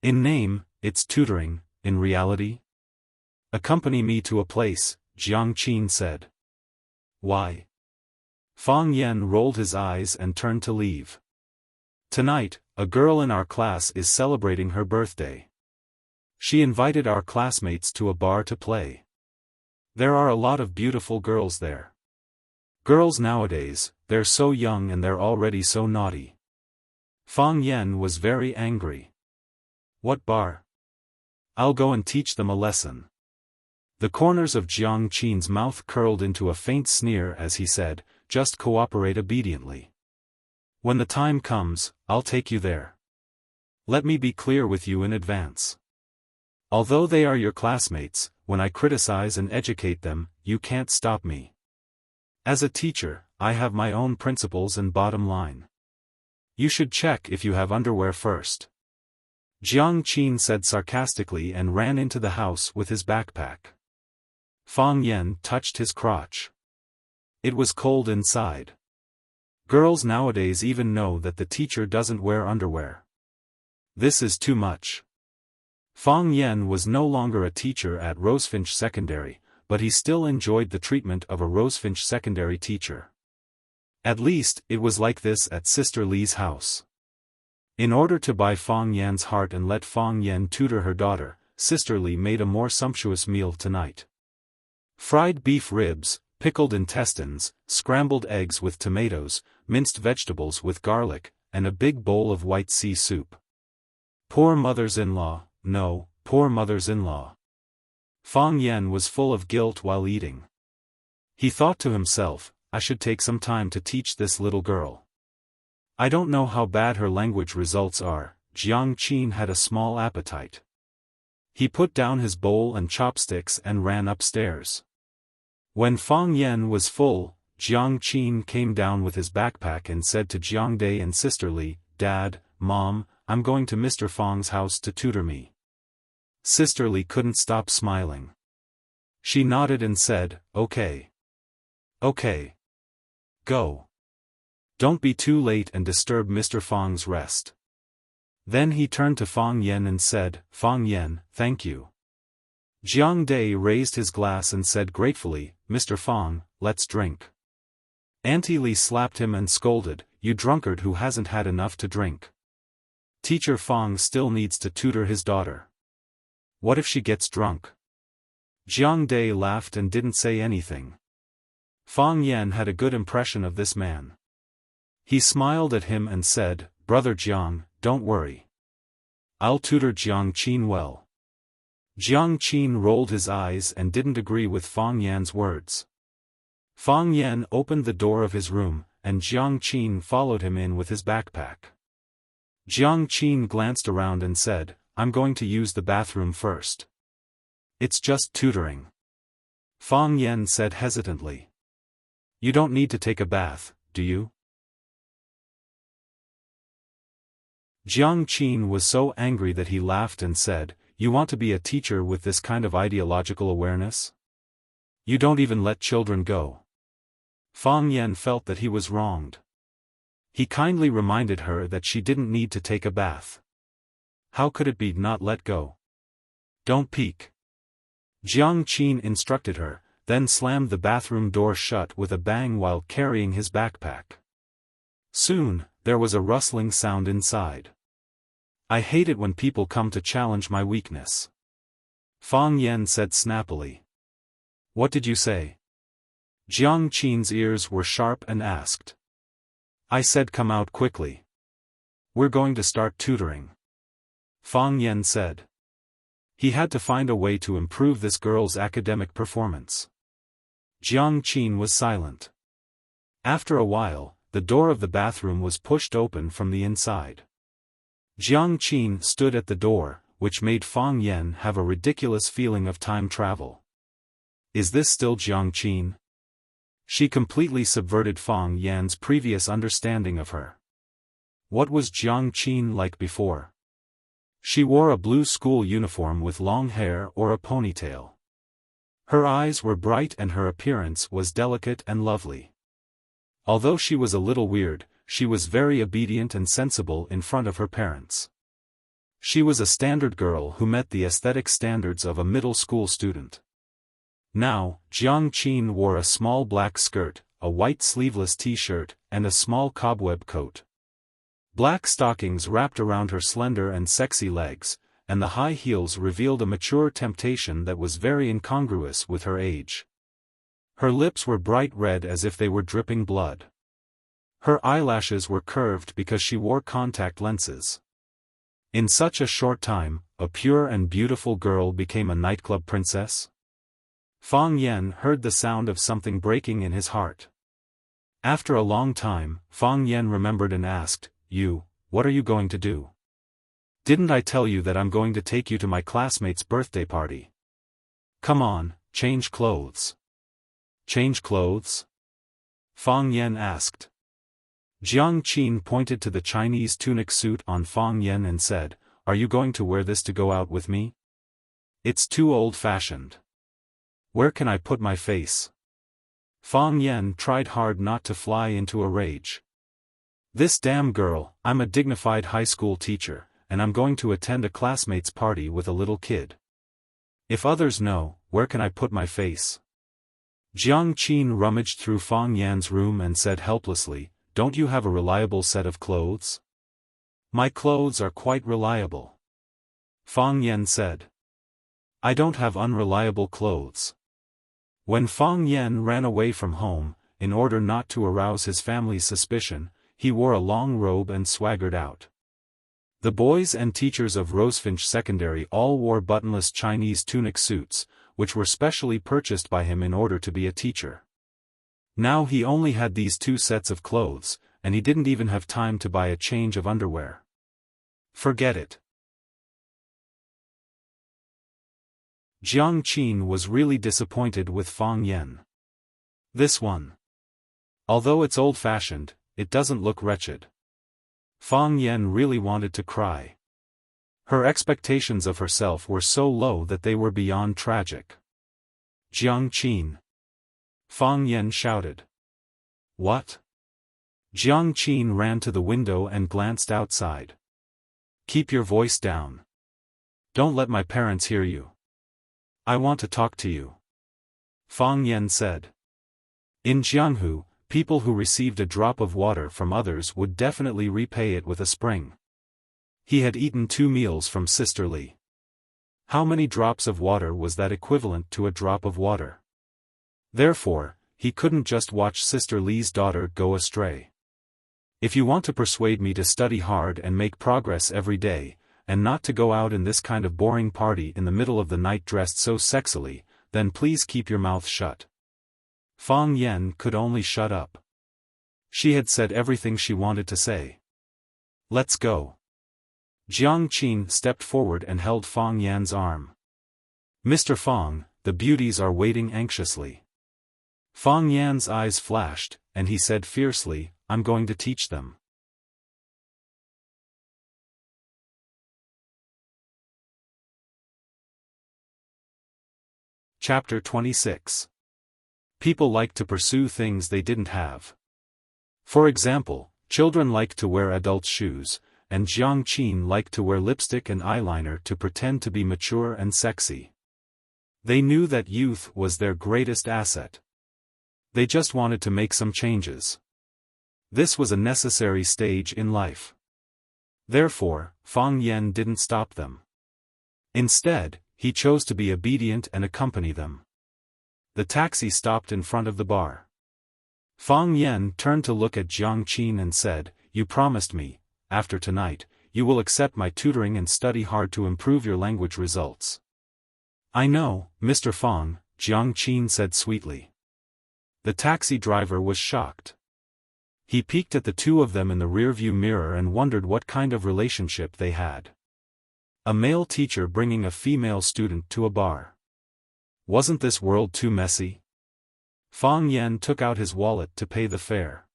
In name, it's tutoring, in reality? Accompany me to a place, Jiang Qin said. Why? Fang Yan rolled his eyes and turned to leave. Tonight, a girl in our class is celebrating her birthday. She invited our classmates to a bar to play. There are a lot of beautiful girls there. Girls nowadays, they're so young and they're already so naughty. Fang Yan was very angry. What bar? I'll go and teach them a lesson. The corners of Jiang Qin's mouth curled into a faint sneer as he said, just cooperate obediently. When the time comes, I'll take you there. Let me be clear with you in advance. Although they are your classmates, when I criticize and educate them, you can't stop me. As a teacher, I have my own principles and bottom line. You should check if you have underwear first. Jiang Qin said sarcastically and ran into the house with his backpack. Fang Yan touched his crotch. It was cold inside. Girls nowadays even know that the teacher doesn't wear underwear. This is too much. Fang Yan was no longer a teacher at Rosefinch Secondary, but he still enjoyed the treatment of a Rosefinch Secondary teacher. At least, it was like this at Sister Li's house. In order to buy Fang Yan's heart and let Fang Yan tutor her daughter, Sister Li made a more sumptuous meal tonight. Fried beef ribs, pickled intestines, scrambled eggs with tomatoes, minced vegetables with garlic, and a big bowl of white sea soup. Poor mothers-in-law, no, poor mothers-in-law. Fang Yan was full of guilt while eating. He thought to himself, I should take some time to teach this little girl. I don't know how bad her language results are. Jiang Qin had a small appetite. He put down his bowl and chopsticks and ran upstairs. When Fang Yan was full, Jiang Qin came down with his backpack and said to Jiang Dai and Sister Li, Dad, Mom, I'm going to Mr. Fang's house to tutor me. Sister Li couldn't stop smiling. She nodded and said, Okay. Okay. Go. Don't be too late and disturb Mr. Fang's rest. Then he turned to Fang Yan and said, Fang Yan, thank you. Jiang Dai raised his glass and said gratefully, Mr. Fang, let's drink. Auntie Li slapped him and scolded, You drunkard who hasn't had enough to drink. Teacher Fang still needs to tutor his daughter. What if she gets drunk? Jiang Dai laughed and didn't say anything. Fang Yan had a good impression of this man. He smiled at him and said, Brother Jiang, don't worry. I'll tutor Jiang Qin well. Jiang Qin rolled his eyes and didn't agree with Fang Yan's words. Fang Yan opened the door of his room, and Jiang Qin followed him in with his backpack. Jiang Qin glanced around and said, I'm going to use the bathroom first. It's just tutoring. Fang Yan said hesitantly. You don't need to take a bath, do you? Jiang Qin was so angry that he laughed and said, You want to be a teacher with this kind of ideological awareness? You don't even let children go. Fang Yan felt that he was wronged. He kindly reminded her that she didn't need to take a bath. How could it be not let go? Don't peek. Jiang Qin instructed her, then slammed the bathroom door shut with a bang while carrying his backpack. Soon, there was a rustling sound inside. I hate it when people come to challenge my weakness. Fang Yan said snappily. What did you say? Jiang Qin's ears were sharp and asked. I said come out quickly. We're going to start tutoring. Fang Yan said. He had to find a way to improve this girl's academic performance. Jiang Qin was silent. After a while, the door of the bathroom was pushed open from the inside. Jiang Qin stood at the door, which made Fang Yan have a ridiculous feeling of time travel. Is this still Jiang Qin? She completely subverted Fang Yan's previous understanding of her. What was Jiang Qin like before? She wore a blue school uniform with long hair or a ponytail. Her eyes were bright and her appearance was delicate and lovely. Although she was a little weird, she was very obedient and sensible in front of her parents. She was a standard girl who met the aesthetic standards of a middle school student. Now, Jiang Qin wore a small black skirt, a white sleeveless t-shirt, and a small cobweb coat. Black stockings wrapped around her slender and sexy legs, and the high heels revealed a mature temptation that was very incongruous with her age. Her lips were bright red as if they were dripping blood. Her eyelashes were curved because she wore contact lenses. In such a short time, a pure and beautiful girl became a nightclub princess? Fang Yan heard the sound of something breaking in his heart. After a long time, Fang Yan remembered and asked, what are you going to do? Didn't I tell you that I'm going to take you to my classmate's birthday party? Come on, change clothes. Change clothes? Fang Yan asked. Jiang Qin pointed to the Chinese tunic suit on Fang Yan and said, Are you going to wear this to go out with me? It's too old-fashioned. Where can I put my face? Fang Yan tried hard not to fly into a rage. This damn girl, I'm a dignified high school teacher, and I'm going to attend a classmate's party with a little kid. If others know, where can I put my face? Jiang Qin rummaged through Fang Yan's room and said helplessly, "Don't you have a reliable set of clothes?" "My clothes are quite reliable," Fang Yan said. "I don't have unreliable clothes." When Fang Yan ran away from home, in order not to arouse his family's suspicion, he wore a long robe and swaggered out. The boys and teachers of Rosefinch Secondary all wore buttonless Chinese tunic suits, which were specially purchased by him in order to be a teacher. Now he only had these two sets of clothes, and he didn't even have time to buy a change of underwear. Forget it. Jiang Qin was really disappointed with Fang Yan. This one. Although it's old-fashioned, it doesn't look wretched. Fang Yan really wanted to cry. Her expectations of herself were so low that they were beyond tragic. "Jiang Qin!" Fang Yan shouted. "What?" Jiang Qin ran to the window and glanced outside. "Keep your voice down. Don't let my parents hear you. I want to talk to you," Fang Yan said. In Jianghu, people who received a drop of water from others would definitely repay it with a spring. He had eaten 2 meals from Sister Li. How many drops of water was that equivalent to a drop of water? Therefore, he couldn't just watch Sister Li's daughter go astray. "If you want to persuade me to study hard and make progress every day, and not to go out in this kind of boring party in the middle of the night dressed so sexily, then please keep your mouth shut." Fang Yan could only shut up. She had said everything she wanted to say. "Let's go." Jiang Qin stepped forward and held Fang Yan's arm. "Mr. Fang, the beauties are waiting anxiously." Fang Yan's eyes flashed, and he said fiercely, "I'm going to teach them." Chapter 26. People like to pursue things they didn't have. For example, children like to wear adult shoes, and Jiang Qin liked to wear lipstick and eyeliner to pretend to be mature and sexy. They knew that youth was their greatest asset. They just wanted to make some changes. This was a necessary stage in life. Therefore, Fang Yan didn't stop them. Instead, he chose to be obedient and accompany them. The taxi stopped in front of the bar. Fang Yan turned to look at Jiang Qin and said, "You promised me, after tonight, you will accept my tutoring and study hard to improve your language results." "I know, Mr. Fang," Jiang Qin said sweetly. The taxi driver was shocked. He peeked at the two of them in the rearview mirror and wondered what kind of relationship they had. A male teacher bringing a female student to a bar. Wasn't this world too messy? Fang Yan took out his wallet to pay the fare.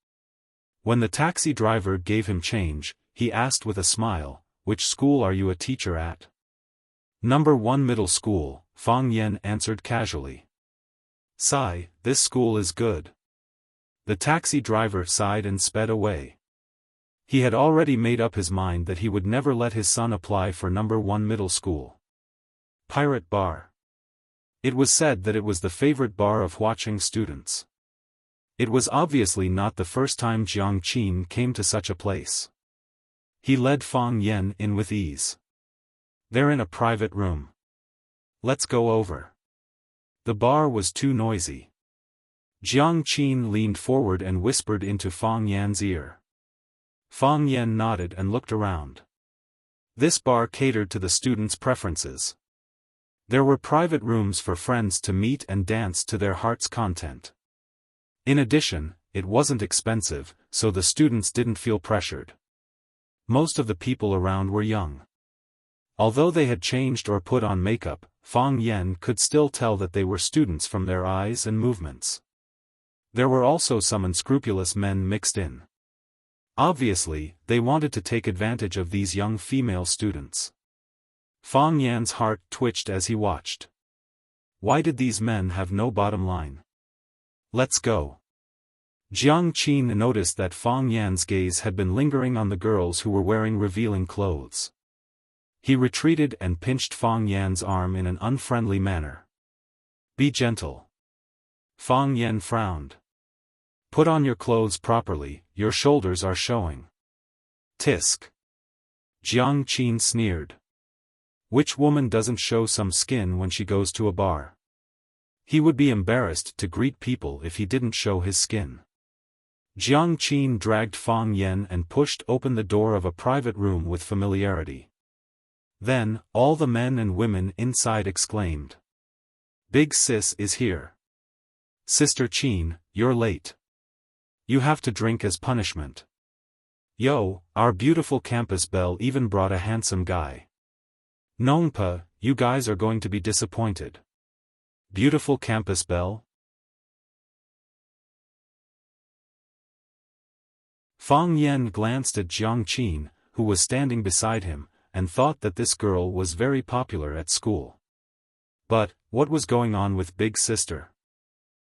When the taxi driver gave him change, he asked with a smile, "Which school are you a teacher at?" "Number 1 Middle School," Fang Yan answered casually. "Sigh, this school is good." The taxi driver sighed and sped away. He had already made up his mind that he would never let his son apply for number 1 Middle School. Pirate Bar. It was said that it was the favorite bar of Huaqing students. It was obviously not the first time Jiang Qin came to such a place. He led Fang Yan in with ease. "They're in a private room. Let's go over." The bar was too noisy. Jiang Qin leaned forward and whispered into Fang Yan's ear. Fang Yan nodded and looked around. This bar catered to the students' preferences. There were private rooms for friends to meet and dance to their heart's content. In addition, it wasn't expensive, so the students didn't feel pressured. Most of the people around were young. Although they had changed or put on makeup, Fang Yan could still tell that they were students from their eyes and movements. There were also some unscrupulous men mixed in. Obviously, they wanted to take advantage of these young female students. Fang Yan's heart twitched as he watched. Why did these men have no bottom line? "Let's go." Jiang Qin noticed that Fang Yan's gaze had been lingering on the girls who were wearing revealing clothes. He retreated and pinched Fang Yan's arm in an unfriendly manner. "Be gentle." Fang Yan frowned. "Put on your clothes properly, your shoulders are showing." "Tisk." Jiang Qin sneered. Which woman doesn't show some skin when she goes to a bar? He would be embarrassed to greet people if he didn't show his skin. Jiang Qin dragged Fang Yan and pushed open the door of a private room with familiarity. Then, all the men and women inside exclaimed. "Big sis is here. Sister Qin, you're late. You have to drink as punishment." "Yo, our beautiful campus belle even brought a handsome guy." "Nongpa, you guys are going to be disappointed." "Beautiful campus belle?" Fang Yan glanced at Jiang Qin, who was standing beside him, and thought that this girl was very popular at school. But, what was going on with Big Sister?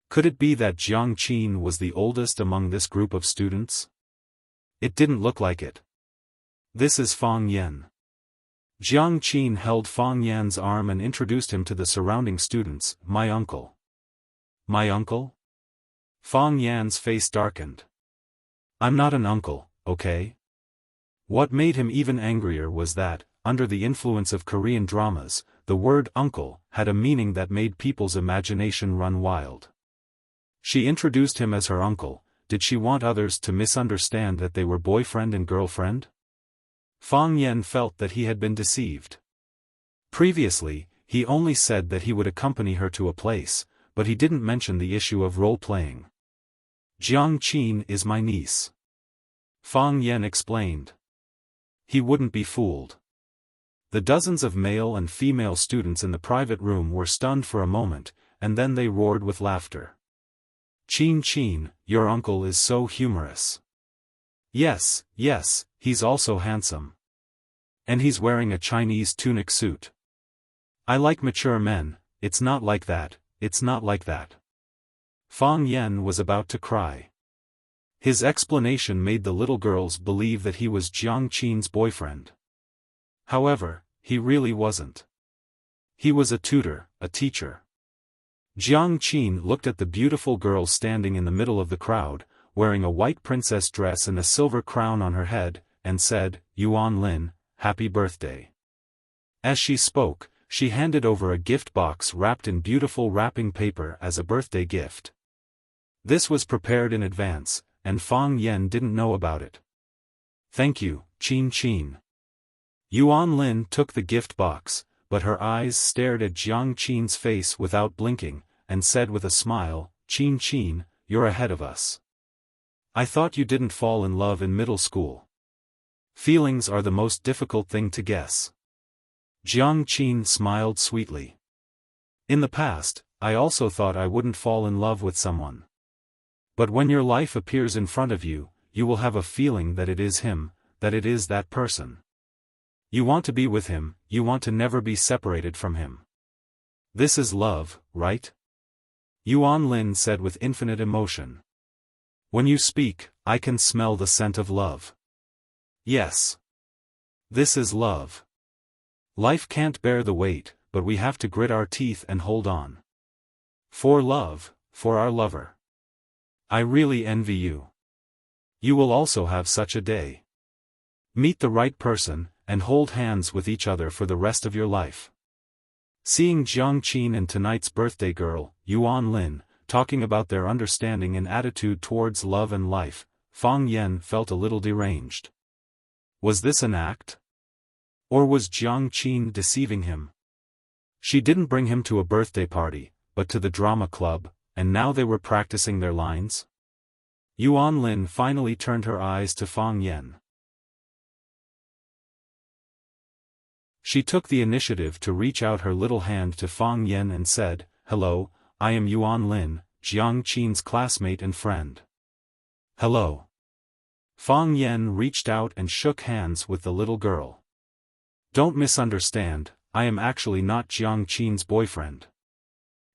Could it be that Jiang Qin was the oldest among this group of students? It didn't look like it. "This is Fang Yan." Jiang Qin held Fang Yan's arm and introduced him to the surrounding students. "My uncle." "My uncle?" Fang Yan's face darkened. "I'm not an uncle, okay?" What made him even angrier was that, under the influence of Korean dramas, the word uncle had a meaning that made people's imagination run wild. She introduced him as her uncle. Did she want others to misunderstand that they were boyfriend and girlfriend? Fang Yan felt that he had been deceived. Previously, he only said that he would accompany her to a place, but he didn't mention the issue of role-playing. "Jiang Qin is my niece," Fang Yan explained. He wouldn't be fooled. The dozens of male and female students in the private room were stunned for a moment, and then they roared with laughter. "Qin Qin, your uncle is so humorous." Yes, he's also handsome. And he's wearing a Chinese tunic suit." "I like mature men, it's not like that, it's not like that." Fang Yan was about to cry. His explanation made the little girls believe that he was Jiang Qin's boyfriend. However, he really wasn't. He was a tutor, a teacher. Jiang Qin looked at the beautiful girl standing in the middle of the crowd, wearing a white princess dress and a silver crown on her head, and said, "Yuan Lin, happy birthday." As she spoke, she handed over a gift box wrapped in beautiful wrapping paper as a birthday gift. This was prepared in advance, and Fang Yan didn't know about it. "Thank you, Qin Qin." Yuan Lin took the gift box, but her eyes stared at Jiang Qin's face without blinking, and said with a smile, "Qin Qin, you're ahead of us. I thought you didn't fall in love in middle school. Feelings are the most difficult thing to guess." Jiang Qin smiled sweetly. "In the past, I also thought I wouldn't fall in love with someone. But when your life appears in front of you, you will have a feeling that it is him, that it is that person. You want to be with him, you want to never be separated from him. This is love, right?" Yuan Lin said with infinite emotion. "When you speak, I can smell the scent of love. Yes. This is love. Life can't bear the weight, but we have to grit our teeth and hold on. For love, for our lover. I really envy you. You will also have such a day. Meet the right person, and hold hands with each other for the rest of your life." Seeing Jiang Qin and tonight's birthday girl, Yuan Lin, talking about their understanding and attitude towards love and life, Fang Yan felt a little deranged. Was this an act? Or was Jiang Qin deceiving him? She didn't bring him to a birthday party, but to the drama club, and now they were practicing their lines? Yuan Lin finally turned her eyes to Fang Yan. She took the initiative to reach out her little hand to Fang Yan and said, "Hello, I am Yuan Lin, Jiang Qin's classmate and friend." "Hello." Fang Yan reached out and shook hands with the little girl. "Don't misunderstand, I am actually not Jiang Qin's boyfriend."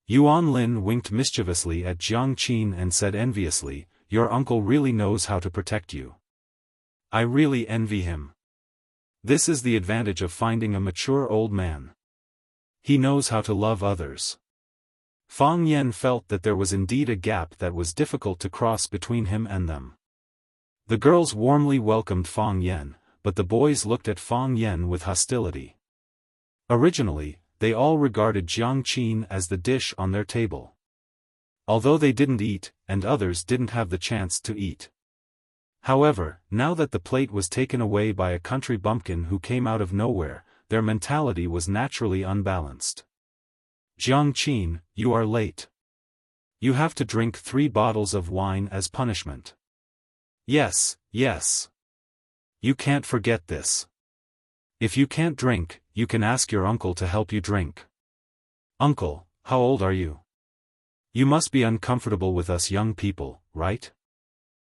Yuan Lin winked mischievously at Jiang Qin and said enviously, your uncle really knows how to protect you. I really envy him. This is the advantage of finding a mature old man. He knows how to love others. Fang Yan felt that there was indeed a gap that was difficult to cross between him and them. The girls warmly welcomed Fang Yan, but the boys looked at Fang Yan with hostility. Originally, they all regarded Jiang Qin as the dish on their table. Although they didn't eat, and others didn't have the chance to eat. However, now that the plate was taken away by a country bumpkin who came out of nowhere, their mentality was naturally unbalanced. Jiang Qin, you are late. You have to drink 3 bottles of wine as punishment. Yes, yes. You can't forget this. If you can't drink, you can ask your uncle to help you drink. Uncle, how old are you? You must be uncomfortable with us young people, right?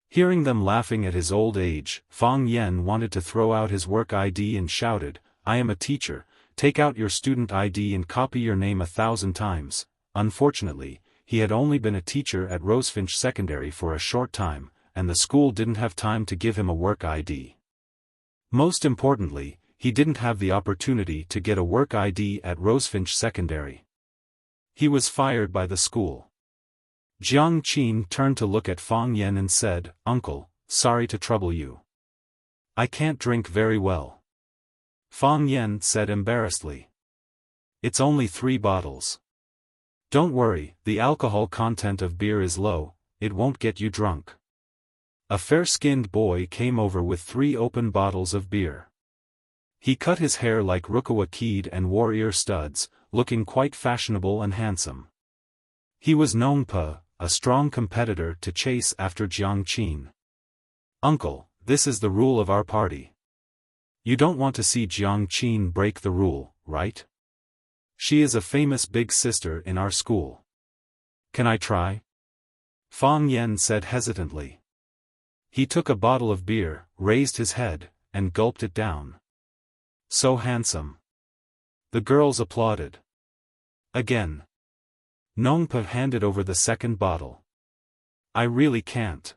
Hearing them laughing at his old age, Fang Yan wanted to throw out his work ID and shouted, I am a teacher, take out your student ID and copy your name 1,000 times. Unfortunately, he had only been a teacher at Rosefinch Secondary for a short time, and the school didn't have time to give him a work ID. Most importantly, he didn't have the opportunity to get a work ID at Rosefinch Secondary. He was fired by the school. Jiang Qin turned to look at Fang Yan and said, Uncle, sorry to trouble you. I can't drink very well. Fang Yan said embarrassedly. It's only 3 bottles. Don't worry, the alcohol content of beer is low, it won't get you drunk. A fair-skinned boy came over with 3 open bottles of beer. He cut his hair like Rukawa Keed and wore ear studs, looking quite fashionable and handsome. He was Nongpa, a strong competitor to chase after Jiang Qin. Uncle, this is the rule of our party. You don't want to see Jiang Qin break the rule, right? She is a famous big sister in our school. Can I try? Fang Yan said hesitantly. He took a bottle of beer, raised his head, and gulped it down. So handsome. The girls applauded. Again. Nongpa handed over the second bottle. I really can't.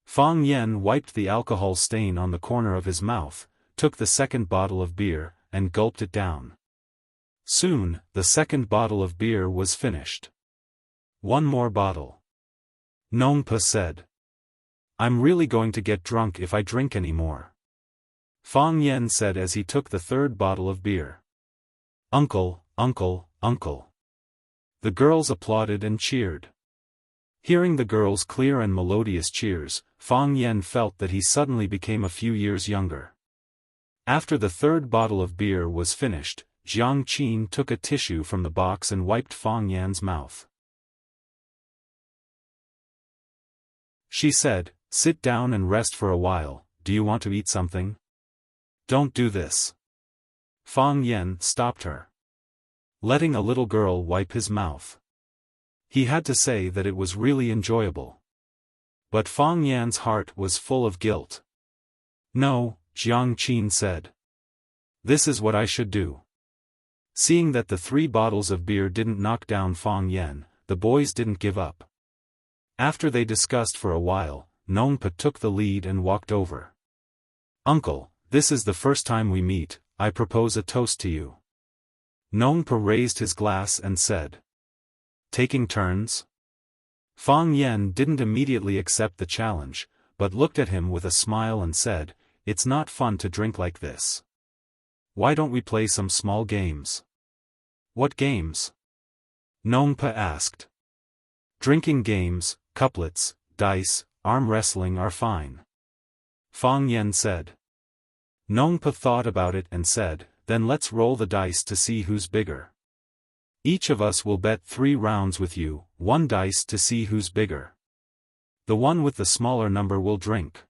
Fang Yan wiped the alcohol stain on the corner of his mouth, took the second bottle of beer, and gulped it down. Soon, the second bottle of beer was finished. 1 more bottle. Nongpa said. I'm really going to get drunk if I drink any more. Fang Yan said as he took the 3rd bottle of beer. Uncle, uncle, uncle. The girls applauded and cheered. Hearing the girls' clear and melodious cheers, Fang Yan felt that he suddenly became a few years younger. After the 3rd bottle of beer was finished, Jiang Qin took a tissue from the box and wiped Fang Yan's mouth. She said, sit down and rest for a while, do you want to eat something? Don't do this. Fang Yan stopped her. Letting a little girl wipe his mouth. He had to say that it was really enjoyable. But Fang Yan's heart was full of guilt. No, Jiang Qin said. This is what I should do. Seeing that the 3 bottles of beer didn't knock down Fang Yan, the boys didn't give up. After they discussed for a while, Nongpa took the lead and walked over. Uncle, this is the first time we meet, I propose a toast to you. Nongpa raised his glass and said. Taking turns? Fang Yan didn't immediately accept the challenge, but looked at him with a smile and said, it's not fun to drink like this. Why don't we play some small games? What games? Nongpa asked. Drinking games, couplets, dice, arm wrestling are fine. Fang Yan said. Nongpa thought about it and said, then let's roll the dice to see who's bigger. Each of us will bet 3 rounds with you, 1 dice to see who's bigger. The one with the smaller number will drink.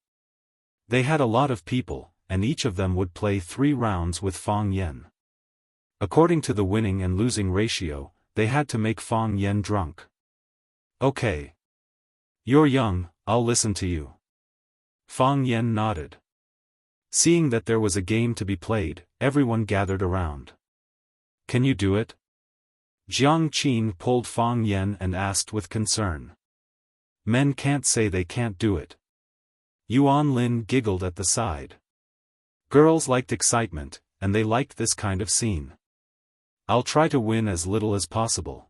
They had a lot of people, and each of them would play 3 rounds with Fang Yan. According to the winning and losing ratio, they had to make Fang Yan drunk. Okay. You're young, I'll listen to you. Fang Yan nodded. Seeing that there was a game to be played, everyone gathered around. Can you do it? Jiang Qin pulled Fang Yan and asked with concern. Men can't say they can't do it. Yuan Lin giggled at the side. Girls liked excitement, and they liked this kind of scene. I'll try to win as little as possible.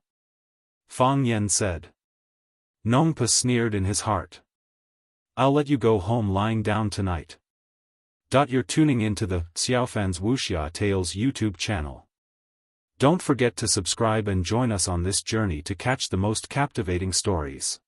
Fang Yen said. Nongpa sneered in his heart. I'll let you go home lying down tonight. You're tuning into the Xiaofan's Wuxia Tales YouTube channel. Don't forget to subscribe and join us on this journey to catch the most captivating stories.